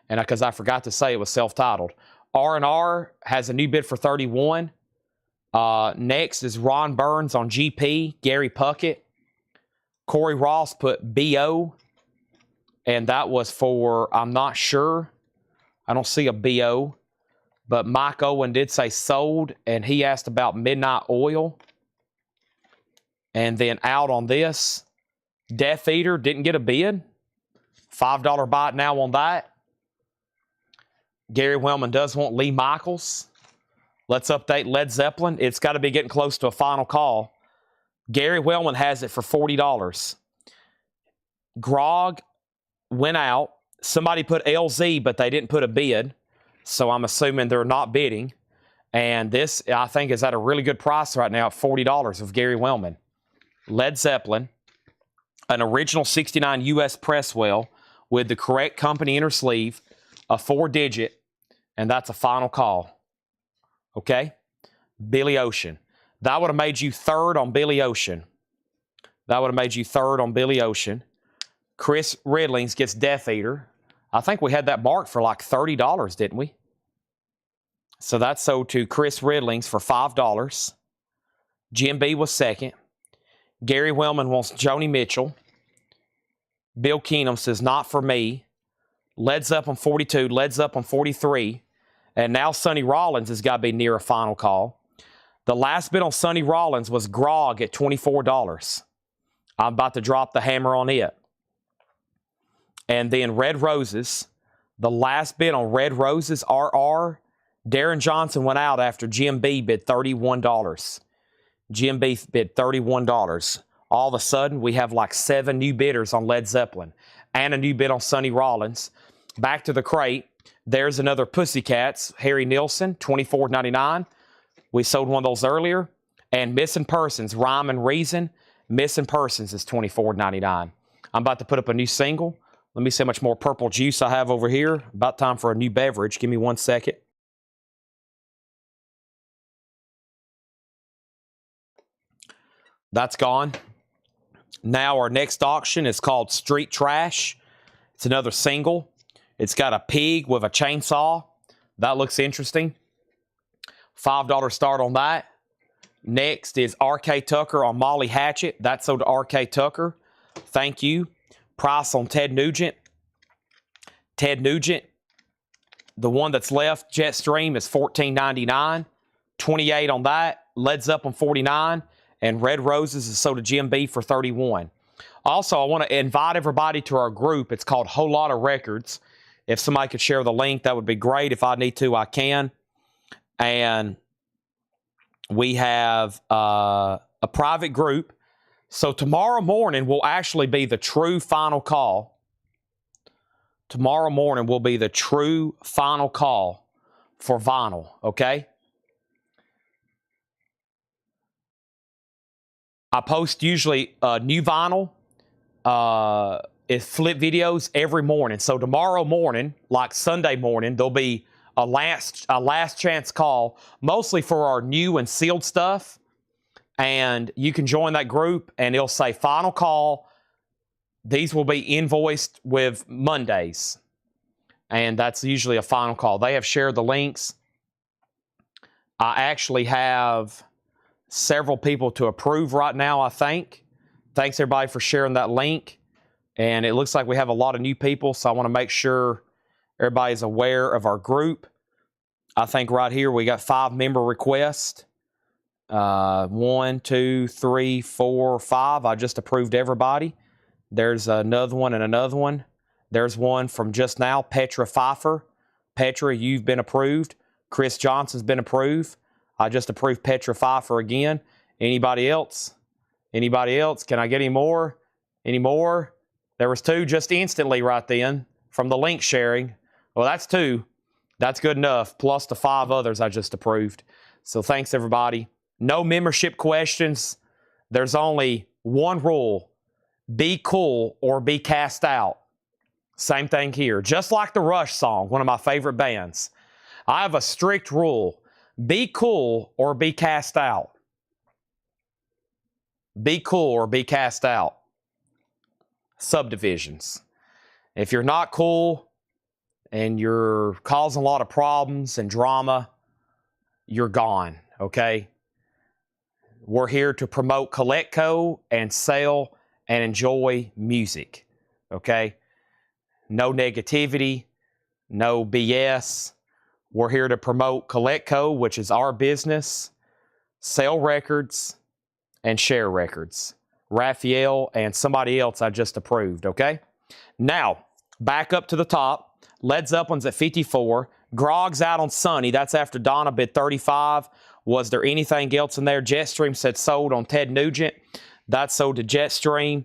And because I forgot to say it was self-titled. R&R has a new bid for 31. Next is Ron Burns on GP, Gary Puckett. Corey Ross put BO. And that was for, I'm not sure. I don't see a BO. But Mike Owen did say sold, and he asked about Midnight Oil. And then out on this, Death Eater didn't get a bid. $5 buy it now on that. Gary Wellman does want Lee Michaels. Let's update Led Zeppelin. It's got to be getting close to a final call. Gary Wellman has it for $40. Grog went out. Somebody put LZ, but they didn't put a bid. So I'm assuming they're not bidding. And this, I think, is at a really good price right now at $40 of Gary Wellman. Led Zeppelin, an original 69 U.S. Presswell with the correct company inner sleeve, a 4-digit, and that's a final call. Okay? Billy Ocean. That would have made you third on Billy Ocean. That would have made you third on Billy Ocean. Chris Ridlings gets Death Eater. I think we had that marked for like $30, didn't we? So that's sold to Chris Ridlings for $5. Jim B was second. Gary Wellman wants Joni Mitchell. Bill Keenum says, not for me. Led Zeppelin 42, Led Zeppelin 43. And now Sonny Rollins has got to be near a final call. The last bid on Sonny Rollins was Grog at $24. I'm about to drop the hammer on it. And then Red Roses, the last bid on Red Roses, RR, Darren Johnson went out after Jim B bid $31. Jim B bid $31. All of a sudden, we have like 7 new bidders on Led Zeppelin and a new bid on Sonny Rollins. Back to the crate. There's another Pussycats, Harry Nilsson, $24.99. We sold one of those earlier. And Missing Persons, Rhyme and Reason, Missing Persons is $24.99. I'm about to put up a new single. Let me see how much more purple juice I have over here. About time for a new beverage. Give me 1 second. That's gone. Now our next auction is called Street Trash. It's another single. It's got a pig with a chainsaw. That looks interesting. $5 start on that. Next is R.K. Tucker on Molly Hatchet. That's sold to R.K. Tucker. Thank you. Price on Ted Nugent. Ted Nugent, the one that's left, Jetstream, is $14.99. 28 on that. Led Zeppelin 49. And Red Roses is sold to Jim B for $31. Also, I want to invite everybody to our group. It's called Whole Lotta Records. If somebody could share the link, that would be great. If I need to, I can. And we have a private group. So tomorrow morning will actually be the true final call. Tomorrow morning will be the true final call for vinyl, okay? I post usually new vinyl, flip videos every morning. So tomorrow morning, like Sunday morning, there'll be a last chance call, mostly for our new and sealed stuff. And you can join that group, and it'll say final call. These will be invoiced with Mondays. And that's usually a final call. They have shared the links. I actually have several people to approve right now, I think. Thanks, everybody, for sharing that link. And it looks like we have a lot of new people, so I want to make sure everybody's aware of our group. I think right here we got 5 member requests. 1, 2, 3, 4, 5. I just approved everybody. There's another one and another one. There's one from just now, Petra Pfeiffer. Petra, you've been approved. Chris Johnson's been approved. I just approved Petra Pfeiffer again. Anybody else? Anybody else? Can I get any more? Any more? There was 2 just instantly right then from the link sharing. Well, that's 2. That's good enough, plus the 5 others I just approved. So thanks, everybody. No membership questions. There's only one rule. Be cool or be cast out. Same thing here. Just like the Rush song, one of my favorite bands. I have a strict rule. Be cool or be cast out. Be cool or be cast out. Subdivisions. If you're not cool and you're causing a lot of problems and drama, you're gone, okay? We're here to promote Collectco and sell and enjoy music, okay? No negativity, no BS. We're here to promote Collectco, which is our business, sell records, and share records. Raphael and somebody else I just approved, okay? Now, back up to the top. Led Zeppelin's at 54. Grog's out on Sunny. That's after Donna bid 35. Was there anything else in there? Jetstream said sold on Ted Nugent. That's sold to Jetstream.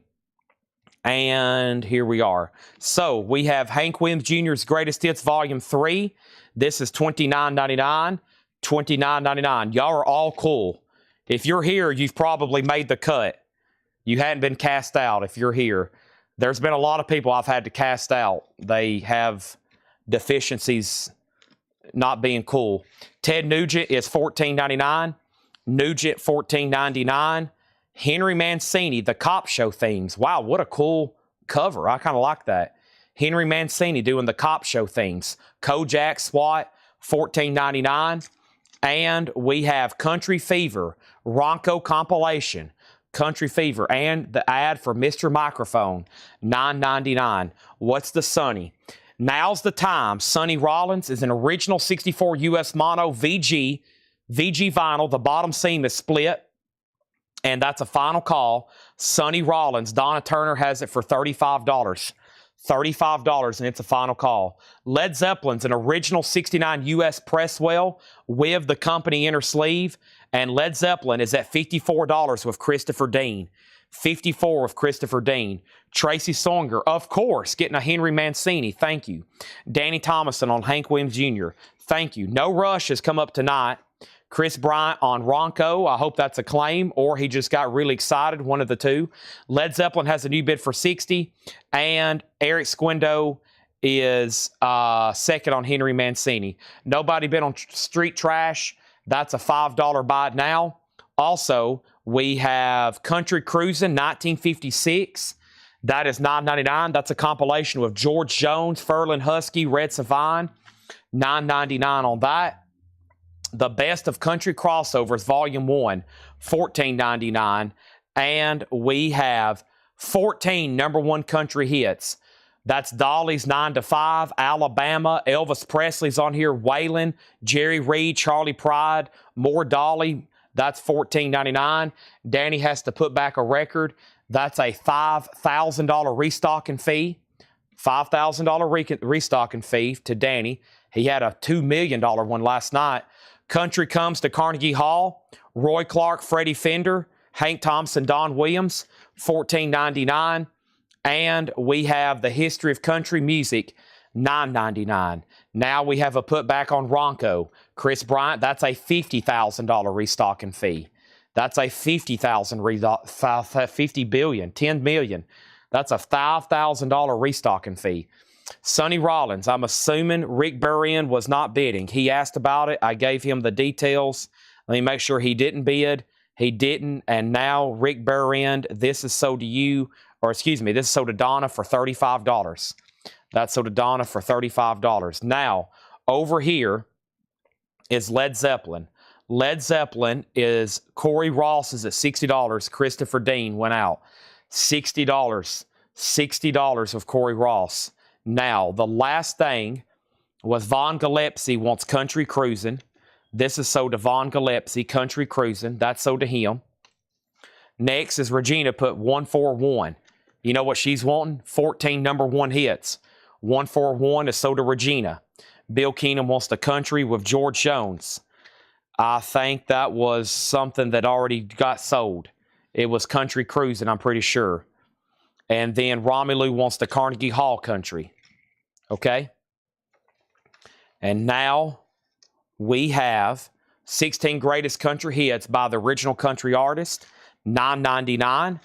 And here we are. So we have Hank Williams Jr.'s Greatest Hits Volume 3. This is $29.99. $29.99. Y'all are all cool. If you're here, you've probably made the cut. You hadn't been cast out if you're here. There's been a lot of people I've had to cast out. They have deficiencies not being cool. Ted Nugent is $14.99. Nugent $14.99. Henry Mancini, the Cop Show themes. Wow, what a cool cover. I kind of like that. Henry Mancini doing the Cop Show themes. Kojak SWAT, $14.99. And we have Country Fever, Ronco compilation. Country Fever, and the ad for Mr. Microphone, $9.99. What's the Sonny? Now's the time. Sonny Rollins is an original 64 US mono VG vinyl. The bottom seam is split, and that's a final call. Sonny Rollins. Donna Turner has it for $35. $35, and it's a final call. Led Zeppelin's an original 69 US Presswell with the company inner sleeve. And Led Zeppelin is at $54 with Christopher Dean. $54 with Christopher Dean. Tracy Songer, of course, getting a Henry Mancini. Thank you. Danny Thomason on Hank Williams Jr. Thank you. No Rush has come up tonight. Chris Bryant on Ronco. I hope that's a claim, or he just got really excited, one of the two. Led Zeppelin has a new bid for $60. And Eric Squindo is second on Henry Mancini. Nobody bid on Street Trash. That's a $5 buy now. Also, we have Country Cruisin' 1956. That is $9.99. That's a compilation with George Jones, Furlan Husky, Red Savine. $9.99 on that. The Best of Country Crossovers, Volume 1, $14.99. And we have 14 number one country hits. That's Dolly's 9 to 5, Alabama, Elvis Presley's on here, Waylon, Jerry Reed, Charlie Pride, more Dolly. That's $14.99. Danny has to put back a record. That's a $5,000 restocking fee. $5,000 restocking fee to Danny. He had a $2 million one last night. Country Comes to Carnegie Hall, Roy Clark, Freddie Fender, Hank Thompson, Don Williams, $14.99. And we have the History of Country Music, $9.99. Now we have a putback on Ronco. Chris Bryant, that's a $50,000 restocking fee. That's a $50 billion, $10 million. That's a $5,000 restocking fee. Sonny Rollins, I'm assuming Rick Burrian was not bidding. He asked about it. I gave him the details. Let me make sure he didn't bid. He didn't. And now Rick Burrian, this is sold to you. Or excuse me, this is sold to Donna for $35. That's sold to Donna for $35. Now, over here is Led Zeppelin. Led Zeppelin is Corey Ross is at $60. Christopher Dean went out. $60. $60 of Corey Ross. Now, the last thing was Von Gillespie wants Country Cruisin'. This is sold to Von Gillespie, Country Cruising. That's sold to him. Next is Regina put 141. You know what she's wanting? 14 number one hits. 141 is sold to Regina. Bill Keenan wants the Country with George Jones. I think that was something that already got sold. It was Country Cruising, I'm pretty sure. And then Romelu wants the Carnegie Hall Country. Okay? And now we have 16 Greatest Country Hits by the original country artist, $9.99,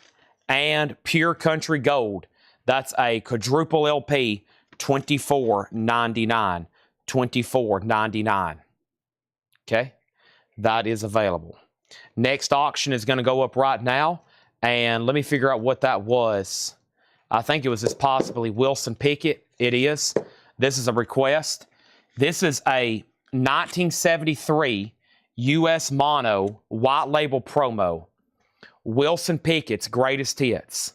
and Pure Country Gold. That's a quadruple LP, $24.99. $24.99. Okay? That is available. Next auction is going to go up right now, and let me figure out what that was. I think it was this possibly Wilson Pickett. It is. This is a request. This is a 1973 U.S. Mono white label promo. Wilson Pickett's Greatest Hits.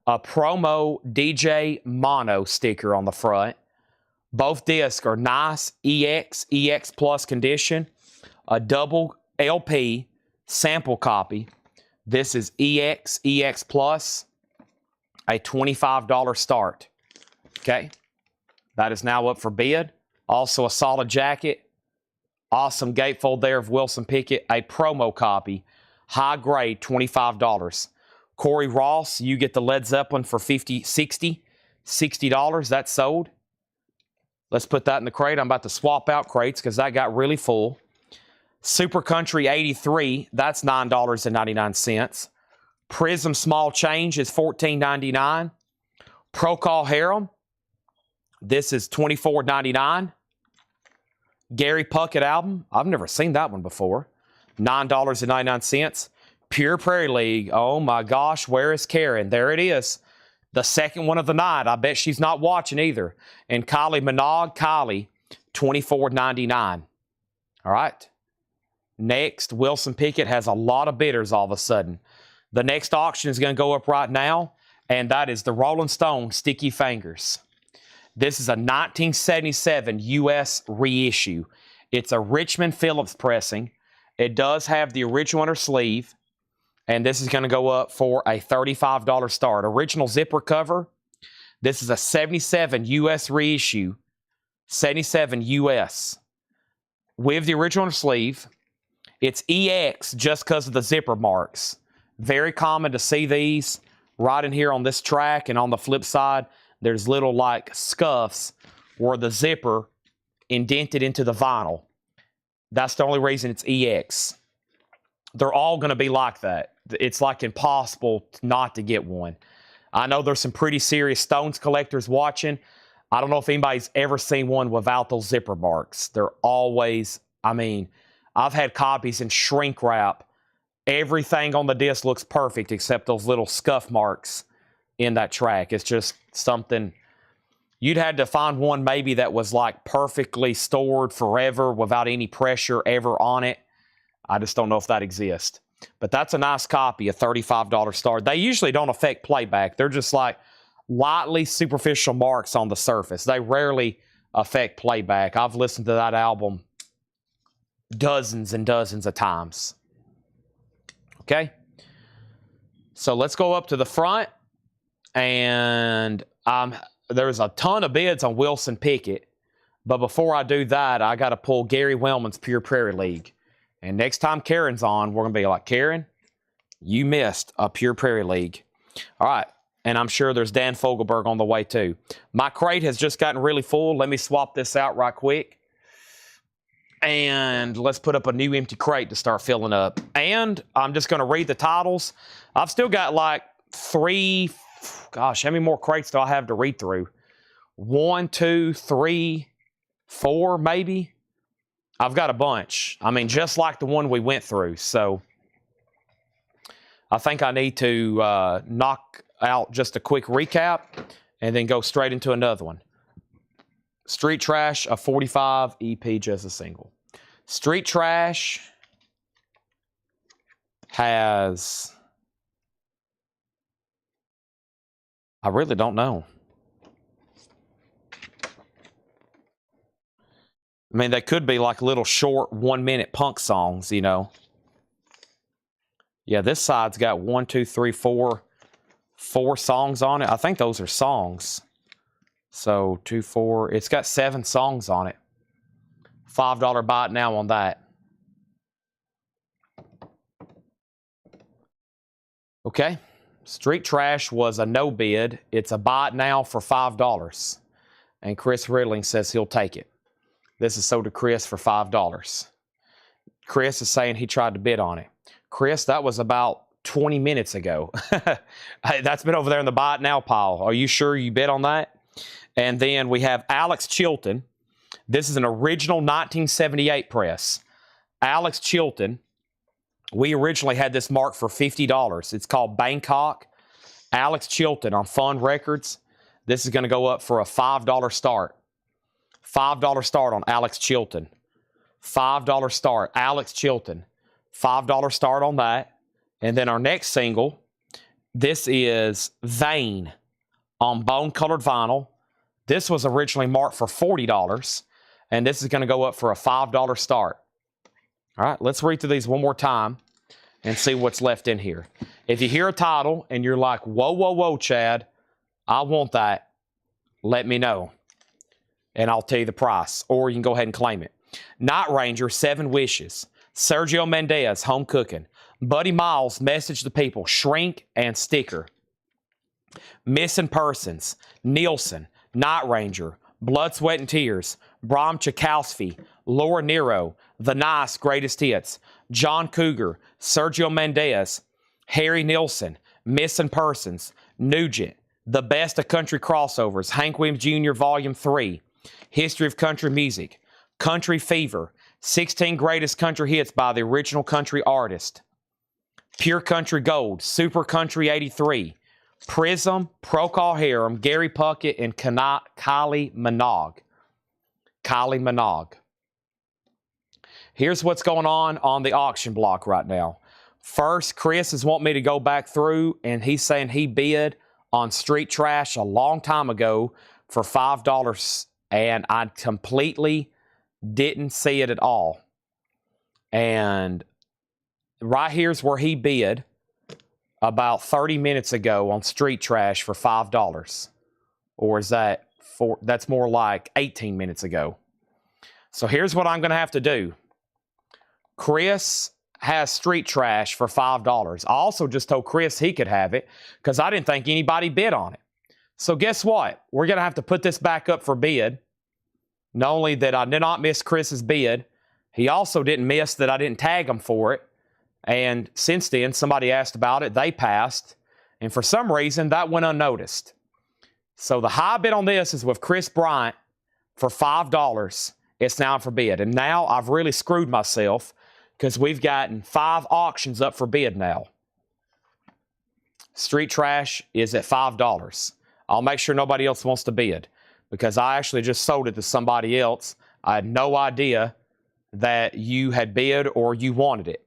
A promo DJ Mono sticker on the front. Both discs are nice EX Plus condition. A double LP sample copy. This is EX Plus. A $25 start. Okay. That is now up for bid. Also a solid jacket. Awesome gatefold there of Wilson Pickett. A promo copy. High grade, $25. Corey Ross, you get the Led Zeppelin for $60. That's sold. Let's put that in the crate. I'm about to swap out crates because that got really full. Super Country 83, that's $9.99. Prism Small Change is $14.99. Pro Call Harem, this is $24.99. Gary Puckett album, I've never seen that one before. $9.99. Pure Prairie League, oh my gosh, where is Karen? There it is. The second one of the night. I bet she's not watching either. And Kylie Minogue, Kylie, $24.99. All right. Next, Wilson Pickett has a lot of bidders all of a sudden. The next auction is going to go up right now, and that is the Rolling Stone Sticky Fingers. This is a 1977 U.S. reissue. It's a Richmond Phillips pressing. It does have the original inner sleeve, and this is going to go up for a $35 start. Original zipper cover. This is a 77 U.S. reissue. 77 U.S. with the original inner sleeve. It's EX just because of the zipper marks. Very common to see these right in here on this track, and on the flip side, there's little like scuffs where the zipper indented into the vinyl. That's the only reason it's EX. They're all going to be like that. It's like impossible not to get one. I know there's some pretty serious Stones collectors watching. I don't know if anybody's ever seen one without those zipper marks. They're always, I mean, I've had copies in shrink wrap. Everything on the disc looks perfect except those little scuff marks in that track. It's just something. You'd had to find one maybe that was like perfectly stored forever without any pressure ever on it. I just don't know if that exists. But that's a nice copy, a $35 start. They usually don't affect playback. They're just like lightly superficial marks on the surface. They rarely affect playback. I've listened to that album dozens and dozens of times. Okay? So let's go up to the front. And there's a ton of bids on Wilson Pickett. But before I do that, I got to pull Gary Wellman's Pure Prairie League. And next time Karen's on, we're going to be like, Karen, you missed a Pure Prairie League. All right. And I'm sure there's Dan Fogelberg on the way too. My crate has just gotten really full. Let me swap this out right quick. And let's put up a new empty crate to start filling up. And I'm just going to read the titles. I've still got like gosh, how many more crates do I have to read through? 1, 2, 3, 4, maybe. I've got a bunch. I mean, just like the one we went through. So I think I need to knock out just a quick recap and then go straight into another one. Street Trash, a 45 EP, just a single. Street Trash has, I really don't know. I mean, they could be like little short 1-minute punk songs, you know. Yeah, this side's got 1, 2, 3, 4 songs on it. I think those are songs. So 2, 4. It's got 7 songs on it. $5 buy it now on that. Okay. Street Trash was a no bid. It's a buy it now for $5. And Chris Riddling says he'll take it. This is sold to Chris for $5. Chris is saying he tried to bid on it. Chris, that was about 20 minutes ago. That's been over there in the buy it now pile. Are you sure you bid on that? And then we have Alex Chilton. This is an original 1978 press. Alex Chilton. We originally had this marked for $50. It's called Bangkok. Alex Chilton on Fun Records. This is going to go up for a $5 start. $5 start on Alex Chilton. $5 start. Alex Chilton. $5 start on that. And then our next single, this is Vain on bone-colored vinyl. This was originally marked for $40. And this is going to go up for a $5 start. All right, let's read through these one more time and see what's left in here. If you hear a title and you're like, whoa, whoa, whoa, Chad, I want that, let me know. And I'll tell you the price. Or you can go ahead and claim it. Night Ranger, 7 Wishes. Sergio Mendes, Home Cooking. Buddy Miles, Message to People, Shrink and Sticker. Missing Persons, Nielsen, Night Ranger, Blood, Sweat, and Tears, Bram Chakowski, Laura Nero, The Nice, Greatest Hits, John Cougar, Sergio Mendes, Harry Nilsson, Missing Persons, Nugent, The Best of Country Crossovers, Hank Williams Jr. Volume 3, History of Country Music, Country Fever, 16 Greatest Country Hits by the Original Country Artist, Pure Country Gold, Super Country 83, Prism, Procol Harum, Gary Puckett, and Kylie Minogue. Kylie Minogue. Here's what's going on the auction block right now. First, Chris is wanting me to go back through, and he's saying he bid on Street Trash a long time ago for $5, and I completely didn't see it at all. And right here's where he bid about 30 minutes ago on Street Trash for $5. Or is that that's more like 18 minutes ago. So here's what I'm going to have to do. Chris has Street Trash for $5. I also just told Chris he could have it because I didn't think anybody bid on it. So guess what? We're going to have to put this back up for bid. Not only that I did not miss Chris's bid, he also didn't miss that I didn't tag him for it. And since then, somebody asked about it. They passed. And for some reason, that went unnoticed. So the high bid on this is with Chris Bryant for $5. It's now for bid. And now I've really screwed myself because we've gotten 5 auctions up for bid now. Street Trash is at $5. I'll make sure nobody else wants to bid because I actually just sold it to somebody else. I had no idea that you had bid or you wanted it.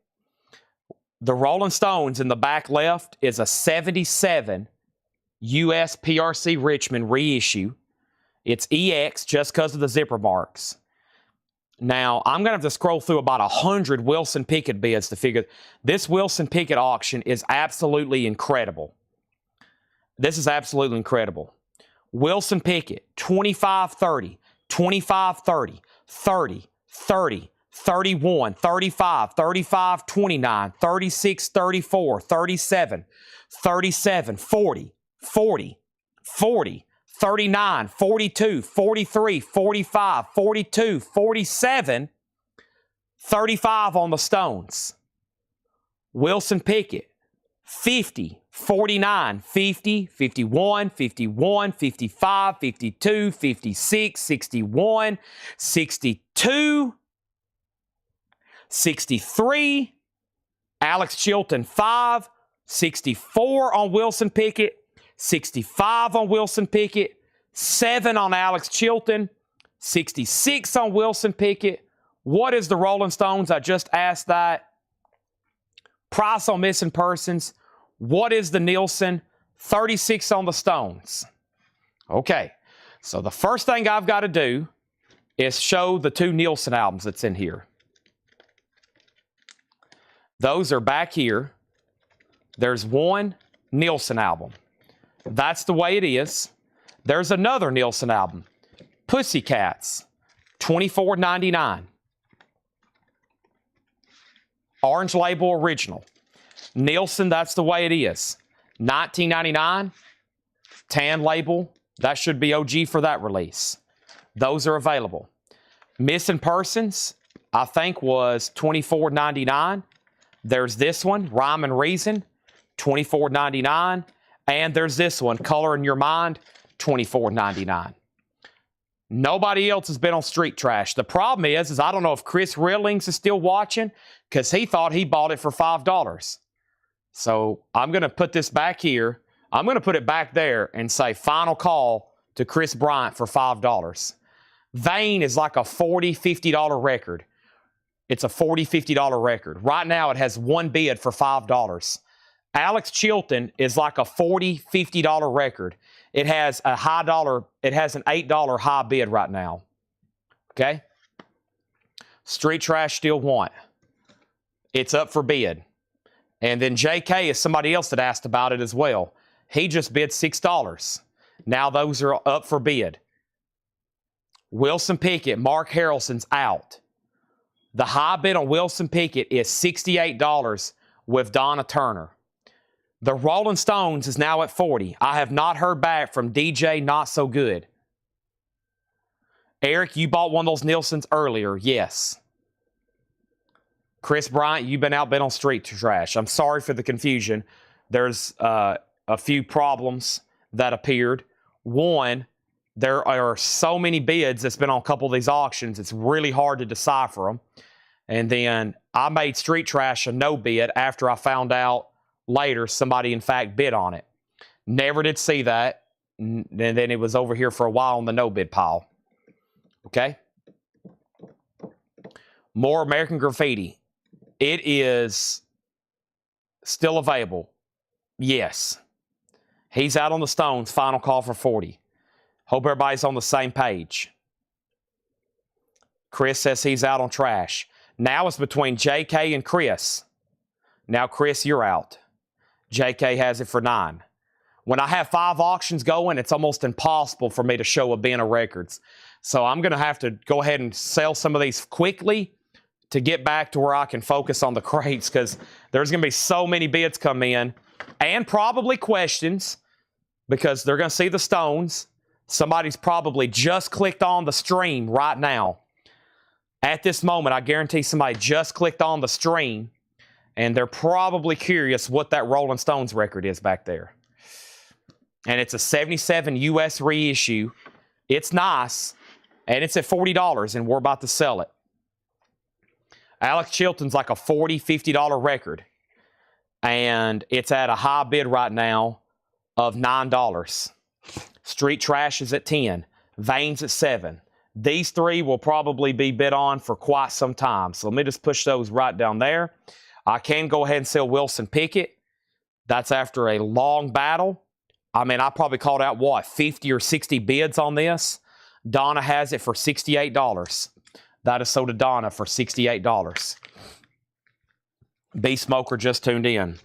The Rolling Stones in the back left is a 77 US PRC Richmond reissue. It's EX just because of the zipper marks. Now, I'm going to have to scroll through about 100 Wilson Pickett bids to figure. This Wilson Pickett auction is absolutely incredible. This is absolutely incredible. Wilson Pickett, 25-30, 25-30, 30, 30, 31, 35, 35, 29, 36, 34, 37, 37, 40, 40, 40, 39, 42, 43, 45, 42, 47, 35 on the Stones. Wilson Pickett, 50, 49, 50, 51, 51, 55, 52, 56, 61, 62, 63, Alex Chilton 5, 64 on Wilson Pickett, 65 on Wilson Pickett, 7 on Alex Chilton, 66 on Wilson Pickett. What is the Rolling Stones? I just asked that. Price on Missing Persons. What is the Nielsen? 36 on the Stones. Okay, so the first thing I've got to do is show the 2 Nielsen albums that's in here. Those are back here. There's 1 Nielsen album. That's the way it is. There's another Nielsen album. Pussycats, $24.99. Orange label original. Nielsen, that's the way it is. $19.99. Tan label, that should be OG for that release. Those are available. Missing Persons, I think was $24.99. There's this one, Rhyme and Reason, $24.99. And there's this one, Color in Your Mind, $24.99. Nobody else has been on Street Trash. The problem is I don't know if Chris Rillings is still watching because he thought he bought it for $5. So I'm going to put this back here. I'm going to put it back there and say final call to Chris Bryant for $5. Vane is like a $40, $50 record. It's a $40, $50 record. Right now it has 1 bid for $5. Alex Chilton is like a $40, $50 record. It has a high dollar, it has an $8 high bid right now. Okay? Street Trash still want. It's up for bid. And then JK is somebody else that asked about it as well. He just bid $6. Now those are up for bid. Wilson Pickett, Mark Harrelson's out. The high bid on Wilson Pickett is $68 with Donna Turner. The Rolling Stones is now at $40. I have not heard back from DJ Not So Good. Eric, you bought one of those Nielsen's earlier. Yes. Chris Bryant, you've been outbid on Street Trash. I'm sorry for the confusion. There's a few problems that appeared. One, there are so many bids that's been on a couple of these auctions, it's really hard to decipher them. And then I made Street Trash a no bid after I found out later somebody in fact bid on it. Never did see that. And then it was over here for a while on the no bid pile. Okay? More American Graffiti. It is still available. Yes. He's out on the Stones. Final call for $40. Hope everybody's on the same page. Chris says he's out on Trash. Now it's between JK and Chris. Now, Chris, you're out. JK has it for $9. When I have 5 auctions going, it's almost impossible for me to show a bin of records. So I'm going to have to go ahead and sell some of these quickly to get back to where I can focus on the crates, because there's going to be so many bids come in and probably questions because they're going to see the Stones. Somebody's probably just clicked on the stream right now. At this moment, I guarantee somebody just clicked on the stream and they're probably curious what that Rolling Stones record is back there. And it's a 77 US reissue. It's nice, and it's at $40, and we're about to sell it. Alex Chilton's like a $40, $50 record, and it's at a high bid right now of $9. Street Trash is at $10. Vane's at $7. These 3 will probably be bid on for quite some time. So let me just push those right down there. I can go ahead and sell Wilson Pickett. That's after a long battle. I mean, I probably called out, what, 50 or 60 bids on this? Donna has it for $68. That is sold to Donna for $68. B Smoker just tuned in.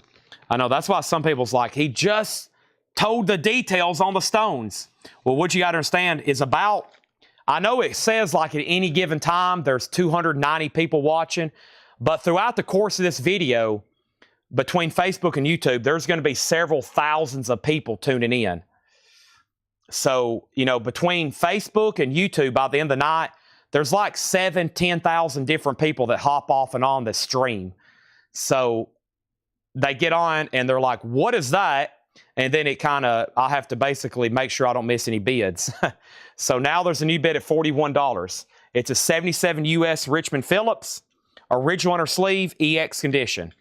I know, that's why some people's like, he just told the details on the Stones. Well, what you got to understand is about, I know it says like at any given time, there's 290 people watching, but throughout the course of this video, between Facebook and YouTube, there's going to be several thousands of people tuning in. So, you know, between Facebook and YouTube, by the end of the night, there's like 10,000 different people that hop off and on this stream. So they get on and they're like, what is that? And then it kind of, I have to basically make sure I don't miss any bids. So now there's a new bid at $41. It's a 77 US Richmond Phillips, original inner sleeve, EX condition.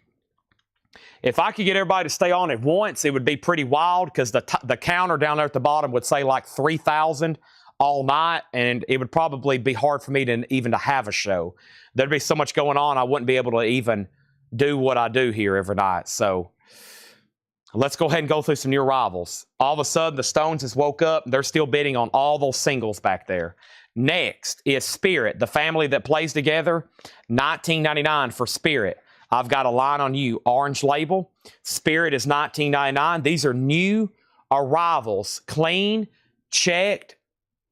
If I could get everybody to stay on at once, it would be pretty wild, because the counter down there at the bottom would say like 3,000 all night, and it would probably be hard for me to even to have a show. There'd be so much going on, I wouldn't be able to even do what I do here every night. So let's go ahead and go through some new arrivals. All of a sudden, the Stones has woke up. They're still bidding on all those singles back there. Next is Spirit, the family that plays together. $19.99 for Spirit. I've got a line on you. Orange label. Spirit is $19.99. These are new arrivals. Clean, checked,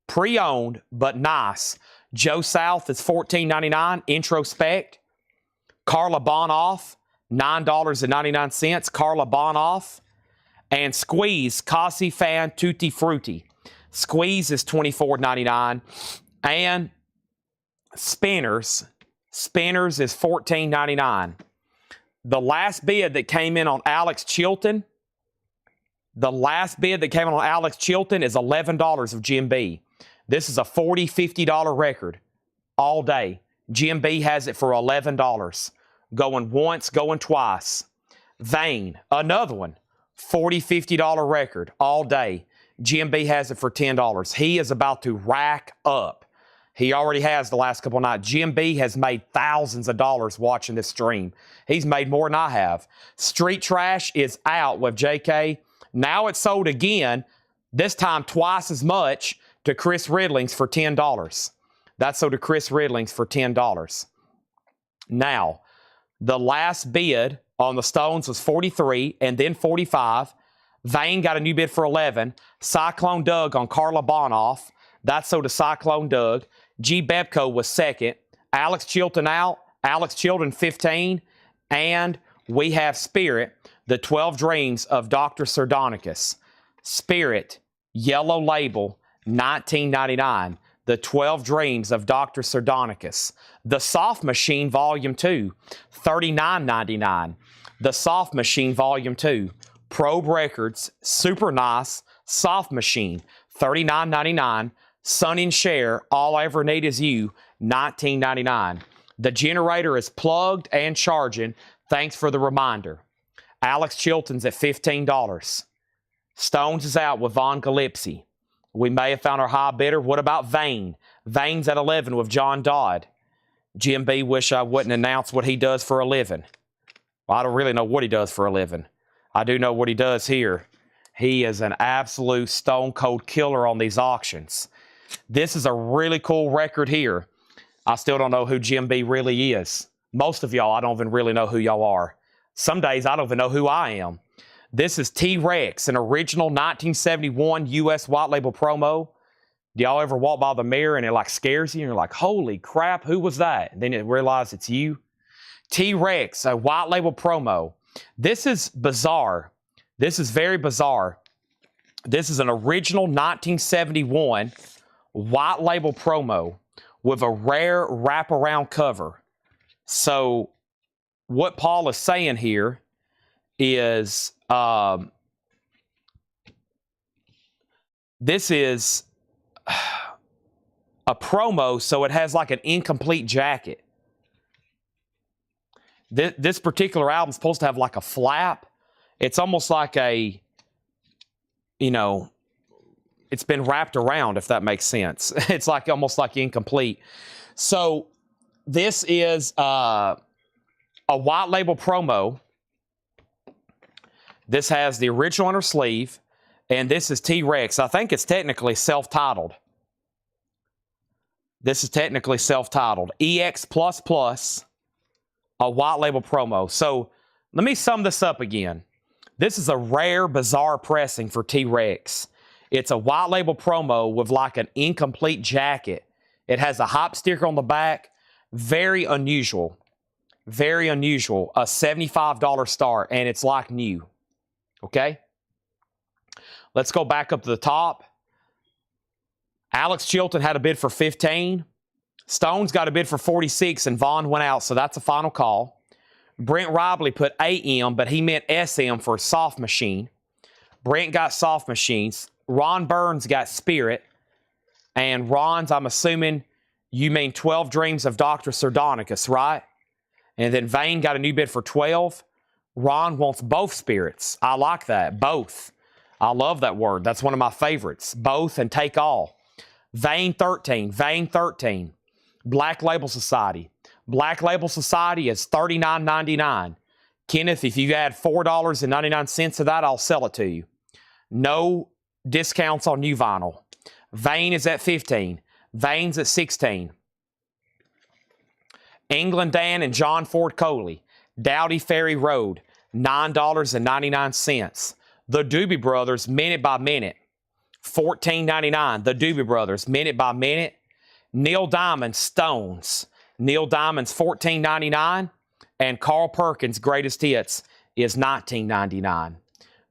pre-owned, but nice. Joe South is $14.99. Introspect. Carla Bonoff, $9.99. Carla Bonoff. And Squeeze, Casi Fan Tutti Frutti. Squeeze is $24.99. And Spinners is $14.99. The last bid that came in on Alex Chilton, is $11 of Jim B. This is a $40, $50 record all day. Jim B has it for $11. Going once, going twice. Vane, another one, $40, $50 record all day. Jim B has it for $10. He is about to rack up. He already has the last couple of nights. Jim B has made thousands of dollars watching this stream. He's made more than I have. Street Trash is out with JK. Now it's sold again, this time twice as much, to Chris Ridlings for $10. That's sold to Chris Ridlings for $10. Now, the last bid on the Stones was 43 and then 45. Vane got a new bid for 11. Cyclone Doug on Carla Bonoff. That's sold to Cyclone Doug. G. Bebco was second. Alex Chilton out. Alex Chilton 15. And we have Spirit, the 12 Dreams of Dr. Sardonicus. Spirit, yellow label, $19.99. The 12 Dreams of Dr. Sardonicus. The Soft Machine Volume 2, $39.99. The Soft Machine Volume 2. Probe Records, super nice. Soft Machine, $39.99. Sun and Share, All I Ever Need Is You, $19.99. The generator is plugged and charging. Thanks for the reminder. Alex Chilton's at $15. Stones is out with Von Galipsy. We may have found our high bidder. What about Vane? Vane's at 11 with John Dodd. Jim B, wish I wouldn't announce what he does for a living. Well, I don't really know what he does for a living. I do know what he does here. He is an absolute stone cold killer on these auctions. This is a really cool record here. I still don't know who Jim B really is. Most of y'all, I don't even really know who y'all are. Some days, I don't even know who I am. This is T-Rex, an original 1971 U.S. white label promo. Do y'all ever walk by the mirror and it like scares you and you're like, holy crap, who was that? And then you realize it's you. T-Rex, a white label promo. This is bizarre. This is very bizarre. This is an original 1971 white label promo with a rare wraparound cover. So what Paul is saying here is this is a promo, so it has like an incomplete jacket. This particular album is supposed to have like a flap. It's almost like a, you know, it's been wrapped around, if that makes sense. It's like almost like incomplete. So this is a white label promo. This has the original inner sleeve, and this is T-Rex. I think it's technically self-titled. This is technically self-titled. EX++, a white label promo. So let me sum this up again. This is a rare, bizarre pressing for T-Rex. It's a white label promo with like an incomplete jacket. It has a hop sticker on the back. Very unusual. Very unusual. A $75 start, and it's like new. Okay? Let's go back up to the top. Alex Chilton had a bid for 15. Stones got a bid for 46, and Vaughn went out, so that's a final call. Brent Robley put AM, but he meant SM for Soft Machine. Brent got Soft Machines. Ron Burns got Spirit. And Ron's, I'm assuming you mean 12 Dreams of Dr. Sardonicus, right? And then Vane got a new bid for 12. Ron wants both spirits. I like that. Both. I love that word. That's one of my favorites. Both and take all. Vane 13. Vane 13. Black Label Society. Black Label Society is $39.99. Kenneth, if you add $4.99 to that, I'll sell it to you. No discounts on new vinyl. Vane is at 15. Vane's at 16. England Dan and John Ford Coley, Dowdy Ferry Road, $9.99. The Doobie Brothers, Minute by Minute, $14.99. The Doobie Brothers, Minute by Minute. Neil Diamond, Stones. Neil Diamond's $14.99. And Carl Perkins' Greatest Hits is $19.99.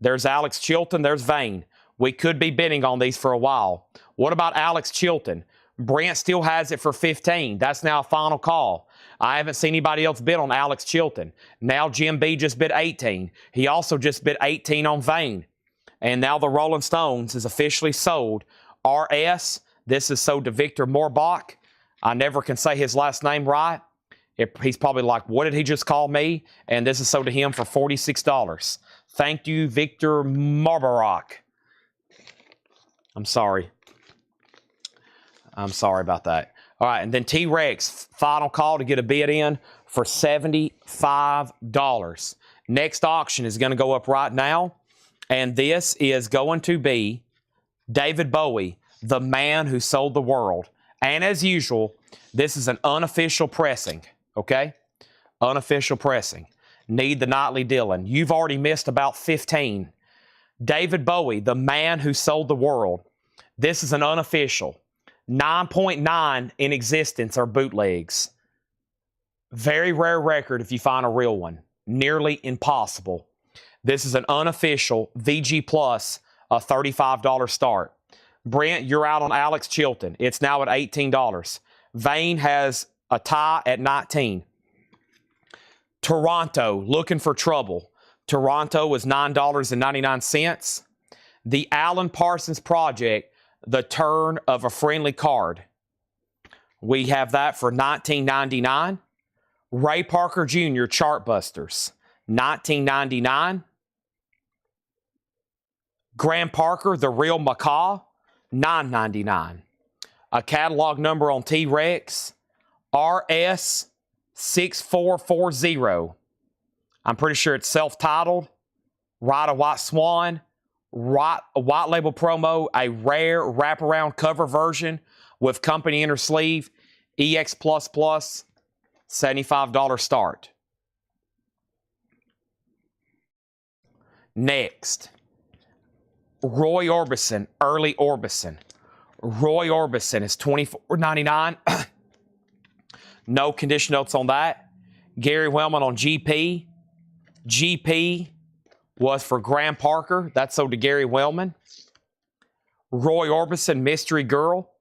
There's Alex Chilton. There's Vane. We could be bidding on these for a while. What about Alex Chilton? Brent still has it for $15. That's now a final call. I haven't seen anybody else bid on Alex Chilton. Now Jim B just bid $18. He also just bid $18 on Vane. And now the Rolling Stones is officially sold. RS, this is sold to Victor Morbach. I never can say his last name right. He's probably like, what did he just call me? And this is sold to him for $46. Thank you, Victor Morbach. I'm sorry. I'm sorry about that. All right, and then T-Rex, final call to get a bid in for $75. Next auction is going to go up right now, and this is going to be David Bowie, the man who sold the world. And as usual, this is an unofficial pressing, okay? Unofficial pressing. Need the nightly Dylan. You've already missed about 15. David Bowie, the man who sold the world. This is an unofficial. 9.9 in existence are bootlegs. Very rare record if you find a real one. Nearly impossible. This is an unofficial VG Plus, a $35 start. Brent, you're out on Alex Chilton. It's now at $18. Vane has a tie at 19. Toronto, looking for trouble. Toronto was $9.99. The Alan Parsons Project, the turn of a friendly card. We have that for $19.99. Ray Parker Jr. Chartbusters, $19.99. Graham Parker, The Real Macaw, $9.99. A catalog number on T-Rex, RS6440. I'm pretty sure it's self-titled. Ride a White Swan. A white label promo, a rare wraparound cover version with company inner sleeve, EX++, $75 start. Next, Roy Orbison, early Orbison. Roy Orbison is $24.99. No condition notes on that. Gary Wellman on GP. GP was for Graham Parker. That's sold to Gary Wellman. Roy Orbison, Mystery Girl,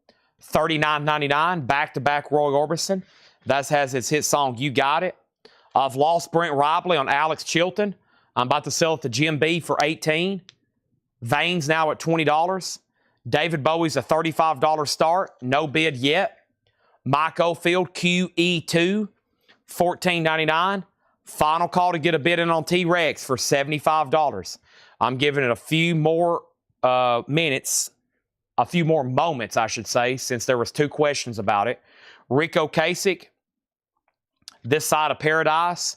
$39.99. Back-to-back Roy Orbison. That has his hit song, You Got It. I've lost Brent Robley on Alex Chilton. I'm about to sell it to Jim B for $18. Vane's now at $20. David Bowie's a $35 start. No bid yet. Mike Oldfield, QE2, $14.99. Final call to get a bid in on T-Rex for $75. I'm giving it a few more moments, I should say, since there was 2 questions about it. Rico Kasich, This Side of Paradise,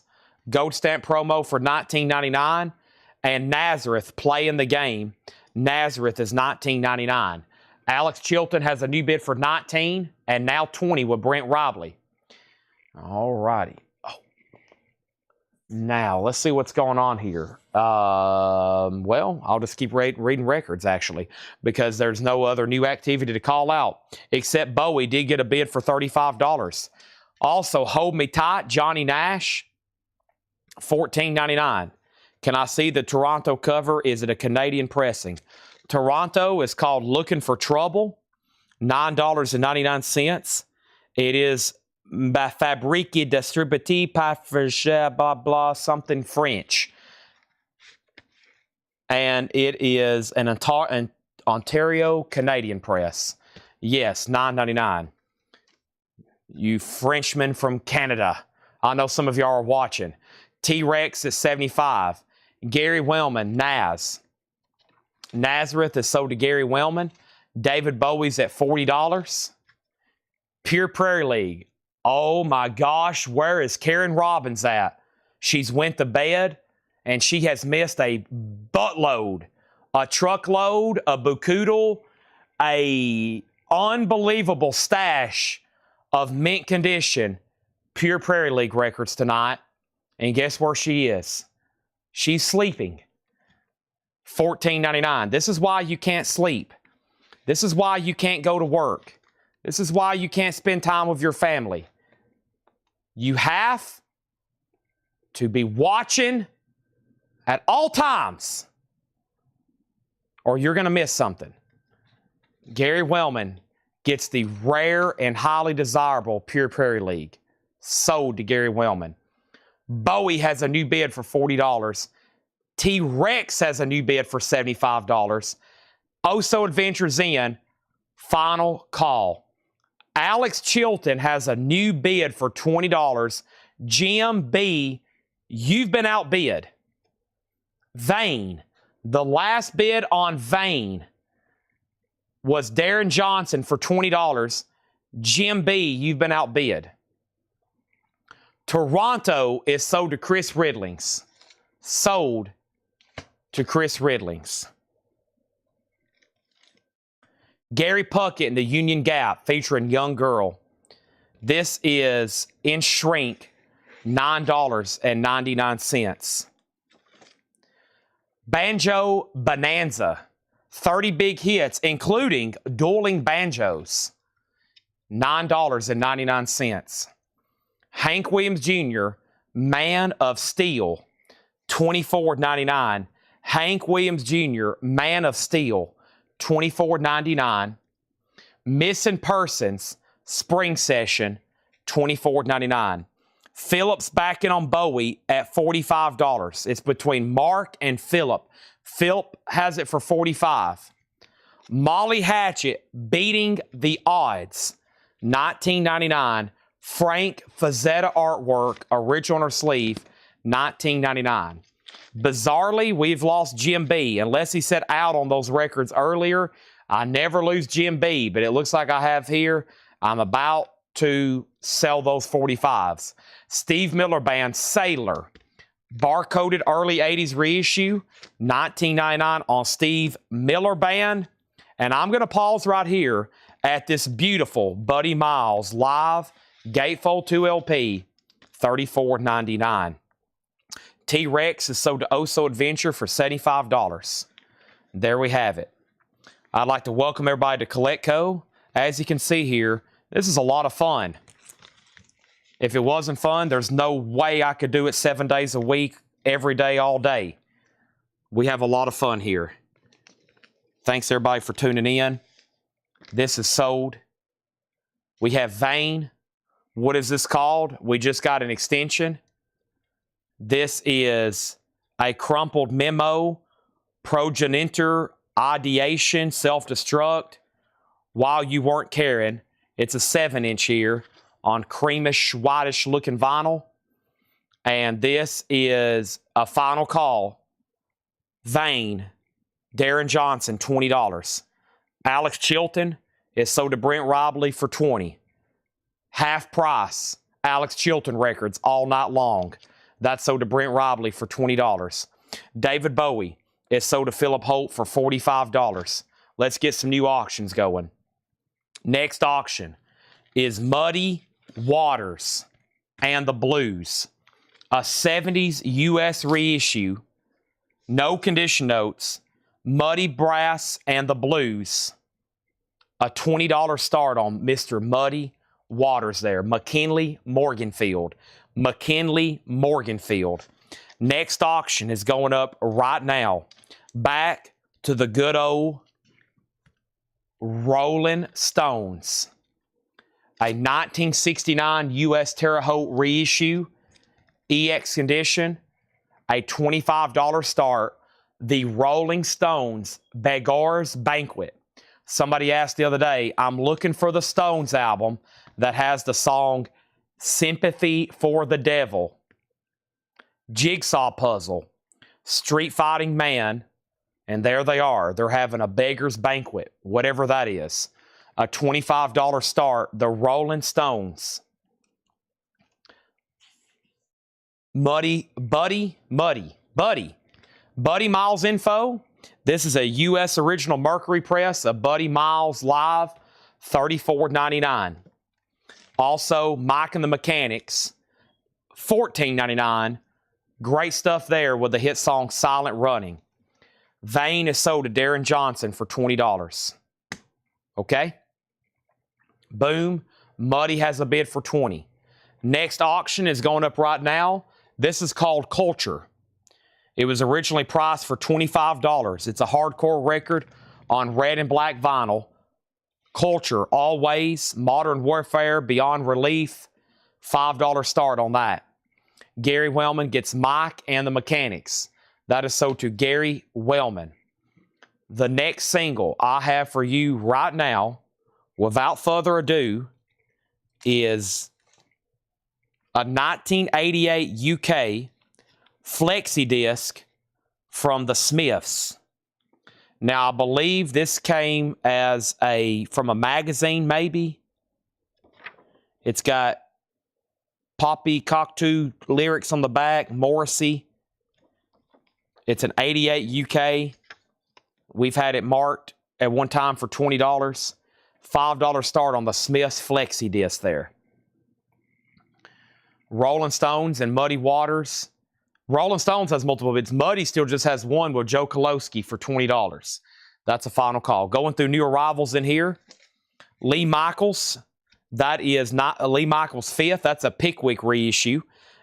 gold stamp promo for $19.99. And Nazareth, Playing the Game. Nazareth is $19.99. Alex Chilton has a new bid for $19 and now $20 with Brent Robley. All righty. Now, let's see what's going on here. Well, I'll just keep reading records, actually, because there's no other new activity to call out, except Bowie did get a bid for $35. Also, Hold Me Tight, Johnny Nash, $14.99. Can I see the Toronto cover? Is it a Canadian pressing? Toronto is called Looking for Trouble, $9.99. It is Fabrique Distribuée par blah blah something French, and it is an Ontario Canadian press. Yes, $9.99. You Frenchmen from Canada, I know some of y'all are watching. T-Rex is $75. Gary Wellman, Nazareth is sold to Gary Wellman. David Bowie's at $40. Pure Prairie League. Oh my gosh, where is Karen Robbins at? She's went to bed and she has missed a buttload, a truckload, a bucoodle, a unbelievable stash of mint condition Pure Prairie League records tonight. And guess where she is? She's sleeping. $14.99. This is why you can't sleep. This is why you can't go to work. This is why you can't spend time with your family. You have to be watching at all times, or you're going to miss something. Gary Wellman gets the rare and highly desirable Pure Prairie League. Sold to Gary Wellman. Bowie has a new bid for $40. T-Rex has a new bid for $75. Oso Adventures In, final call. Alex Chilton has a new bid for $20. Jim B, you've been outbid. Vane, the last bid on Vane was Darren Johnson for $20. Jim B, you've been outbid. Toronto is sold to Chris Ridlings. Sold to Chris Ridlings. Gary Puckett in the Union Gap featuring Young Girl. This is in shrink, $9.99. Banjo Bonanza, 30 big hits, including dueling banjos, $9.99. Hank Williams Jr., Man of Steel, $24.99. Hank Williams Jr., Man of Steel, $24.99. Missing Persons, Spring Session, $24.99. Phillips backing on Bowie at $45. It's between Mark and Phillip. Philip has it for $45. Molly Hatchet beating the odds, $19.99. Frank Fazetta artwork, original on her sleeve, $19.99. Bizarrely, we've lost Jim B. Unless he said out on those records earlier, I never lose Jim B, but it looks like I have here. I'm about to sell those 45s. Steve Miller Band, Sailor. Barcoded early 80s reissue, $19.99 on Steve Miller Band. And I'm going to pause right here at this beautiful Buddy Miles live Gatefold 2 LP, $34.99. T-Rex is sold to Oso Adventure for $75. There we have it. I'd like to welcome everybody to CollectCo. As you can see here, this is a lot of fun. If it wasn't fun, there's no way I could do it 7 days a week, every day, all day. We have a lot of fun here. Thanks, everybody, for tuning in. This is sold. We have Vane. What is this called? We just got an extension. This is a crumpled memo, progenitor, ideation, self-destruct. While you weren't caring, it's a 7-inch here on creamish, whitish looking vinyl. And this is a final call. Vane, Darren Johnson, $20. Alex Chilton is sold to Brent Robley for $20. Half price, Alex Chilton records all night long. That's sold to Brent Robley for $20. David Bowie is sold to Philip Holt for $45. Let's get some new auctions going. Next auction is Muddy Waters and the Blues. A 70s U.S. reissue. No condition notes. Muddy Brass and the Blues. A $20 start on Mr. Muddy Waters there. McKinley Morganfield. McKinley Morganfield. Next auction is going up right now. Back to the good old Rolling Stones. A 1969 U.S. Terre Haute reissue. EX condition. A $25 start. The Rolling Stones Beggars Banquet. Somebody asked the other day, I'm looking for the Stones album that has the song Sympathy for the Devil. Jigsaw Puzzle. Street Fighting Man. And there they are. They're having a beggar's banquet, whatever that is. A $25 start. The Rolling Stones. Buddy Miles info. This is a U.S. original Mercury press, a Buddy Miles live $34.99. Also, Mike and the Mechanics, $14.99. Great stuff there with the hit song Silent Running. Vane is sold to Darren Johnson for $20. Okay? Boom. Muddy has a bid for $20. Next auction is going up right now. This is called Culture. It was originally priced for $25. It's a hardcore record on red and black vinyl. Culture, Always, Modern Warfare, Beyond Relief, $5 start on that. Gary Wellman gets Mike and the Mechanics. That is sold to Gary Wellman. The next single I have for you right now, without further ado, is a 1988 UK flexi disc from the Smiths. Now, I believe this came as from a magazine, maybe. It's got Poppy Cockatoo lyrics on the back, Morrissey. It's an 88 UK. We've had it marked at one time for $20. $5 start on the Smiths flexi disc there. Rolling Stones and Muddy Waters. Rolling Stones has multiple bids. Muddy still just has one with Joe Kolosky for $20. That's a final call. Going through new arrivals in here. Lee Michaels. That is not Lee Michaels' fifth. That's a Pickwick reissue.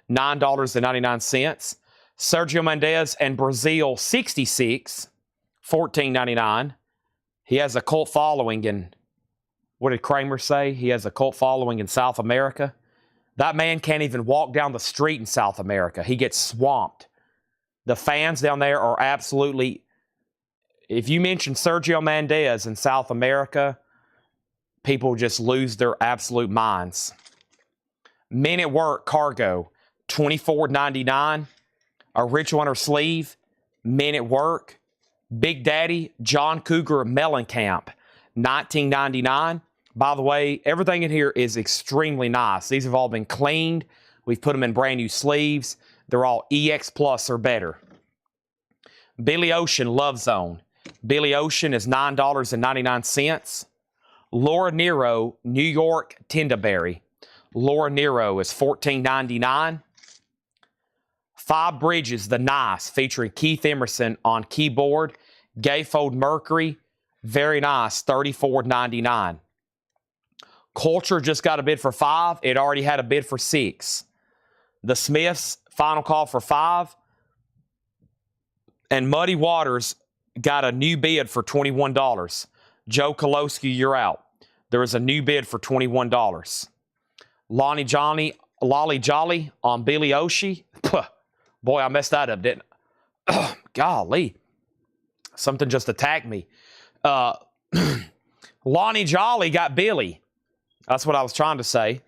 $9.99. Sergio Mendes and Brazil 66. $14.99. He has a cult following in, what did Kramer say? He has a cult following in South America. That man can't even walk down the street in South America. He gets swamped. The fans down there are absolutely... If you mention Sergio Mendes in South America, people just lose their absolute minds. Men at Work Cargo, $24.99. Original on her sleeve, Men at Work. Big Daddy, John Cougar Mellencamp, $19.99. By the way, everything in here is extremely nice. These have all been cleaned. We've put them in brand new sleeves. They're all EX Plus or better. Billy Ocean Love Zone. Billy Ocean is $9.99. Laura Nero New York Tendaberry. Laura Nero is $14.99. Five Bridges The Nice featuring Keith Emerson on keyboard. Gatefold Mercury. Very nice, $34.99. Culture just got a bid for $5. It already had a bid for $6. The Smiths, final call for $5. And Muddy Waters got a new bid for $21. Joe Kolosky, you're out. There is a new bid for $21. Lolly Jolly on Billy Oshie. Boy, I messed that up, didn't I? Golly. Something just attacked me. Lonnie Jolly got Billy. That's what I was trying to say.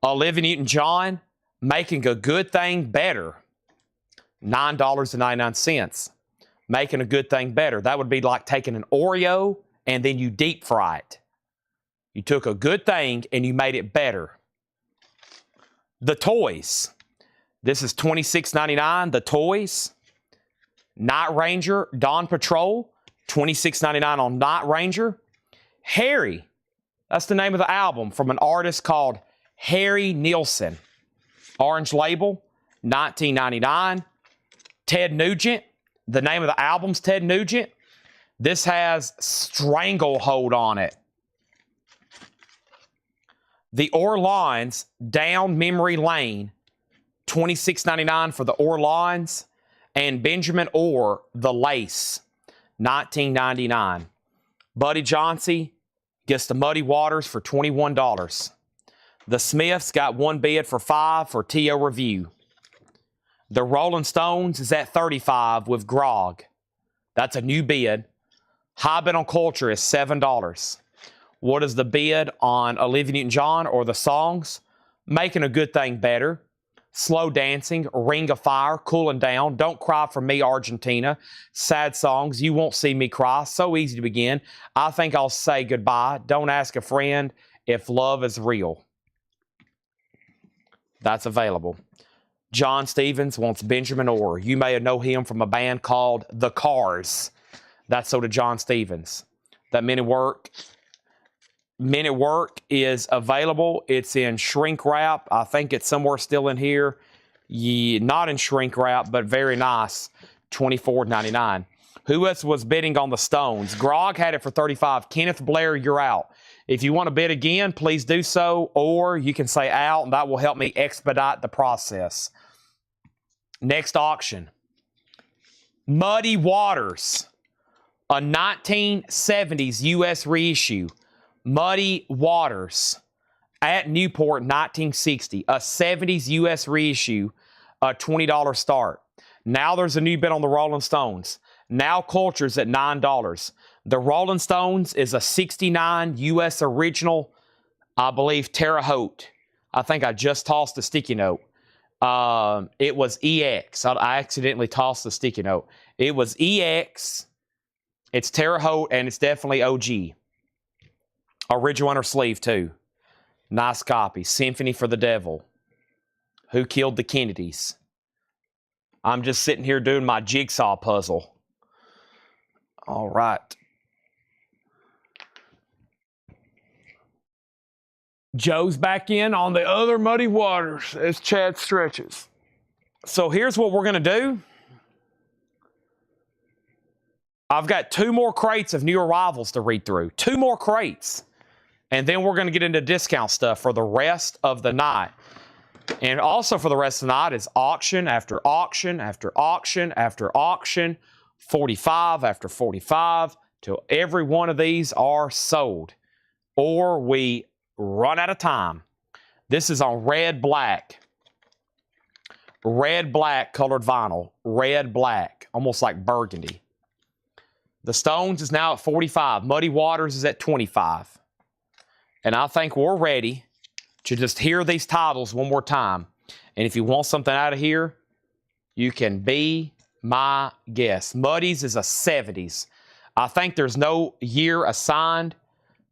Olivia Newton-John, Making a Good Thing Better. $9.99. Making a Good Thing Better. That would be like taking an Oreo and then you deep fry it. You took a good thing and you made it better. The Toys. This is $26.99. The Toys. Night Ranger, Dawn Patrol. $26.99 on Night Ranger. Harry. That's the name of the album from an artist called Harry Nilsson. Orange label, $19.99. Ted Nugent. The name of the album's Ted Nugent. This has Stranglehold on it. The Orleans, Down Memory Lane, $26.99 for the Orleans. And Benjamin Orr, The Lace, $19.99. Buddy Johnsey gets the Muddy Waters for $21. The Smiths got one bid for $5 for T.O. Review. The Rolling Stones is at $35 with Grog. That's a new bid. High bid on Culture is $7. What is the bid on Olivia Newton-John or the songs? Making a Good Thing Better. Slow Dancing, Ring of Fire, Cooling Down, Don't Cry for Me, Argentina, Sad Songs, You Won't See Me Cry, So Easy to Begin, I Think I'll Say Goodbye, Don't Ask a Friend If Love is Real. That's available. John Stevens wants Benjamin Orr. You may know him from a band called The Cars. That's so to John Stevens. That Men at Work Men at Work is available. It's in shrink wrap. I think it's somewhere still in here. Not in shrink wrap, but very nice. $24.99. Who else was bidding on the Stones? Grog had it for $35. Kenneth Blair, you're out. If you want to bid again, please do so, or you can say out, and that will help me expedite the process. Next auction. Muddy Waters, a 1970s U.S. reissue. Muddy Waters at Newport, 1960. A 70s U.S. reissue, a $20 start. Now there's a new bid on the Rolling Stones. Now Culture's at $9. The Rolling Stones is a 69 U.S. original, I believe, Terre Haute. I think I just tossed a sticky note. It was EX. I accidentally tossed the sticky note. It was EX. It's Terre Haute, and it's definitely OG. Original inner sleeve, too. Nice copy. Symphony for the Devil. Who Killed the Kennedys? I'm just sitting here doing my jigsaw puzzle. All right. Joe's back in on the other Muddy Waters as Chad stretches. So here's what we're going to do. I've got 2 more crates of new arrivals to read through. 2 more crates. And then we're going to get into discount stuff for the rest of the night. And also for the rest of the night is auction after auction after auction after auction. 45 after 45 till every one of these are sold. Or we run out of time. This is on red black. Red black colored vinyl. Red black. Almost like burgundy. The Stones is now at 45. Muddy Waters is at 25. And I think we're ready to just hear these titles one more time. And if you want something out of here, you can be my guest. Muddy's is a 70s. I think there's no year assigned,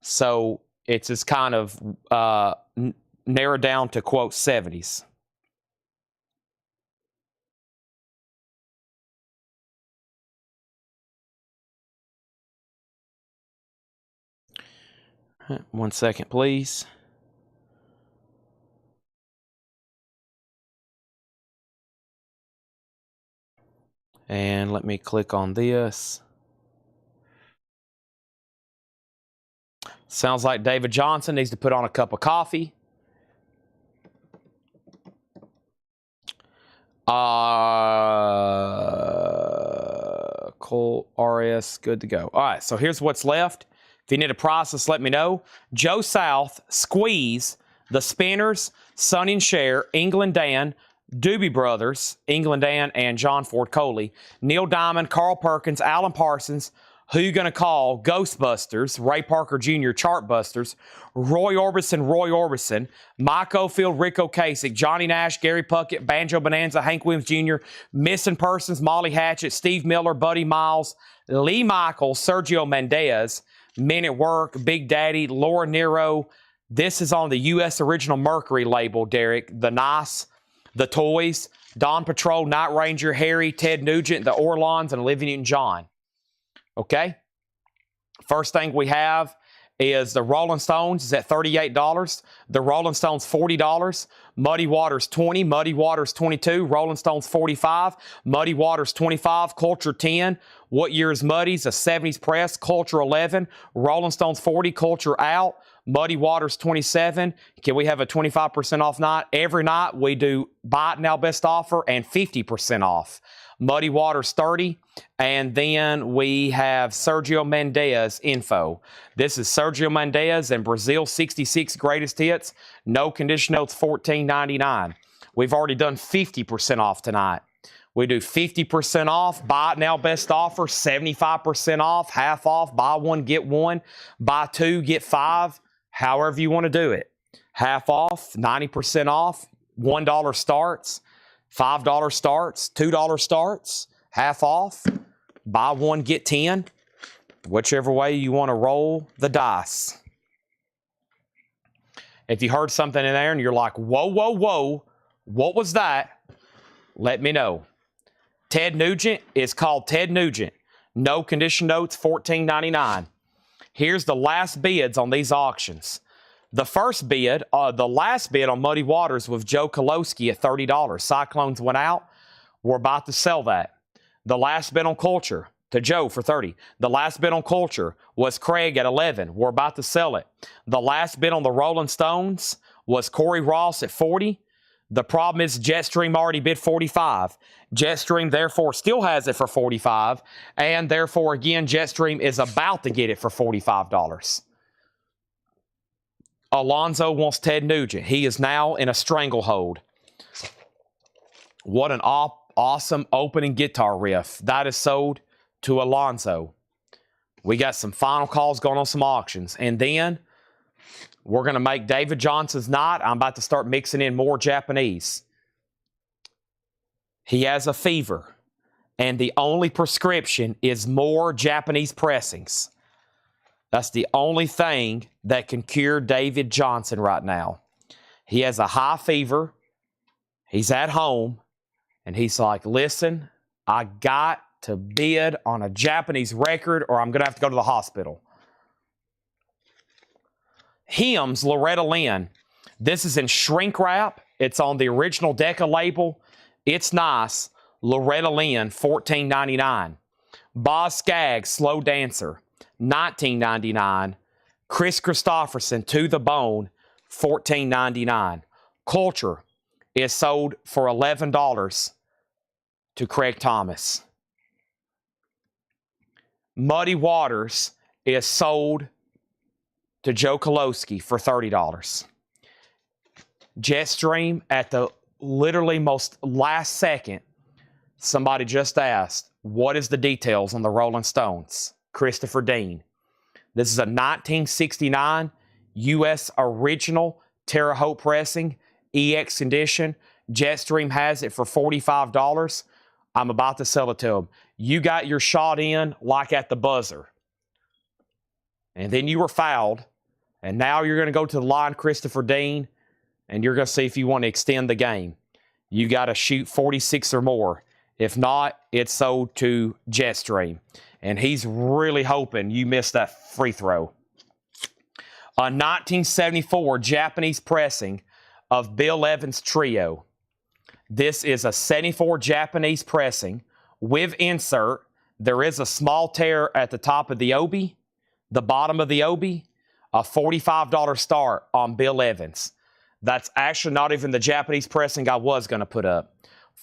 so it's just kind of narrowed down to, quote, 70s. One second, please. And let me click on this. Sounds like David Johnson needs to put on a cup of coffee. Cole RS, good to go. All right, so here's what's left. If you need a process, let me know. Joe South, Squeeze, The Spinners, Sonny and Cher, England Dan, Doobie Brothers, England Dan and John Ford Coley, Neil Diamond, Carl Perkins, Alan Parsons, Who You Gonna Call, Ghostbusters, Ray Parker Jr., Chartbusters, Roy Orbison, Mike Oldfield, Rick Ocasek, Johnny Nash, Gary Puckett, Banjo Bonanza, Hank Williams Jr., Missing Persons, Molly Hatchet, Steve Miller, Buddy Miles, Lee Michaels, Sergio Mendes, Men at Work, Big Daddy, Laura Nero. This is on the U.S. Original Mercury label, Derek. The Nice, The Toys, Dawn Patrol, Night Ranger, Harry, Ted Nugent, The Orlons, and Olivia Newton-John. Okay? First thing we have is the Rolling Stones is at $38. The Rolling Stones, $40. Muddy Waters, $20. Muddy Waters, $22. Rolling Stones, $45. Muddy Waters, $25. Culture, $10. What year is Muddy's? A 70s press. Culture, $11. Rolling Stones, $40. Culture, out. Muddy Waters, $27. Can we have a 25% off night? Every night we do buy it now best offer and 50% off. Muddy Waters, $30. And then we have Sergio Mendes info. This is Sergio Mendes and Brazil 66 greatest hits. No condition notes, $14.99. We've already done 50% off tonight. We do 50% off, buy it now best offer, 75% off, half off, buy one, get one, buy two, get five, however you want to do it. Half off, 90% off, $1 starts, $5 starts, $2 starts, half off, buy one, get 10, whichever way you want to roll the dice. If you heard something in there and you're like, whoa, whoa, whoa, what was that? Let me know. Ted Nugent is called Ted Nugent. No condition notes, $14.99. Here's the last bids on these auctions. The first bid, the last bid on Muddy Waters was Joe Kolowski at $30. Cyclones went out. We're about to sell that. The last bid on Culture to Joe for $30. The last bid on Culture was Craig at $11. We're about to sell it. The last bid on the Rolling Stones was Corey Ross at $40. The problem is Jetstream already bid $45. Jetstream, therefore, still has it for $45. And therefore, again, Jetstream is about to get it for $45. Alonzo wants Ted Nugent. He is now in a stranglehold. What an awesome opening guitar riff. That is sold to Alonzo. We got some final calls going on some auctions. And then we're going to make David Johnson's night. I'm about to start mixing in more Japanese. He has a fever. And the only prescription is more Japanese pressings. That's the only thing that can cure David Johnson right now. He has a high fever. He's at home. And he's like, listen, I got to bid on a Japanese record or I'm going to have to go to the hospital. Hymns, Loretta Lynn. This is in shrink wrap. It's on the original Decca label. It's nice. Loretta Lynn, $14.99. Boz Scaggs, Slow Dancer, $19.99. Chris Christopherson, To the Bone, $14.99. Culture is sold for $11 to Craig Thomas. Muddy Waters is sold to Joe Kolowski for $30. Jetstream, at the literally most last second, somebody just asked, what is the details on the Rolling Stones? Christopher Dean. This is a 1969 U.S. original Terre Haute pressing, EX condition. Jetstream has it for $45. I'm about to sell it to him. You got your shot in like at the buzzer. And then you were fouled. And now you're going to go to the line, Christopher Dean, and you're going to see if you want to extend the game. You got to shoot 46 or more. If not, it's sold to Jetstream. And he's really hoping you missed that free throw. A 1974 Japanese pressing of Bill Evans' Trio. This is a 74 Japanese pressing with insert. There is a small tear at the top of the obi, the bottom of the obi. A $45 start on Bill Evans. That's actually not even the Japanese pressing I was going to put up.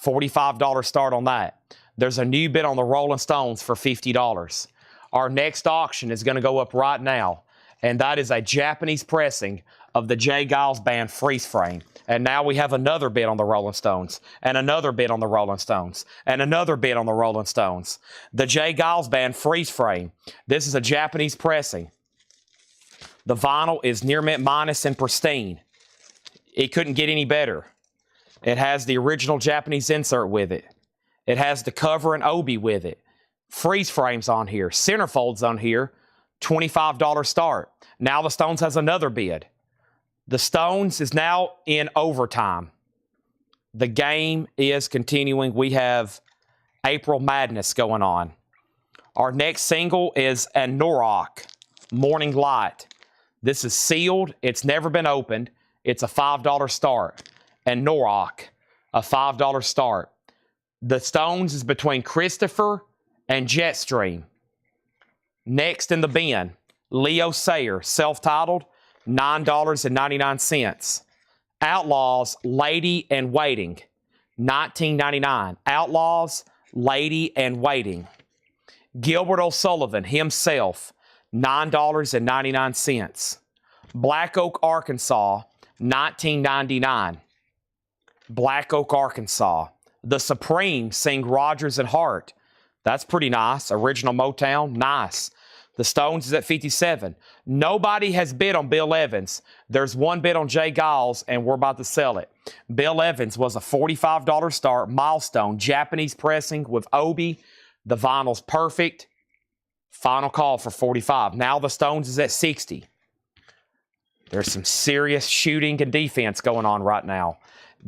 $45 start on that. There's a new bid on the Rolling Stones for $50. Our next auction is going to go up right now, and that is a Japanese pressing of the J. Giles Band Freeze Frame. And now we have another bid on the Rolling Stones, and another bid on the Rolling Stones, and another bid on the Rolling Stones. The J. Giles Band Freeze Frame. This is a Japanese pressing. The vinyl is near mint minus and pristine. It couldn't get any better. It has the original Japanese insert with it. It has the cover and obi with it. Freeze frames on here. Centerfolds on here. $25 start. Now the Stones has another bid. The Stones is now in overtime. The game is continuing. We have April Madness going on. Our next single is a Norok, Morning Light. This is sealed. It's never been opened. It's a $5 start. And Norok, a $5 start. The Stones is between Christopher and Jetstream. Next in the bin, Leo Sayer, self-titled, $9.99. Outlaws, Lady and Waiting, $19.99. Outlaws, Lady and Waiting. Gilbert O'Sullivan himself, $9.99. Black Oak, Arkansas, $19.99. Black Oak, Arkansas. The Supremes sing Rodgers and Hart. That's pretty nice. Original Motown, nice. The Stones is at $57. Nobody has bid on Bill Evans. There's one bid on J. Giles, and we're about to sell it. Bill Evans was a $45 start, milestone, Japanese pressing with obi. The vinyl's perfect. Final call for $45. Now the Stones is at $60. There's some serious shooting and defense going on right now.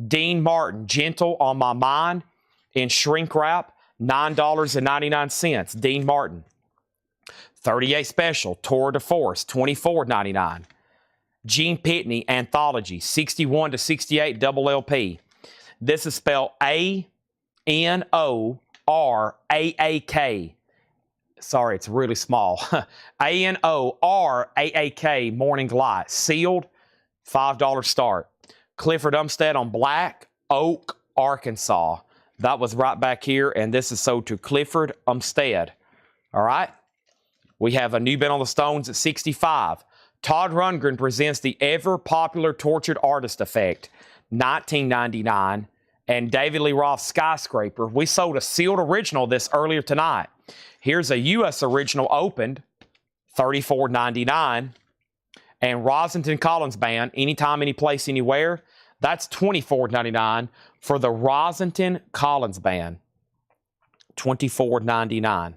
Dean Martin, Gentle on My Mind, in shrink wrap, $9.99. Dean Martin. 38 special, Tour de Force, $24.99. Gene Pitney Anthology, 61 to 68 double LP. This is spelled A-N-O-R-A-A-K. Sorry, it's really small. A-N-O-R-A-A-K Morning Light. Sealed, $5 start. Clifford Umstead on Black Oak, Arkansas. That was right back here, and this is sold to Clifford Umstead. All right? We have a new bin on the Stones at 65. Todd Rundgren presents the ever-popular Tortured Artist Effect, $19.99. And David Lee Roth's Skyscraper. We sold a sealed original of this earlier tonight. Here's a U.S. original opened, $34.99. And Rosington Collins Band, Anytime, Anyplace, Anywhere, that's $24.99 for the Rosington Collins Band. $24.99.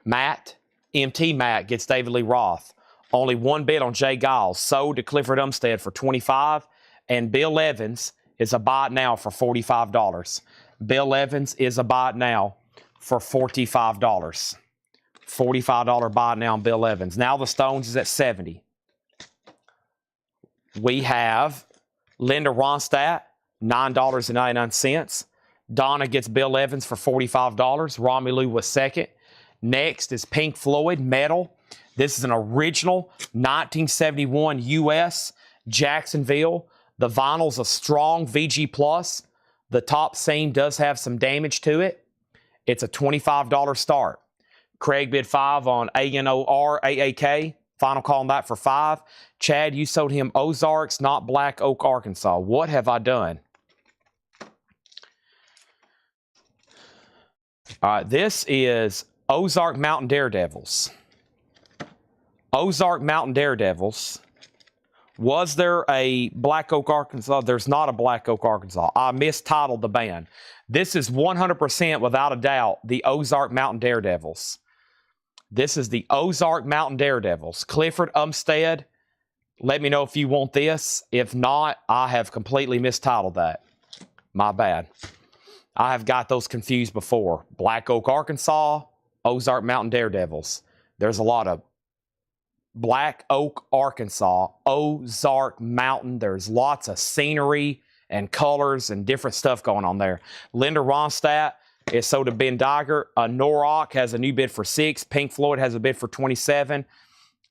Matt, MT Matt gets David Lee Roth. Only one bid on Jay Giles, sold to Clifford Umstead for $25. And Bill Evans is a buy it now for $45. Bill Evans is a buy it now for $45. $45 buy it now on Bill Evans. Now the Stones is at 70. We have Linda Ronstadt, $9.99. Donna gets Bill Evans for $45. Romelu was second. Next is Pink Floyd, Metal. This is an original 1971 U.S. Jacksonville. The vinyl's a strong VG+. The top seam does have some damage to it. It's a $25 start. Craig bid 5 on A-N-O-R-A-A-K. Final call on that for 5. Chad, you sold him Ozarks, not Black Oak, Arkansas. What have I done? All right, this is Ozark Mountain Daredevils. Ozark Mountain Daredevils. Was there a Black Oak, Arkansas? There's not a Black Oak, Arkansas. I mistitled the band. This is 100% without a doubt the Ozark Mountain Daredevils. This is the Ozark Mountain Daredevils. Clifford Umstead, let me know if you want this. If not, I have completely mistitled that. My bad. I have got those confused before. Black Oak, Arkansas, Ozark Mountain Daredevils. There's a lot of Black Oak, Arkansas, Ozark Mountain. There's lots of scenery and colors and different stuff going on there. Linda Ronstadt is sold to Ben Diger. Norrock has a new bid for 6. Pink Floyd has a bid for 27.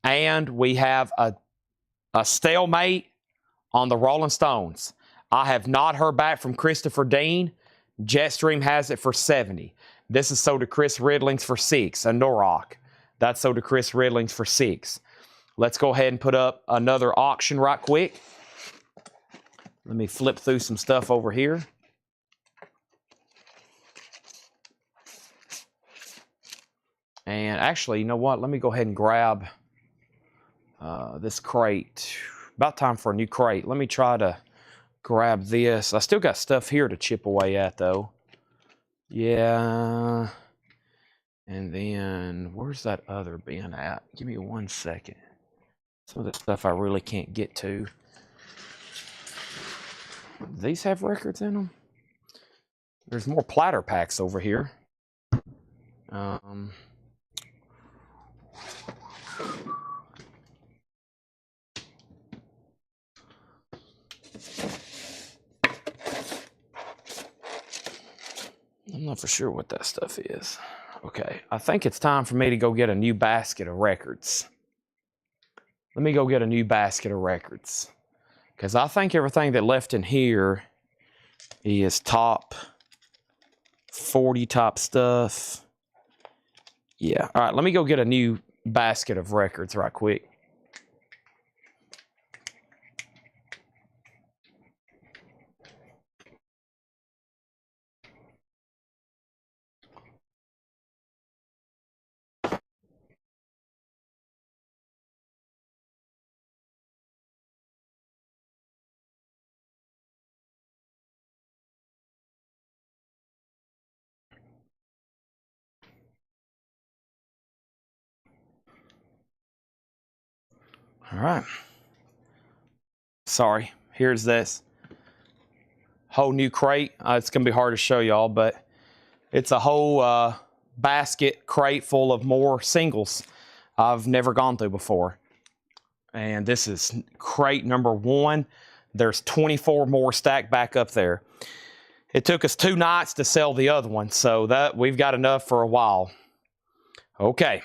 And we have a stalemate on the Rolling Stones. I have not heard back from Christopher Dean. Jetstream has it for 70. This is sold to Chris Ridlings for 6. A Norrock. That's sold to Chris Ridlings for 6. Let's go ahead and put up another auction right quick. Let me flip through some stuff over here. And actually, you know what? Let me go ahead and grab this crate. About time for a new crate. Let me try to grab this. I still got stuff here to chip away at, though. Yeah. And then, where's that other bin at? Give me 1 second. Some of the stuff I really can't get to. These have records in them? There's more platter packs over here. I'm not for sure what that stuff is. Okay, I think it's time for me to go get a new basket of records. Let me go get a new basket of records. Because I think everything that left in here is top 40 top stuff. Yeah, all right, let me go get a new basket of records right quick. All right. Sorry, here's this whole new crate. It's going to be hard to show y'all, but it's a whole basket crate full of more singles I've never gone through before. And this is crate number 1. There's 24 more stacked back up there. It took us 2 nights to sell the other one, so that we've got enough for a while. Okay.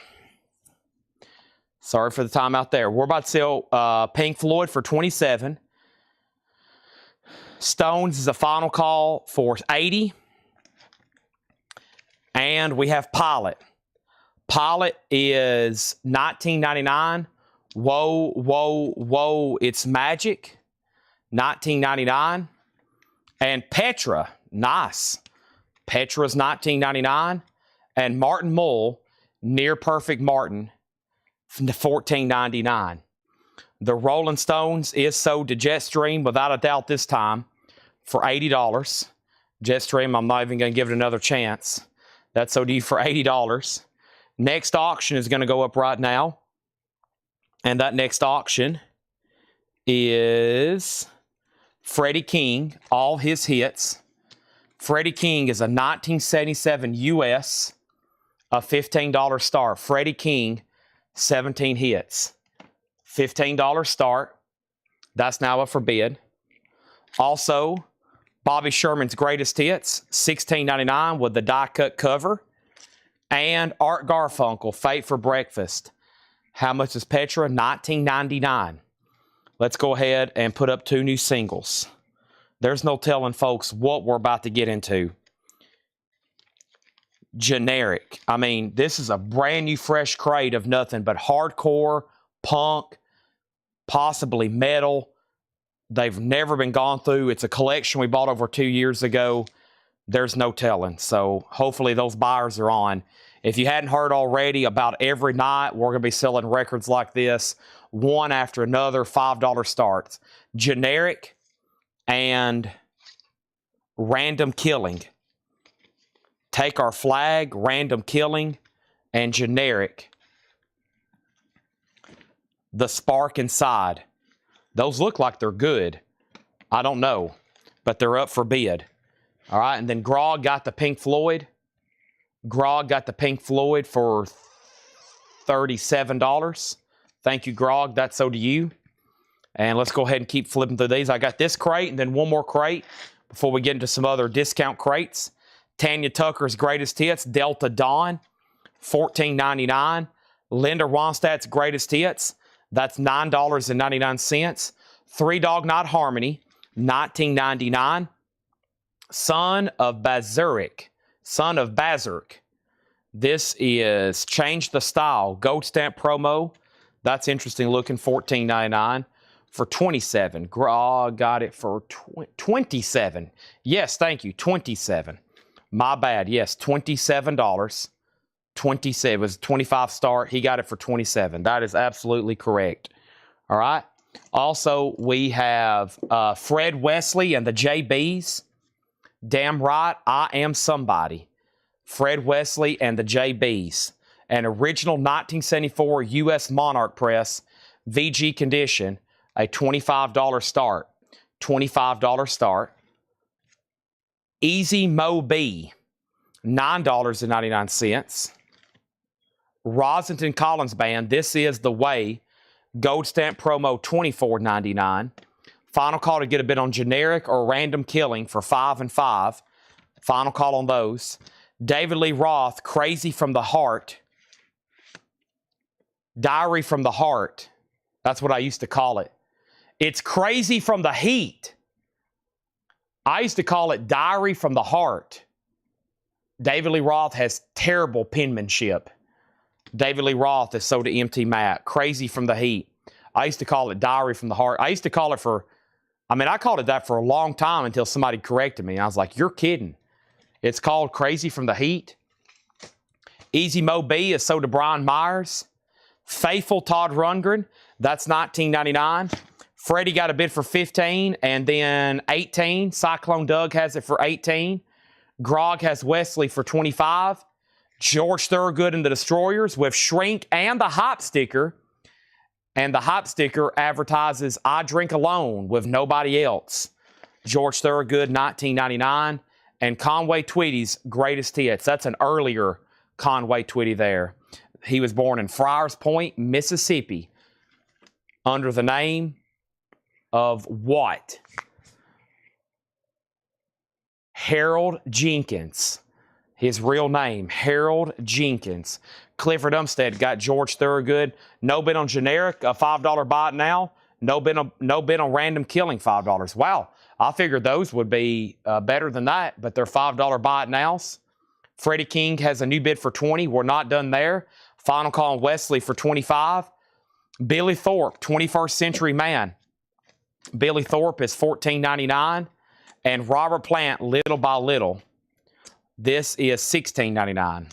Sorry for the time out there. We're about to sell Pink Floyd for $27. Stones is a final call for $80. And we have Pilot. Pilot is $19.99. Whoa, whoa, whoa, it's magic. $19.99. And Petra, nice. Petra's $19.99. And Martin Mull, Near Perfect Martin, $14.99. The Rolling Stones is sold to Jetstream without a doubt this time for $80. Jetstream, I'm not even going to give it another chance. That's sold to you for $80. Next auction is going to go up right now. And that next auction is Freddie King, all his hits. Freddie King is a 1977 US, a $15 start. Freddie King, 17 hits. $15 start. That's now up for bid. Also, Bobby Sherman's Greatest Hits, $16.99 with the die-cut cover. And Art Garfunkel, Fate for Breakfast. How much is Petra? $19.99. Let's go ahead and put up 2 new singles. There's no telling, folks, what we're about to get into. Generic. I mean, this is a brand new fresh crate of nothing but hardcore, punk, possibly metal. They've never been gone through. It's a collection we bought over 2 years ago. There's no telling. So hopefully those buyers are on. If you hadn't heard already, about every night we're going to be selling records like this, one after another, $5 starts. Generic and Random Killing. Take Our Flag, Random Killing, and Generic. The Spark Inside. Those look like they're good. I don't know, but they're up for bid. All right, and then Grog got the Pink Floyd. Grog got the Pink Floyd for $37. Thank you, Grog. That's so to you. And let's go ahead and keep flipping through these. I got this crate and then one more crate before we get into some other discount crates. Tanya Tucker's Greatest Hits, Delta Dawn, $14.99. Linda Ronstadt's Greatest Hits, that's $9.99. Three Dog Night Harmony, $19.99. Son of Bazurek. This is Change the Style, Gold Stamp promo. That's interesting looking, $14.99 for $27. Grog got it for $27. Yes, thank you, $27. My bad, yes, $27. 27, it was 25 start. He got it for 27. That is absolutely correct. All right. Also, we have Fred Wesley and the JBs. Damn right, I Am Somebody. Fred Wesley and the JBs. An original 1974 U.S. Monarch Press, VG condition, a $25 start. $25 start. Easy Mo B, $9.99. Rosington Collins Band, This Is the Way, Gold Stamp promo, $24.99. Final call to get a bid on Generic or Random Killing for $5 and $5. Final call on those. David Lee Roth, Crazy from the Heart. Diary from the Heart. That's what I used to call it. It's Crazy from the Heat. I used to call it Diary from the Heart. David Lee Roth has terrible penmanship. David Lee Roth is so to MT Matt. Crazy from the Heat. I used to call it Diary from the Heart. I used to call it I called it that for a long time until somebody corrected me. I was like, you're kidding. It's called Crazy from the Heat. Easy Mo B is so to Brian Myers. Faithful Todd Rundgren, that's $19.99. Freddie got a bid for $15 and then $18. Cyclone Doug has it for $18. Grog has Wesley for $25. George Thorogood and the Destroyers with Shrink and the Hop Sticker. And the Hop Sticker advertises I Drink Alone with Nobody Else. George Thorogood, $19.99. And Conway Tweedy's Greatest Hits. That's an earlier Conway Twitty there. He was born in Friars Point, Mississippi, under the name of what? Harold Jenkins. His real name, Harold Jenkins. Clifford Umstead got George Thorogood. No bid on generic, a $5 buy it now. No bid on random killing, $5. Wow, I figured those would be better than that, but they're $5 buy it nows. Freddie King has a new bid for 20. We're not done there. Final call on Wesley for 25. Billy Thorpe, 21st Century Man. Billy Thorpe is $14.99. And Robert Plant, Little by Little. This is $16.99.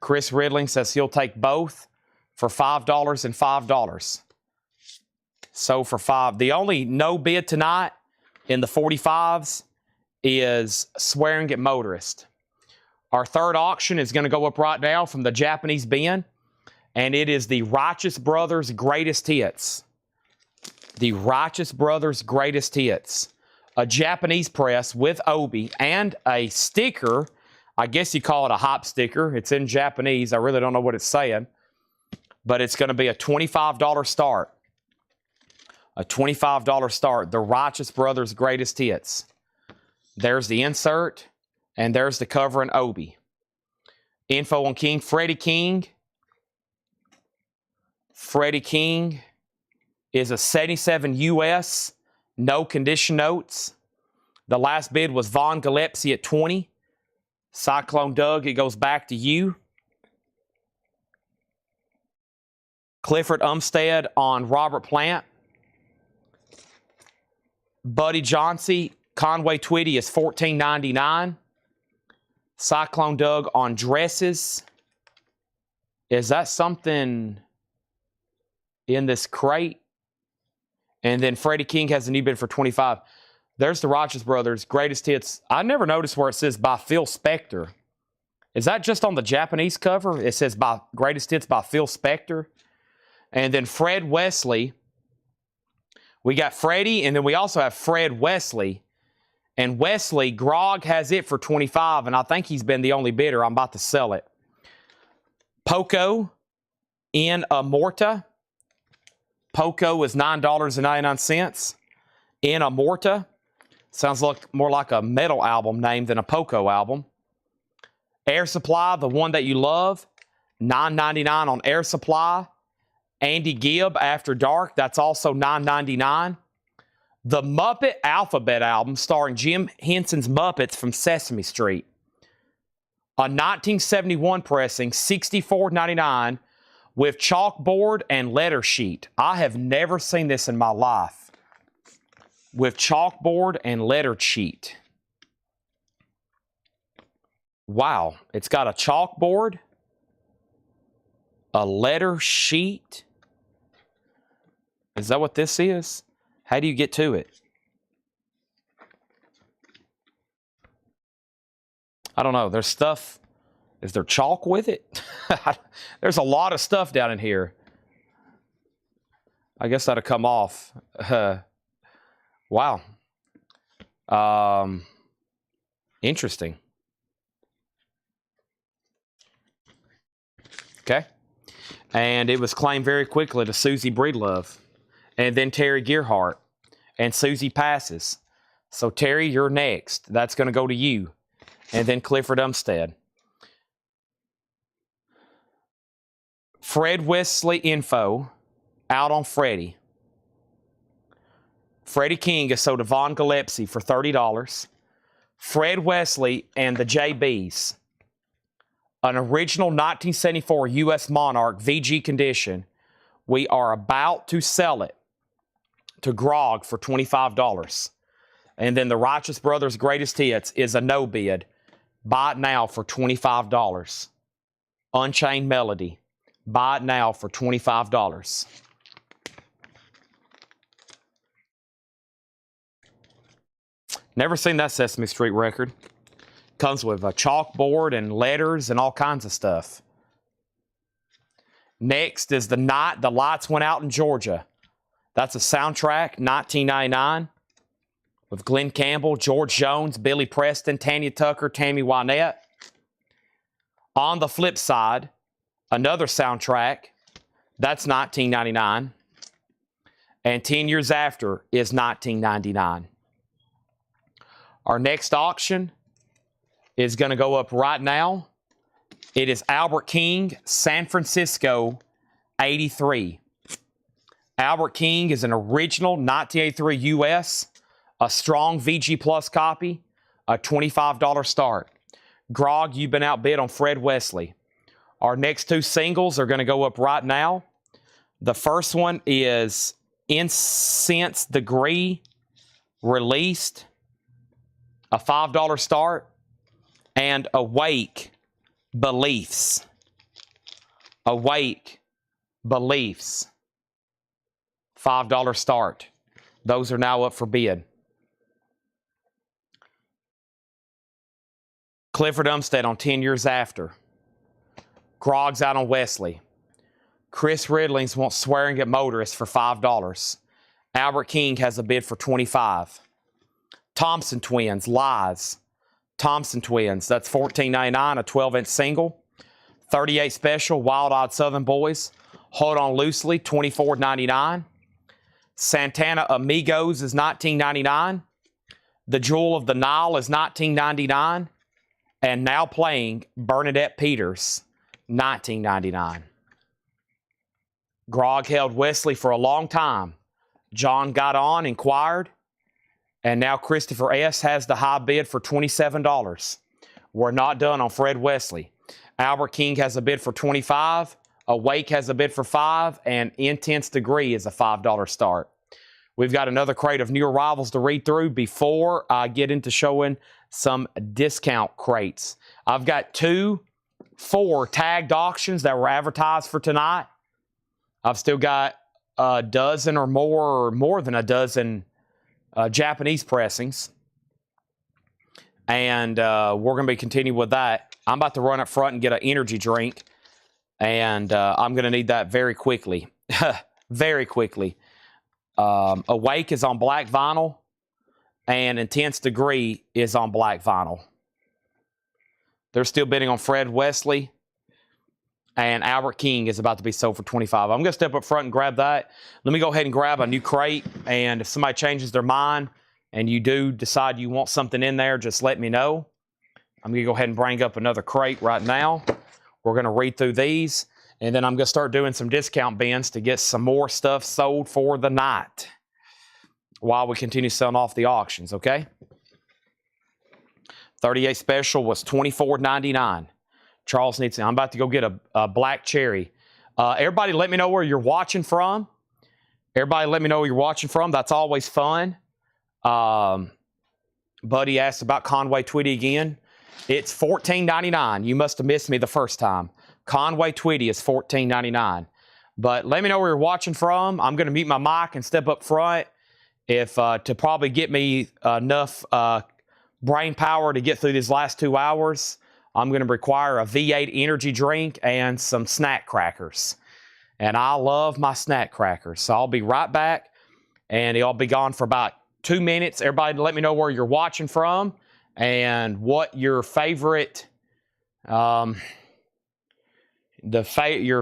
Chris Ridling says he'll take both for $5 and $5. So for $5. The only no bid tonight in the 45s is Swearing at Motorist. Our third auction is going to go up right now from the Japanese bin, and it is the Righteous Brothers Greatest Hits. The Righteous Brothers Greatest Hits. A Japanese press with Obi and a sticker. I guess you call it a hop sticker. It's in Japanese. I really don't know what it's saying. But it's going to be a $25 start. A $25 start. The Righteous Brothers Greatest Hits. There's the insert. And there's the cover and Obi. Info on King. Freddie King. Freddie King is a 77 US. No condition notes. The last bid was Von Gillespie at 20. Cyclone Doug, it goes back to you. Clifford Umstead on Robert Plant. Buddy Johnsey, Conway Twitty is $14.99. Cyclone Doug on dresses. Is that something in this crate? And then Freddie King has a new bid for 25. There's the Righteous Brothers Greatest Hits. I never noticed where it says by Phil Spector. Is that just on the Japanese cover? It says by Greatest Hits by Phil Spector. And then Fred Wesley. We got Freddie, and then we also have Fred Wesley. And Wesley, Grog has it for 25, and I think he's been the only bidder. I'm about to sell it. Poco in Amorta. Poco is $9.99. In Amorta. Sounds like more like a metal album name than a Poco album. Air Supply, the one that you love. $9.99 on Air Supply. Andy Gibb, After Dark. That's also $9.99. The Muppet Alphabet album starring Jim Henson's Muppets from Sesame Street. A 1971 pressing, $64.99 with chalkboard and letter sheet. I have never seen this in my life. With chalkboard and letter sheet. Wow. It's got a chalkboard, a letter sheet. Is that what this is? How do you get to it? I don't know. There's stuff. Is there chalk with it? There's a lot of stuff down in here. I guess that'll come off. Wow. Interesting. Okay. And it was claimed very quickly to Susie Breedlove. And then Terry Gearhart. And Susie passes. So Terry, you're next. That's going to go to you. And then Clifford Umstead. Fred Wesley info out on Freddie. Freddie King is sold to Von Gillespie for $30. Fred Wesley and the JBs. An original 1974 U.S. Monarch VG condition. We are about to sell it to Grog for $25. And then the Righteous Brothers Greatest Hits is a no bid. Buy it now for $25. Unchained Melody. Buy it now for $25. Never seen that Sesame Street record. Comes with a chalkboard and letters and all kinds of stuff. Next is The Night the Lights Went Out in Georgia. That's a soundtrack, 1999, with Glenn Campbell, George Jones, Billy Preston, Tanya Tucker, Tammy Wynette. On the flip side, another soundtrack, that's $19.99. And 10 years after is $19.99. Our next auction is going to go up right now. It is Albert King, San Francisco, 83. Albert King is an original 1983 US, a strong VG Plus copy, a $25 start. Grog, you've been outbid on Fred Wesley. Our next two singles are going to go up right now. The first one is Incense Degree, released, a $5 start, and Awake Beliefs. Awake Beliefs, $5 start. Those are now up for bid. Clifford Umstead on 10 years after. Grog's out on Wesley. Chris Ridlings wants Swearing at Motorists for $5. Albert King has a bid for $25. Thompson Twins, Lies. Thompson Twins, that's $14.99, a 12-inch single. 38 special, Wild Eyed Southern Boys. Hold On Loosely, $24.99. Santana Amigos is $19.99. The Jewel of the Nile is $19.99. And now playing Bernadette Peters, $19.99. Grog held Wesley for a long time. John got on, inquired, and now Christopher S. has the high bid for $27. We're not done on Fred Wesley. Albert King has a bid for $25. Awake has a bid for $5, and Intense Degree is a $5 start. We've got another crate of new arrivals to read through before I get into showing some discount crates. I've got 4 tagged auctions that were advertised for tonight. I've still got a dozen or more than a dozen Japanese pressings. And we're going to be continuing with that. I'm about to run up front and get an energy drink. And I'm going to need that very quickly. Very quickly. Awake is on black vinyl. And Intense Degree is on black vinyl. They're still bidding on Fred Wesley. And Albert King is about to be sold for $25. I'm going to step up front and grab that. Let me go ahead and grab a new crate. And if somebody changes their mind and you do decide you want something in there, just let me know. I'm going to go ahead and bring up another crate right now. We're going to read through these. And then I'm going to start doing some discount bins to get some more stuff sold for the night while we continue selling off the auctions, okay? 38 special was $24.99. Charles needs to. I'm about to go get a black cherry. Everybody let me know where you're watching from. Everybody let me know where you're watching from. That's always fun. Buddy asked about Conway Twitty again. It's $14.99. You must have missed me the first time. Conway Twitty is $14.99. But let me know where you're watching from. I'm going to mute my mic and step up front to probably get me enough brain power to get through these last 2 hours. I'm going to require a V8 energy drink and some snack crackers. And I love my snack crackers. So I'll be right back. And I'll be gone for about 2 minutes. Everybody let me know where you're watching from and what your favorite, your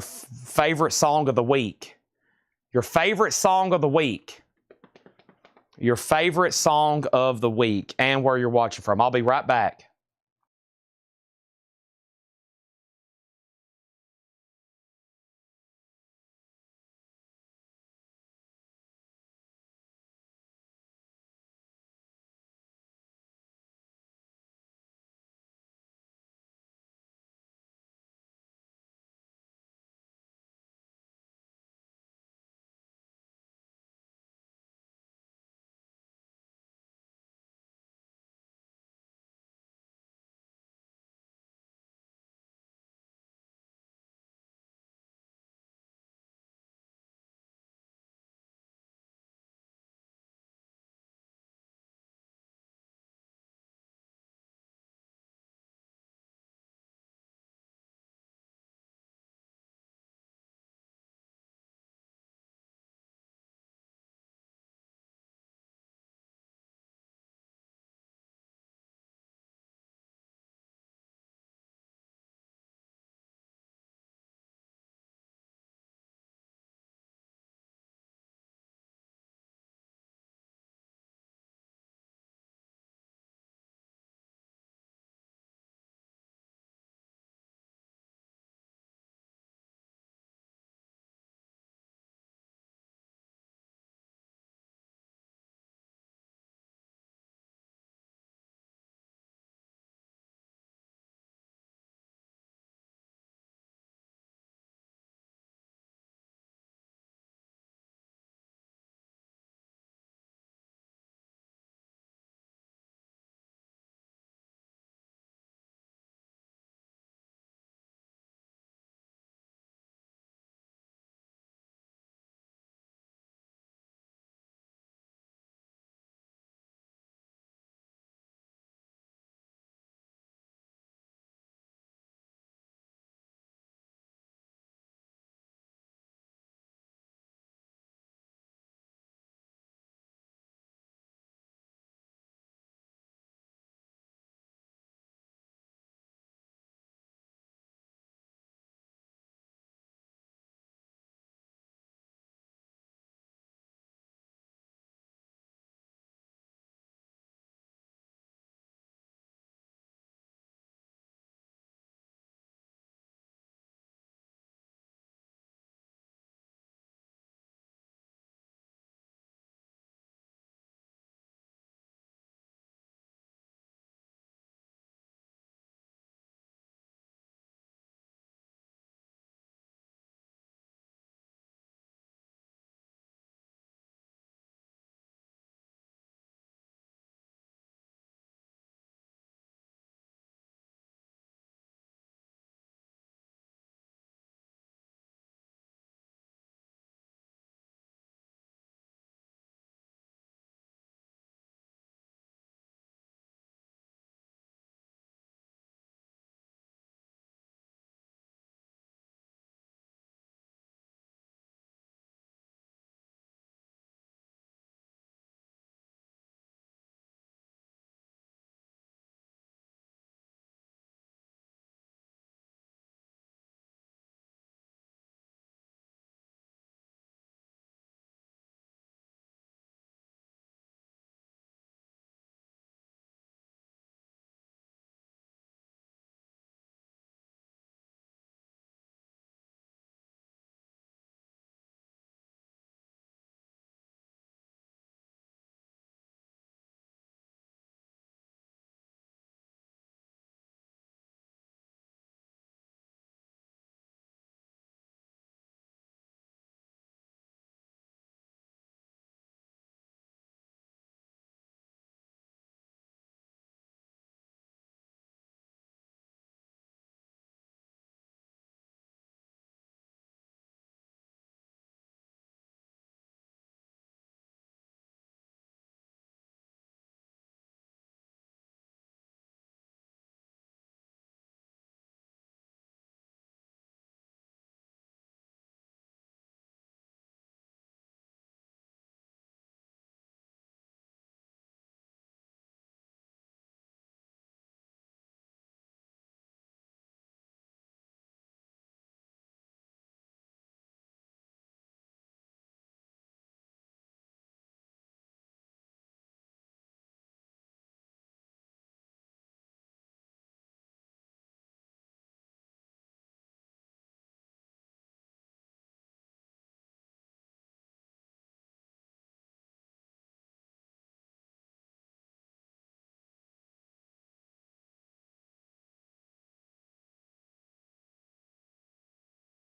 favorite song of the week. Your favorite song of the week. Your favorite song of the week and where you're watching from. I'll be right back.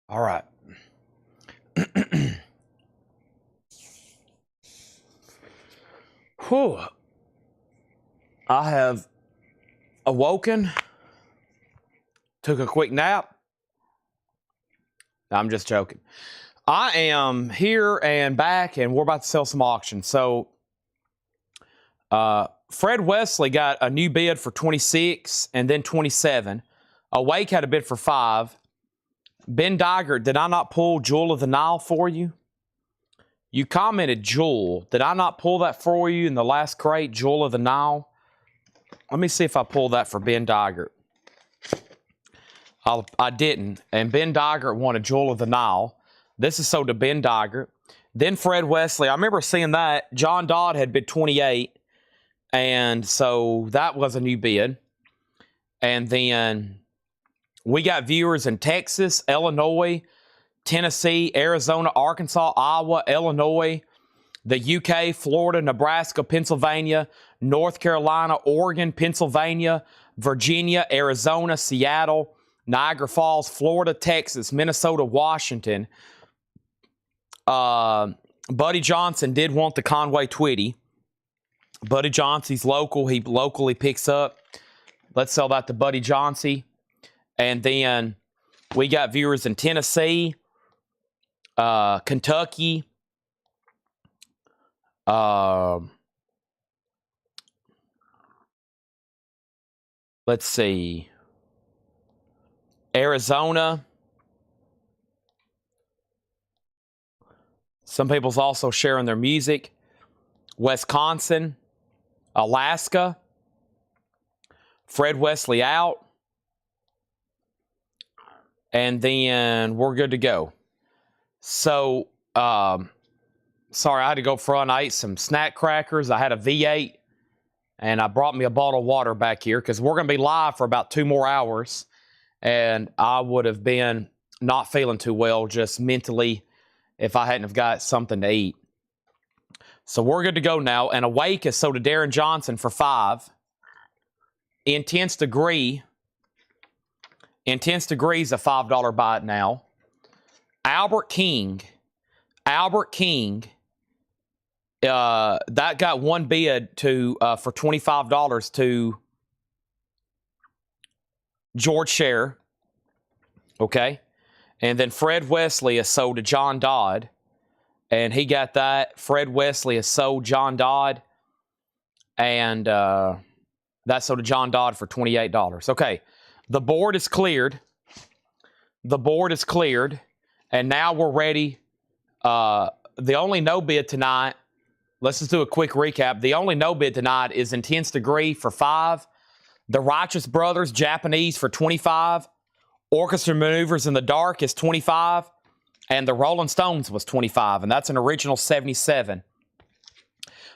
All right. Whew. I have awoken, took a quick nap. I'm just joking. I am here and back, and we're about to sell some auctions. So, Fred Wesley got a new bid for 26 and then 27. Awake had a bid for 5. Ben Diger, did I not pull Jewel of the Nile for you? You commented Jewel. Did I not pull that for you in the last crate, Jewel of the Nile? Let me see if I pulled that for Ben Diger. I didn't. And Ben Diger won a Jewel of the Nile. This is sold to Ben Diger. Then Fred Wesley. I remember seeing that. John Dodd had bid 28. And so that was a new bid. And then we got viewers in Texas, Illinois, Tennessee, Arizona, Arkansas, Iowa, Illinois, the UK, Florida, Nebraska, Pennsylvania, North Carolina, Oregon, Pennsylvania, Virginia, Arizona, Seattle, Niagara Falls, Florida, Texas, Minnesota, Washington. Buddy Johnson did want the Conway Twitty. Buddy Johnson's local. He locally picks up. Let's sell that to Buddy Johnson. And then we got viewers in Tennessee, Kentucky, let's see, Arizona. Some people's also sharing their music. Wisconsin, Alaska, Fred Wesley out. And then we're good to go. So, sorry, I had to go front. I ate some snack crackers. I had a V8. And I brought me a bottle of water back here because we're going to be live for about 2 more hours. And I would have been not feeling too well just mentally if I hadn't have got something to eat. So we're good to go now. And Awake is sold to Darren Johnson for 5. Intense Degree is a $5 buy it now. Albert King, that got one bid to for $25 to George Scher. Okay. And then Fred Wesley is sold to John Dodd. And he got that. Fred Wesley is sold John Dodd. And that's sold to John Dodd for $28. Okay. The board is cleared. And now we're ready. The only no bid tonight, let's just do a quick recap. The only no bid tonight is Intense Degree for 5. The Righteous Brothers, Japanese, for 25. Orchestra Maneuvers in the Dark is 25. And the Rolling Stones was 25. And that's an original 77.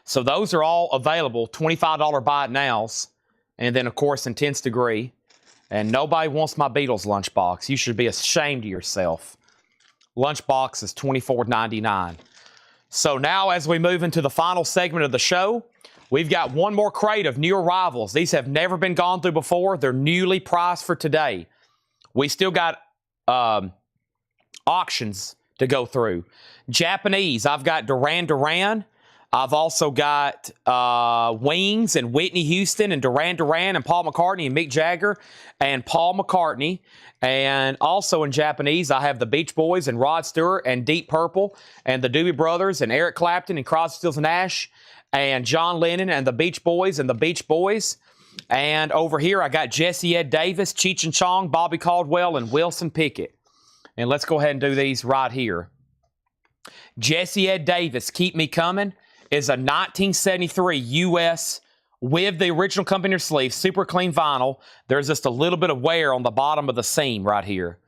So those are all available. $25 buy it nows. And then, of course, Intense Degree. And nobody wants my Beatles lunchbox. You should be ashamed of yourself. Lunchbox is $24.99. So now as we move into the final segment of the show, we've got one more crate of new arrivals. These have never been gone through before. They're newly priced for today. We still got auctions to go through. Japanese, I've got Duran Duran. I've also got Wings and Whitney Houston and Duran Duran and Paul McCartney and Mick Jagger and Paul McCartney. And also in Japanese, I have the Beach Boys and Rod Stewart and Deep Purple and the Doobie Brothers and Eric Clapton and Crosby, Stills and Nash and John Lennon and the Beach Boys and the Beach Boys. And over here, I got Jesse Ed Davis, Cheech and Chong, Bobby Caldwell, and Wilson Pickett. And let's go ahead and do these right here. Jesse Ed Davis, Keep Me Coming, is a 1973 U.S. with the original company sleeve, super clean vinyl. There's just a little bit of wear on the bottom of the seam right here.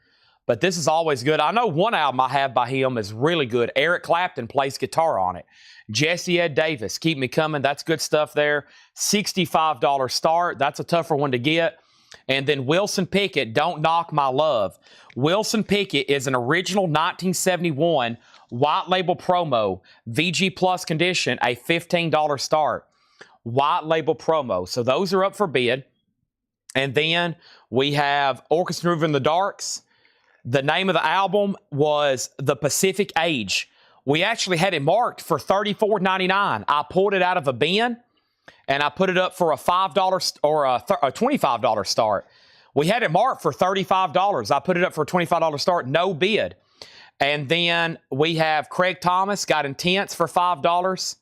But this is always good. I know one album I have by him is really good. Eric Clapton plays guitar on it. Jesse Ed Davis, Keep Me Coming. That's good stuff there. $65 start. That's a tougher one to get. And then Wilson Pickett, Don't Knock My Love. Wilson Pickett is an original 1971 white label promo, VG Plus condition, a $15 start. White label promo. So those are up for bid. And then we have Orchestra Maneuvers in the Darks. The name of the album was The Pacific Age. We actually had it marked for $34.99. I pulled it out of a bin, and I put it up for a $5 or a $25 start. We had it marked for $35. I put it up for a $25 start, no bid. And then we have Craig Thomas, got Intense for $5.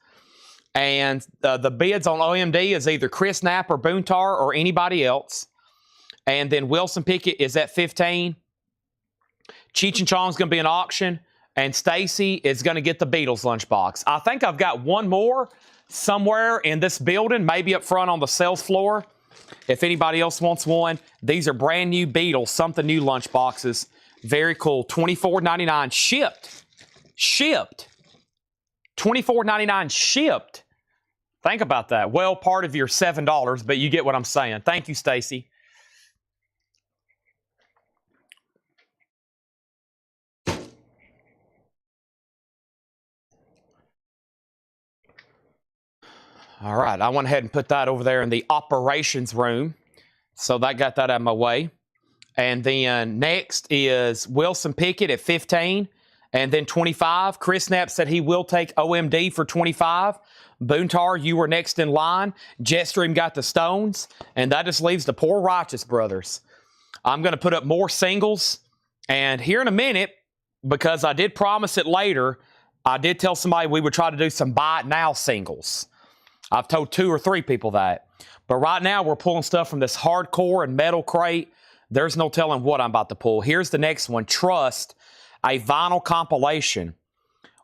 And the bids on OMD is either Chris Knapp or Boontar or anybody else. And then Wilson Pickett is at $15. Cheech and Chong's going to be an auction. And Stacy is going to get the Beatles lunchbox. I think I've got one more somewhere in this building, maybe up front on the sales floor. If anybody else wants one, these are brand new Beatles, something new lunchboxes. Very cool. $24.99 shipped. Shipped. $24.99 shipped. Think about that. Well, part of your $7, but you get what I'm saying. Thank you, Stacy. All right, I went ahead and put that over there in the operations room. So that got that out of my way. And then next is Wilson Pickett at 15. And then 25. Chris Knapp said he will take OMD for 25. Boontar, you were next in line. Jetstream got the Stones. And that just leaves the Poor Righteous Brothers. I'm going to put up more singles. And here in a minute, because I did promise it later, I did tell somebody we would try to do some buy it now singles. I've told 2 or 3 people that. But right now, we're pulling stuff from this hardcore and metal crate. There's no telling what I'm about to pull. Here's the next one. Trust, a vinyl compilation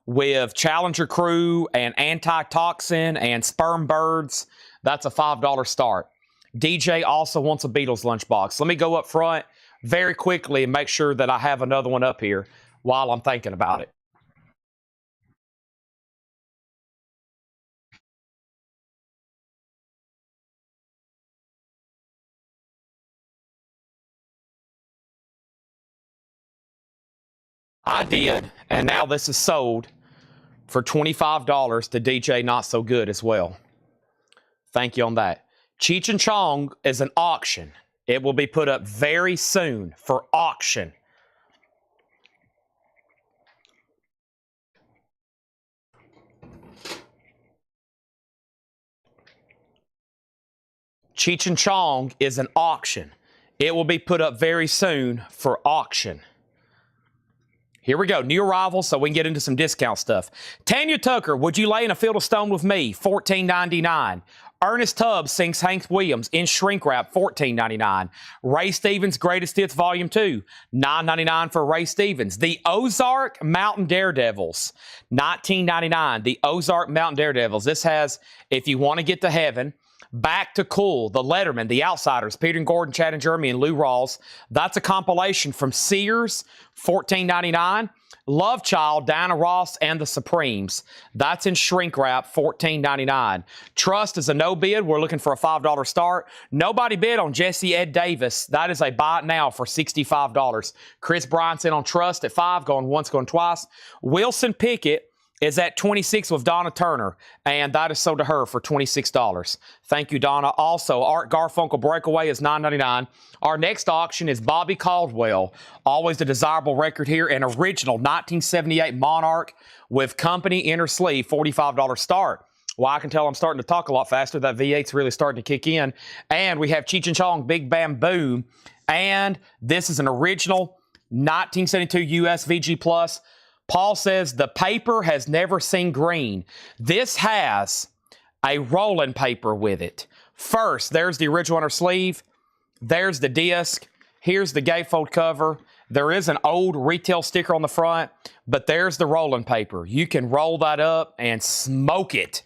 with Challenger Crew and Antitoxin and Sperm Birds. That's a $5 start. DJ also wants a Beatles lunchbox. Let me go up front very quickly and make sure that I have another one up here while I'm thinking about it. I did, and now this is sold for $25 to DJ Not So Good as well. Thank you on that. Cheech and Chong is an auction. It will be put up very soon for auction. Cheech and Chong is an auction. It will be put up very soon for auction. Here we go. New arrivals, so we can get into some discount stuff. Tanya Tucker, would you lay in a field of stone with me? $14.99. Ernest Tubbs sings Hank Williams in shrink wrap, $14.99. Ray Stevens, Greatest Hits Volume 2, $9.99 for Ray Stevens. The Ozark Mountain Daredevils, $19.99. The Ozark Mountain Daredevils. This has, if you want to get to heaven, Back to Cool, The Letterman, The Outsiders, Peter and Gordon, Chad and Jeremy, and Lou Rawls. That's a compilation from Sears, $14.99. Love Child, Diana Ross, and The Supremes. That's in shrink wrap, $14.99. Trust is a no bid. We're looking for a $5 start. Nobody bid on Jesse Ed Davis. That is a buy it now for $65. Chris Bryant's in on Trust at $5, going once, going twice. Wilson Pickett is at 26 with Donna Turner, and that is sold to her for $26. Thank you, Donna. Also, Art Garfunkel Breakaway is $9.99. Our next auction is Bobby Caldwell, always a desirable record here, an original 1978 Monarch with company inner sleeve, $45 start. Well, I can tell I'm starting to talk a lot faster. That V8's really starting to kick in. And we have Cheech and Chong, Big Bam Boom, and this is an original 1972 US VG Plus. Paul says the paper has never seen green. This has a rolling paper with it. First, there's the original inner sleeve. There's the disc. Here's the gatefold cover. There is an old retail sticker on the front, but there's the rolling paper. You can roll that up and smoke it.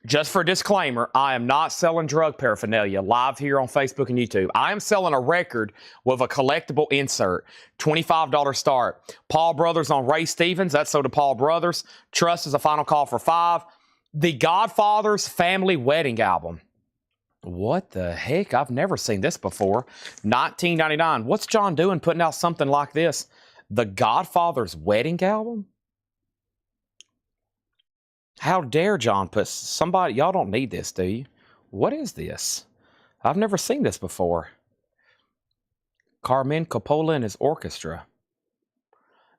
Just for a disclaimer, I am not selling drug paraphernalia live here on Facebook and YouTube. I am selling a record with a collectible insert. $25 start. Paul Brothers on Ray Stevens. That's sold to Paul Brothers. Trust is a final call for $5. The Godfather's Family Wedding Album. What the heck? I've never seen this before. $19.99. What's John doing putting out something like this? The Godfather's Wedding Album? How dare John put somebody, y'all don't need this, do you? What is this? I've never seen this before. Carmen Coppola and his orchestra.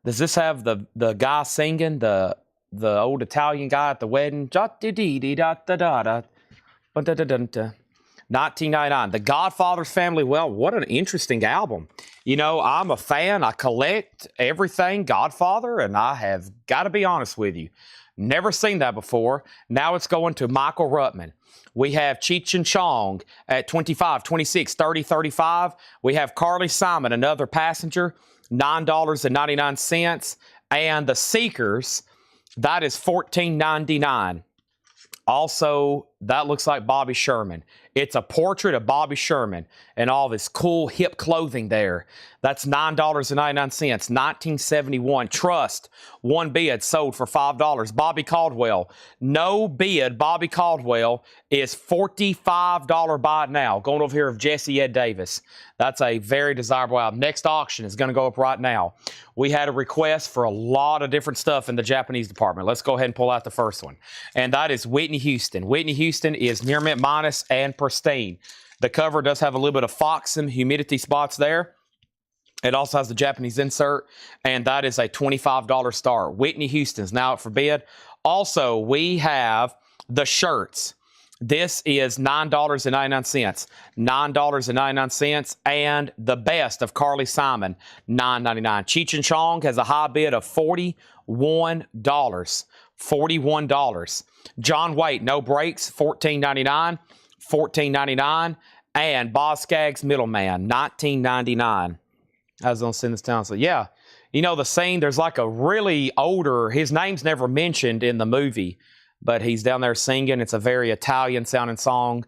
Does this have the guy singing, the old Italian guy at the wedding? 1999. The Godfather's Family. Well, what an interesting album. You know, I'm a fan. I collect everything Godfather, and I have got to be honest with you. Never seen that before. Now it's going to Michael Ruttman. We have Cheech and Chong at 25, 26, 30, 35. We have Carly Simon, Another Passenger, $9.99. And The Seekers, that is $14.99. Also, that looks like Bobby Sherman. It's a portrait of Bobby Sherman and all this cool hip clothing there. That's $9.99, 1971. Trust, one bid sold for $5. Bobby Caldwell, no bid. Bobby Caldwell is $45 buy it now. Going over here of Jesse Ed Davis. That's a very desirable album. Next auction is going to go up right now. We had a request for a lot of different stuff in the Japanese department. Let's go ahead and pull out the first one. And that is Whitney Houston. Whitney Houston is near mint minus and pristine. The cover does have a little bit of fox and humidity spots there. It also has the Japanese insert, and that is a $25 start. Whitney Houston's now up for bid. Also, we have the shirts. This is $9.99. $9.99. And the best of Carly Simon, $9.99. Cheech and Chong has a high bid of $41. $41. John Waite, No Breaks, $14.99. $14.99. And Boz Scaggs, Middleman, $19.99. I was going to send this down. So, yeah, you know, the scene, there's like a really older, his name's never mentioned in the movie, but he's down there singing. It's a very Italian-sounding song,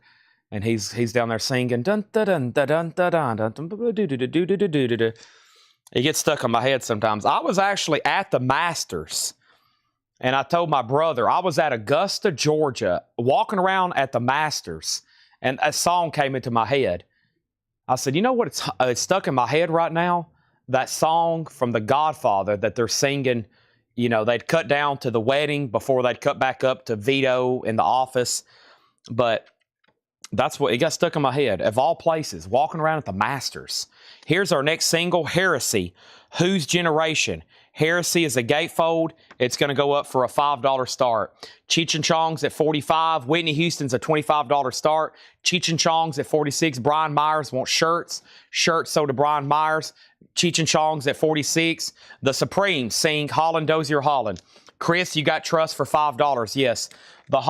and he's down there singing. Dun, dun, dun, dun, dun, dun, dun, dun, dun. It gets stuck in my head sometimes. I was actually at the Masters, and I told my brother, I was at Augusta, Georgia, walking around at the Masters, and a song came into my head. I said, you know what? It's stuck in my head right now. That song from The Godfather that they're singing, you know, they'd cut down to the wedding before they'd cut back up to Vito in the office. But that's what it got stuck in my head. Of all places, walking around at the Masters. Here's our next single, Heresy. Whose Generation? Heresy is a gatefold. It's going to go up for a $5 start. Cheech and Chong's at $45. Whitney Houston's a $25 start. Cheech and Chong's at $46. Brian Myers wants shirts. Shirts sold to Brian Myers. Cheech and Chong's at $46. The Supremes sing Holland Dozier Holland. Chris, you got trust for $5. Yes. The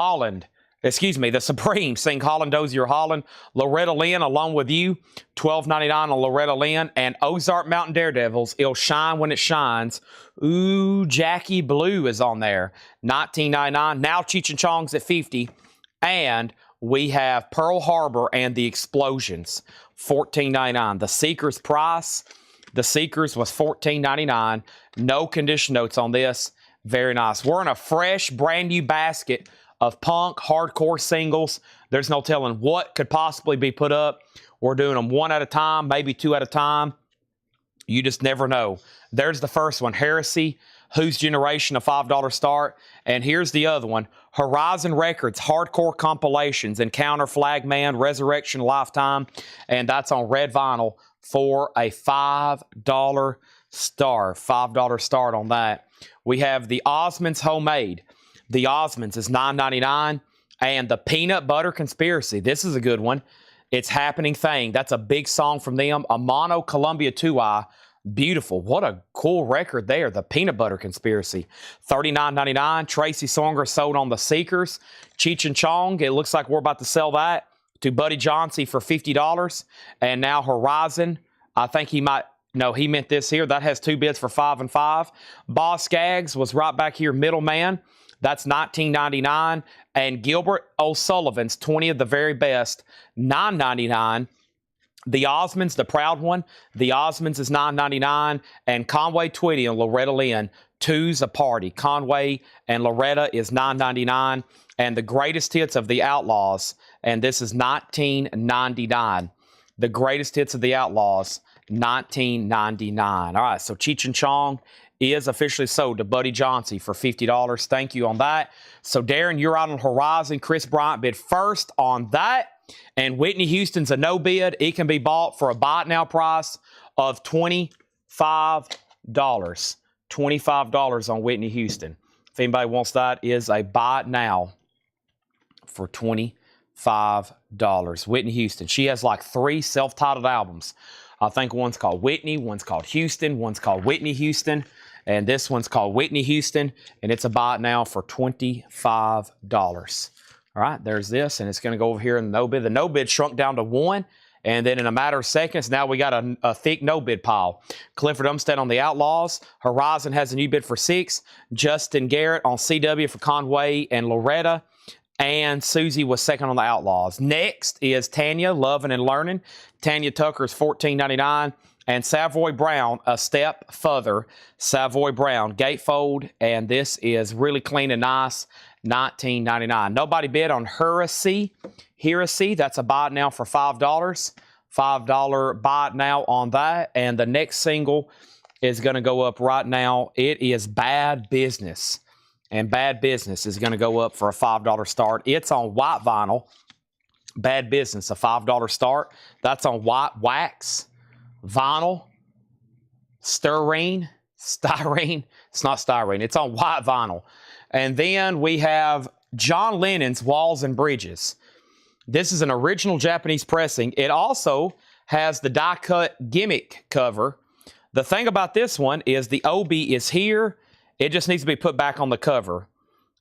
Supremes sing Holland Dozier Holland. Loretta Lynn, Along With You, $12.99 on Loretta Lynn. And Ozark Mountain Daredevils, It'll Shine When It Shines. Ooh, Jackie Blue is on there, $19.99. Now Cheech and Chong's at $50. And we have Pearl Harbor and the Explosions, $14.99. The Seekers price, the Seekers was $14.99. No condition notes on this. Very nice. We're in a fresh, brand new basket of punk, hardcore singles. There's no telling what could possibly be put up. We're doing them one at a time, maybe two at a time. You just never know. There's the first one, Heresy, Whose Generation, a $5 start. And here's the other one, Horizon Records, Hardcore Compilations, Encounter, Flagman, Resurrection, Lifetime. And that's on red vinyl for a $5 start. $5 start on that. We have the Osmonds Homemade. The Osmonds is $9.99. And the Peanut Butter Conspiracy. This is a good one. It's Happening Thing. That's a big song from them. A mono Columbia 2i. Beautiful. What a cool record there. The Peanut Butter Conspiracy. $39.99. Tracy Songer sold on the Seekers. Cheech and Chong. It looks like we're about to sell that to Buddy Johnsey for $50. And now Horizon. I think he might... No, he meant this here. That has two bids for $5 and $5. Boz Scaggs was right back here, Middleman. That's $19.99. And Gilbert O'Sullivan's 20 of the Very Best, $9.99. The Osmonds, the proud one, the Osmonds is $9.99. And Conway Twitty and Loretta Lynn, Two's a Party. Conway and Loretta is $9.99. And the Greatest Hits of the Outlaws, and this is $19.99. The Greatest Hits of the Outlaws, $19.99. All right, so Cheech and Chong is officially sold to Buddy Johnsey for $50. Thank you on that. So, Darren, you're out on Horizon. Chris Bryant bid first on that. And Whitney Houston's a no bid. It can be bought for a buy it now price of $25. $25 on Whitney Houston. If anybody wants that, is a buy it now for $25. Whitney Houston. She has like 3 self-titled albums. I think one's called Whitney, one's called Houston, one's called Whitney Houston, and this one's called Whitney Houston, and it's a buy it now for $25. All right, there's this, and it's going to go over here in the no bid. The no bid shrunk down to 1, and then in a matter of seconds, now we got a thick no bid pile. Clifford Umstead on the Outlaws. Horizon has a new bid for 6. Justin Garrett on CW for Conway and Loretta. And Susie was second on the Outlaws. Next is Tanya, Loving and Learning. Tanya Tucker is $14.99. And Savoy Brown, a step further. Savoy Brown, gatefold. And this is really clean and nice, $19.99. Nobody bid on Heresy. Heresy, that's a buy it now for $5. $5 buy it now on that. And the next single is going to go up right now. It is Bad Business. And Bad Business is going to go up for a $5 start. It's on white vinyl. Bad Business, a $5 start. That's on white wax, vinyl, styrene. It's not styrene. It's on white vinyl. And then we have John Lennon's Walls and Bridges. This is an original Japanese pressing. It also has the die-cut gimmick cover. The thing about this one is the OB is here. It just needs to be put back on the cover.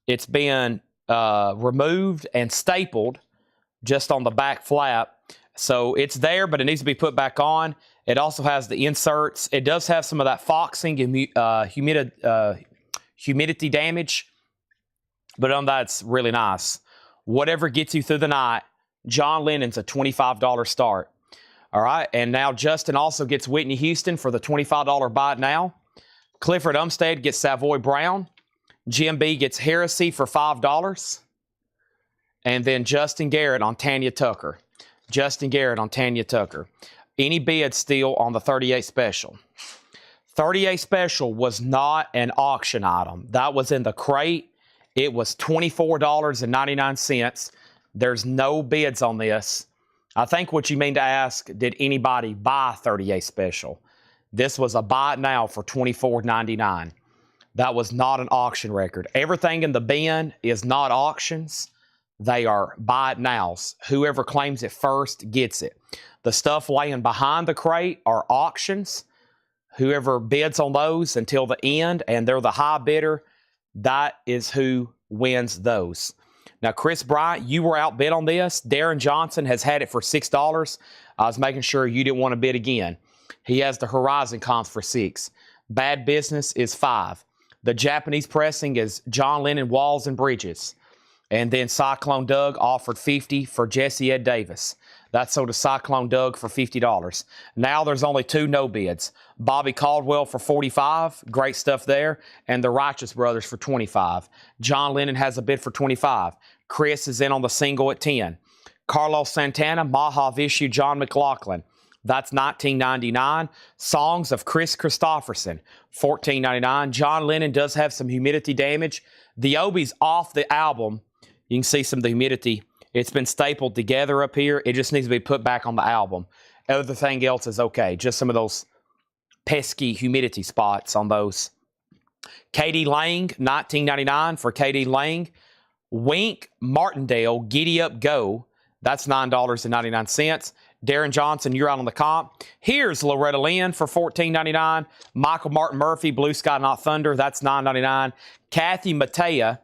It's been removed and stapled just on the back flap. So it's there, but it needs to be put back on. It also has the inserts. It does have some of that foxing, humidity damage. But on that, it's really nice. Whatever gets you through the night, John Lennon's a $25 start. All right, and now Justin also gets Whitney Houston for the $25 buy it now. Clifford Umstead gets Savoy Brown. Jim B gets Heresy for $5. And then Justin Garrett on Tanya Tucker. Justin Garrett on Tanya Tucker. Any bid still on the 38 special. 38 special was not an auction item. That was in the crate. It was $24.99. There's no bids on this. I think what you mean to ask, did anybody buy 38 special? This was a buy it now for $24.99. That was not an auction record. Everything in the bin is not auctions. They are buy it nows. Whoever claims it first gets it. The stuff laying behind the crate are auctions. Whoever bids on those until the end and they're the high bidder, that is who wins those. Now, Chris Bryant, you were outbid on this. Darren Johnson has had it for $6. I was making sure you didn't want to bid again. He has the Horizon comps for $6. Bad Business is $5. The Japanese pressing is John Lennon Walls and Bridges. And then Cyclone Doug offered $50 for Jesse Ed Davis. That sold to Cyclone Doug for $50. Now there's only 2 no bids. Bobby Caldwell for $45. Great stuff there. And the Righteous Brothers for $25. John Lennon has a bid for $25. Chris is in on the single at $10. Carlos Santana, Mahav issue, John McLaughlin. That's $19.99. Songs of Chris Christopherson, $14.99. John Lennon does have some humidity damage. The Obi's off the album. You can see some of the humidity. It's been stapled together up here. It just needs to be put back on the album. Everything else is okay. Just some of those pesky humidity spots on those. Katie Lang, $19.99 for Katie Lang. Wink Martindale, Giddy Up Go. That's $9.99. Darren Johnson, you're out on the comp. Here's Loretta Lynn for $14.99. Michael Martin Murphy, Blue Sky Not Thunder. That's $9.99. Kathy Mattea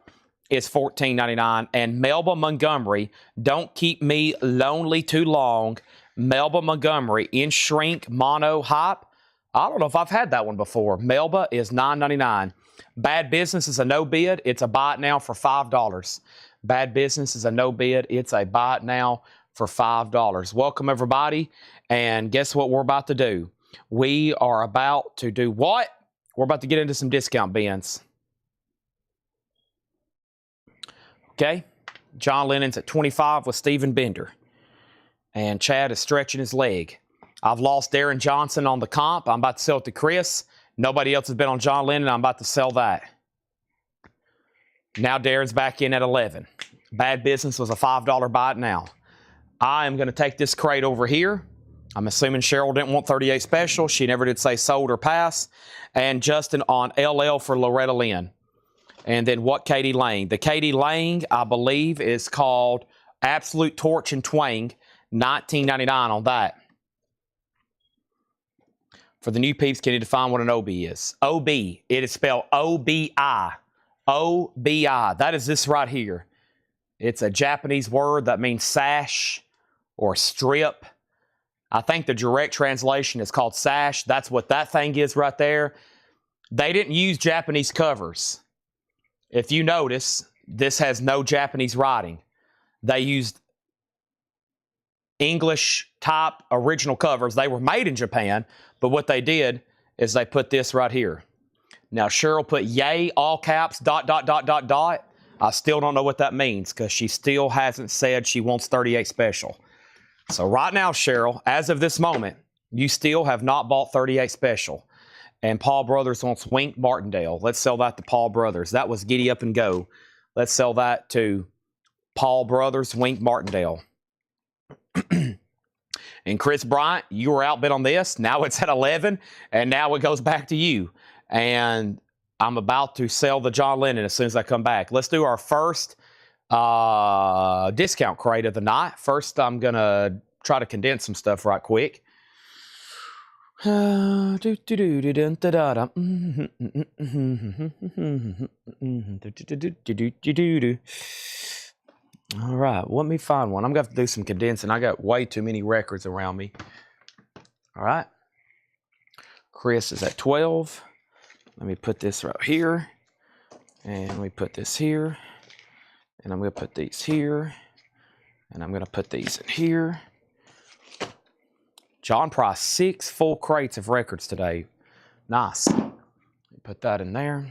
is $14.99. And Melba Montgomery, Don't Keep Me Lonely Too Long. Melba Montgomery in shrink mono hype. I don't know if I've had that one before. Melba is $9.99. Bad Business is a no bid. It's a buy it now for $5. Bad Business is a no bid. It's a buy it now for $5. Welcome, everybody. And guess what we're about to do? We are about to do what? We're about to get into some discount bins. Okay. John Lennon's at 25 with Stephen Bender. And Chad is stretching his leg. I've lost Darren Johnson on the comp. I'm about to sell it to Chris. Nobody else has been on John Lennon. I'm about to sell that. Now Darren's back in at 11. Bad Business was a $5 buy it now. I am going to take this crate over here. I'm assuming Cheryl didn't want 38 special. She never did say sold or pass. And Justin on LL for Loretta Lynn. And then what Katie Lang? The Katie Lang, I believe, is called Absolute Torch and Twang. $19.99 on that. For the new peeps, can you define what an OB is? OB, it is spelled O-B-I. O-B-I. That is this right here. It's a Japanese word that means sash or strip. I think the direct translation is called sash. That's what that thing is right there. They didn't use Japanese covers. If you notice, this has no Japanese writing. They used English type original covers. They were made in Japan, but what they did is they put this right here. Now, Cheryl put yay, all caps, ... I still don't know what that means because she still hasn't said she wants 38 special. So right now, Cheryl, as of this moment, you still have not bought 38 special. And Paul Brothers wants Wink Martindale. Let's sell that to Paul Brothers. That was Giddy Up and Go. Let's sell that to Paul Brothers, Wink Martindale. And Chris Bryant, you were outbid on this. Now it's at 11, and now it goes back to you. And I'm about to sell the John Lennon as soon as I come back. Let's do our first discount crate of the night. First, I'm going to try to condense some stuff right quick. All right, let me find one. I'm going to have to do some condensing. I got way too many records around me. All right. Chris is at 12. Let me put this right here. And let me put this here. And I'm going to put these here. And I'm going to put these in here. John Price, 6 full crates of records today. Nice. Put that in there.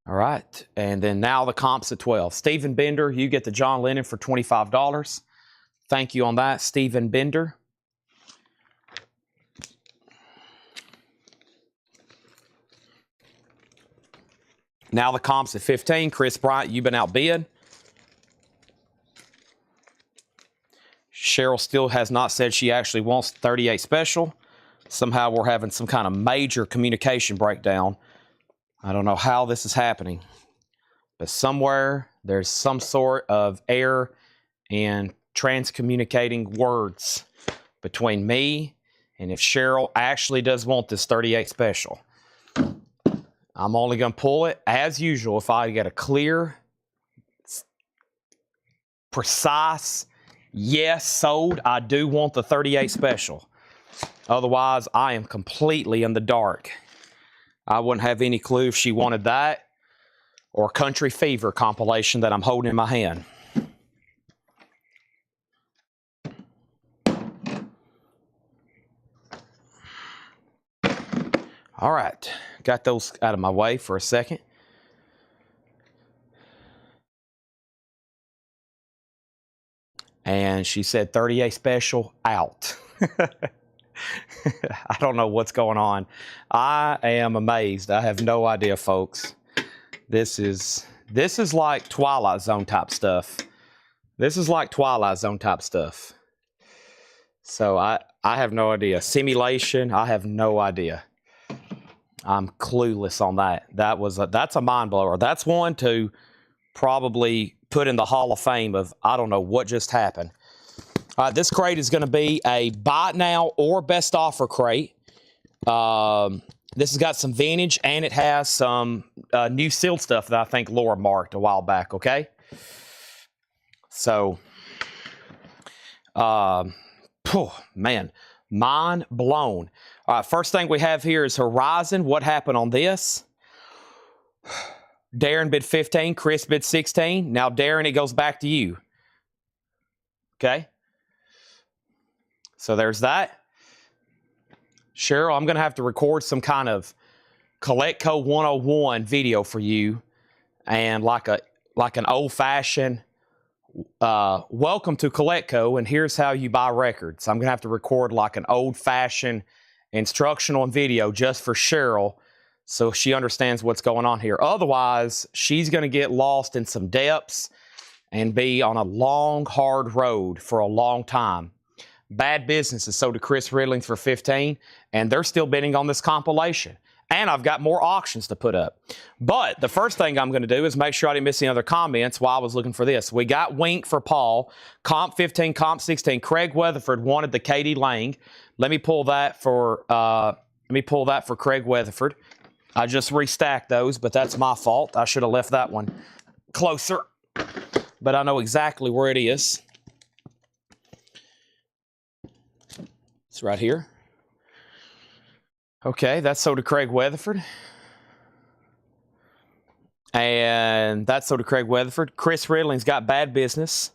All right. And then now the comps at 12. Stephen Bender, you get the John Lennon for $25. Thank you on that, Stephen Bender. Now the comps at 15. Chris Bryant, you've been outbid. Cheryl still has not said she actually wants 38 special. Somehow we're having some kind of major communication breakdown. I don't know how this is happening, but somewhere there's some sort of error in transcommunicating words between me and if Cheryl actually does want this 38 special. I'm only going to pull it, as usual, if I get a clear, precise, yes, sold, I do want the 38 special. Otherwise, I am completely in the dark. I wouldn't have any clue if she wanted that or Country Fever compilation that I'm holding in my hand. All right, got those out of my way for a second. And she said 38 special out. I don't know what's going on. I am amazed. I have no idea, folks. This is like Twilight Zone type stuff. This is like Twilight Zone type stuff. So I have no idea. Simulation, I have no idea. I'm clueless on that. That's a mind blower. That's one to probably put in the Hall of Fame of I don't know what just happened. This crate is going to be a buy now or best offer crate. This has got some vintage and it has some new sealed stuff that I think Laura marked a while back, okay? So, man, mind blown. All right, first thing we have here is Horizon. What happened on this? Darren bid 15, Chris bid 16. Now, Darren, it goes back to you. Okay? So there's that. Cheryl, I'm going to have to record some kind of Coletco 101 video for you and like an old-fashioned welcome to Coletco and here's how you buy records. I'm going to have to record like an old-fashioned instructional video just for Cheryl so she understands what's going on here. Otherwise, she's going to get lost in some depths and be on a long, hard road for a long time. Bad Business is sold to Chris Ridlings for $15, and they're still bidding on this compilation. And I've got more auctions to put up. But the first thing I'm going to do is make sure I didn't miss any other comments while I was looking for this. We got Wink for Paul, Comp 15, Comp 16. Craig Weatherford wanted the Katie Lang. Let me pull that for Craig Weatherford. I just restacked those, but that's my fault. I should have left that one closer. But I know exactly where it is. It's right here. Okay, that's sold to Craig Weatherford. And that's sold to Craig Weatherford. Chris Ridling's got Bad Business.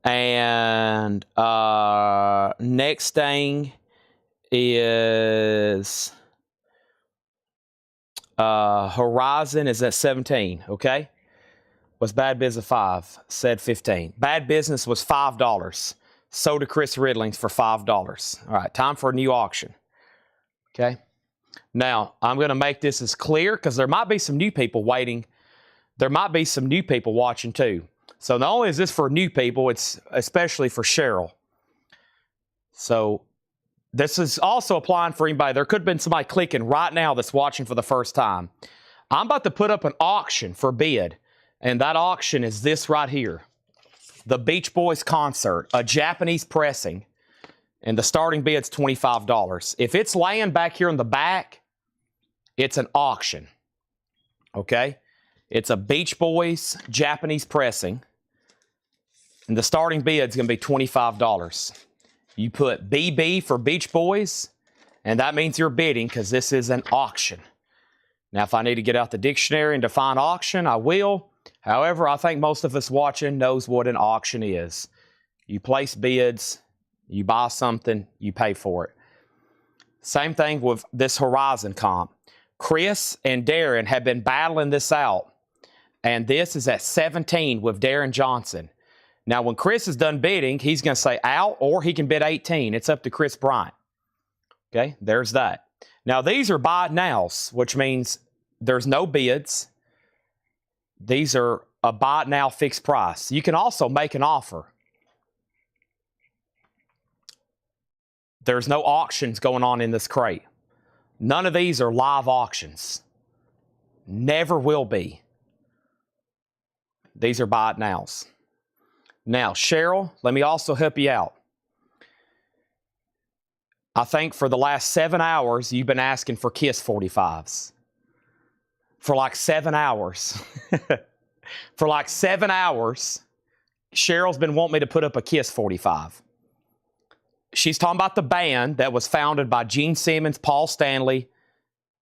And next thing is Horizon is at 17, okay? Was Bad Business 5, said 15. Bad Business was $5. Sold to Chris Ridlings for $5. All right, time for a new auction. Okay. Now, I'm going to make this as clear because there might be some new people waiting. There might be some new people watching too. So not only is this for new people, it's especially for Cheryl. So this is also applying for anybody. There could have been somebody clicking right now that's watching for the first time. I'm about to put up an auction for bid, and that auction is this right here. The Beach Boys concert, a Japanese pressing. And the starting bid's $25. If it's laying back here in the back, it's an auction. Okay? It's a Beach Boys Japanese pressing. And the starting bid's going to be $25. You put BB for Beach Boys, and that means you're bidding because this is an auction. Now, if I need to get out the dictionary and define auction, I will. However, I think most of us watching knows what an auction is. You place bids. You buy something, you pay for it. Same thing with this Horizon comp. Chris and Darren have been battling this out, and this is at 17 with Darren Johnson. Now, when Chris is done bidding, he's going to say out, or he can bid 18. It's up to Chris Bryant. Okay, there's that. Now, these are buy nows, which means there's no bids. These are a buy now fixed price. You can also make an offer. There's no auctions going on in this crate. None of these are live auctions. Never will be. These are buy it nows. Now, Cheryl, let me also help you out. I think for the last 7 hours, you've been asking for Kiss 45s. For like 7 hours. For like 7 hours, Cheryl's been wanting me to put up a Kiss 45. She's talking about the band that was founded by Gene Simmons, Paul Stanley,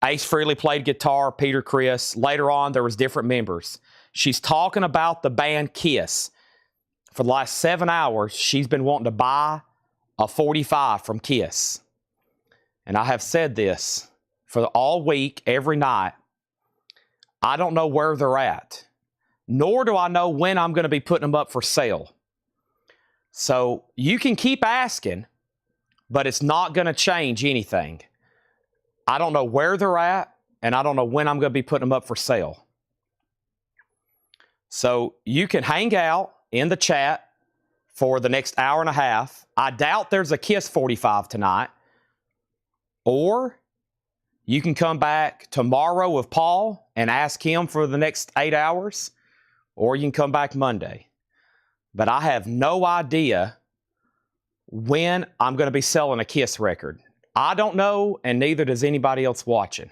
Ace Frehley played guitar, Peter Criss. Later on, there was different members. She's talking about the band Kiss. For the last 7 hours, she's been wanting to buy a 45 from Kiss. And I have said this for all week, every night. I don't know where they're at, nor do I know when I'm going to be putting them up for sale. So you can keep asking, but it's not going to change anything. I don't know where they're at, and I don't know when I'm going to be putting them up for sale. So you can hang out in the chat for the next hour and a half. I doubt there's a Kiss 45 tonight. Or you can come back tomorrow with Paul and ask him for the next 8 hours. Or you can come back Monday. But I have no idea when I'm going to be selling a Kiss record. I don't know, and neither does anybody else watching.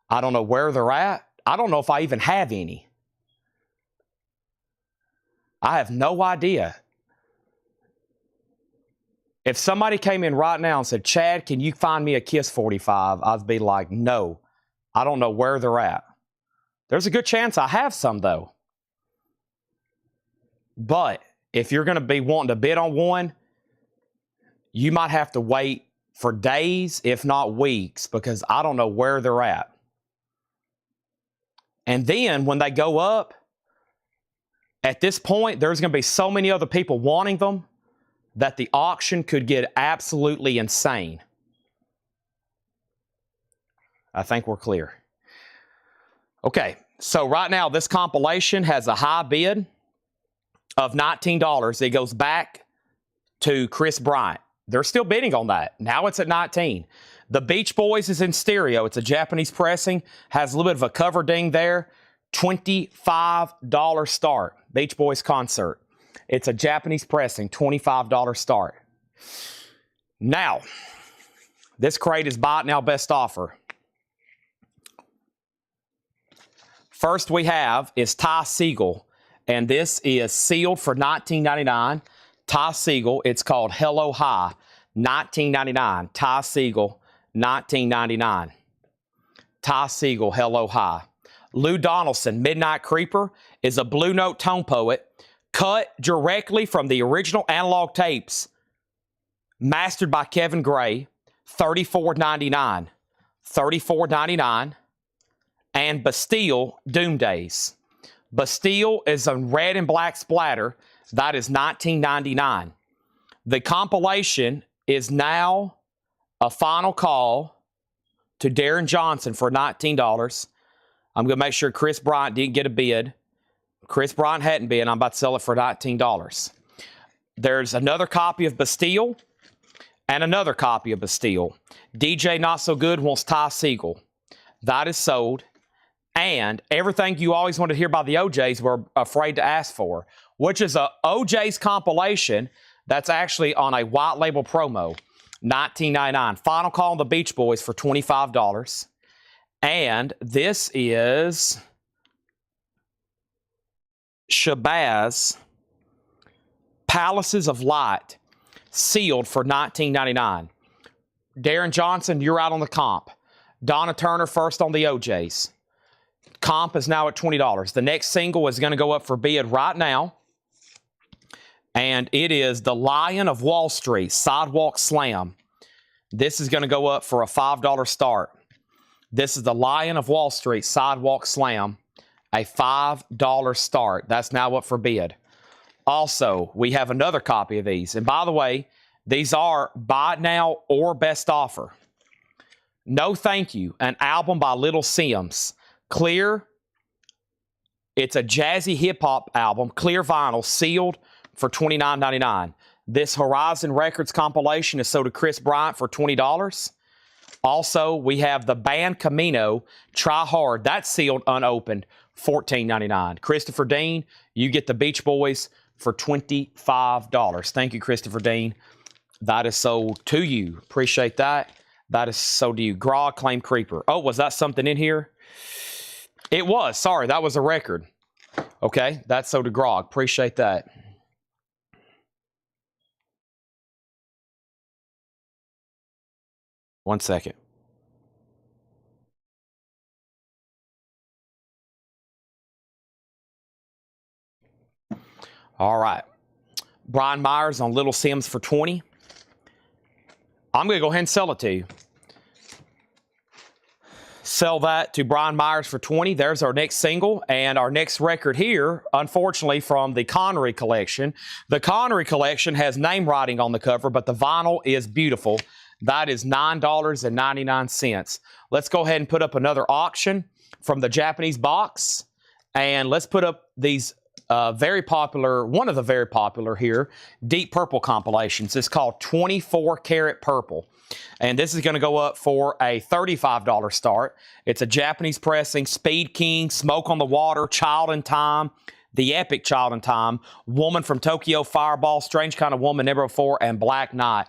I don't know where they're at. I don't know if I even have any. I have no idea. If somebody came in right now and said, Chad, can you find me a Kiss 45? I'd be like, no, I don't know where they're at. There's a good chance I have some, though. But if you're going to be wanting to bid on one, you might have to wait for days, if not weeks, because I don't know where they're at. And then when they go up, at this point, there's going to be so many other people wanting them that the auction could get absolutely insane. I think we're clear. Okay, So right now, this compilation has a high bid of $19. It goes back to Chris Bryant. They're still bidding on that. Now it's at 19. The Beach Boys is in stereo. It's a Japanese pressing. Has a little bit of a cover ding there. $25 start. Beach Boys concert. It's a Japanese pressing. $25 start. Now, this crate is buy it now best offer. First we have is Ty Segall, and this is sealed for $19.99. Ty Segall, it's called Hello High, $19.99. Ty Segall, $19.99. Ty Segall, Hello High. Lou Donaldson, Midnight Creeper, is a Blue Note tone poet, cut directly from the original analog tapes, mastered by Kevin Gray, $34.99. $34.99. And Bastille, Doom Days. Bastille is a red and black splatter. That is $19.99. The compilation is now a final call to Darren Johnson for $19. I'm going to make sure Chris Bryant didn't get a bid. Chris Bryant hadn't bid. I'm about to sell it for $19. There's another copy of Bastille and another copy of Bastille. DJ Not So Good wants Ty Segall. That is sold. And everything you always wanted to hear about the OJs were afraid to ask for, which is a OJs compilation that's actually on a white label promo, $19.99. Final call on the Beach Boys for $25. And this is Shabazz Palaces of Light, sealed for $19.99. Darren Johnson, you're out on the comp. Donna Turner first on the OJs. Comp is now at $20. The next single is going to go up for bid right now. And it is The Lion of Wall Street, Sidewalk Slam. This is going to go up for a $5 start. This is The Lion of Wall Street, Sidewalk Slam, a $5 start. That's now up for bid. Also, we have another copy of these. And by the way, these are buy it now or best offer. No Thank You, an album by Little Sims. Clear, it's a jazzy hip-hop album, clear vinyl, sealed for $29.99. This Horizon Records compilation is sold to Chris Bryant for $20. Also, we have the band Camino, Try Hard. That's sealed, unopened, $14.99. Christopher Dean, you get the Beach Boys for $25. Thank you, Christopher Dean. That is sold to you. Appreciate that. That is sold to you. Grog, Claim Creeper. Oh, was that something in here? It was. Sorry, that was a record. Okay, that's sold to Grog. Appreciate that. One second. All right. Brian Myers on Little Sims for $20. I'm going to go ahead and sell it to you. Sell that to Brian Myers for $20. There's our next single. And our next record here, unfortunately, from the Connery collection. The Connery collection has name writing on the cover, but the vinyl is beautiful. That is $9.99. Let's go ahead and put up another auction from the Japanese box. And let's put up these very popular, one of the very popular here, Deep Purple compilations. It's called 24 Karat Purple. And this is going to go up for a $35 start. It's a Japanese pressing, Speed King, Smoke on the Water, Child in Time, The Epic Child in Time, Woman from Tokyo, Fireball, Strange Kind of Woman, Number 4, and Black Knight.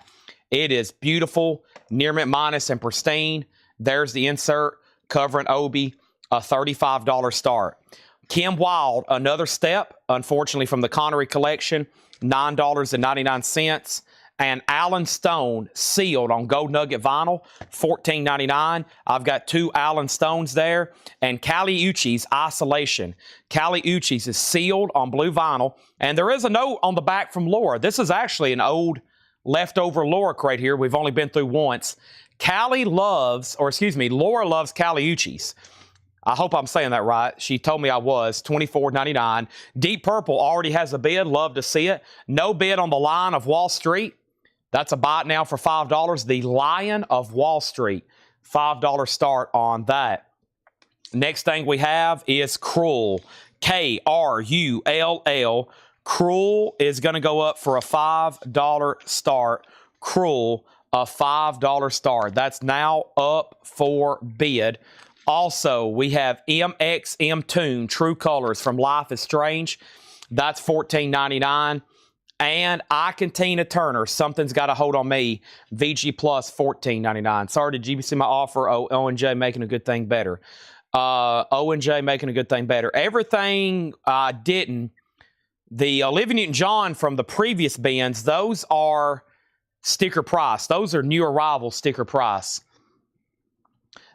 It is beautiful, near mint minus and pristine. There's the insert, covering Obi, a $35 start. Kim Wilde, another step, unfortunately, from the Connery collection, $9.99. And Alan Stone, sealed on Gold Nugget vinyl, $14.99. I've got two Alan Stones there. And Kali Uchis, Isolation. Kali Uchis is sealed on blue vinyl. And there is a note on the back from Laura. This is actually an old leftover Laura crate here. We've only been through once. Laura loves Kali Uchis. I hope I'm saying that right. She told me I was. $24.99. Deep Purple already has a bid. Love to see it. No bid on the Lion of Wall Street. That's a buy it now for $5. The Lion of Wall Street. $5 start on that. Next thing we have is Krull. K-R-U-L-L. Krull is going to go up for a $5 start. Krull, a $5 start. That's now up for bid. Also, we have MXM Tune, True Colors from Life is Strange. That's $14.99. And I Can Tina Turner, Something's Got a Hold on Me, VG Plus, $14.99. Sorry, did you see my offer? O&J making a good thing better. O&J making a good thing better. Everything I didn't, the Olivia Newton-John from the previous bins, those are sticker price. Those are new arrival sticker price.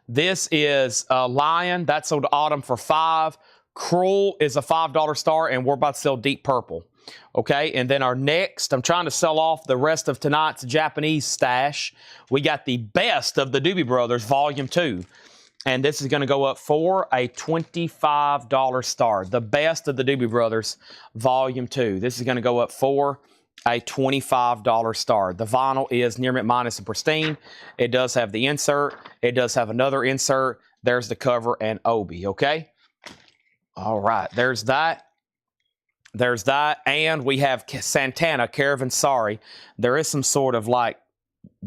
This is Lion. That sold to Autumn for $5. Krull is a $5 star, and we're about to sell Deep Purple. Okay, and then our next, I'm trying to sell off the rest of tonight's Japanese stash. We got the Best of the Doobie Brothers, Volume 2. And this is going to go up for a $25 star. The Best of the Doobie Brothers, Volume 2. This is going to go up for a $25 star. The vinyl is near mint minus and pristine. It does have the insert. It does have another insert. There's the cover and Obi, okay? All right, there's that. There's that. And we have Santana, Caravan Sorry. There is some sort of like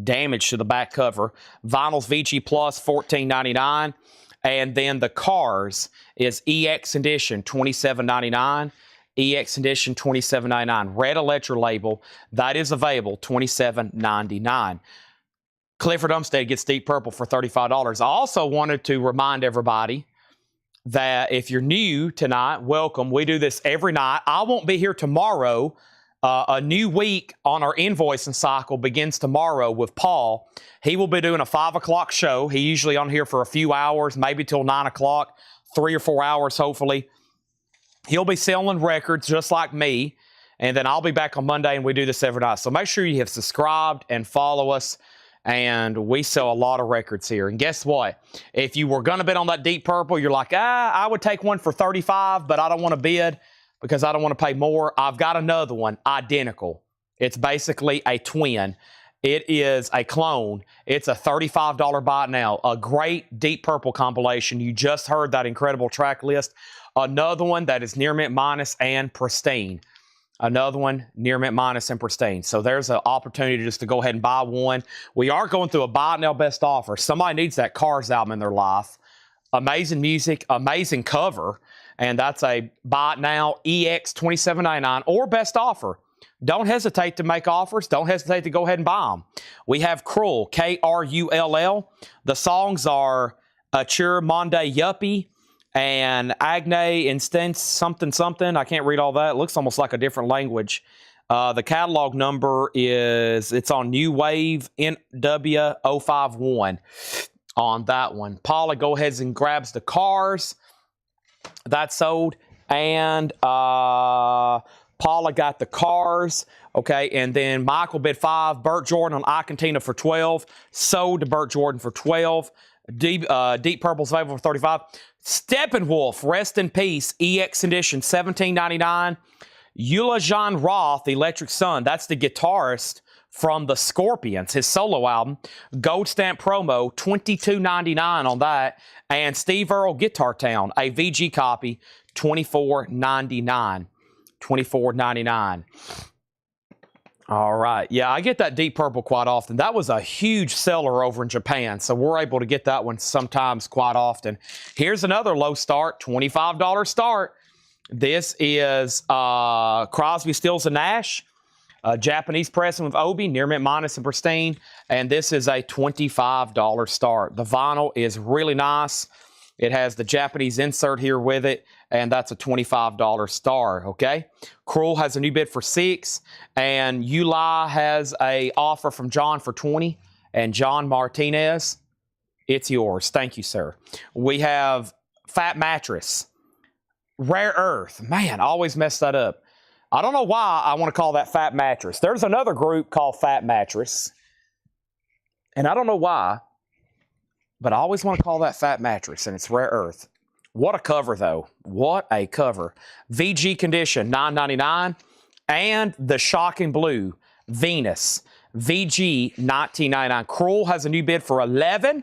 damage to the back cover. Vinyl's VG Plus, $14.99. And then the Cars is EX Edition, $27.99. EX Edition, $27.99. Red Electra label. That is available, $27.99. Clifford Umstead gets Deep Purple for $35. I also wanted to remind everybody that if you're new tonight, welcome. We do this every night. I won't be here tomorrow. A new week on our invoicing cycle begins tomorrow with Paul. He will be doing a 5 o'clock show. He's usually on here for a few hours, maybe till 9 o'clock, 3 or 4 hours, hopefully. He'll be selling records just like me. And then I'll be back on Monday, and we do this every night. So make sure you have subscribed and follow us. And we sell a lot of records here. And guess what? If you were going to bid on that Deep Purple, you're like, I would take one for $35, but I don't want to bid because I don't want to pay more. I've got another one, identical. It's basically a twin. It is a clone. It's a $35 buy now. A great Deep Purple compilation. You just heard that incredible track list. Another one that is near mint minus and pristine. Another one, near mint minus and pristine. So there's an opportunity just to go ahead and buy one. We are going through a buy now best offer. Somebody needs that Cars album in their life. Amazing music, amazing cover. And that's a buy now EX $27.99 or best offer. Don't hesitate to make offers. Don't hesitate to go ahead and buy them. We have Krull, K-R-U-L-L. The songs are Achur Monde Yuppie and Agne Instance something something. I can't read all that. It looks almost like a different language. The catalog number is, it's on New Wave NW051 on that one. Paula go ahead and grabs the Cars. That's sold. And Paula got the Cars. Okay, and then Michael bid $5. Burt Jordan on I Can Tina for $12. Sold to Burt Jordan for $12. Deep Purple's available for $35. Steppenwolf, Rest in Peace, EX Edition, $17.99. Eula Jean Roth, Electric Sun, that's the guitarist from the Scorpions, his solo album. Gold stamp promo, $22.99 on that. And Steve Earle, Guitar Town, a VG copy, $24.99. $24.99. All right. Yeah, I get that Deep Purple quite often. That was a huge seller over in Japan, so we're able to get that one sometimes quite often. Here's another low start, $25 start. This is Crosby, Stills, and Nash. Japanese pressing with Obi, near mint minus and pristine. And this is a $25 start. The vinyl is really nice. It has the Japanese insert here with it, and that's a $25 star, okay? Krull has a new bid for $6, and Uli has a offer from John for $20, and John Martinez, it's yours. Thank you, sir. We have Fat Mattress, Rare Earth. Man, I always mess that up. I don't know why I want to call that Fat Mattress. There's another group called Fat Mattress, and I don't know why, but I always want to call that Fat Mattress, and it's Rare Earth. What a cover, though. What a cover. VG Condition, $9.99. And the Shocking Blue, Venus, VG, $19.99. Krull has a new bid for $11.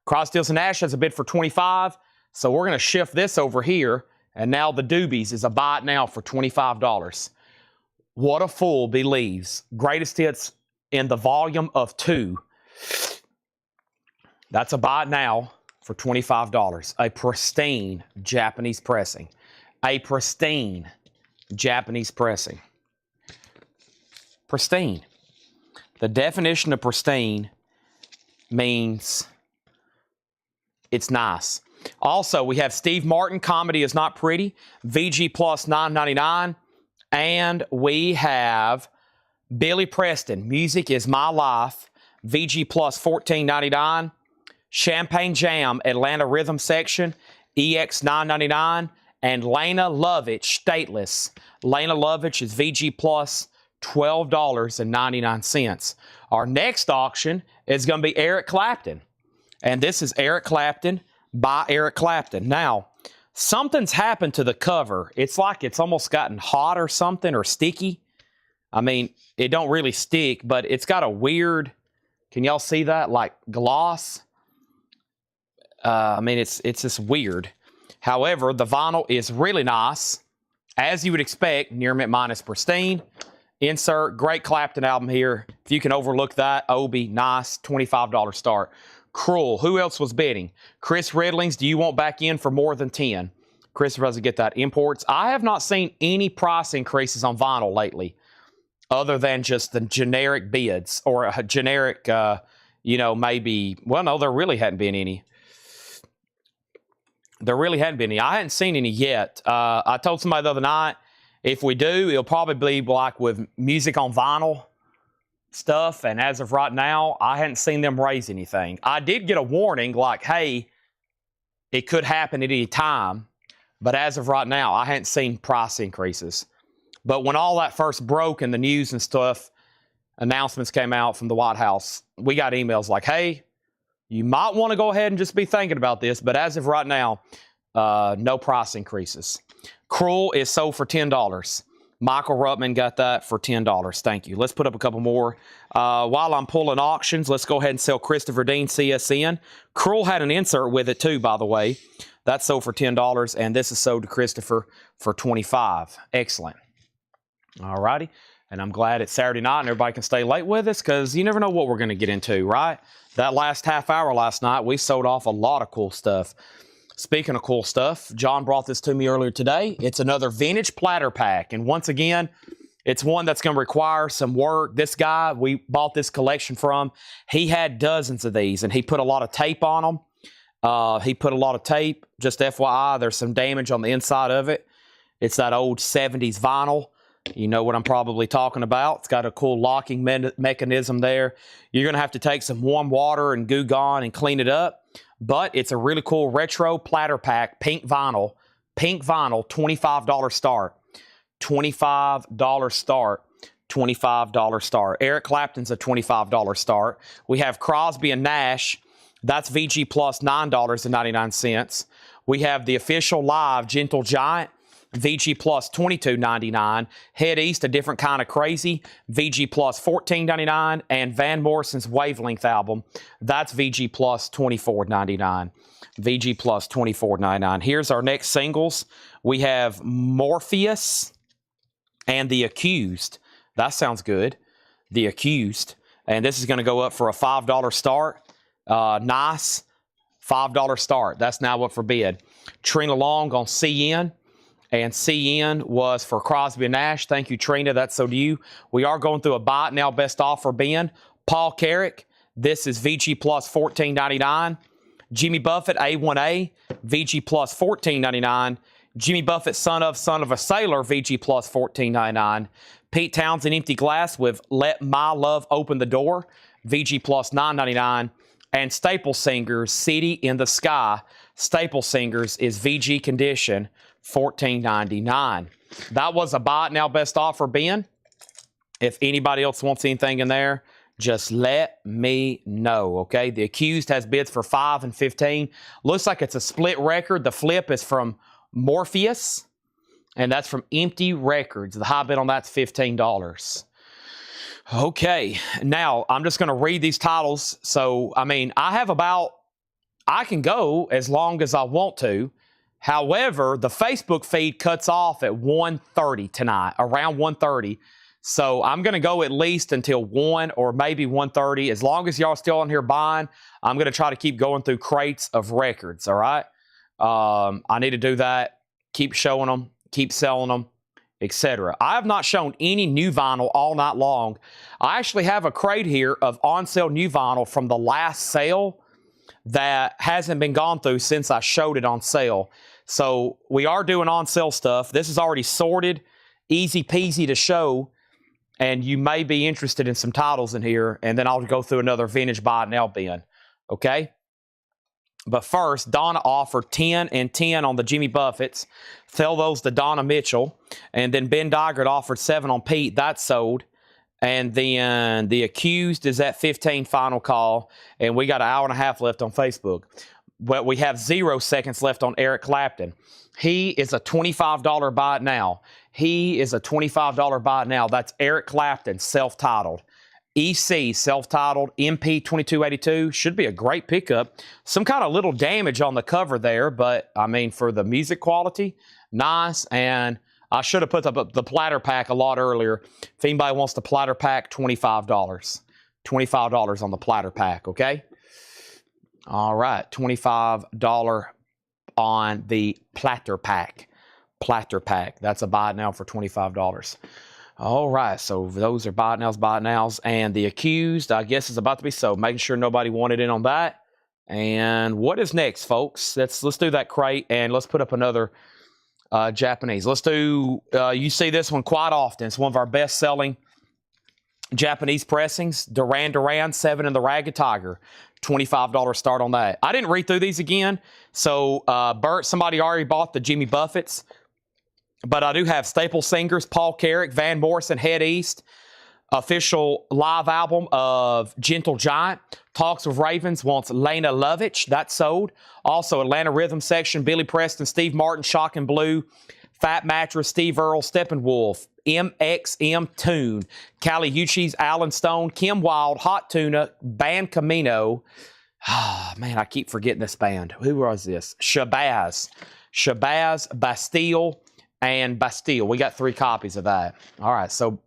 Crosby, Stills, and Nash has a bid for $25. So we're going to shift this over here, and now the Doobies is a buy it now for $25. What a Fool Believes. Greatest hits in the volume of 2. That's a buy it now for $25. A pristine Japanese pressing. A pristine Japanese pressing. Pristine. The definition of pristine means it's nice. Also, we have Steve Martin, Comedy is Not Pretty, VG Plus $9.99. And we have Billy Preston, Music is My Life, VG Plus $14.99. Champagne Jam, Atlanta Rhythm Section, EX $9.99. And Lena Lovitch, Stateless. Lena Lovitch is VG Plus $12.99. Our next auction is going to be Eric Clapton. And this is Eric Clapton by Eric Clapton. Now, something's happened to the cover. It's like it's almost gotten hot or something, or sticky. I mean, it don't really stick, but it's got a weird, can y'all see that? Like gloss. I mean, it's just weird. However, the vinyl is really nice. As you would expect, near mint minus pristine. Insert, great Clapton album here. If you can overlook that, Obi, nice, $25 start. Cruel, who else was bidding? Chris Riddlings, do you want back in for more than 10? Chris doesn't get that. Imports, I have not seen any price increases on vinyl lately, other than just the generic bids, or a generic, maybe, well, no, there really hadn't been any. There really hadn't been any. I hadn't seen any yet. I told somebody the other night, if we do, it'll probably be like with music on vinyl stuff, and as of right now, I hadn't seen them raise anything. I did get a warning like, hey, it could happen at any time, but as of right now, I hadn't seen price increases. But when all that first broke in the news and stuff, announcements came out from the White House, we got emails like, hey, you might want to go ahead and just be thinking about this, but as of right now, no price increases. Cruel is sold for $10. Michael Ruttman got that for $10. Thank you. Let's put up a couple more. While I'm pulling auctions, let's go ahead and sell Christopher Dean CSN. Cruel had an insert with it too, by the way. That's sold for $10, and this is sold to Christopher for $25. Excellent. All righty. And I'm glad it's Saturday night and everybody can stay late with us, because you never know what we're going to get into, right? That last half hour last night, we sold off a lot of cool stuff. Speaking of cool stuff, John brought this to me earlier today. It's another vintage platter pack. And once again, it's one that's going to require some work. This guy we bought this collection from, he had dozens of these, and he put a lot of tape on them. He put a lot of tape. Just FYI, there's some damage on the inside of it. It's that old 70s vinyl. You know what I'm probably talking about. It's got a cool locking mechanism there. You're going to have to take some warm water and Goo Gone and clean it up. But it's a really cool retro platter pack, pink vinyl, $25 start. $25 start. $25 start. Eric Clapton's a $25 start. We have Crosby and Nash. That's VG Plus $9.99. We have the official live Gentle Giant. VG Plus $22.99. Head East, a different kind of crazy. VG Plus $14.99. And Van Morrison's Wavelength album. That's VG Plus $24.99. VG Plus $24.99. Here's our next singles. We have Morpheus and The Accused. That sounds good. The Accused. And this is going to go up for a $5 start. Nice. $5 start. That's now up for bid. Trina Long on CN. And CN was for Crosby and Nash. Thank you, Trina. That's so do you. We are going through a buy it now best offer bin. Paul Carrick. This is VG Plus $14.99. Jimmy Buffett, A1A. VG Plus $14.99. Jimmy Buffett, Son of a Sailor. VG Plus $14.99. Pete Townsend, Empty Glass with Let My Love Open the Door. VG Plus $9.99. And Staple Singers, City in the Sky. Staple Singers is VG Condition, $14.99. That was a buy it now best offer bin. If anybody else wants anything in there, just let me know, okay? The Accused has bids for $5 and $15. Looks like it's a split record. The flip is from Morpheus, and that's from Empty Records. The high bid on that's $15. Okay, now I'm just going to read these titles. So, I mean, I have about I can go as long as I want to. However, the Facebook feed cuts off at 1:30 tonight, around 1:30. So I'm going to go at least until 1 or maybe 1:30. As long as y'all still on here buying, I'm going to try to keep going through crates of records, all right? I need to do that, keep showing them, keep selling them, etc. I have not shown any new vinyl all night long. I actually have a crate here of on-sale new vinyl from the last sale that hasn't been gone through since I showed it on sale. So we are doing on-sale stuff. This is already sorted, easy peasy to show, and you may be interested in some titles in here, and then I'll go through another vintage buy it now bin, okay? But first, Donna offered 10 and 10 on the Jimmy Buffetts. Sell those to Donna Mitchell. And then Ben Dygert offered 7 on Pete. That's sold. And then the Accused is at 15 final call. And we got an hour and a half left on Facebook. But we have 0 seconds left on Eric Clapton. He is a $25 buy it now. He is a $25 buy it now. That's Eric Clapton, self-titled. EC, self-titled, MP2282, should be a great pickup. Some kind of little damage on the cover there, but, I mean, for the music quality, nice. And I should have put the platter pack a lot earlier. If anybody wants the platter pack, $25. $25 on the platter pack, okay? All right, $25 on the platter pack. Platter pack. That's a buy it now for $25. All right, so those are buy it nows, and the Accused, I guess, is about to be sold. Making sure nobody wanted in on that. And what is next, folks? Let's do that crate, and let's put up another Japanese. Let's do, you see this one quite often. It's one of our best-selling Japanese pressings. Duran Duran, 7 in the Ragged Tiger. $25 start on that. I didn't read through these again, so Bert, somebody already bought the Jimmy Buffetts. But I do have Staple Singers, Paul Carrick, Van Morrison, Head East, official live album of Gentle Giant. Talks with Ravens wants Lena Lovitch. That's sold. Also, Atlanta Rhythm Section, Billy Preston, Steve Martin, Shock and Blue, Fat Mattress, Steve Earle, Steppenwolf, MXM Tune, Callie Uchis, Alan Stone, Kim Wilde, Hot Tuna, Band Camino. Ah, man, I keep forgetting this band. Who was this? Shabazz, Bastille, and Bastille. We got 3 copies of that. All right, so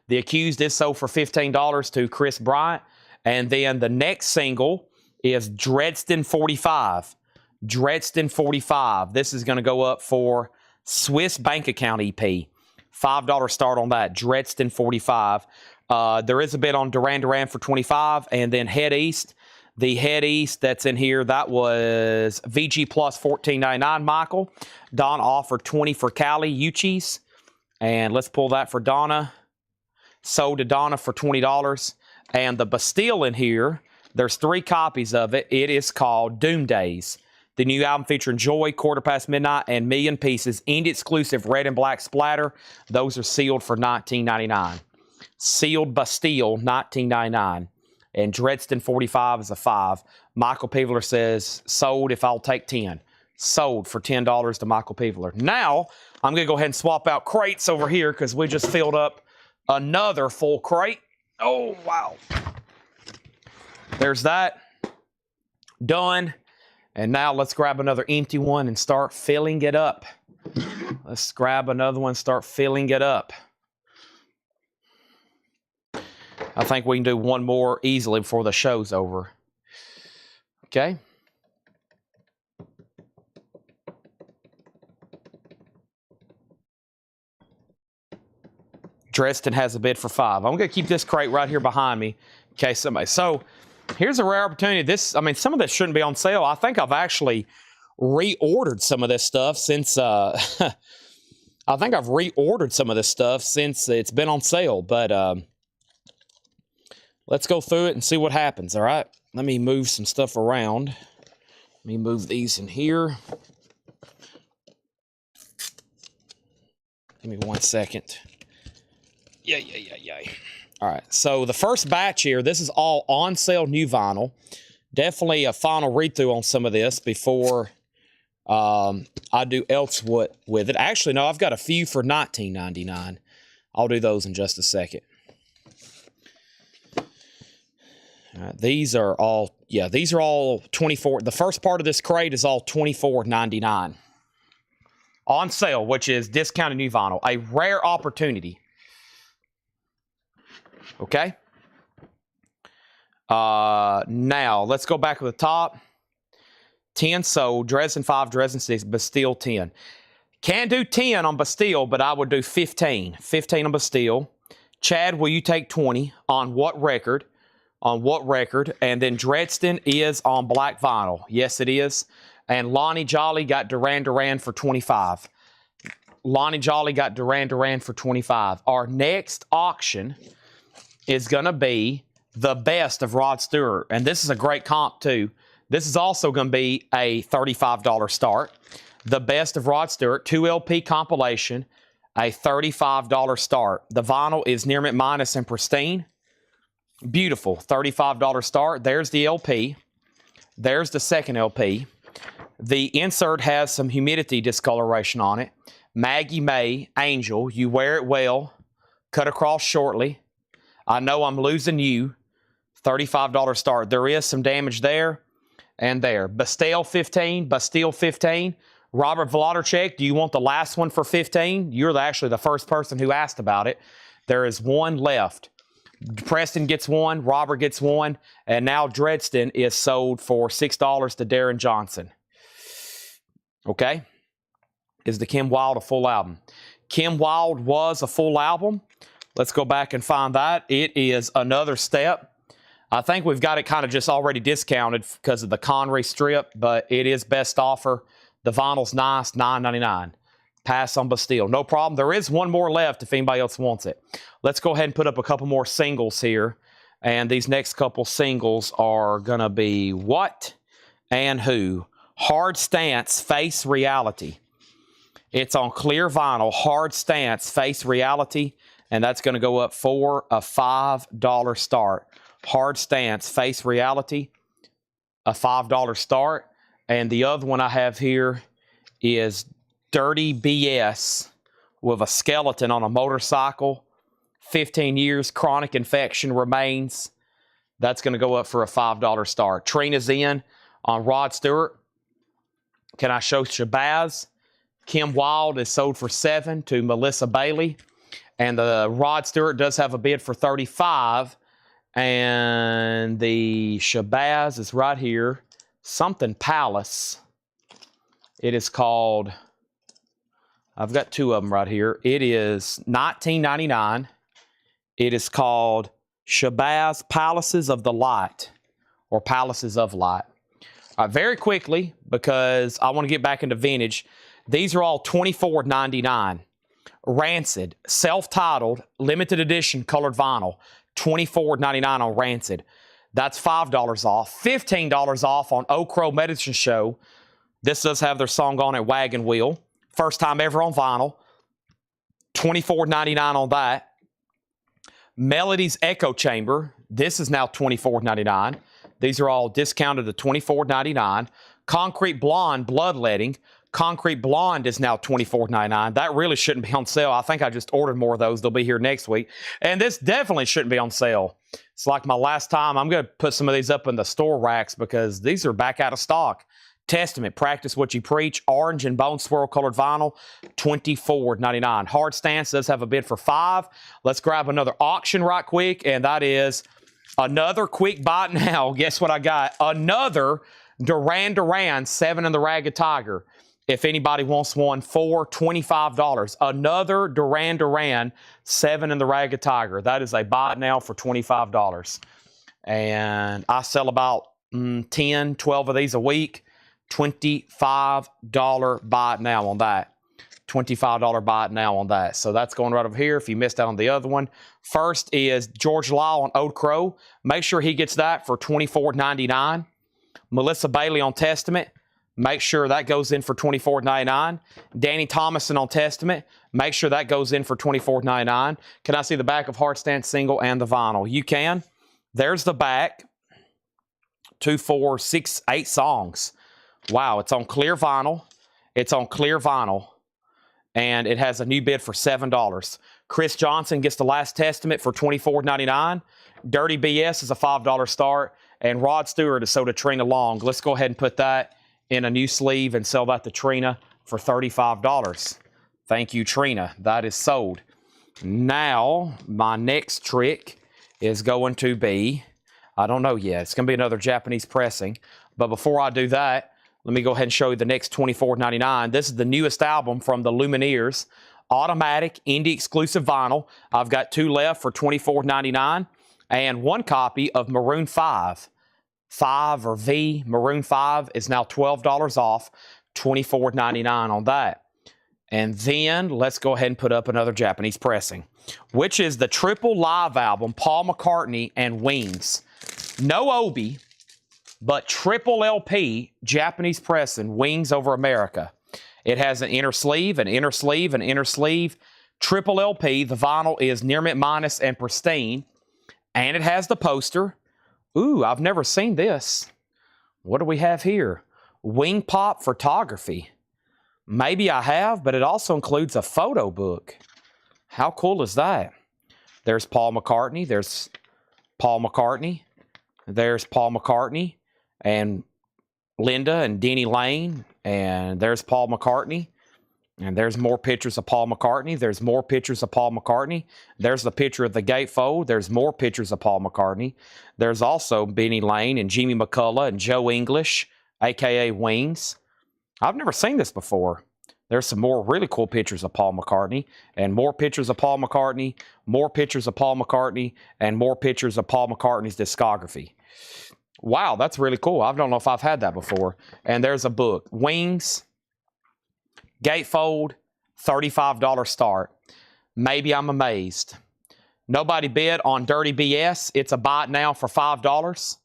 The Accused is sold for $15 to Chris Bryant. And then the next single is Dreadston 45. Dreadston 45. This is going to go up for Swiss Bank Account EP. $5 start on that. Dreadston 45. There is a bid on Duran Duran for $25. And then Head East. The Head East that's in here, that was VG plus $14.99, Michael. Don offered 20 for Callie Uchis. And let's pull that for Donna. Sold to Donna for $20. And the Bastille in here, there's 3 copies of it. It is called Doom Days. The new album featuring Joy, Quarter Past Midnight, and Million Pieces. Indie exclusive red and black splatter. Those are sealed for $19.99. Sealed Bastille, $19.99. And Dreadston 45 is a 5. Michael Peveler says, sold if I'll take 10. Sold for $10 to Michael Peveler. Now, I'm going to go ahead and swap out crates over here because we just filled up another full crate. Oh, wow. There's that. Done. And now let's grab another empty one and start filling it up. Let's grab another one and start filling it up. I think we can do one more easily before the show's over. Okay. Dresden has a bid for 5. I'm going to keep this crate right here behind me in case somebody. So here's a rare opportunity. This, I mean, some of this shouldn't be on sale. I think I've actually reordered some of this stuff since. I think I've reordered some of this stuff since it's been on sale. But let's go through it and see what happens. All right. Let me move some stuff around. Let me move these in here. Give me 1 second. Yeah. All right, so the first batch here, this is all on sale new vinyl. Definitely a final read-through on some of this before I do else what with it. Actually, no, I've got a few for $19.99. I'll do those in just a second. All right, these are all Yeah, these are all 24. The first part of this crate is all $24.99 on sale, which is discounted new vinyl. A rare opportunity. Okay. Now let's go back to the top. 10 sold, Dresden 5, Dresden 6, Bastille 10. Can't do 10 on Bastille, but I would do 15. 15 on Bastille. Chad, will you take 20? On what record? On what record? And then Dresden is on black vinyl. Yes, it is. And Lonnie Jolly got Duran Duran for 25. Lonnie Jolly got Duran Duran for 25. Our next auction is going to be the best of Rod Stewart. And this is a great comp, too. This is also going to be a $35 start. The best of Rod Stewart, 2 LP compilation, a $35 start. The vinyl is near mint minus and pristine. Beautiful, $35 start. There's the LP. There's the second LP. The insert has some humidity discoloration on it. Maggie May, Angel, you wear it well. Cut across shortly. I know I'm losing you. $35 start. There is some damage there and there. Bastille 15. Bastille 15. Robert Vladicek, do you want the last one for 15? You're actually the first person who asked about it. There is one left. Preston gets one, Robert gets one, and now Dresden is sold for $6 to Darren Johnson. Okay? Is the Kim Wilde a full album? Kim Wilde was a full album. Let's go back and find that. It is another step. I think we've got it kind of just already discounted because of the Connery strip, but it is best offer. The vinyl's nice, $9.99. Pass on Bastille. No problem. There is one more left if anybody else wants it. Let's go ahead and put up a couple more singles here. And these next couple singles are going to be What and Who. Hard Stance, Face Reality. It's on clear vinyl. Hard Stance, Face Reality. And that's going to go up for a $5 start. Hard Stance, Face Reality. A $5 start. And the other one I have here is Dirty BS with a skeleton on a motorcycle. 15 years, chronic infection remains. That's going to go up for a $5 start. Trina's in on Rod Stewart. Can I show Shabazz? Kim Wilde is sold for $7 to Melissa Bailey. And the Rod Stewart does have a bid for $35. And the Shabazz is right here. Something Palace. It is called, I've got two of them right here. It is $19.99. It is called Shabazz Palaces of the Light, or Palaces of Light. Very quickly, because I want to get back into vintage, these are all $24.99. Rancid, self-titled, limited edition colored vinyl, $24.99 on Rancid. That's $5 off. $15 off on Oak Crow Medicine Show. This does have their song on it, Wagon Wheel. First time ever on vinyl. $24.99 on that. Melody's Echo Chamber. This is now $24.99. These are all discounted to $24.99. Concrete Blonde, Bloodletting. Concrete Blonde is now $24.99. That really shouldn't be on sale. I think I just ordered more of those. They'll be here next week. And this definitely shouldn't be on sale. It's like my last time. I'm going to put some of these up in the store racks because these are back out of stock. Testament, Practice What You Preach, orange and bone swirl colored vinyl, $24.99. Hard Stance does have a bid for $5. Let's grab another auction right quick, and that is another quick bite now. Guess what I got? Another Duran Duran 7 in the Ragged Tiger. If anybody wants one for $25. Another Duran Duran 7 in the Ragged Tiger. That is a buy now for $25. And I sell about 10, 12 of these a week. $25 buy now on that. $25 buy now on that. So that's going right over here if you missed out on the other one. First is George Lyle on Old Crow. Make sure he gets that for $24.99. Melissa Bailey on Testament. Make sure that goes in for $24.99. Danny Thomason on Testament. Make sure that goes in for $24.99. Can I see the back of Hard Stance single and the vinyl? You can. There's the back. 2, 4, 6, 8 songs. Wow, it's on clear vinyl. It's on clear vinyl. And it has a new bid for $7. Chris Johnson gets the Last Testament for $24.99. Dirty BS is a $5 start. And Rod Stewart has sold a Trina Long. Let's go ahead and put that in a new sleeve and sell that to Trina for $35. Thank you, Trina. That is sold. Now, my next trick is going to be, I don't know yet. It's going to be another Japanese pressing. But before I do that, let me go ahead and show you the next $24.99. This is the newest album from the Lumineers. Automatic, indie exclusive vinyl. I've got 2 left for $24.99. And 1 copy of Maroon 5. 5 or V, Maroon 5 is now $12 off. $24.99 on that. And then let's go ahead and put up another Japanese pressing, which is the triple live album, Paul McCartney and Wings. No Obi, but triple LP Japanese pressing, Wings Over America. It has an inner sleeve, an inner sleeve, an inner sleeve. Triple LP, the vinyl is near mint minus and pristine. And it has the poster. Ooh, I've never seen this. What do we have here? Wing Pop Photography. Maybe I have, but it also includes a photo book. How cool is that? There's Paul McCartney. There's Paul McCartney. There's Paul McCartney and Linda and Denny Lane. And there's Paul McCartney. And there's more pictures of Paul McCartney. There's more pictures of Paul McCartney. There's the picture of the gatefold. There's more pictures of Paul McCartney. There's also Denny Lane and Jimmy McCullough and Joe English, a.k.a. Wings. I've never seen this before. There's some more really cool pictures of Paul McCartney, and more pictures of Paul McCartney, more pictures of Paul McCartney, and more pictures of Paul McCartney's discography. Wow, that's really cool. I don't know if I've had that before. And there's a book, Wings, Gatefold, $35 start. Maybe I'm amazed. Nobody bid on Dirty BS. It's a buy it now for $5.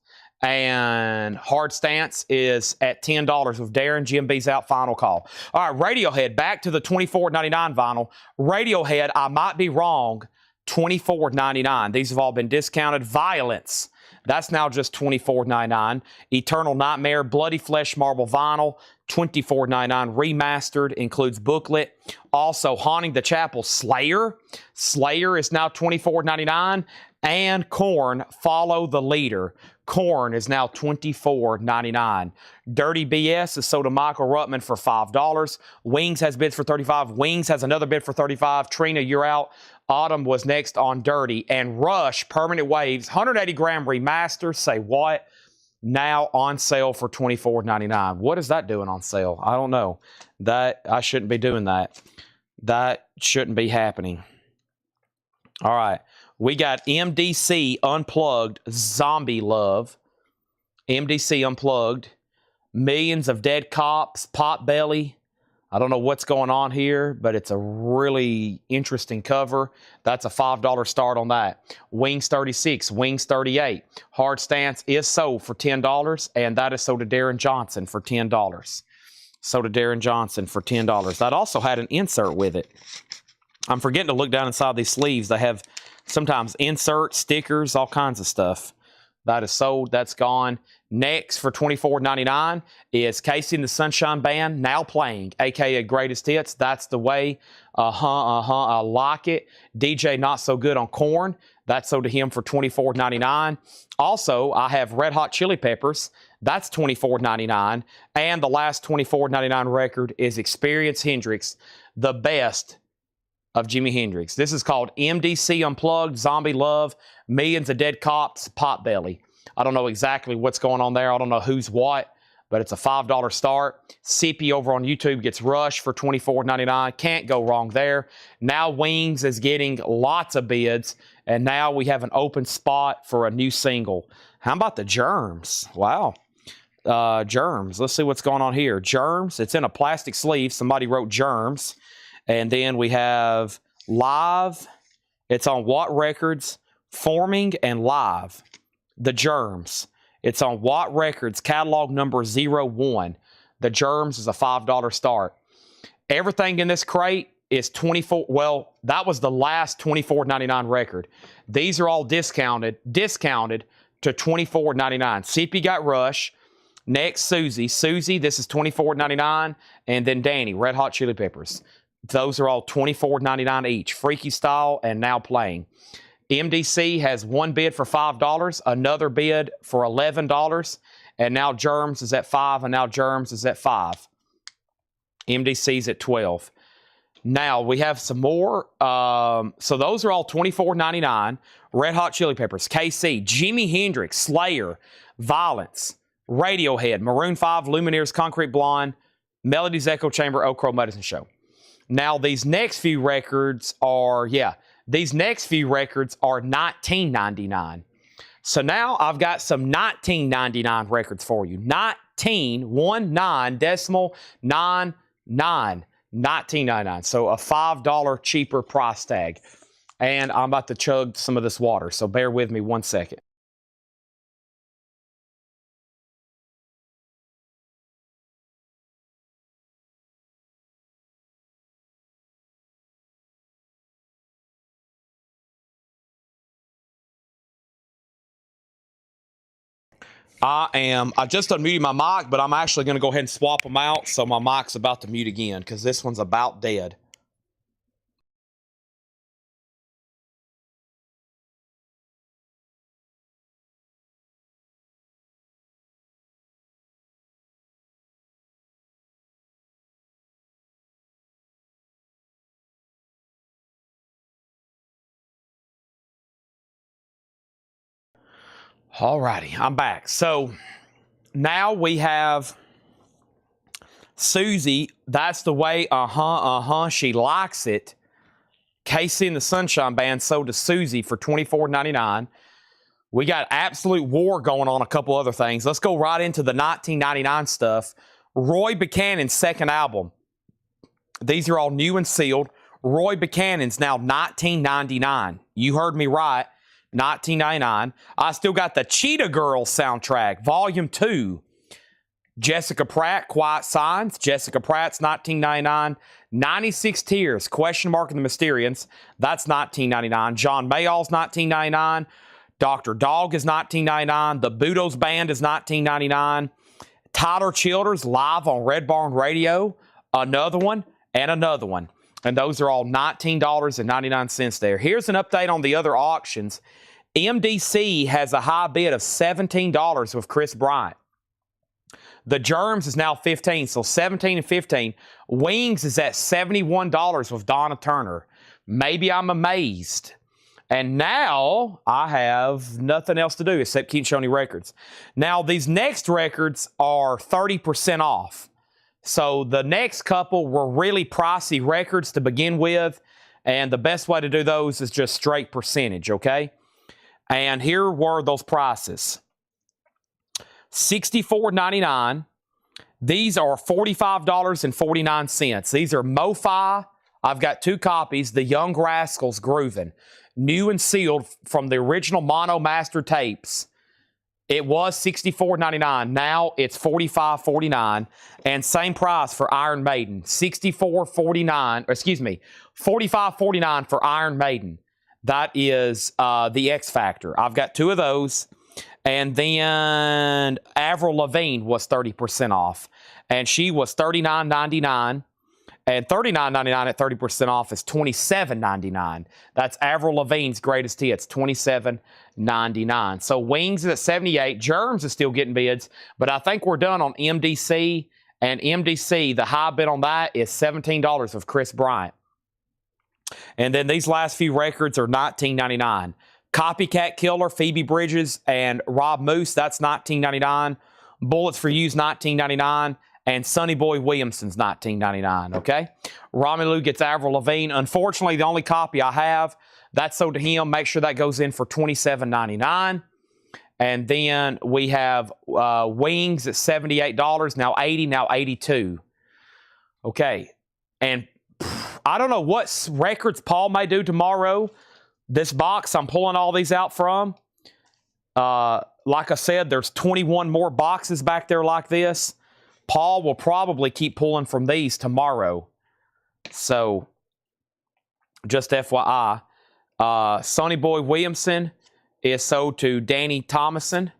And Hard Stance is at $10 with Darren. Jim B's out, final call. All right, Radiohead, back to the $24.99 vinyl. Radiohead, I might be wrong, $24.99. These have all been discounted. Violence, that's now just $24.99. Eternal Nightmare, Bloody Flesh Marble vinyl, $24.99. Remastered, includes booklet. Also, Haunting the Chapel, Slayer. Slayer is now $24.99. And Korn, Follow the Leader. Korn is now $24.99. Dirty BS is sold to Michael Ruttman for $5. Wings has bids for $35. Wings has another bid for $35. Trina, you're out. Autumn was next on Dirty. And Rush, Permanent Waves, 180-gram remaster. Say what? Now on sale for $24.99. What is that doing on sale? I don't know. That I shouldn't be doing that. That shouldn't be happening. All right. We got MDC Unplugged, Zombie Love. MDC Unplugged. Millions of Dead Cops, Potbelly. I don't know what's going on here, but it's a really interesting cover. That's a $5 start on that. Wings 36, Wings 38. Hard Stance is sold for $10, and that is sold to Darren Johnson for $10. Sold to Darren Johnson for $10. That also had an insert with it. I'm forgetting to look down inside these sleeves. They have sometimes inserts, stickers, all kinds of stuff. That is sold. That's gone. Next for $24.99 is Casey and the Sunshine Band, Now Playing, a.k.a. Greatest Hits. That's the way. I like it. DJ Not So Good on Korn. That's sold to him for $24.99. Also, I have Red Hot Chili Peppers. That's $24.99. And the last $24.99 record is Experience Hendrix, the best of Jimi Hendrix. This is called MDC Unplugged, Zombie Love, Millions of Dead Cops, Potbelly. I don't know exactly what's going on there. I don't know who's what, but it's a $5 start. CP over on YouTube gets Rush for $24.99. Can't go wrong there. Now Wings is getting lots of bids, and now we have an open spot for a new single. How about the Germs? Wow. Germs. Let's see what's going on here. Germs. It's in a plastic sleeve. Somebody wrote Germs. And then we have Live. It's on Watt Records, Forming, and Live. The Germs. It's on Watt Records, catalog number 01. The Germs is a $5 start. Everything in this crate is $24. Well, that was the last $24.99 record. These are all discounted to $24.99. CP got Rush. Next, Susie. Susie, this is $24.99. And then Danny, Red Hot Chili Peppers. Those are all $24.99 each. Freaky Style and Now Playing. MDC has one bid for $5, another bid for $11, and now Germs is at 5, and now Germs is at 5. MDC's at 12. Now we have some more. So those are all $24.99. Red Hot Chili Peppers, KC, Jimi Hendrix, Slayer, Violence, Radiohead, Maroon 5, Lumineers, Concrete Blonde, Melody's Echo Chamber, Oak Crow Medicine Show. Now these next few records are, $19.99. So now I've got some $19.99 records for you. 19.99. So a $5 cheaper price tag. And I'm about to chug some of this water, so bear with me 1 second. I just unmuted my mic, but I'm actually going to go ahead and swap them out, so my mic's about to mute again, because this one's about dead. Alrighty, I'm back. So now we have Susie. That's the way, she likes it. Casey and the Sunshine Band sold to Susie for $24.99. We got absolute war going on a couple other things. Let's go right into the 1999 stuff. Roy Buchanan's second album. These are all new and sealed. Roy Buchanan's now $19.99. You heard me right. $19.99. I still got the Cheetah Girls soundtrack, Volume 2. Jessica Pratt, Quiet Signs. Jessica Pratt's $19.99. 96 Tears, Question Mark and the Mysterians. That's $19.99. John Mayall's $19.99. Dr. Dog is $19.99. The Budos Band is $19.99. Tyler Childers live on Red Barn Radio. Another one and another one. And those are all $19.99 there. Here's an update on the other auctions. MDC has a high bid of $17 with Chris Bryant. The Germs is now $15, so $17 and $15. Wings is at $71 with Donna Turner. Maybe I'm amazed. And now I have nothing else to do except keep showing you records. Now these next records are 30% off. So the next couple were really pricey records to begin with, and the best way to do those is just straight percentage, okay? And here were those prices. $64.99. These are $45.49. These are MoFi. I've got 2 copies, the Young Rascals Groovin', new and sealed from the original mono master tapes. It was $64.99. Now it's $45.49. And same price for Iron Maiden. $45.49 for Iron Maiden. That is the X Factor. I've got 2 of those. And then Avril Lavigne was 30% off. And she was $39.99. And $39.99 at 30% off is $27.99. That's Avril Lavigne's greatest hits, $27.99. So Wings is at $78. Germs is still getting bids, but I think we're done on MDC. And MDC, the high bid on that is $17 with Chris Bryant. And then these last few records are $19.99. Copycat Killer, Phoebe Bridges, and Rob Moose, that's $19.99. Bullets for You's $19.99. And Sonny Boy Williamson's $19.99, okay? Romelu gets Avril Lavigne. Unfortunately, the only copy I have, that's sold to him. Make sure that goes in for $27.99. And then we have Wings at $78, now $80, now $82. Okay. And I don't know what records Paul may do tomorrow. This box I'm pulling all these out from. Like I said, there's 21 more boxes back there like this. Paul will probably keep pulling from these tomorrow. So, just FYI. Sonny Boy Williamson is sold to Danny Thomason.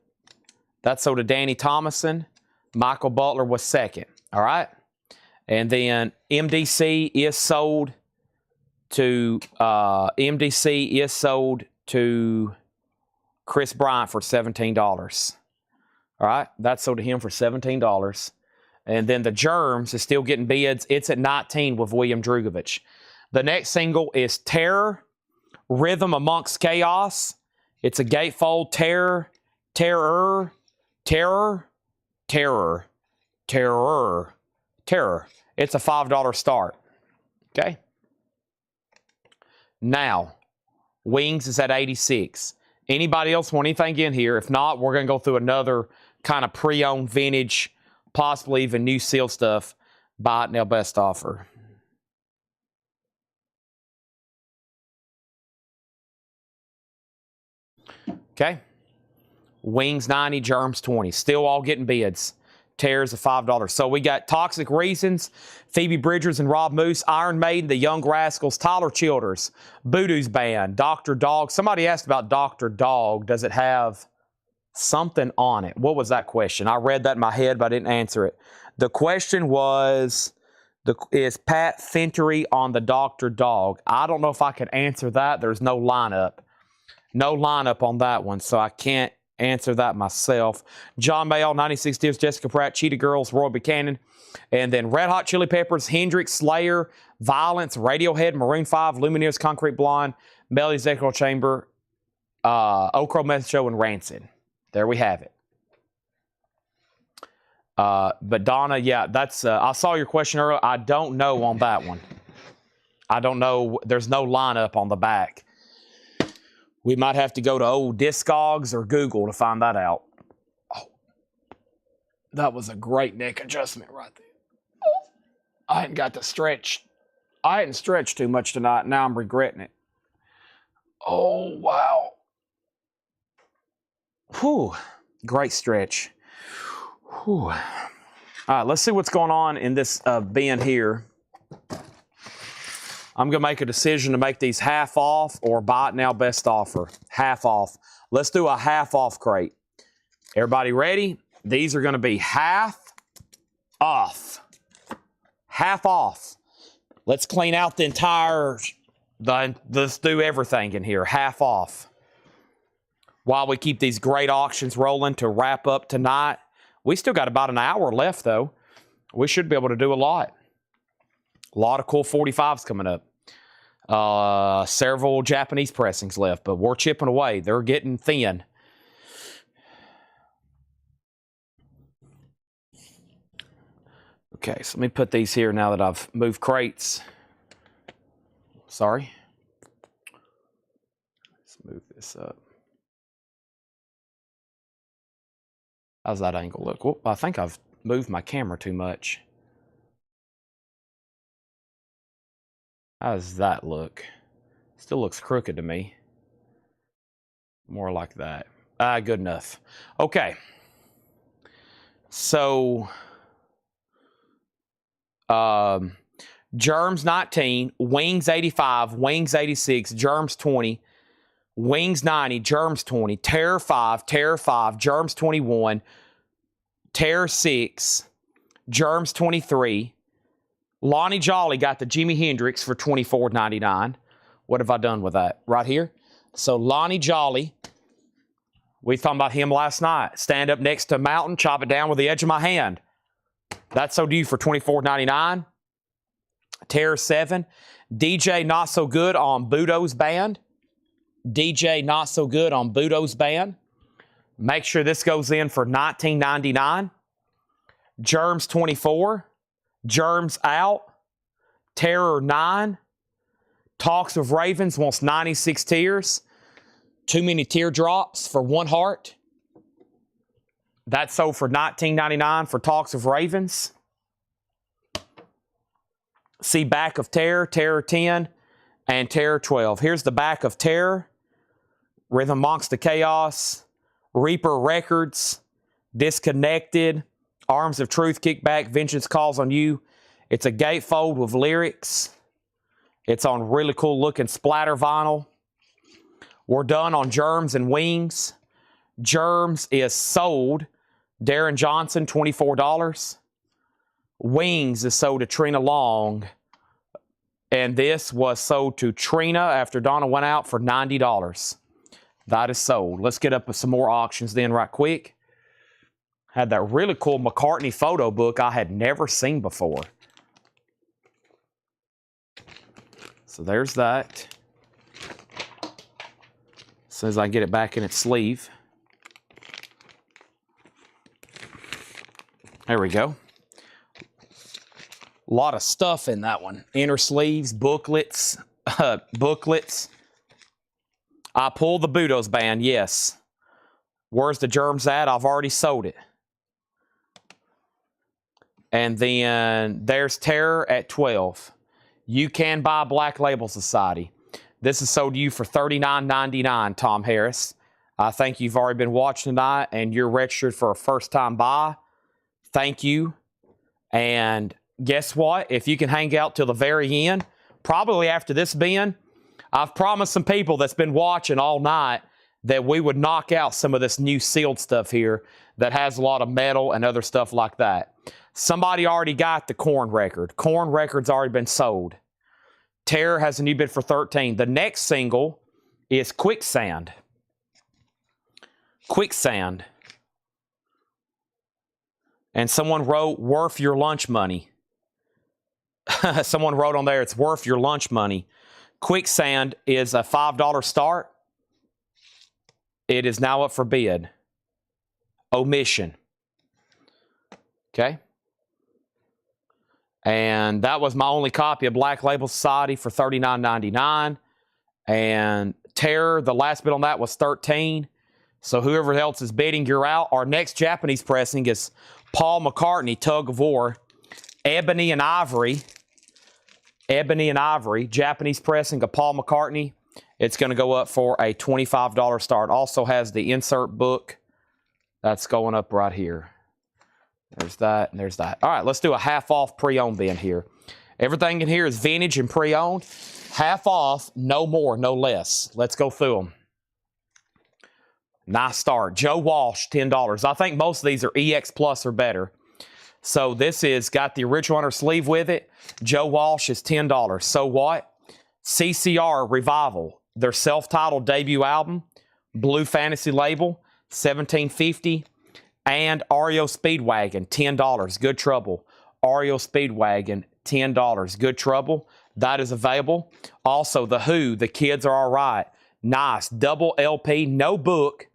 That's sold to Danny Thomason. Michael Butler was second. All right? And then MDC is sold to to Chris Bryant for $17. All right, that's sold to him for $17. And then the Germs is still getting bids. It's at 19 with William Drugovich. The next single is Terror, Rhythm Amongst Chaos. It's a gatefold. Terror, Terror, Terror, Terror, Terror, Terror. It's a $5 start. Okay. Now, Wings is at 86. Anybody else want anything in here? If not, we're going to go through another kind of pre-owned vintage, possibly even new seal stuff. Buy it now, best offer. Okay. Wings 90, Germs 20. Still all getting bids. Tears of $5. So we got Toxic Reasons, Phoebe Bridgers and Rob Moose, Iron Maiden, The Young Rascals, Tyler Childers, Voodoo's Band, Dr. Dog. Somebody asked about Dr. Dog. Does it have something on it? What was that question? I read that in my head, but I didn't answer it. The question was, is Pat Fintery on the Dr. Dog? I don't know if I can answer that. There's no lineup. No lineup on that one, so I can't answer that myself. John Mayall, 96 Divs, Jessica Pratt, Cheetah Girls, Roy Buchanan, and then Red Hot Chili Peppers, Hendrix, Slayer, Violence, Radiohead, Maroon 5, Lumineers, Concrete Blonde, Melody's Echo Chamber, Okro Meth Show, and Rancid. There we have it. But Donna, yeah, that's, I saw your question earlier. I don't know on that one. I don't know. There's no lineup on the back. We might have to go to old Discogs or Google to find that out. Oh, that was a great neck adjustment right there. Oh, I hadn't got to stretch. I hadn't stretched too much tonight. Now I'm regretting it. Oh, wow. Whew. Great stretch. Whew. All right, let's see what's going on in this bin here. I'm going to make a decision to make these half off or buy it now best offer. Half off. Let's do a half off crate. Everybody ready? These are going to be half off. Half off. Let's clean out the entire, let's do everything in here. Half off. While we keep these great auctions rolling to wrap up tonight. We still got about an hour left though. We should be able to do a lot. A lot of cool 45s coming up. Several Japanese pressings left, but we're chipping away. They're getting thin. Okay, so let me put these here now that I've moved crates. Sorry. Let's move this up. How's that angle look? Well, I think I've moved my camera too much. How does that look? Still looks crooked to me. More like that. Good enough. Okay. So, Germs 19, Wings 85, Wings 86, Germs 20, Wings 90, Germs 20, Terror 5, Germs 21, Terror 6, Germs 23, Lonnie Jolly got the Jimi Hendrix for $24.99. What have I done with that? Right here. So Lonnie Jolly, we talked about him last night. Stand up next to a mountain, chop it down with the edge of my hand. That's sold to you for $24.99. Terror 7. DJ Not So Good on Budo's Band. DJ Not So Good on Budo's Band. Make sure this goes in for $19.99. Germs 24. Germs Out, Terror 9, Talks of Ravens wants 96 tears, Too Many Teardrops for one heart. That's sold for $19.99 for Talks of Ravens. See back of Terror, Terror 10, and Terror 12. Here's the back of Terror, Rhythm Amongst the Chaos, Reaper Records, Disconnected, Arms of Truth, Kickback, Vengeance Calls on You. It's a gatefold with lyrics. It's on really cool looking splatter vinyl. We're done on Germs and Wings. Germs is sold. Darren Johnson, $24. Wings is sold to Trina Long. And this was sold to Trina after Donna went out for $90. That is sold. Let's get up with some more auctions then right quick. Had that really cool McCartney photo book I had never seen before. So there's that. As soon as I get it back in its sleeve. There we go. A lot of stuff in that one. Inner sleeves, booklets, booklets. I pulled the Budos band, yes. Where's the germs at? I've already sold it. And then there's Terror at 12. You can buy Black Label Society. This is sold to you for $39.99, Tom Harris. I think you've already been watching tonight and you're registered for a first-time buy. Thank you. And guess what? If you can hang out till the very end, probably after this bin, I've promised some people that's been watching all night that we would knock out some of this new sealed stuff here that has a lot of metal and other stuff like that. Somebody already got the Korn record. Korn record's already been sold. Terror has a new bid for 13. The next single is Quicksand. Quicksand. And someone wrote, worth your lunch money. Someone wrote on there, it's worth your lunch money. Quicksand is a $5 start. It is now up for bid. Omission. Okay. And that was my only copy of Black Label Society for $39.99. And Terror, the last bid on that was 13. So whoever else is bidding, you're out. Our next Japanese pressing is Paul McCartney, Tug of War. Ebony and Ivory. Ebony and Ivory, Japanese pressing of Paul McCartney. It's going to go up for a $25 start. Also has the insert book. That's going up right here. There's that, and there's that. All right, let's do a half off pre-owned bin here. Everything in here is vintage and pre-owned. Half off, no more, no less. Let's go through them. Nice start. Joe Walsh, $10. I think most of these are EX Plus or better. So this is got the original under sleeve with it. Joe Walsh is $10. So what? CCR Revival, their self-titled debut album, Blue Fantasy label, $17.50. And REO Speedwagon, $10. Good Trouble. REO Speedwagon, $10. Good Trouble. That is available. Also, The Who, The Kids Are All Right. Nice. Double LP, no book.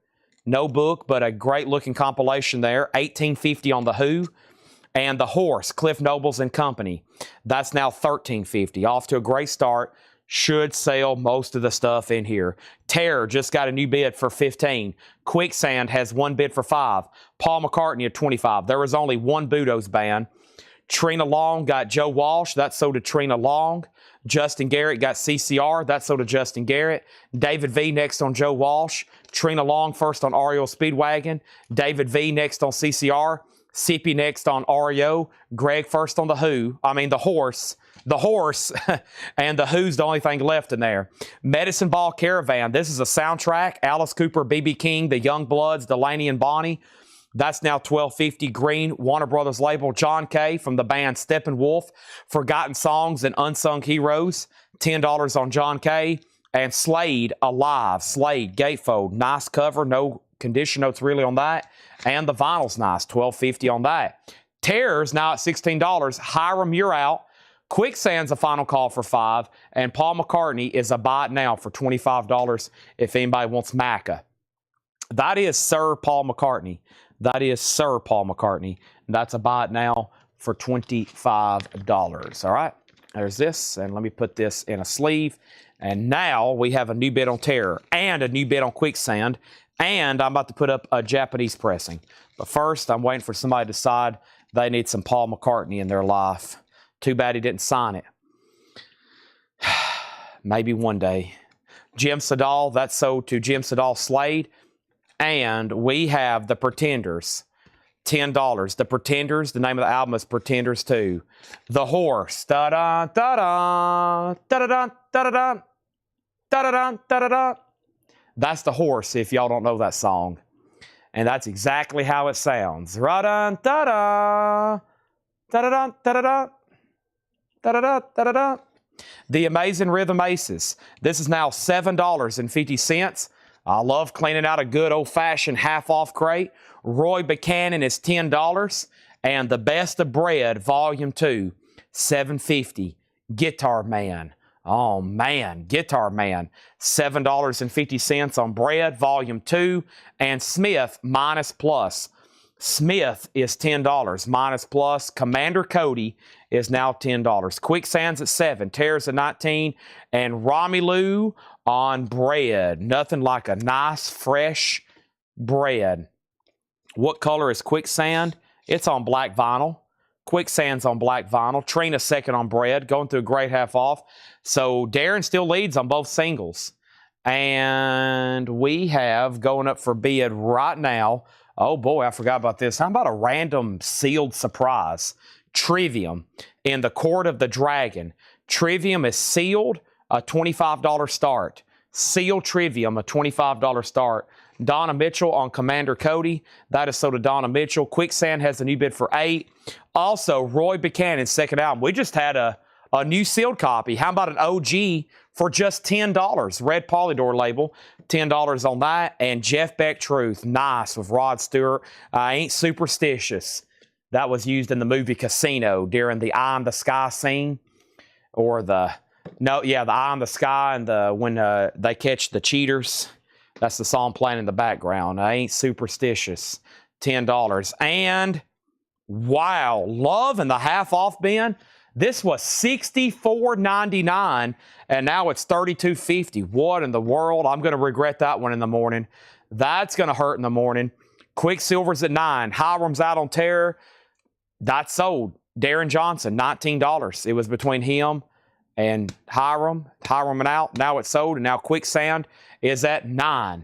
No book, but a great looking compilation there. $18.50 on The Who. And The Horse, Cliff Nobles and Company. That's now $13.50. Off to a great start. Should sell most of the stuff in here. Terror just got a new bid for 15. Quicksand has one bid for 5. Paul McCartney at 25. There was only one Budos band. Trina Long got Joe Walsh. That sold to Trina Long. Justin Garrett got CCR. That sold to Justin Garrett. David V next on Joe Walsh. Trina Long first on REO Speedwagon. David V next on CCR. Sippy next on REO. Greg first on The Who. The Horse. The Horse, and The Who's the only thing left in there. Medicine Ball Caravan. This is a soundtrack. Alice Cooper, B.B. King, The Young Bloods, Delaney and Bonnie. That's now $12.50. Green, Warner Brothers label. John Kay from the band Steppenwolf. Forgotten Songs and Unsung Heroes. $10 on John Kay. And Slade, Alive. Slade, Gatefold. Nice cover. No condition notes really on that. And the vinyl's nice. $12.50 on that. Terror's now at $16. Hiram, you're out. Quicksand's a final call for 5, and Paul McCartney is a buy it now for $25 if anybody wants Macca. That is Sir Paul McCartney. That is Sir Paul McCartney. That's a buy it now for $25. All right, there's this, and let me put this in a sleeve. And now we have a new bid on Terror and a new bid on Quicksand, and I'm about to put up a Japanese pressing. But first, I'm waiting for somebody to decide they need some Paul McCartney in their life. Too bad he didn't sign it. Maybe one day. Jim Sedal, that's sold to Jim Sedal Slade. And we have The Pretenders, $10. The Pretenders, the name of the album is Pretenders 2. The Horse, da-da, da-da, da-da-da, da-da-da, da-da-da, da-da-da. That's The Horse, if y'all don't know that song. And that's exactly how it sounds. Ra-da, da-da, da-da-da, da-da-da. Da-da-da, da-da-da. The Amazing Rhythm Aces. This is now $7.50. I love cleaning out a good old-fashioned half-off crate. Roy Buchanan is $10. And The Best of Bread, Volume 2, $7.50. Guitar Man. Oh, man. Guitar Man. $7.50 on Bread, Volume 2. And Smith, minus plus. Smith is $10, minus plus. Commander Cody is now $10. Quicksand's at $7. Terror's at $19. And Romelu on Bread. Nothing like a nice, fresh bread. What color is Quicksand? It's on black vinyl. Quicksand's on black vinyl. Trina's second on Bread, going through a great half off. So Darren still leads on both singles. And we have going up for bid right now. Oh boy, I forgot about this. How about a random sealed surprise? Trivium in the Court of the Dragon. Trivium is sealed, a $25 start. Sealed Trivium, a $25 start. Donna Mitchell on Commander Cody. That is so to Donna Mitchell. Quicksand has a new bid for $8. Also, Roy Buchanan's second album. We just had a new sealed copy. How about an OG for just $10? Red Polydor label, $10 on that. And Jeff Beck Truth, nice, with Rod Stewart. I ain't superstitious. That was used in the movie Casino during the Eye in the Sky scene. Or the Eye in the Sky and when they catch the cheaters. That's the song playing in the background. I ain't superstitious. $10. And, wow, Love in the half-off bin. This was $64.99, and now it's $32.50. What in the world? I'm going to regret that one in the morning. That's going to hurt in the morning. Quicksilver's at $9. Hiram's out on Terror. That's sold. Darren Johnson, $19. It was between him and Hiram. Hiram and out. Now it's sold, and now Quicksand is at $9.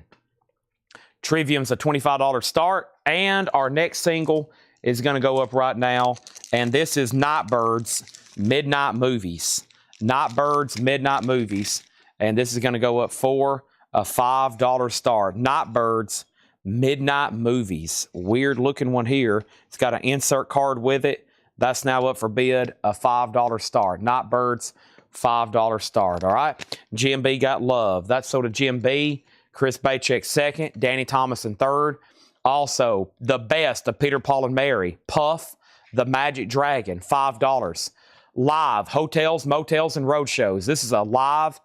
Trivium's a $25 start, and our next single is going to go up right now, and this is Nightbirds Midnight Movies. Nightbirds Midnight Movies, and this is going to go up for a $5 start. Nightbirds Midnight Movies. Weird looking one here. It's got an insert card with it. That's now up for bid, a $5 start. Nightbirds, $5 start, all right? Jim B got Love. That's so to Jim B. Chris Bachek second. Danny Thomas in third. Also, The Best of Peter, Paul, and Mary. Puff, The Magic Dragon, $5. Live, Hotels, Motels, and Roadshows. This is a live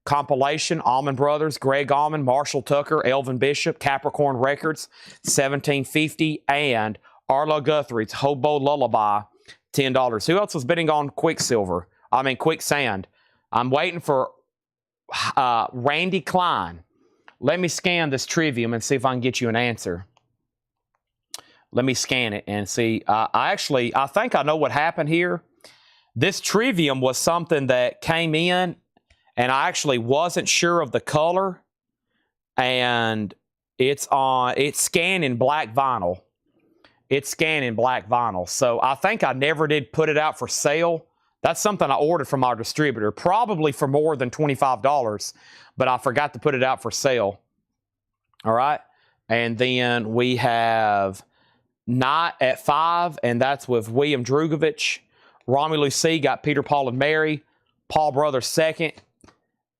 compilation. Allman Brothers, Greg Allman, Marshall Tucker, Elvin Bishop, Capricorn Records, $17.50. And Arlo Guthrie's Hobo Lullaby, $10. Who else was bidding on Quicksand? I'm waiting for Randy Klein. Let me scan this Trivium and see if I can get you an answer. Let me scan it and see. I think I know what happened here. This Trivium was something that came in, and I actually wasn't sure of the color. And it's scanned in black vinyl. It's scanned in black vinyl. So I think I never did put it out for sale. That's something I ordered from our distributor, probably for more than $25, but I forgot to put it out for sale. All right. And then we have Night at 5, and that's with William Drugovich. Romelu C. got Peter, Paul, and Mary. Paul Brothers second.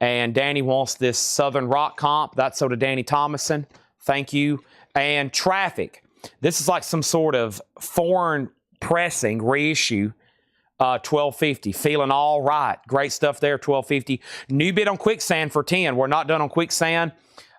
And Danny wants this Southern Rock comp. That's so to Danny Thomason. Thank you. And Traffic. This is like some sort of foreign pressing reissue. $12.50. Feeling All Right. Great stuff there, $12.50. New bid on Quicksand for $10. We're not done on Quicksand.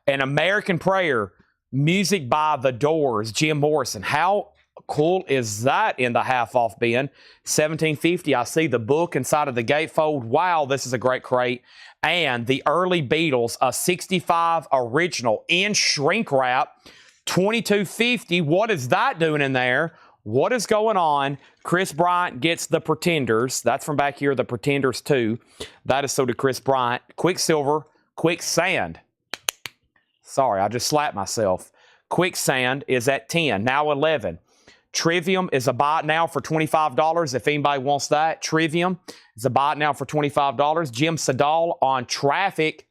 An American Prayer. Music by The Doors. Jim Morrison. How cool is that in the half-off bin? $17.50. I see the book inside of the gatefold. Wow, this is a great crate. And the early Beatles, a 65 original in shrink wrap. $22.50. What is that doing in there? What is going on? Chris Bryant gets The Pretenders. That's from back here, The Pretenders 2. That is so to Chris Bryant. Quicksilver, Quicksand. Sorry, I just slapped myself. Quicksand is at 10, now 11. Trivium is a buy it now for $25 if anybody wants that. Trivium is a buy it now for $25. Jim Sedal on Traffic.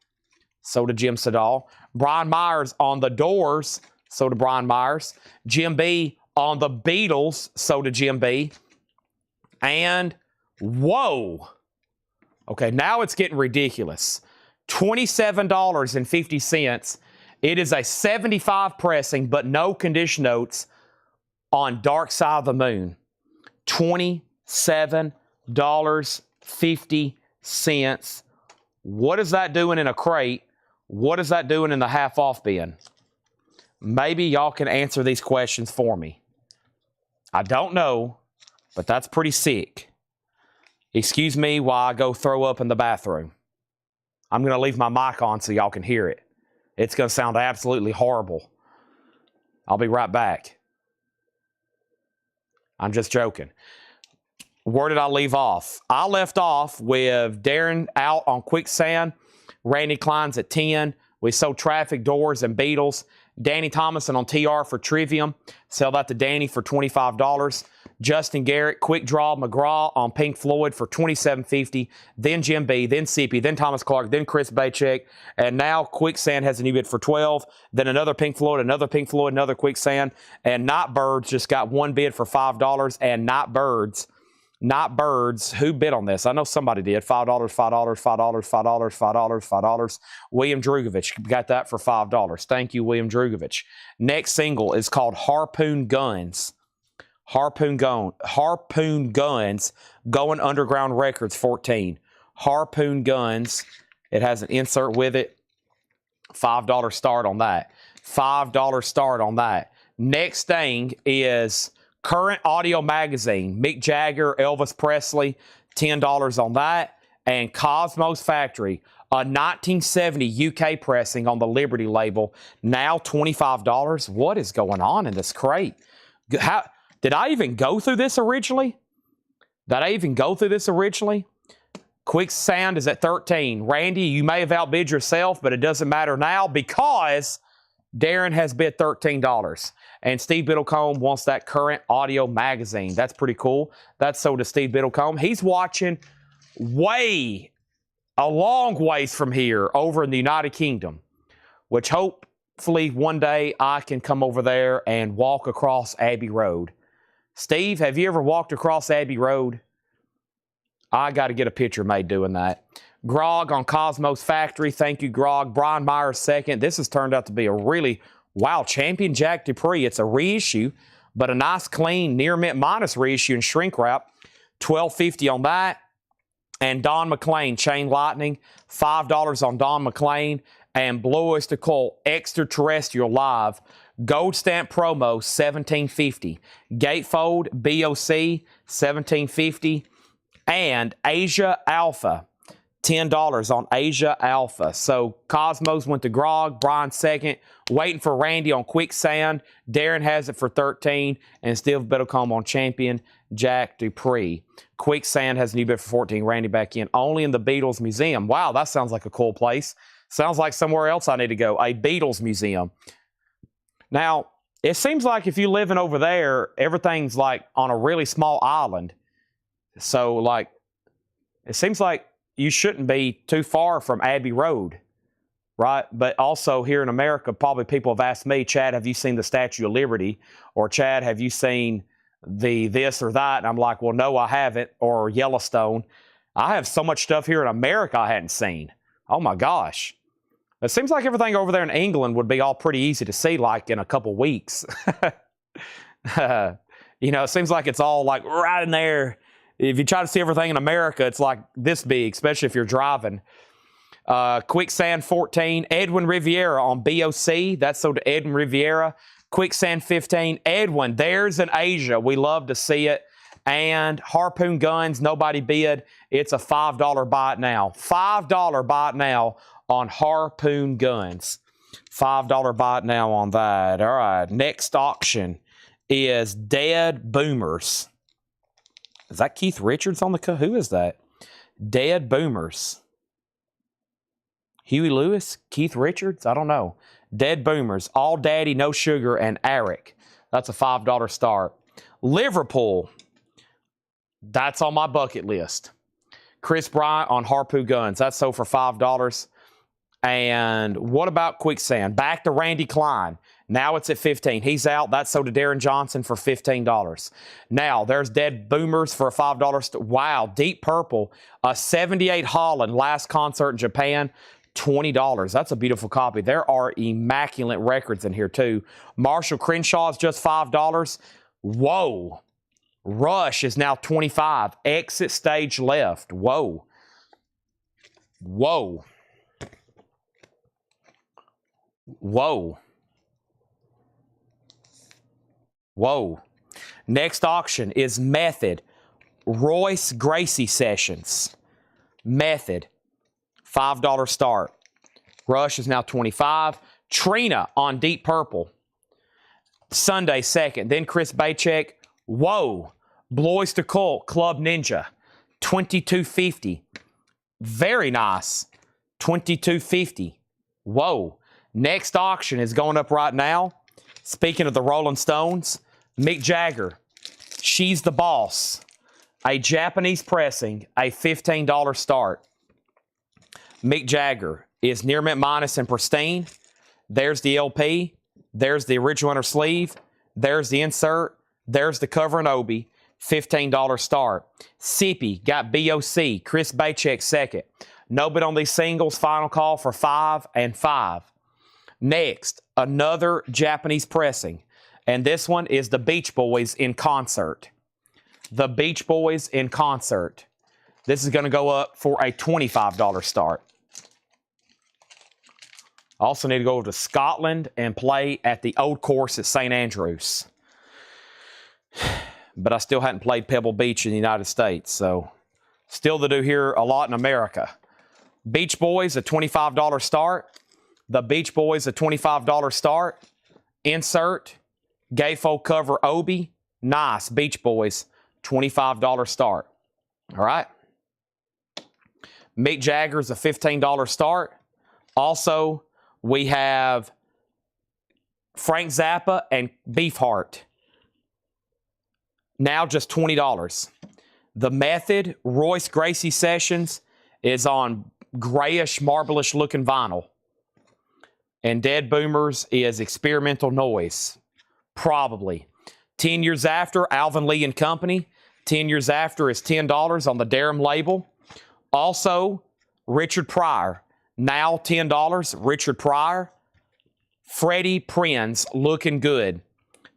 So to Jim Sedal. Brian Myers on The Doors. So to Brian Myers. Jim B on The Beatles, so to Jim B. And, whoa. Okay, now it's getting ridiculous. $27.50 It is a 75 pressing, but no condition notes on Dark Side of the Moon. $27.50. What is that doing in a crate? What is that doing in the half-off bin? Maybe y'all can answer these questions for me. I don't know, but that's pretty sick. Excuse me while I go throw up in the bathroom. I'm going to leave my mic on so y'all can hear it. It's going to sound absolutely horrible. I'll be right back. I'm just joking. Where did I leave off? I left off with Darren out on quicksand. Randy Klein's at 10. We sold traffic doors and Beatles. Danny Thomason on TR for Trivium. Sell that to Danny for $25. Justin Garrett, Quick Draw McGraw on Pink Floyd for $27.50. Then Jim B, then Sippy, then Thomas Clark, then Chris Bachek. And now Quicksand has a new bid for $12. Then another Pink Floyd, another Quicksand. And Not Birds just got one bid for $5. And Not Birds, who bid on this? I know somebody did. $5, $5. William Drugovich got that for $5. Thank you, William Drugovich. Next single is called Harpoon Guns. Harpoon Guns, Going Underground Records 14. Harpoon Guns. It has an insert with it. $5 start on that. $5 start on that. Next thing is Current Audio Magazine. Mick Jagger, Elvis Presley, $10 on that. And Cosmos Factory, a 1970 UK pressing on the Liberty label, now $25. What is going on in this crate? How did I even go through this originally? Quicksand is at 13. Randy, you may have outbid yourself, but it doesn't matter now because Darren has bid $13. And Steve Biddlecombe wants that Current Audio Magazine. That's pretty cool. That's sold to Steve Biddlecombe. He's watching a long ways from here over in the United Kingdom, which hopefully one day I can come over there and walk across Abbey Road. Steve, have you ever walked across Abbey Road? I got to get a picture made doing that. Grog on Cosmos Factory. Thank you, Grog. Brian Myers second. This has turned out to be a really, wow, Champion Jack Dupree. It's a reissue, but a nice, clean, near mint minus reissue and shrink wrap. $12.50 on that. And Don McLean, Chain Lightning. $5 on Don McLean. And Blue Oyster Cult, Extraterrestrial Live. Gold Stamp Promo, $17.50. Gatefold, BOC, $17.50. And Asia Alpha, $10 on Asia Alpha. So Cosmos went to Grog, Brian second, waiting for Randy on Quicksand. Darren has it for $13, and Steve Biddlecombe on Champion Jack Dupree. Quicksand has a new bid for $14. Randy back in. Only in the Beatles Museum. Wow, that sounds like a cool place. Sounds like somewhere else I need to go. A Beatles Museum. Now, it seems like if you're living over there, everything's like on a really small island. So, like, it seems like you shouldn't be too far from Abbey Road, right? But also here in America, probably people have asked me, Chad, have you seen the Statue of Liberty? Or Chad, have you seen the this or that? And I'm like, well, no, I haven't. Or Yellowstone. I have so much stuff here in America I hadn't seen. Oh, my gosh. It seems like everything over there in England would be all pretty easy to see, like in a couple weeks. You know, it seems like it's all like right in there. If you try to see everything in America, it's like this big, especially if you're driving. Quicksand 14, Edwin Riviera on BOC. That's sold to Edwin Riviera. Quicksand 15, Edwin, there's an Asia. We love to see it. And Harpoon Guns, nobody bid. It's a $5 buy it now. $5 buy it now on Harpoon Guns. $5 buy it now on that. All right, next auction is Dead Boomers. Is that Keith Richards on the who is that? Dead Boomers. Huey Lewis? Keith Richards? I don't know. Dead Boomers. All Daddy, No Sugar, and Eric. That's a $5 start. Liverpool. That's on my bucket list. Chris Bryant on Harpoon Guns. That's sold for $5. And what about Quicksand? Back to Randy Klein. Now it's at $15. He's out. That's sold to Darren Johnson for $15. Now, there's Dead Boomers for a $5. Wow, Deep Purple. A 78 Holland, last concert in Japan. $20. That's a beautiful copy. There are immaculate records in here too. Marshall Crenshaw is just $5. Whoa. Rush is now $25. Exit stage left. Whoa. Whoa. Whoa. Whoa. Next auction is Method. Royce Gracie Sessions. Method. $5 start. Rush is now $25. Trina on Deep Purple. Sunday second. Then Chris Bachek. Whoa. Blois to Colt. Club Ninja. $22.50. Very nice. $22.50. Whoa. Next auction is going up right now. Speaking of the Rolling Stones, Mick Jagger. She's the Boss. A Japanese pressing. A $15 start. Mick Jagger is near mint minus and pristine. There's the LP. There's the original inner sleeve. There's the insert. There's the cover and obi. $15 start. Sippy got BOC. Chris Bachek second. No bid on these singles. Final call for 5 and 5. Next, another Japanese pressing. And this one is the Beach Boys in concert. The Beach Boys in concert. This is going to go up for a $25 start. Also need to go to Scotland and play at the old course at St. Andrews. But I still hadn't played Pebble Beach in the United States, so still to do here a lot in America. Beach Boys, a $25 start. The Beach Boys, a $25 start. Insert, gatefold cover obi. Nice, Beach Boys, $25 start. All right. Mick Jagger's a $15 start. Also, we have Frank Zappa and Beefheart. Now just $20. The Method Royce Gracie Sessions is on grayish, marblish looking vinyl. And Dead Boomers is Experimental Noise. Probably. 10 years after, Alvin Lee and Company. 10 years after is $10 on the Durham label. Also, Richard Pryor. Now $10. Richard Pryor. Freddie Prinz looking good.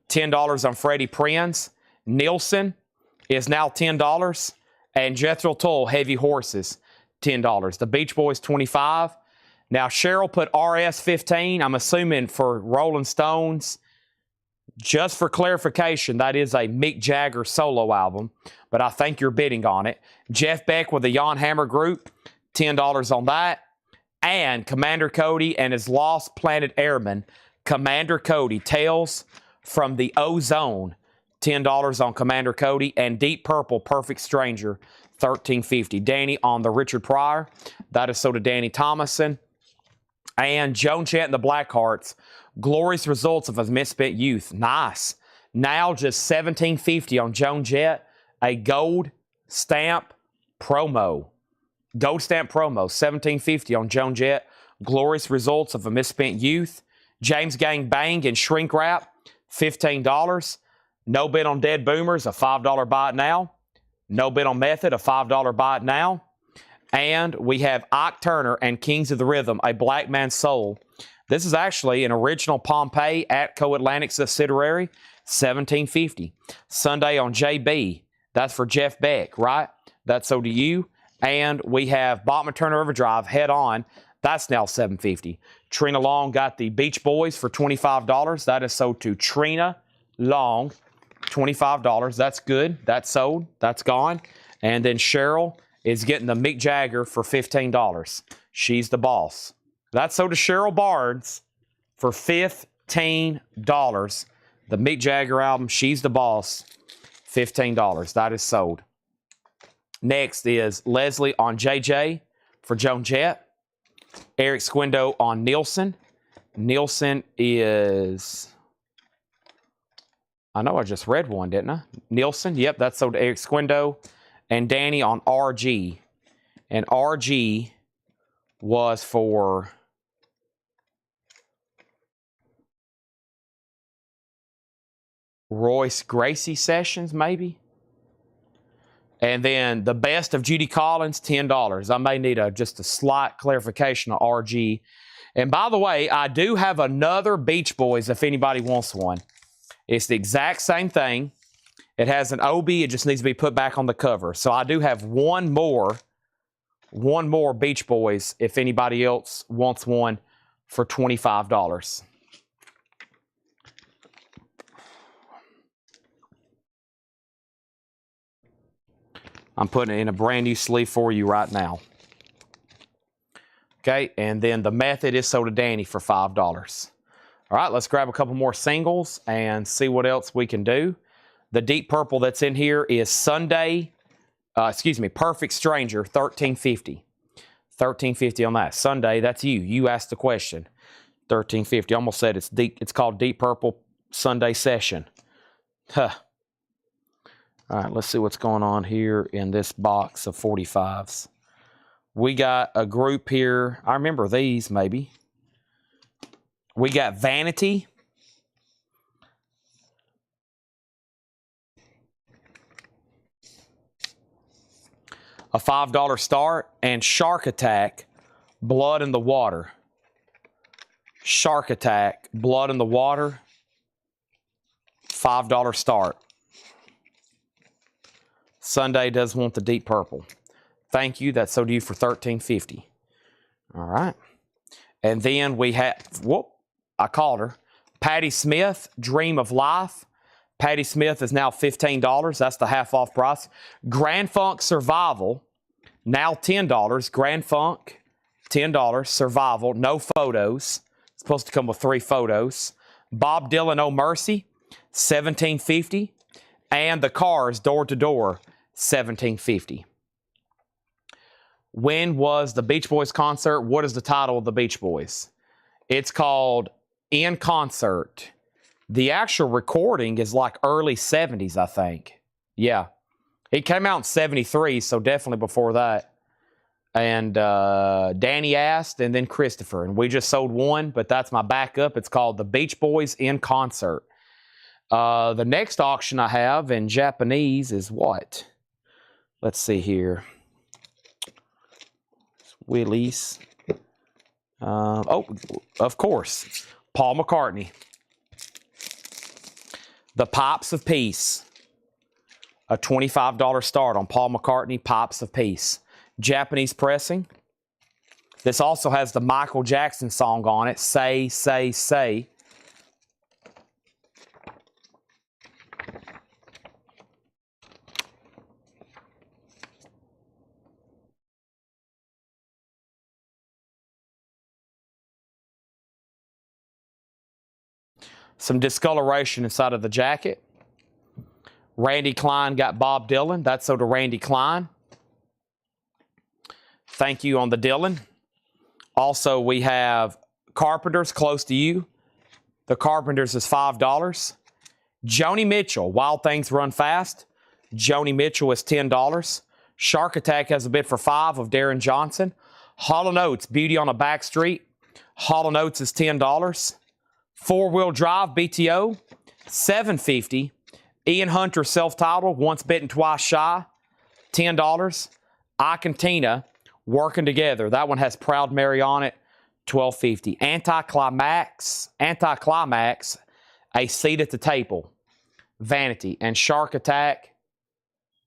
$10 on Freddie Prinz. Nielsen is now $10. And Jethro Tull Heavy Horses, $10. The Beach Boys, $25. Now, Cheryl put RS 15. I'm assuming for Rolling Stones. Just for clarification, that is a Mick Jagger solo album, but I think you're bidding on it. Jeff Beck with the Jan Hammer Group, $10 on that. And Commander Cody and his Lost Planet Airmen, Commander Cody, Tales from the Ozone, $10 on Commander Cody. And Deep Purple, Perfect Stranger, $13.50. Danny on the Richard Pryor. That is so to Danny Thomason. And Joan Jett and the Blackhearts, Glorious Results of a Misspent Youth. Nice. Now just $17.50 on Joan Jett. A gold stamp promo. Gold stamp promo. $17.50 on Joan Jett. Glorious Results of a Misspent Youth. James Gang Bang and Shrink Wrap. $15. No bid on Dead Boomers. A $5 buy it now. No bid on Method. A $5 buy it now. And we have Ike Turner and Kings of the Rhythm, a Black Man's Soul. This is actually an original Pompeii at Co-Atlantic subsidiary, $17.50. Sunday on JB, that's for Jeff Beck, right? That's so to you. And we have Bachman Turner Overdrive, Head On. That's now $7.50. Trina Long got the Beach Boys for $25. That is sold to Trina Long, $25. That's good. That's sold. That's gone. And then Cheryl is getting the Mick Jagger for $15. She's the Boss. That's sold to Cheryl Barnes for $15. The Mick Jagger album, She's the Boss, $15. That is sold. Next is Leslie on JJ for Joan Jett. Eric Squindo on Nielsen. Nielsen is... I know I just read one, didn't I? Nielsen, yep, that's sold to Eric Squindo. And Danny on RG. And RG was for Royce Gracie Sessions, maybe? And then the best of Judy Collins, $10. I may need just a slight clarification of RG. And by the way, I do have another Beach Boys if anybody wants one. It's the exact same thing. It has an OB. It just needs to be put back on the cover. So I do have one more Beach Boys if anybody else wants one for $25. I'm putting it in a brand new sleeve for you right now. Okay, and then the Method is sold to Danny for $5. All right, let's grab a couple more singles and see what else we can do. The deep purple that's in here is Perfect Stranger, $13.50. $13.50 on that. Sunday, that's you. You asked the question. $13.50. Almost said it's deep. It's called Deep Purple Sunday Session. Huh. All right, let's see what's going on here in this box of 45s. We got a group here. I remember these, maybe. We got Vanity. A $5 start. And Shark Attack, Blood in the Water. Shark Attack, Blood in the Water, $5 start. Sunday does want the deep purple. Thank you. That's sold to you for $13.50. All right. And then we have, I called her. Patti Smith, Dream of Life. Patti Smith is now $15. That's the half off price. Grand Funk Survival, now $10. Grand Funk, $10. Survival, no photos. It's supposed to come with 3 photos. Bob Dylan, Oh Mercy, $17.50. And the Cars, Door to Door, $17.50. When was the Beach Boys concert? What is the title of the Beach Boys? It's called In Concert. The actual recording is like early 70s, I think. Yeah. It came out in 73, so definitely before that. And Danny asked, and then Christopher. And we just sold one, but that's my backup. It's called the Beach Boys In Concert. The next auction I have in Japanese is what? Let's see here. Willie's. Oh, of course. Paul McCartney. The Pipes of Peace. A $25 start on Paul McCartney, Pipes of Peace. Japanese pressing. This also has the Michael Jackson song on it, Say, Say, Say. Some discoloration inside of the jacket. Randy Klein got Bob Dylan. That's sold to Randy Klein. Thank you on the Dylan. Also, we have Carpenters, Close to You. The Carpenters is $5. Joni Mitchell, Wild Things Run Fast. Joni Mitchell is $10. Shark Attack has a bid for $5 of Darren Johnson. Hall & Oates, Beauty on a Back Street. Hall & Oates is $10. Four-Wheel Drive, BTO, $7.50. Ian Hunter, self-titled, Once Bitten, Twice Shy, $10. Ike and Tina, Working Together. That one has Proud Mary on it, $12.50. Anticlimax, A Seat at the Table, Vanity. And Shark Attack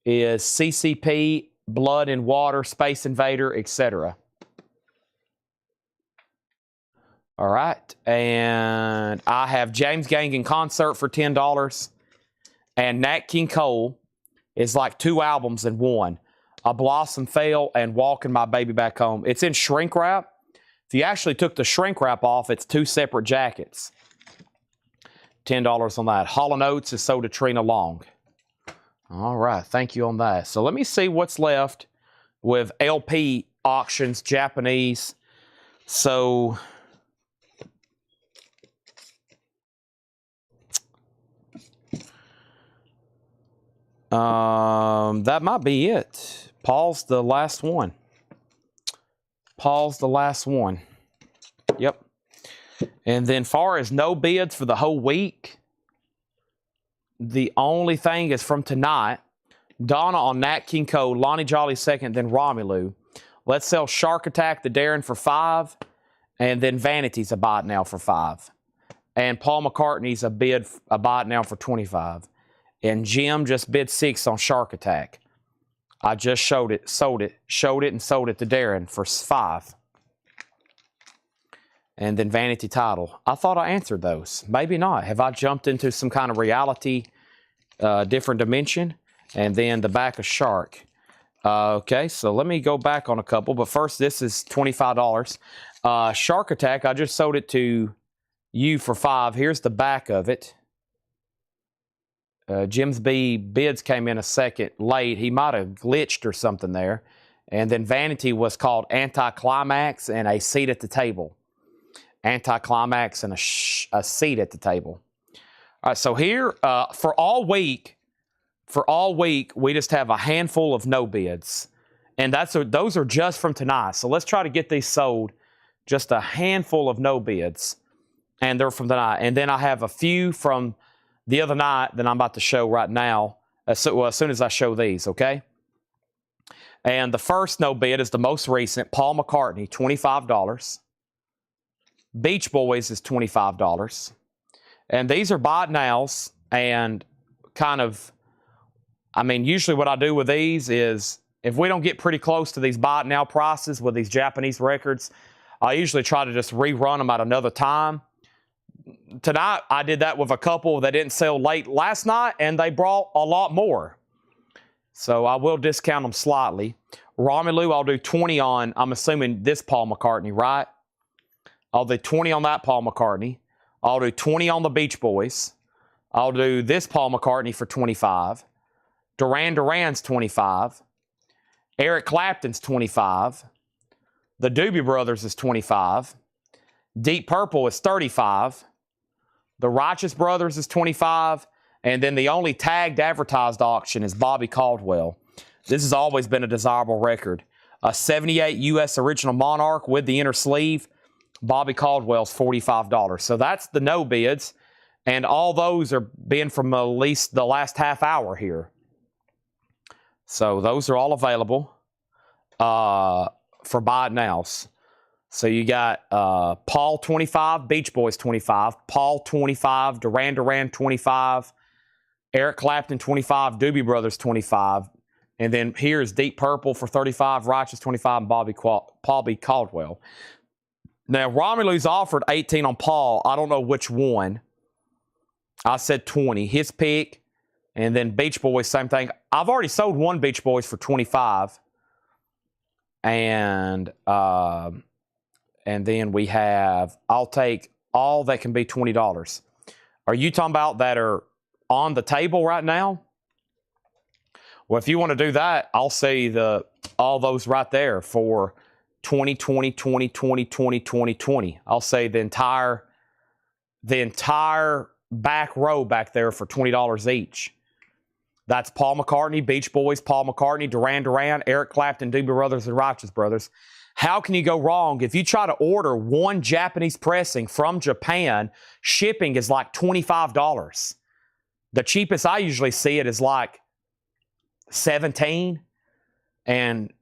is CCP, Blood and Water, Space Invader, etc. All right, and I have James Gang in Concert for $10, and Nat King Cole is like 2 albums in one. A Blossom Fell and Walking My Baby Back Home. It's in shrink wrap. If you actually took the shrink wrap off, it's 2 separate jackets. $10 on that. Hall & Oates is sold to Trina Long. All right, thank you on that. So let me see what's left with LP auctions, Japanese. So that might be it. Paul's the last one. Paul's the last one. Yep. And then far as no bids for the whole week, the only thing is from tonight. Donna on Nat King Cole, Lonnie Jolly second, then Romelu. Let's sell Shark Attack to Darren for 5, and then Vanity's a buy it now for 5. And Paul McCartney's a buy it now for 25. And Jim just bid 6 on Shark Attack. I just showed it, and sold it to Darren for 5. And then Vanity Title. I thought I answered those. Maybe not. Have I jumped into some kind of reality, different dimension? And then the back of Shark. Okay, so let me go back on a couple. But first, this is $25. Shark Attack, I just sold it to you for 5. Here's the back of it. Jim's B bids came in a second late. He might have glitched or something there. And then Vanity was called Anticlimax and a seat at the table. Anticlimax and a seat at the table. All right, so here for all week, we just have a handful of no bids. And those are just from tonight. So let's try to get these sold. Just a handful of no bids. And they're from tonight. And then I have a few from the other night that I'm about to show right now, as soon as I show these, okay? And the first no bid is the most recent, Paul McCartney, $25. Beach Boys is $25. And these are buy it nows, and kind of, I mean, usually what I do with these is, if we don't get pretty close to these buy it now prices with these Japanese records, I usually try to just rerun them at another time. Tonight, I did that with a couple that didn't sell late last night, and they brought a lot more. So I will discount them slightly. Romelu, I'll do 20 on, I'm assuming this Paul McCartney, right? I'll do 20 on that Paul McCartney. I'll do 20 on the Beach Boys. I'll do this Paul McCartney for 25. Duran Duran's 25. Eric Clapton's 25. The Doobie Brothers is 25. Deep Purple is 35. The Righteous Brothers is 25. And then the only tagged advertised auction is Bobby Caldwell. This has always been a desirable record. A 78 U.S. Original Monarch with the inner sleeve. Bobby Caldwell's $45. So that's the no bids. And all those are being from at least the last half hour here. So those are all available for buy it nows. So you got Paul 25, Beach Boys 25, Paul 25, Duran Duran 25, Eric Clapton 25, Doobie Brothers 25, and then here's Deep Purple for 35, Righteous 25, and Bobby Caldwell. Now Romelu's offered 18 on Paul. I don't know which one. I said 20. His pick, and then Beach Boys, same thing. I've already sold one Beach Boys for 25, and then we have, I'll take all that can be $20. Are you talking about that are on the table right now? Well, if you want to do that, I'll say all those right there for 20, 20, 20, 20, 20, 20, 20. I'll say the entire back row back there for $20 each. That's Paul McCartney, Beach Boys, Paul McCartney, Duran Duran, Eric Clapton, Doobie Brothers, and Righteous Brothers. How can you go wrong? If you try to order one Japanese pressing from Japan, shipping is like $25. The cheapest I usually see it is like $17. And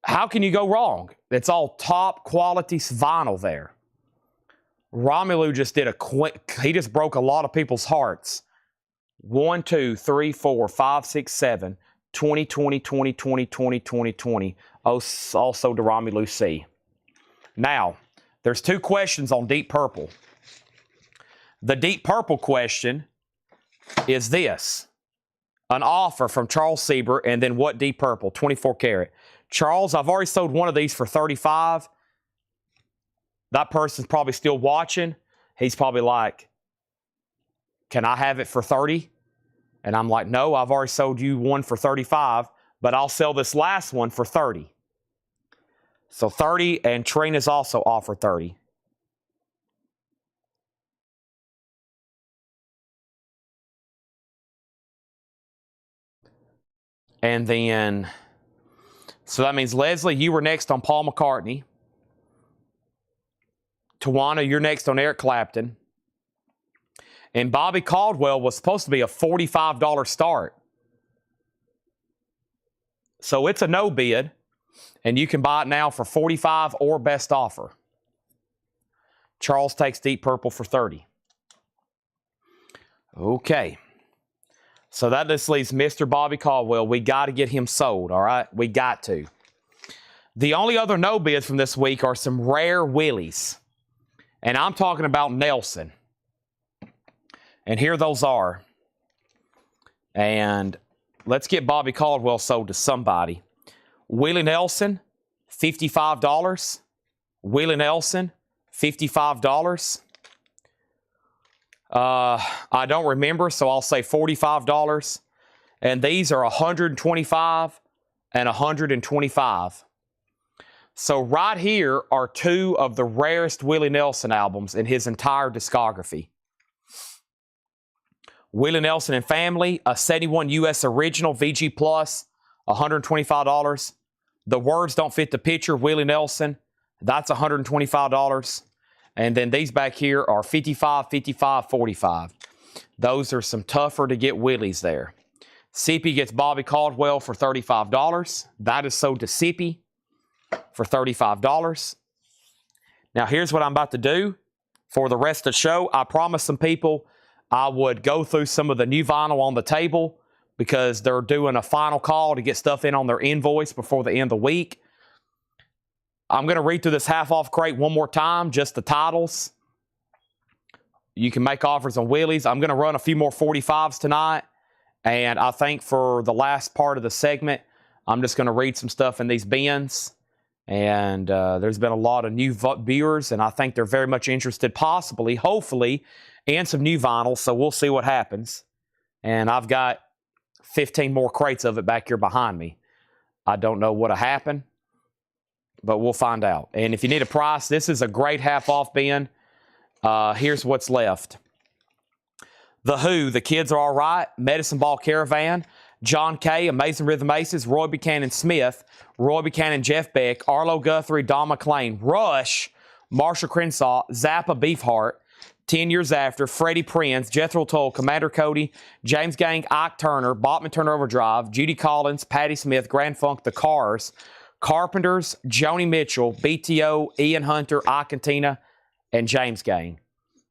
how can you go wrong? It's all top quality vinyl there. Romelu just did he just broke a lot of people's hearts. 1, 2, 3, 4, 5, 6, 7, 20, 20, 20, 20, 20, 20, 20. Also to Romelu C. Now, there's 2 questions on Deep Purple. The Deep Purple question is this. An offer from Charles Sieber, and then what Deep Purple? 24 karat. Charles, I've already sold one of these for 35. That person's probably still watching. He's probably like, can I have it for 30? And I'm like, no, I've already sold you one for 35, but I'll sell this last one for 30. So 30, and Trina's also offered 30. And then, so that means, Leslie, you were next on Paul McCartney. Tawana, you're next on Eric Clapton. And Bobby Caldwell was supposed to be a $45 start. So it's a no bid, and you can buy it now for $45 or best offer. Charles takes Deep Purple for $30. Okay. So that just leaves Mr. Bobby Caldwell. We got to get him sold, all right? We got to. The only other no bids from this week are some rare Willies. And I'm talking about Nelson. And here those are. And let's get Bobby Caldwell sold to somebody. Willie Nelson, $55. Willie Nelson, $55. I don't remember, so I'll say $45. And these are $125 and $125. So right here are two of the rarest Willie Nelson albums in his entire discography. Willie Nelson and Family, a 71 US original VG Plus, $125. The Words Don't Fit the Picture, Willie Nelson, that's $125. And then these back here are $55, $55, $45. Those are some tougher to get Willies there. Sippy gets Bobby Caldwell for $35. That is sold to Sippy for $35. Now here's what I'm about to do for the rest of the show. I promised some people I would go through some of the new vinyl on the table because they're doing a final call to get stuff in on their invoice before the end of the week. I'm going to read through this half-off crate one more time, just the titles. You can make offers on Willies. I'm going to run a few more 45s tonight. And I think for the last part of the segment, I'm just going to read some stuff in these bins. And there's been a lot of new viewers, and I think they're very much interested, possibly, hopefully, in some new vinyl. So we'll see what happens. And I've got 15 more crates of it back here behind me. I don't know what'll happen, but we'll find out. And if you need a price, this is a great half-off bin. Here's what's left. The Who, The Kids Are All Right, Medicine Ball Caravan, John Kay, Amazing Rhythm Aces, Roy Buchanan Smith, Roy Buchanan Jeff Beck, Arlo Guthrie, Don McLean, Rush, Marshall Crenshaw, Zappa Beefheart, 10 Years After, Freddie Prinze, Jethro Tull, Commander Cody, James Gang, Ike Turner, Bachman Turner Overdrive, Judy Collins, Patti Smith, Grand Funk, The Cars, Carpenters, Joni Mitchell, BTO, Ian Hunter, Ike and Tina, and James Gang.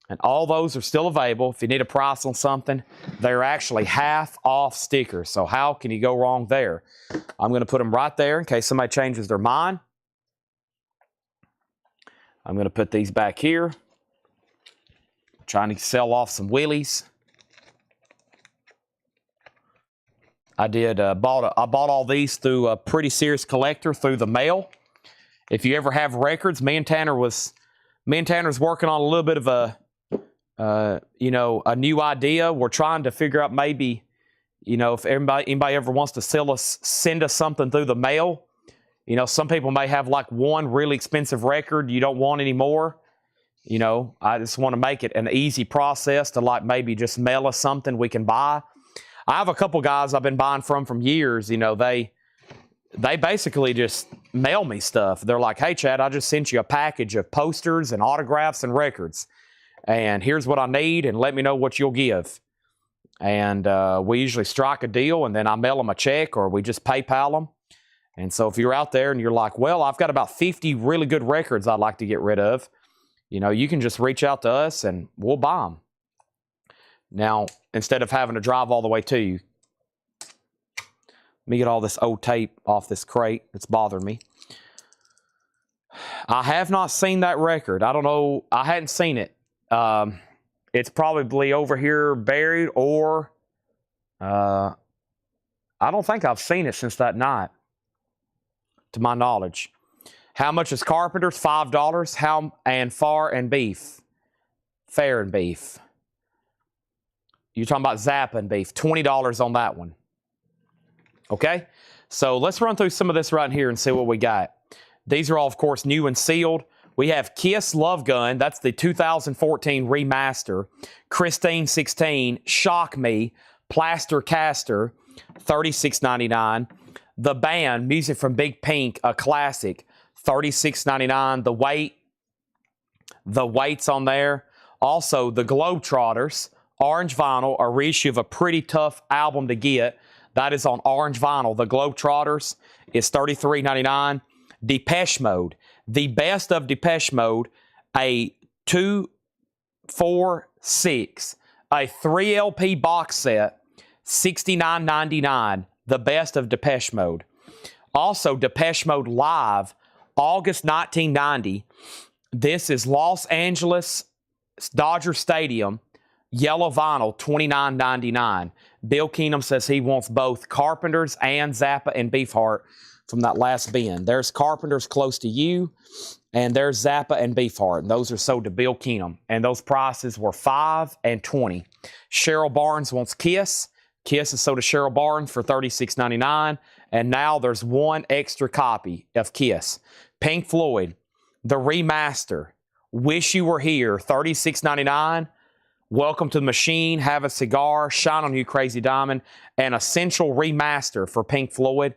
And all those are still available. If you need a price on something, they're actually half off stickers. So how can you go wrong there? I'm going to put them right there in case somebody changes their mind. I'm going to put these back here. Trying to sell off some Willies. I bought all these through a Pretty Serious Collector through the mail. If you ever have records, me and Tanner's working on a little bit of a new idea. We're trying to figure out maybe, if anybody ever wants to send us something through the mail. Some people may have like one really expensive record you don't want anymore. I just want to make it an easy process to like maybe just mail us something we can buy. I have a couple guys I've been buying from years. They basically just mail me stuff. They're like, hey, Chad, I just sent you a package of posters and autographs and records. And here's what I need, and let me know what you'll give. And we usually strike a deal, and then I mail them a check, or we just PayPal them. And so if you're out there and you're like, well, I've got about 50 really good records I'd like to get rid of, you can just reach out to us, and we'll buy them. Now, instead of having to drive all the way to you, let me get all this old tape off this crate that's bothering me. I have not seen that record. I don't know. I hadn't seen it. It's probably over here buried, or I don't think I've seen it since that night, to my knowledge. How much is Carpenter's? $5. How and Far and Beef? Fair and Beef. You're talking about Zappa and Beef. $20 on that one. Okay? So let's run through some of this right here and see what we got. These are all, of course, new and sealed. We have Kiss Love Gun. That's the 2014 remaster. Christine 16. Shock Me. Plaster Caster. $36.99. The Band. Music from Big Pink. A classic. $36.99. The Weight's on there. Also, the Globetrotters. Orange vinyl. A reissue of a pretty tough album to get. That is on orange vinyl. The Globetrotters is $33.99. Depeche Mode, the best of Depeche Mode, a 2, 4, 6, a 3 LP box set, $69.99. The best of Depeche Mode. Also, Depeche Mode Live, August 1990. This is Los Angeles Dodger Stadium, yellow vinyl, $29.99. Bill Keenum says he wants both Carpenters and Zappa and Beefheart from that last bin. There's Carpenters close to you, and there's Zappa and Beefheart. And those are sold to Bill Keenum. And those prices were $5 and $20. Cheryl Barnes wants Kiss. Kiss is sold to Cheryl Barnes for $36.99. And now there's one extra copy of Kiss. Pink Floyd, the remaster, Wish You Were Here, $36.99. Welcome to the Machine, Have a Cigar, Shine on You, Crazy Diamond, an essential remaster for Pink Floyd.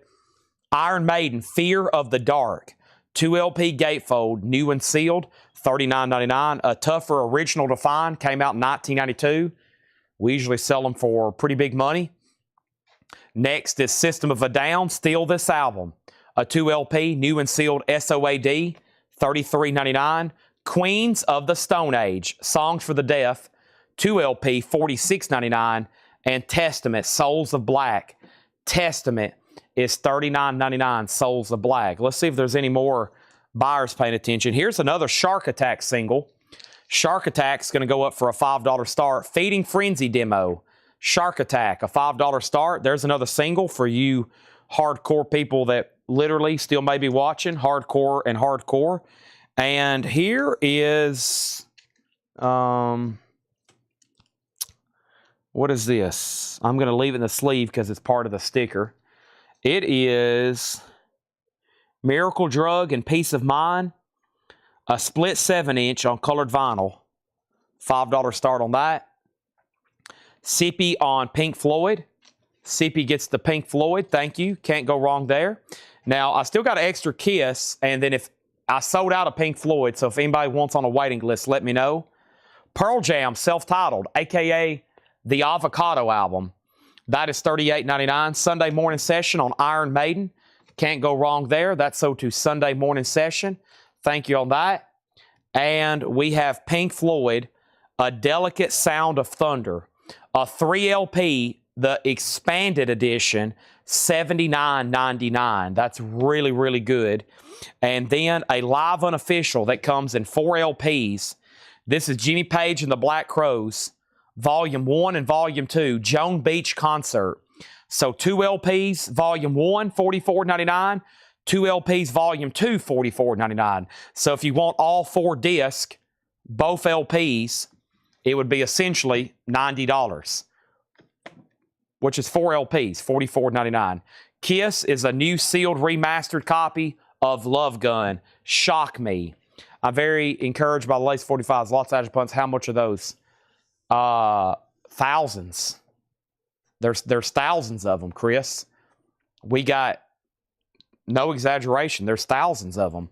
Iron Maiden, Fear of the Dark, 2 LP gatefold, new and sealed, $39.99. A tougher original to find, came out in 1992. We usually sell them for pretty big money. Next is System of a Down, Steal This Album, a 2 LP, new and sealed SOAD, $33.99. Queens of the Stone Age, Songs for the Deaf, 2 LP, $46.99. And Testament, Souls of Black. Testament is $39.99, Souls of Black. Let's see if there's any more buyers paying attention. Here's another Shark Attack single. Shark Attack's going to go up for a $5 start. Feeding Frenzy demo. Shark Attack, a $5 start. There's another single for you hardcore people that literally still may be watching, hardcore and hardcore. And here is, what is this? I'm going to leave it in the sleeve because it's part of the sticker. It is Miracle Drug and Peace of Mind, a split 7-inch on colored vinyl. $5 start on that. Sippy on Pink Floyd. Sippy gets the Pink Floyd. Thank you. Can't go wrong there. Now, I still got an extra Kiss, and then if I sold out of Pink Floyd, so if anybody wants on a waiting list, let me know. Pearl Jam, self-titled, a.k.a. the Avocado album. That is $38.99. Sunday Morning Session on Iron Maiden. Can't go wrong there. That's sold to Sunday Morning Session. Thank you on that. And we have Pink Floyd, A Delicate Sound of Thunder. A 3 LP, the expanded edition, $79.99. That's really, really good. And then a live unofficial that comes in 4 LPs. This is Jimmy Page and the Black Crowes, Volume 1 and Volume 2, Joan Beach Concert. So 2 LPs, Volume 1, $44.99. 2 LPs, Volume 2, $44.99. So if you want all 4 discs, both LPs, it would be essentially $90, which is 4 LPs, $44.99. Kiss is a new sealed remastered copy of Love Gun, Shock Me. I'm very encouraged by the latest 45s, lots of action punts. How much are those? Thousands. There's thousands of them, Chris. We got, no exaggeration, there's thousands of them.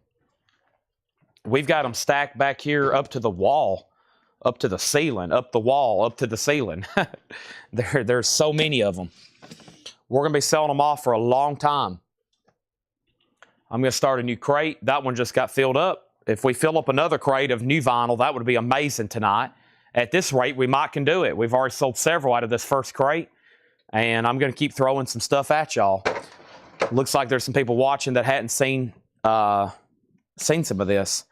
We've got them stacked back here up to the wall, up to the ceiling, up the wall, up to the ceiling. There's so many of them. We're going to be selling them off for a long time. I'm going to start a new crate. That one just got filled up. If we fill up another crate of new vinyl, that would be amazing tonight. At this rate, we might can do it. We've already sold several out of this first crate, and I'm going to keep throwing some stuff at y'all. Looks like there's some people watching that hadn't seen some of this.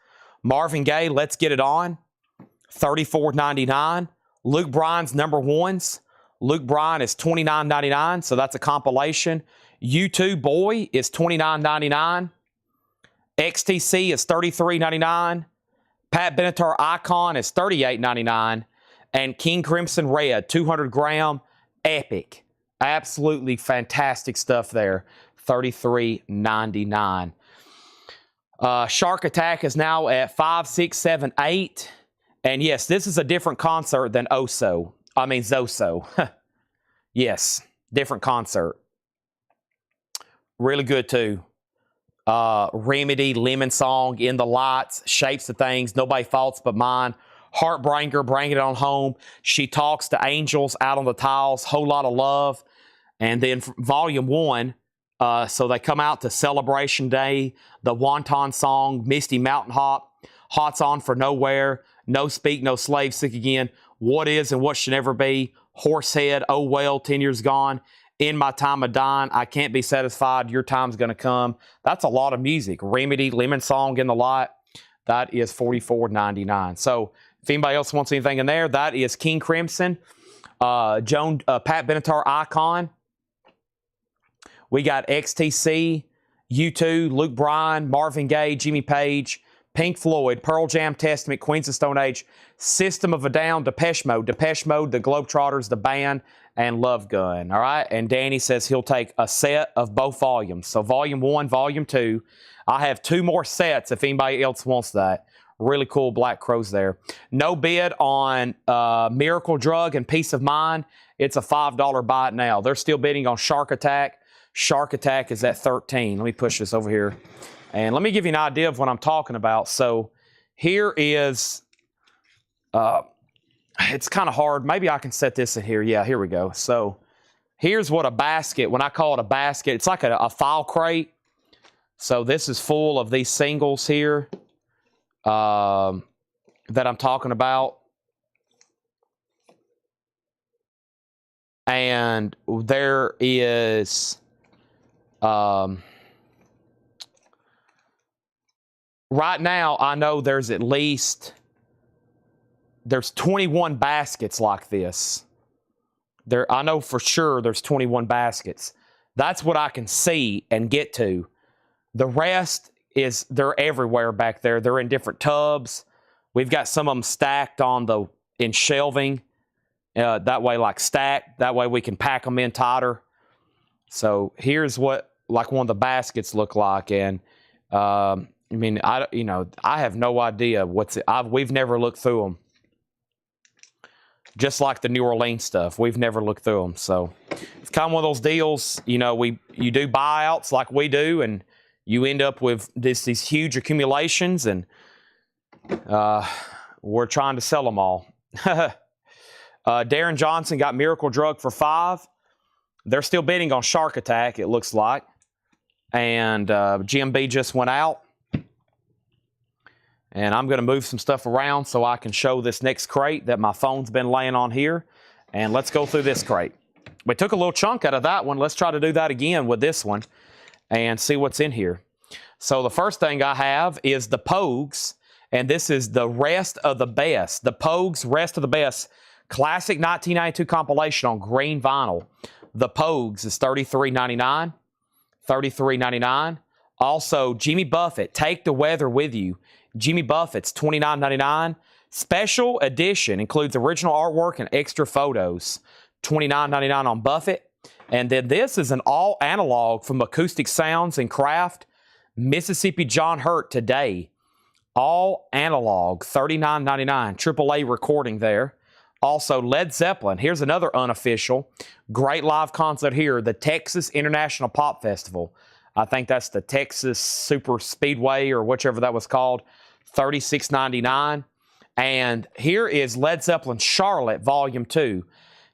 Marvin Gaye, Let's Get It On, $34.99. Luke Bryan's Number Ones. Luke Bryan is $29.99, so that's a compilation. U2 Boy is $29.99. XTC is $33.99. Pat Benatar Icon is $38.99. And King Crimson Red, 200 gram, epic. Absolutely fantastic stuff there. $33.99. Shark Attack is now at 5, 6, 7, 8. And yes, this is a different concert than Zoso. Yes, different concert. Really good too. Remedy, Lemon Song, In the Lights, Shapes of Things, Nobody Faults But Mine, Heartbreaker, Bring It On Home, She Talks to Angels, Out on the Tiles, Whole Lot of Love, And then volume 1, so they come out to Celebration Day, the Wonton Song, Misty Mountain Hop, Hot's On for Nowhere, No Speak, No Slave, Sick Again, What Is and What Should Never Be, Horsehead, Oh Well, 10 Years Gone, In My Time of Dying, I Can't Be Satisfied, Your Time's Gonna Come. That's a lot of music. Remedy, Lemon Song in the Lot, that is $44.99. So if anybody else wants anything in there, that is King Crimson, Pat Benatar Icon. We got XTC, U2, Luke Bryan, Marvin Gaye, Jimmy Page, Pink Floyd, Pearl Jam, Testament, Queens of Stone Age, System of a Down, Depeche Mode, the Globetrotters, the band, and Love Gun. All right. And Danny says he'll take a set of both volumes. So volume 1, volume 2. I have 2 more sets if anybody else wants that. Really cool Black Crows there. No bid on Miracle Drug and Peace of Mind. It's a $5 buy it now. They're still bidding on Shark Attack. Shark Attack is at $13. Let me push this over here. And let me give you an idea of what I'm talking about. So here is, it's kind of hard. Maybe I can set this in here. Yeah, here we go. So here's what a basket, when I call it a basket, it's like a file crate. So this is full of these singles here that I'm talking about. And there is... right now, I know there's 21 baskets like this. I know for sure there's 21 baskets. That's what I can see and get to. The rest they're everywhere back there. They're in different tubs. We've got some of them stacked in shelving. That way, like stacked. That way we can pack them in tighter. So here's what like one of the baskets look like. And I mean, I have no idea we've never looked through them. Just like the New Orleans stuff, we've never looked through them. So it's kind of one of those deals, you do buyouts like we do, and you end up with these huge accumulations, and we're trying to sell them all. Darren Johnson got Miracle Drug for $5. They're still bidding on Shark Attack, it looks like. And GMB just went out. And I'm going to move some stuff around so I can show this next crate that my phone's been laying on here. And let's go through this crate. We took a little chunk out of that one. Let's try to do that again with this one and see what's in here. So the first thing I have is the Pogues. And this is the Rest of the Best. The Pogues Rest of the Best Classic 1992 compilation on green vinyl. The Pogues is $33.99. $33.99. Also, Jimmy Buffett, Take the Weather With You. Jimmy Buffett's $29.99. Special edition includes original artwork and extra photos. $29.99 on Buffett. And then this is an all analog from Acoustic Sounds and Craft. Mississippi John Hurt Today. All analog, $39.99. AAA recording there. Also, Led Zeppelin. Here's another unofficial. Great live concert here. The Texas International Pop Festival. I think that's the Texas Super Speedway or whichever that was called. $36.99. And here is Led Zeppelin Charlotte Volume 2.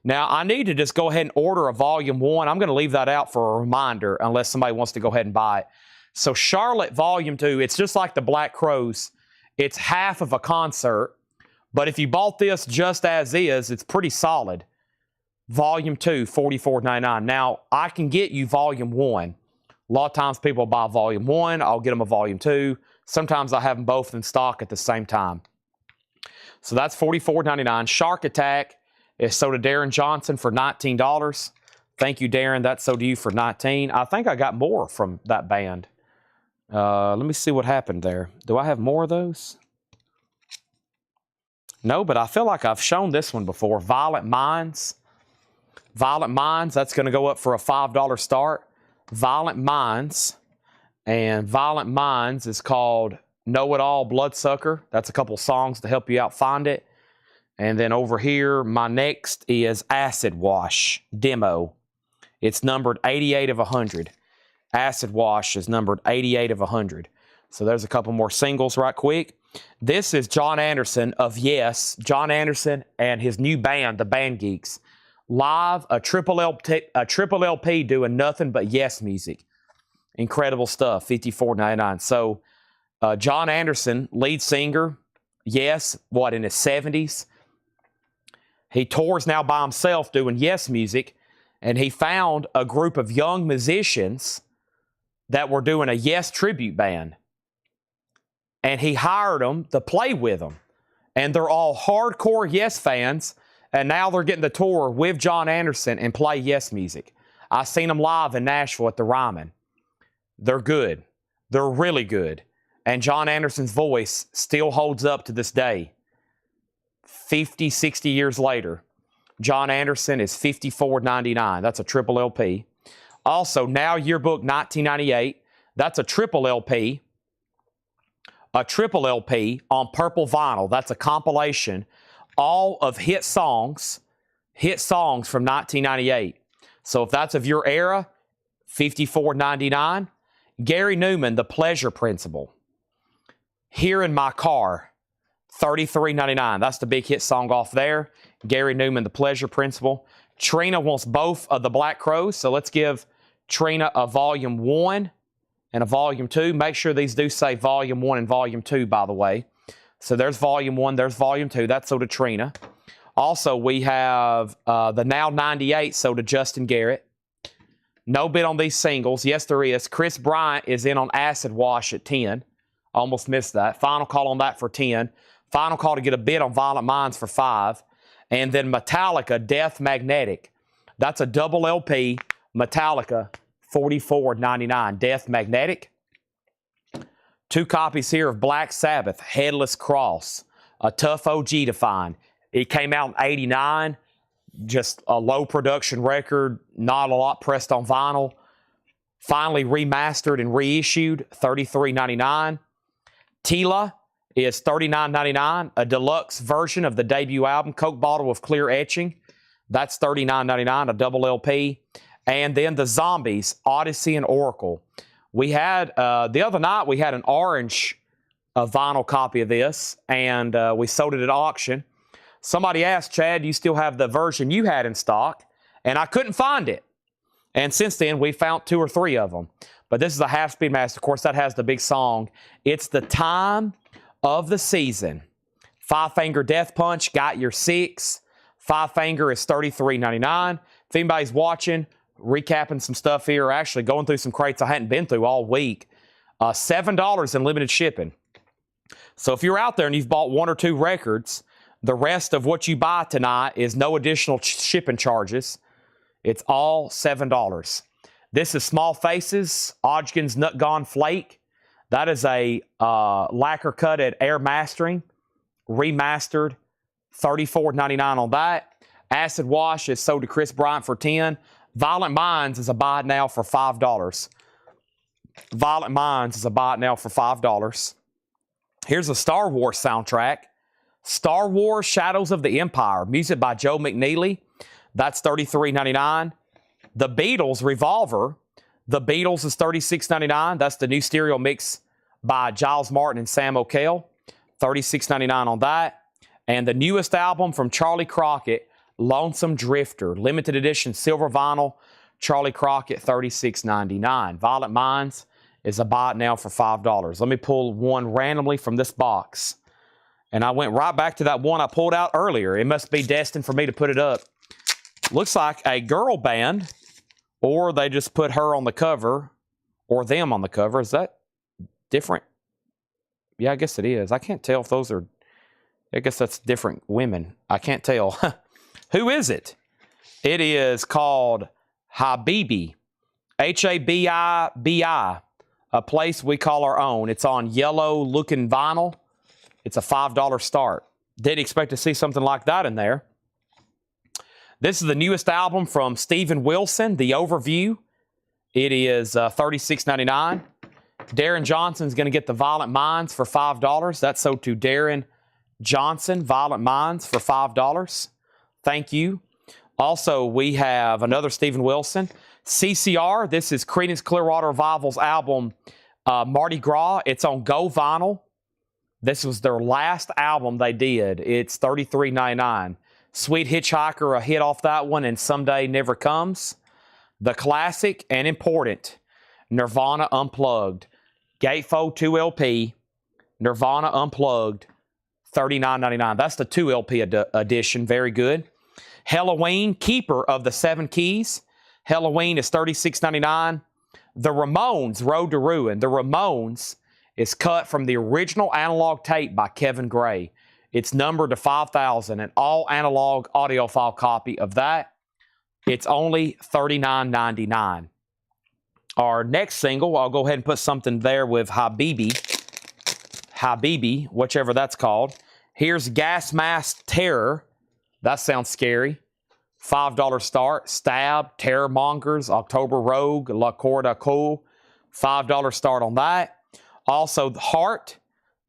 Now, I need to just go ahead and order a Volume 1. I'm going to leave that out for a reminder unless somebody wants to go ahead and buy it. So Charlotte Volume 2, it's just like the Black Crows. It's half of a concert. But if you bought this just as is, it's pretty solid. Volume 2, $44.99. Now, I can get you Volume 1. A lot of times people buy Volume 1. I'll get them a Volume 2. Sometimes I have them both in stock at the same time. So that's $44.99. Shark Attack is sold to Darren Johnson for $19. Thank you, Darren. That's sold to you for $19. I think I got more from that band. Let me see what happened there. Do I have more of those? No, but I feel like I've shown this one before. Violent Minds. Violent Minds, that's going to go up for a $5 start. Violent Minds. And Violent Minds is called Know It All Bloodsucker. That's a couple songs to help you out find it. And then over here, my next is Acid Wash Demo. It's numbered 88 of 100. Acid Wash is numbered 88 of 100. So there's a couple more singles right quick. This is John Anderson of Yes. John Anderson and his new band, the Band Geeks. live, a triple LP doing nothing but Yes music. Incredible stuff, $54.99. So John Anderson, lead singer, Yes, in his 70s. He tours now by himself doing Yes music, and he found a group of young musicians that were doing a Yes tribute band. And he hired them to play with him. And they're all hardcore Yes fans, and now they're getting to tour with John Anderson and play Yes music. I seen them live in Nashville at the Ryman. They're good. They're really good. And John Anderson's voice still holds up to this day. 50, 60 years later, John Anderson is $54.99. That's a triple LP. Also, Now Yearbook 1998. That's a triple LP. A triple LP on purple vinyl. That's a compilation. All of hit songs from 1998. So if that's of your era, $54.99. Gary Newman, The Pleasure Principle. Here in My Car, $33.99. That's the big hit song off there. Gary Newman, The Pleasure Principle. Trina wants both of the Black Crowes, so let's give Trina a Volume 1 and a Volume 2. Make sure these do say Volume 1 and Volume 2, by the way. So there's Volume 1, there's Volume 2. That's so to Trina. Also, we have the Now 98, so to Justin Garrett. No bid on these singles. Yes, there is. Chris Bryant is in on Acid Wash at 10. Almost missed that. Final call on that for 10. Final call to get a bid on Violent Minds for 5. And then Metallica, Death Magnetic. That's a double LP. Metallica, $44.99. Death Magnetic. 2 copies here of Black Sabbath, Headless Cross. A tough OG to find. It came out in '89. Just a low production record. Not a lot pressed on vinyl. Finally remastered and reissued, $33.99. Tila is $39.99. A deluxe version of the debut album, Coke bottle with clear etching. That's $39.99, a double LP. And then the Zombies, Odyssey and Oracle. We had, the other night, we had an orange vinyl copy of this, and we sold it at auction. Somebody asked, Chad, do you still have the version you had in stock? And I couldn't find it. And since then, we found 2 or 3 of them. But this is a Half Speed Master. Of course, that has the big song. It's the time of the season. Five Finger Death Punch, got your 6. Five Finger is $33.99. If anybody's watching, recapping some stuff here, actually going through some crates I hadn't been through all week. $7 in limited shipping. So if you're out there and you've bought 1 or 2 records, the rest of what you buy tonight is no additional shipping charges. It's all $7. This is Small Faces, Odgkin's Nut Gone Flake. That is a lacquer cut at Air Mastering, remastered, $34.99 on that. Acid Wash is sold to Chris Bryant for $10. Violent Minds is a buy it now for $5. Violent Minds is a buy it now for $5. Here's a Star Wars soundtrack. Star Wars Shadows of the Empire, music by Joe McNeely. That's $33.99. The Beatles Revolver. The Beatles is $36.99. That's the new stereo mix by Giles Martin and Sam O'Kell. $36.99 on that. And the newest album from Charlie Crockett, Lonesome Drifter. Limited edition silver vinyl. Charlie Crockett, $36.99. Violent Minds is a buy it now for $5. Let me pull one randomly from this box. And I went right back to that one I pulled out earlier. It must be destined for me to put it up. Looks like a girl band, or they just put her on the cover, or them on the cover. Is that different? Yeah, I guess it is. I can't tell if those are, I guess that's different women. I can't tell. Who is it? It is called Habibi, Habibi, a place we call our own. It's on yellow-looking vinyl. It's a $5 start. Didn't expect to see something like that in there. This is the newest album from Steven Wilson, The Overview. It is $36.99. Darren Johnson's going to get the Violent Minds for $5. That's sold to Darren Johnson, Violent Minds for $5. Thank you. Also, we have another Steven Wilson. CCR, this is Creedence Clearwater Revival's album, Mardi Gras. It's on Go Vinyl. This was their last album they did. It's $33.99. Sweet Hitchhiker, a hit off that one, and Someday Never Comes. The classic and important Nirvana Unplugged. Gatefold 2 LP, Nirvana Unplugged, $39.99. That's the 2 LP edition. Very good. Halloween, Keeper of the Seven Keys. Halloween is $36.99. The Ramones, Road to Ruin. The Ramones is cut from the original analog tape by Kevin Gray. It's numbered to 5,000, an all analog audiophile copy of that. It's only $39.99. Our next single, I'll go ahead and put something there with Habibi, whichever that's called. Here's Gas Mask Terror. That sounds scary. $5 start. Stab, Terror Mongers, October Rogue, La Corda Cool. $5 start on that. Also, Heart,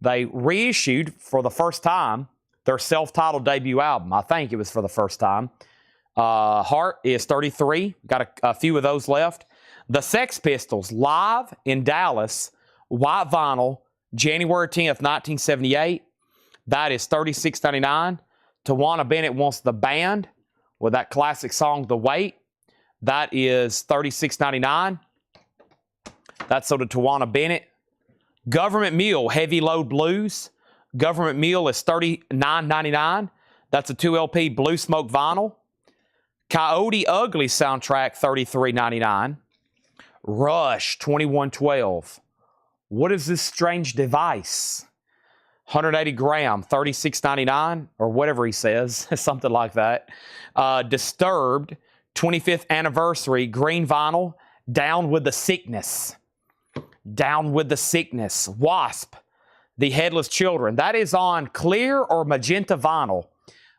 they reissued for the first time their self-titled debut album. I think it was for the first time. Heart is $33. Got a few of those left. The Sex Pistols, live in Dallas, white vinyl, January 10th, 1978. That is $36.99. Tawana Bennett Wants the Band with that classic song, The Wait. That is $36.99. That's sold to Tawana Bennett. Government Mule, Heavy Load Blues. Government Mule is $39.99. That's a 2 LP Blue Smoke vinyl. Coyote Ugly soundtrack, $33.99. Rush, 2112. What is this strange device? 180 gram, $36.99, or whatever he says, something like that. Disturbed, 25th anniversary, green vinyl, Down with the Sickness. Down with the Sickness. Wasp, The Headless Children. That is on clear or magenta vinyl.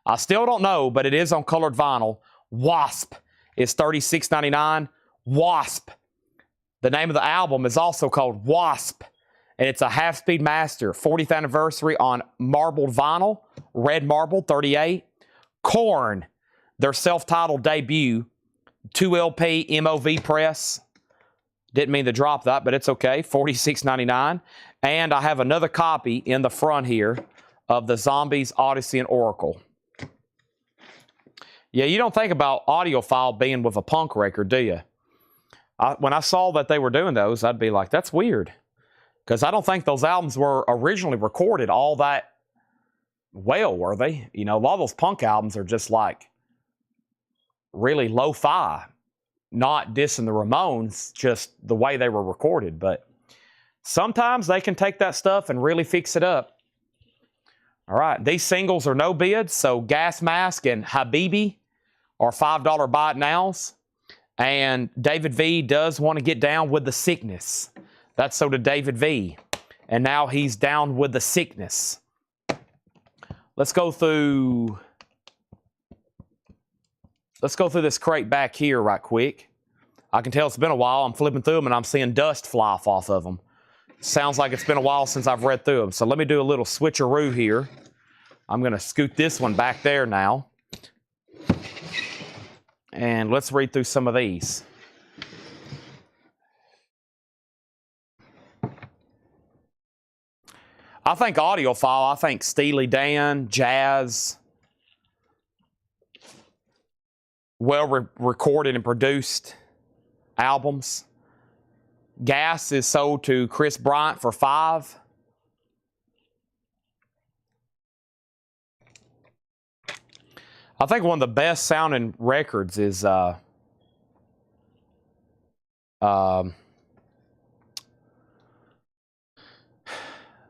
I still don't know, but it is on colored vinyl. Wasp is $36.99. Wasp. The name of the album is also called Wasp, and it's a half-speed master. 40th anniversary on marbled vinyl, red marble, $38. Korn, their self-titled debut, 2 LP MOV press. Didn't mean to drop that, but it's okay, $46.99. And I have another copy in the front here of the Zombies, Odyssey, and Oracle. Yeah, you don't think about audiophile being with a punk record, do you? When I saw that they were doing those, I'd be like, that's weird. Because I don't think those albums were originally recorded all that well, were they? You know, a lot of those punk albums are just like really lo-fi. Not dissing the Ramones, just the way they were recorded. But sometimes they can take that stuff and really fix it up. All right, these singles are no bids, so Gas Mask and Habibi are $5 buy it nows. And David V does want to get down with the sickness. That's so did David V. And now he's down with the sickness. Let's go through this crate back here right quick. I can tell it's been a while. I'm flipping through them and I'm seeing dust fly off of them. Sounds like it's been a while since I've read through them. So let me do a little switcheroo here. I'm going to scoot this one back there now. And let's read through some of these. I think audiophile, I think Steely Dan, jazz, well recorded and produced albums. Gas is sold to Chris Bryant for $5. I think one of the best sounding records is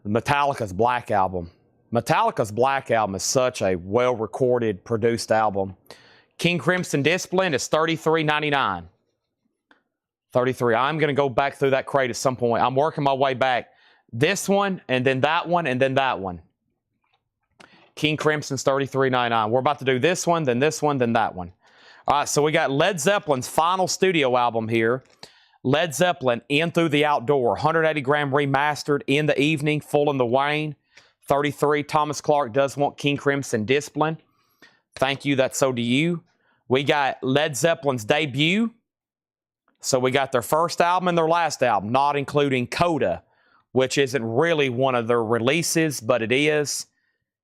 Metallica's Black Album. Metallica's Black Album is such a well-recorded, produced album. King Crimson Discipline is $33.99. $33. I'm going to go back through that crate at some point. I'm working my way back. This one, and then that one, and then that one. King Crimson's $33.99. We're about to do this one, then that one. All right, so we got Led Zeppelin's final studio album here. Led Zeppelin, In Through the Outdoor. 180 gram remastered, In the Evening, Full in the Wane. $33. Thomas Clark does want King Crimson Discipline. Thank you, that's so do you. We got Led Zeppelin's debut. So we got their first album and their last album, not including Coda, which isn't really one of their releases, but it is.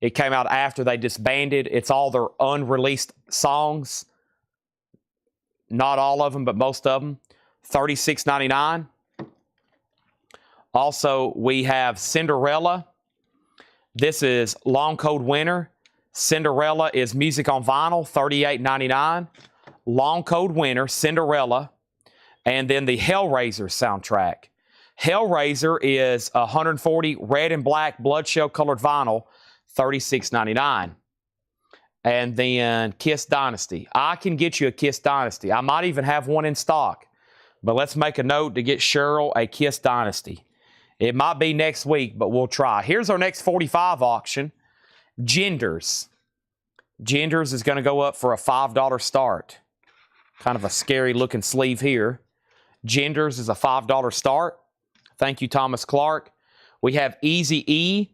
It came out after they disbanded. It's all their unreleased songs. Not all of them, but most of them. $36.99. Also, we have Cinderella. This is Long Cold Winter. Cinderella is music on vinyl, $38.99. Long Cold Winter, Cinderella. And then the Hellraiser soundtrack. Hellraiser is 140 red and black bloodshell colored vinyl, $36.99. And then Kiss Dynasty. I can get you a Kiss Dynasty. I might even have one in stock. But let's make a note to get Cheryl a Kiss Dynasty. It might be next week, but we'll try. Here's our next 45 auction. Genders. Genders is going to go up for a $5 start. Kind of a scary looking sleeve here. Genders is a $5 start. Thank you, Thomas Clark. We have Easy E.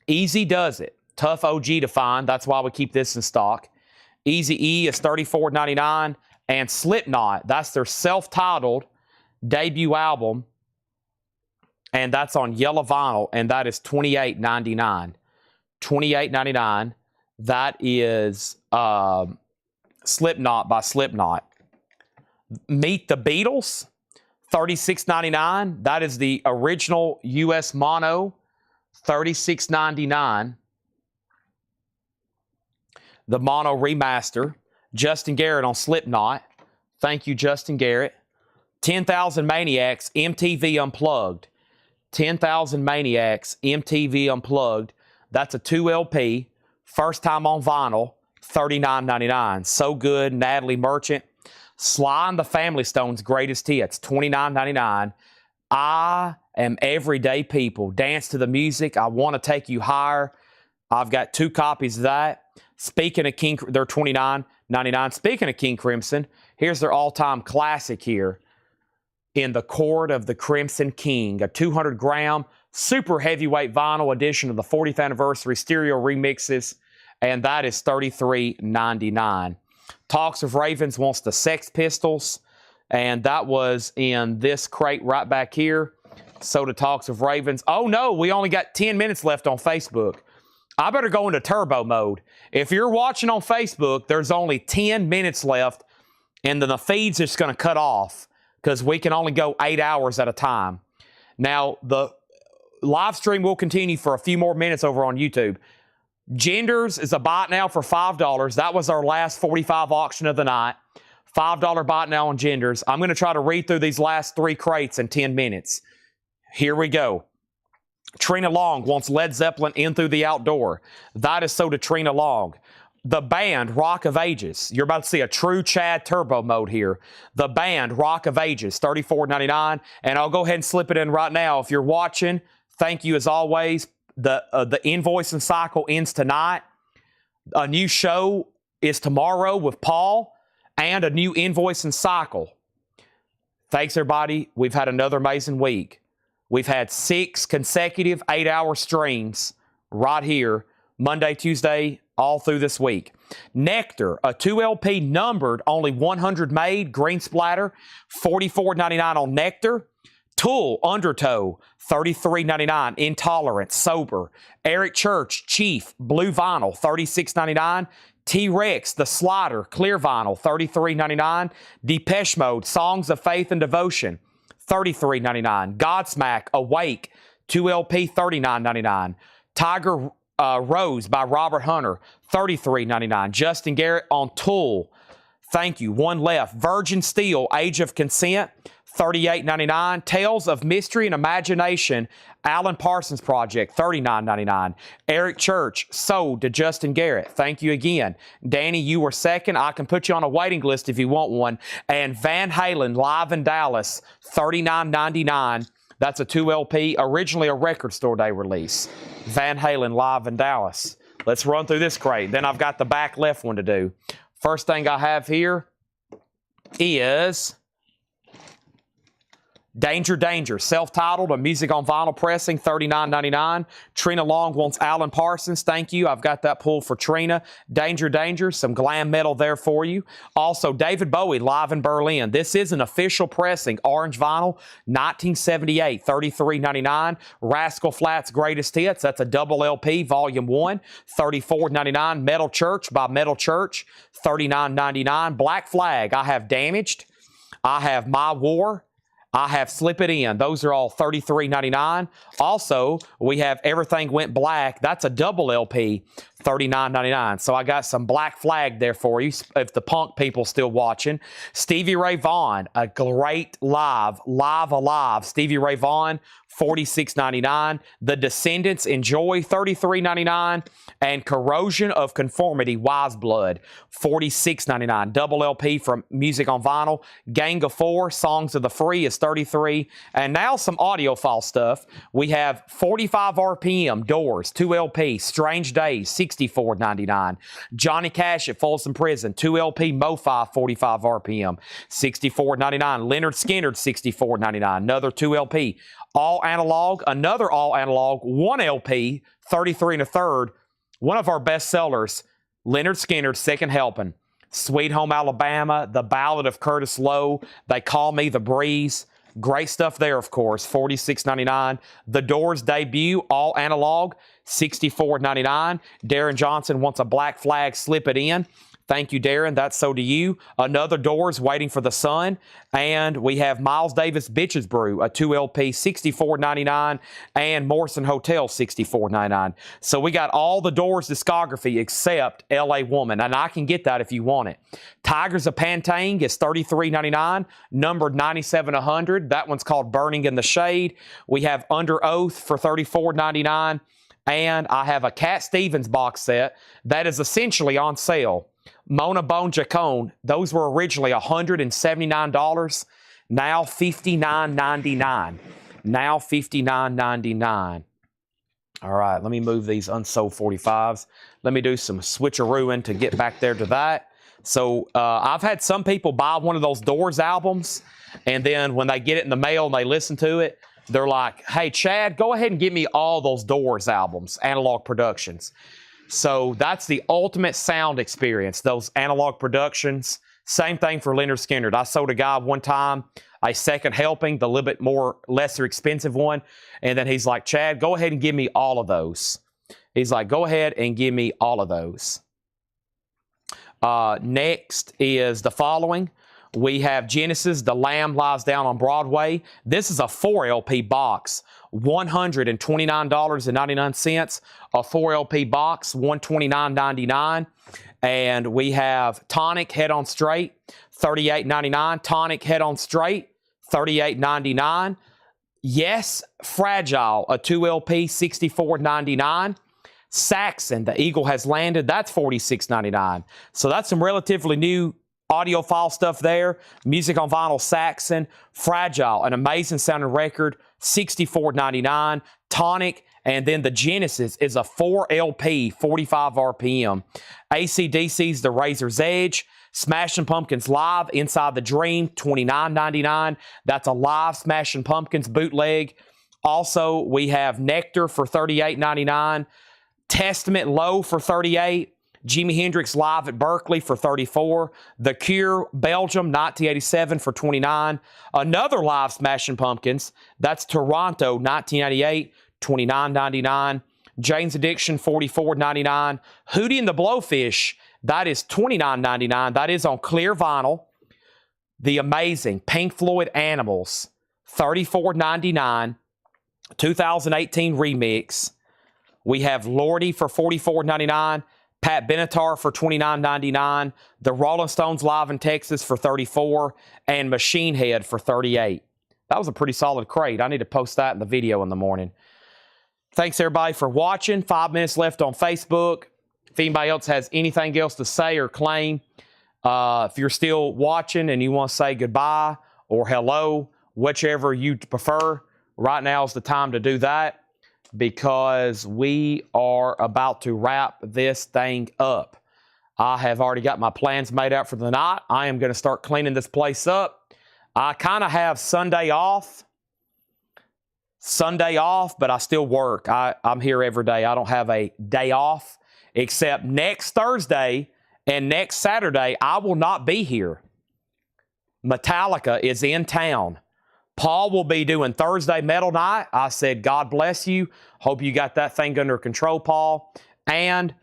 Easy Does It. Tough OG to find. That's why we keep this in stock. Easy E is $34.99. And Slipknot, that's their self-titled debut album. And that's on yellow vinyl. And that is $28.99. $28.99. That is Slipknot by Slipknot. Meet the Beatles. $36.99. That is the original US mono. $36.99. The mono remaster. Justin Garrett on Slipknot. Thank you, Justin Garrett. 10,000 Maniacs, MTV Unplugged. 10,000 Maniacs, MTV Unplugged. That's a 2 LP. First time on vinyl. $39.99. So Good, Natalie Merchant. Sly and the Family Stone's Greatest Hits, $29.99. I Am Everyday People. Dance to the Music. I Want to Take You Higher. I've got 2 copies of that. Speaking of King, they're $29.99. Speaking of King Crimson, here's their all-time classic here. In the Court of the Crimson King, a 200-gram super heavyweight vinyl edition of the 40th anniversary stereo remixes, and that is $33.99. Talks of Ravens wants the Sex Pistols, and that was in this crate right back here. So the Talks of Ravens. Oh no, we only got 10 minutes left on Facebook. I better go into turbo mode. If you're watching on Facebook, there's only 10 minutes left, and then the feed's just going to cut off because we can only go 8 hours at a time. Now, the live stream will continue for a few more minutes over on YouTube. Genders is a buy now for $5. That was our last 45 auction of the night. $5 buy now on Genders. I'm going to try to read through these last 3 crates in 10 minutes. Here we go. Trina Long wants Led Zeppelin In Through the Outdoor. That is so to Trina Long. The band Rock of Ages. You're about to see a true Chad turbo mode here. The band Rock of Ages, $34.99. And I'll go ahead and slip it in right now. If you're watching, thank you as always. The invoice and cycle ends tonight. A new show is tomorrow with Paul and a new invoice and cycle. Thanks, everybody. We've had another amazing week. We've had 6 consecutive 8-hour streams right here, Monday, Tuesday, all through this week. Nectar, a 2 LP numbered, only 100 made, green splatter, $44.99 on Nectar. Tool, Undertow, $33.99. Intolerance, Sober. Eric Church, Chief, Blue Vinyl, $36.99. T-Rex, The Slider, Clear Vinyl, $33.99. Depeche Mode, Songs of Faith and Devotion, $33.99. Godsmack, Awake, 2 LP, $39.99. Tiger Rose by Robert Hunter, $33.99. Justin Garrett on Tool. Thank you. One left. Virgin Steel, Age of Consent, $38.99. Tales of Mystery and Imagination, Alan Parsons Project, $39.99. Eric Church, sold to Justin Garrett. Thank you again. Danny, you were second. I can put you on a waiting list if you want one. And Van Halen, live in Dallas, $39.99. That's a 2 LP, originally a Record Store Day release. Van Halen, live in Dallas. Let's run through this crate. Then I've got the back left one to do. First thing I have here is Danger, Danger, self-titled, a music on vinyl pressing, $39.99. Trina Long wants Alan Parsons. Thank you. I've got that pull for Trina. Danger, Danger, some glam metal there for you. Also, David Bowie, live in Berlin. This is an official pressing, orange vinyl, 1978, $33.99. Rascal Flatts Greatest Hits, that's a double LP, Volume 1, $34.99. Metal Church by Metal Church, $39.99. Black Flag, I have Damaged. I have My War. I have Slip It In. Those are all $33.99. Also, we have Everything Went Black. That's a double LP, $39.99. So I got some Black Flag there for you if the punk people still watching. Stevie Ray Vaughan, a great live alive. Stevie Ray Vaughan, $46.99. The Descendants, Enjoy, $33.99. And Corrosion of Conformity, Wise Blood, $46.99. Double LP from Music on Vinyl. Gang of Four, Songs of the Free is $33. And now some audiophile stuff. We have 45 RPM, Doors, 2 LP, Strange Days, $64.99. Johnny Cash at Folsom Prison, 2 LP, Mo-Fi, 45 RPM, $64.99. Leonard Skinner, $64.99. Another 2 LP. All Analog, another All Analog, 1 LP, 33 1/3. One of our best sellers, Leonard Skinner, Second Helping. Sweet Home Alabama, The Ballad of Curtis Lowe, They Call Me the Breeze. Great stuff there, of course, $46.99. The Doors debut, All Analog, $64.99. Darren Johnson wants a Black Flag, Slip It In. Thank you, Darren. That's so do you. Another Doors, Waiting for the Sun. And we have Miles Davis, Bitches Brew, a 2 LP, $64.99. And Morrison Hotel, $64.99. So we got all the Doors discography except L.A. Woman. And I can get that if you want it. Tigers of Pantang is $33.99, numbered 97-100. That one's called Burning in the Shade. We have Under Oath for $34.99. And I have a Cat Stevens box set that is essentially on sale. Mona Bone Jacone, those were originally $179, now $59.99. Now $59.99. All right, let me move these unsold 45s. Let me do some switcherooing to get back there to that. So I've had some people buy one of those Doors albums, and then when they get it in the mail and they listen to it, they're like, hey, Chad, go ahead and give me all those Doors albums, Analog Productions. So that's the ultimate sound experience, those Analog Productions. Same thing for Leonard Skinner. I sold a guy one time a Second Helping, the little bit more lesser expensive one. And then he's like, Chad, go ahead and give me all of those. He's like, go ahead and give me all of those. Next is the following. We have Genesis, The Lamb Lies Down on Broadway. This is a 4 LP box, $129.99. A 4 LP box, $129.99. And we have Tonic, Head On Straight, $38.99. Tonic, Head On Straight, $38.99. Yes, Fragile, a 2 LP, $64.99. Saxon, The Eagle Has Landed, that's $46.99. So that's some relatively new audiophile stuff there. Music on Vinyl, Saxon. Fragile, an amazing sounding record, $64.99. Tonic, and then the Genesis is a 4 LP, 45 RPM. AC/DC's The Razor's Edge. Smashing Pumpkins Live, Inside the Dream, $29.99. That's a live Smashing Pumpkins bootleg. Also, we have Nectar for $38.99. Testament Low for $38. Jimi Hendrix Live at Berkeley for $34. The Cure, Belgium, 1987 for $29. Another live Smashing Pumpkins, that's Toronto, 1988, $29.99. Jane's Addiction, $44.99. Hootie and the Blowfish, that is $29.99. That is on clear vinyl. The amazing Pink Floyd Animals, $34.99. 2018 remix. We have Lordy for $44.99. Pat Benatar for $29.99. The Rolling Stones Live in Texas for $34. And Machine Head for $38. That was a pretty solid crate. I need to post that in the video in the morning. Thanks, everybody, for watching. 5 minutes left on Facebook. If anybody else has anything else to say or claim, if you're still watching and you want to say goodbye or hello, whichever you prefer, right now is the time to do that, because we are about to wrap this thing up. I have already got my plans made out for the night. I am going to start cleaning this place up. I kind of have Sunday off, but I still work. I'm here every day. I don't have a day off, except next Thursday and next Saturday, I will not be here. Metallica is in town. Paul will be doing Thursday Metal Night. I said, God bless you. Hope you got that thing under control, Paul. And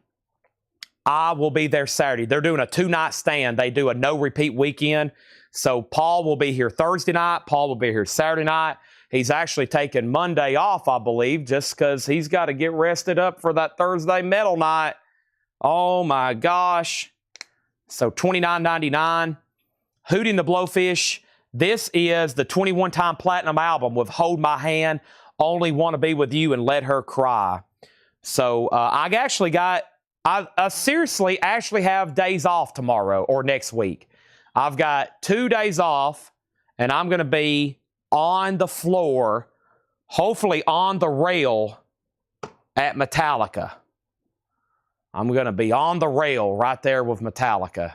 I will be there Saturday. They're doing a 2-night stand. They do a no-repeat weekend. So Paul will be here Thursday night. Paul will be here Saturday night. He's actually taking Monday off, I believe, just because he's got to get rested up for that Thursday Metal Night. Oh, my gosh. So $29.99. Hootie and the Blowfish. This is the 21-time platinum album with Hold My Hand, Only Want to Be With You, and Let Her Cry. So I seriously actually have days off tomorrow or next week. I've got 2 days off, and I'm going to be on the floor, hopefully on the rail at Metallica. I'm going to be on the rail right there with Metallica.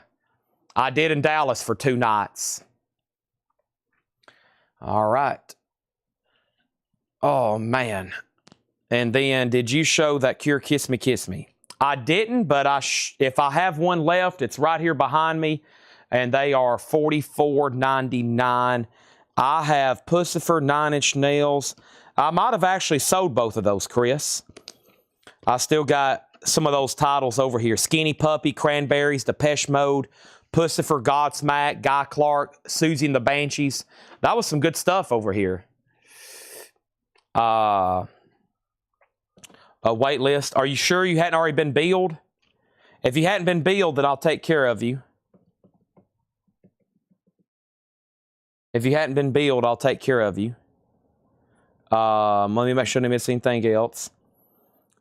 I did in Dallas for 2 nights. All right. Oh, man. And then, did you show that Cure Kiss Me, Kiss Me? I didn't, but if I have one left, it's right here behind me, and they are $44.99. I have Pussifer, 9 Inch Nails. I might have actually sold both of those, Chris. I still got some of those titles over here. Skinny Puppy, Cranberries, Depeche Mode, Pussifer, Godsmack, Guy Clark, Susie and the Banshees. That was some good stuff over here. A wait list. Are you sure you hadn't already been billed? If you hadn't been billed, then I'll take care of you. If you hadn't been billed, I'll take care of you. Let me make sure I didn't miss anything else.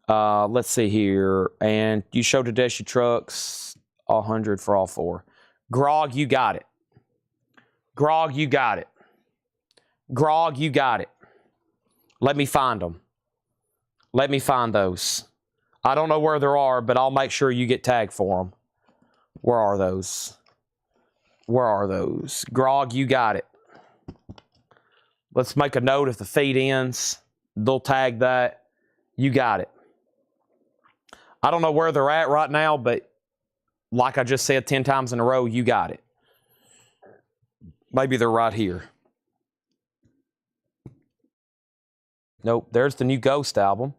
Let's see here. And you showed Tedeschi Trucks, 100 for all 4. Grog, you got it. Grog, you got it. Grog, you got it. Let me find them. Let me find those. I don't know where they are, but I'll make sure you get tagged for them. Where are those? Where are those? Grog, you got it. Let's make a note if the feed ends. They'll tag that. You got it. I don't know where they're at right now, but like I just said 10 times in a row, you got it. Maybe they're right here. Nope, there's the new Ghost album.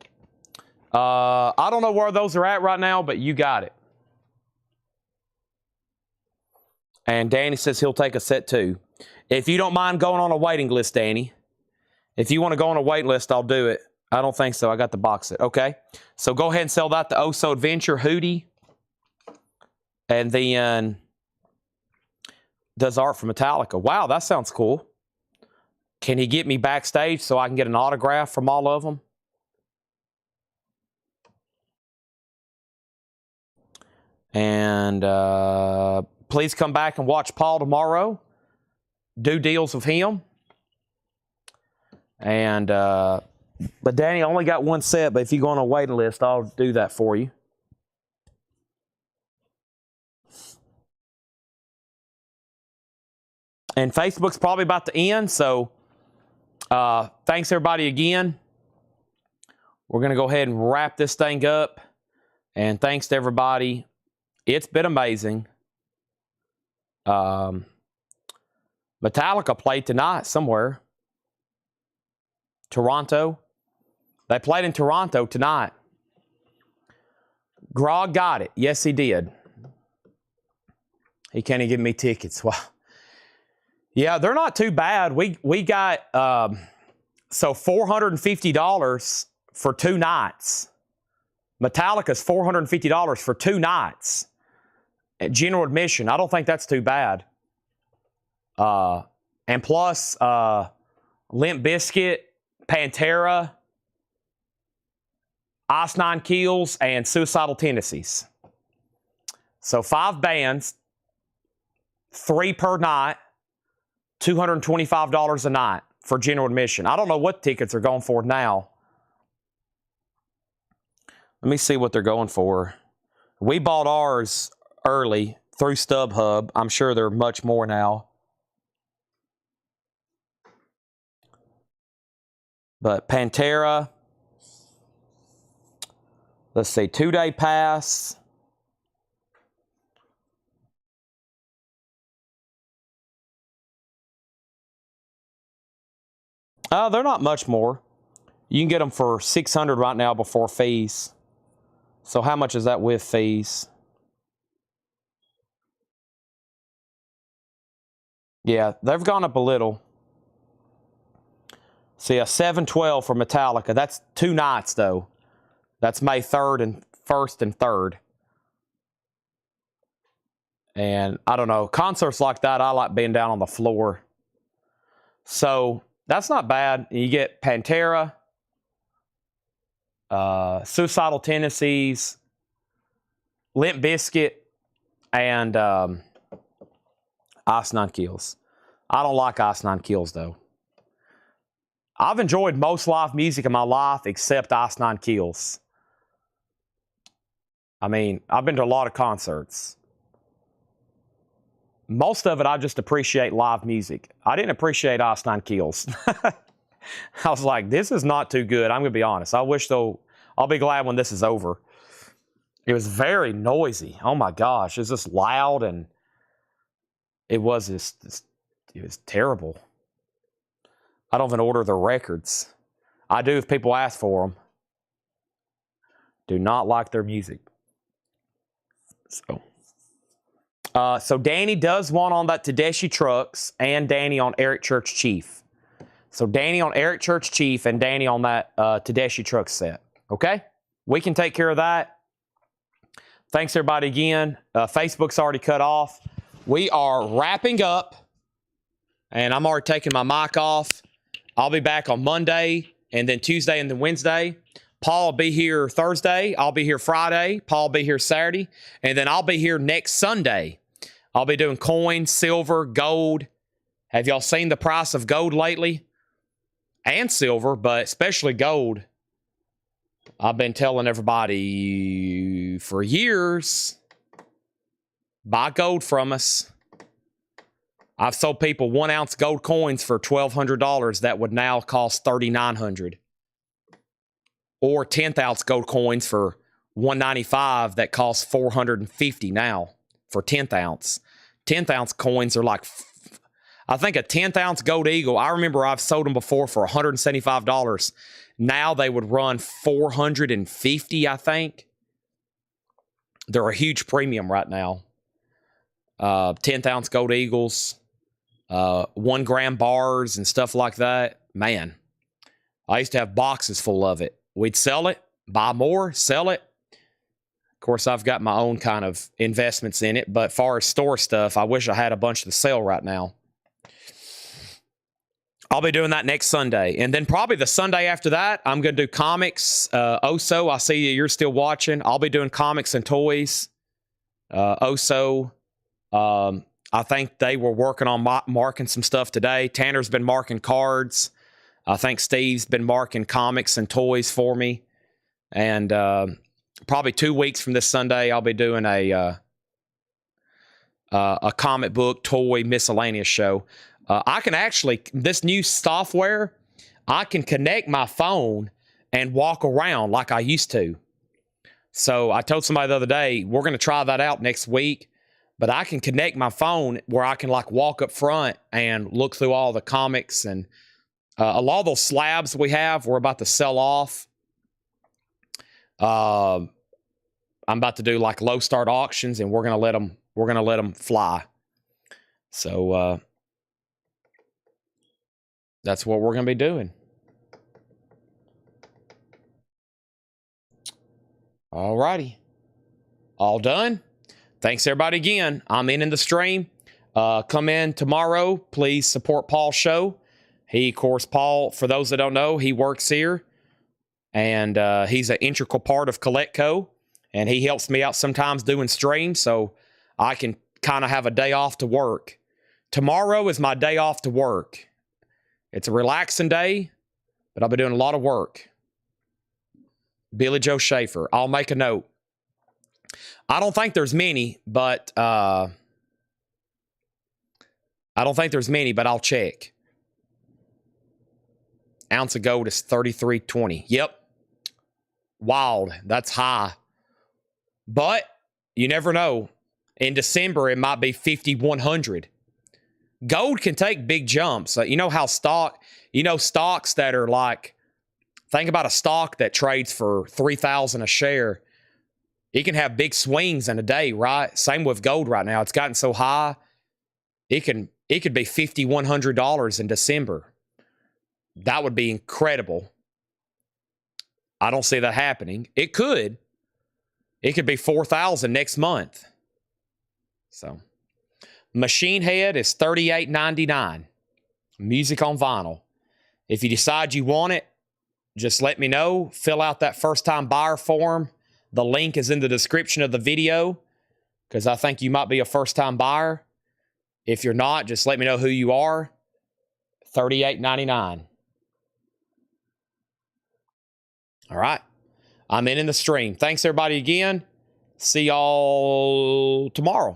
I don't know where those are at right now, but you got it. And Danny says he'll take a set too. If you don't mind going on a waiting list, Danny. If you want to go on a wait list, I'll do it. I don't think so. I got the box set. Okay. So go ahead and sell that to Oh So Adventure Hootie. And then does art for Metallica. Wow, that sounds cool. Can he get me backstage so I can get an autograph from all of them? And please come back and watch Paul tomorrow. Do deals with him. And but Danny, I only got one set, but if you go on a waiting list, I'll do that for you. And Facebook's probably about to end, so thanks everybody again. We're going to go ahead and wrap this thing up. And thanks to everybody. It's been amazing. Metallica played tonight somewhere. Toronto. They played in Toronto tonight. Grog got it. Yes, he did. He can't even give me tickets. Wow. Yeah, they're not too bad. We got so $450 for 2 nights. Metallica's $450 for 2 nights at general admission. I don't think that's too bad. And plus Limp Bizkit, Pantera, Ice Nine Kills, and Suicidal Tendencies. So 5 bands, 3 per night, $225 a night for general admission. I don't know what tickets are going for now. Let me see what they're going for. We bought ours early through StubHub. I'm sure they're much more now. But Pantera, let's see, 2-day pass. They're not much more. You can get them for $600 right now before fees. So how much is that with fees? Yeah, they've gone up a little. See, a 712 for Metallica. That's 2 nights, though. That's May 3rd and 1st and 3rd. And I don't know, concerts like that, I like being down on the floor. So that's not bad. You get Pantera, Suicidal Tendencies, Limp Bizkit, and Ice Nine Kills. I don't like Ice Nine Kills, though. I've enjoyed most live music in my life except Ice Nine Kills. I mean, I've been to a lot of concerts. Most of it, I just appreciate live music. I didn't appreciate Ice Nine Kills. I was like, this is not too good. I'm going to be honest. I wish, though, I'll be glad when this is over. It was very noisy. Oh, my gosh. It was just loud, and it was it was terrible. I don't even order their records. I do if people ask for them. Do not like their music. So Danny does one on that Tedeschi Trucks and Danny on Eric Church Chief. So Danny on Eric Church Chief and Danny on that Tedeschi Trucks set. Okay? We can take care of that. Thanks, everybody, again. Facebook's already cut off. We are wrapping up, and I'm already taking my mic off. I'll be back on Monday, and then Tuesday, and then Wednesday. Paul will be here Thursday. I'll be here Friday. Paul will be here Saturday. And then I'll be here next Sunday. I'll be doing coins, silver, gold. Have y'all seen the price of gold lately? And silver, but especially gold. I've been telling everybody for years, buy gold from us. I've sold people 1 ounce gold coins for $1,200 that would now cost $3,900. Or 10th ounce gold coins for $195 that cost $450 now for 10th ounce. 10th ounce coins are like, I think a 10th ounce gold eagle, I remember I've sold them before for $175. Now they would run $450, I think. They're a huge premium right now. 10th ounce gold eagles, 1 gram bars and stuff like that. Man, I used to have boxes full of it. We'd sell it, buy more, sell it. Of course, I've got my own kind of investments in it, but far as store stuff, I wish I had a bunch to sell right now. I'll be doing that next Sunday. And then probably the Sunday after that, I'm going to do comics. Oso, I see you're still watching. I'll be doing comics and toys. Oso, I think they were working on marking some stuff today. Tanner's been marking cards. I think Steve's been marking comics and toys for me. And probably 2 weeks from this Sunday, I'll be doing a comic book toy miscellaneous show. I can actually, this new software, I can connect my phone and walk around like I used to. So I told somebody the other day, we're going to try that out next week. But I can connect my phone where I can like walk up front and look through all the comics, and a lot of those slabs we have, we're about to sell off. I'm about to do like low start auctions, and we're gonna let them fly. So that's what we're gonna be doing. All righty, all done. Thanks everybody again. I'm in the stream. Come in tomorrow. Please support Paul's show. He, of course, Paul, for those that don't know, he works here. And he's an integral part of Collectco. And he helps me out sometimes doing streams, so I can kind of have a day off to work. Tomorrow is my day off to work. It's a relaxing day, but I'll be doing a lot of work. Billy Joe Schaefer. I'll make a note. I don't think there's many, but I'll check. Ounce of gold is $33.20. Yep. Wild. That's high. But you never know. In December, it might be 5,100. Gold can take big jumps. You know how stocks that are like, think about a stock that trades for $3,000 a share. It can have big swings in a day, right? Same with gold right now. It's gotten so high. It could be $5,100 in December. That would be incredible. I don't see that happening. It could. It could be $4,000 next month. So, Machine Head is $38.99. Music on vinyl. If you decide you want it, just let me know. Fill out that first-time buyer form. The link is in the description of the video because I think you might be a first-time buyer. If you're not, just let me know who you are. $38.99. All right. I'm in the stream. Thanks, everybody, again. See y'all tomorrow.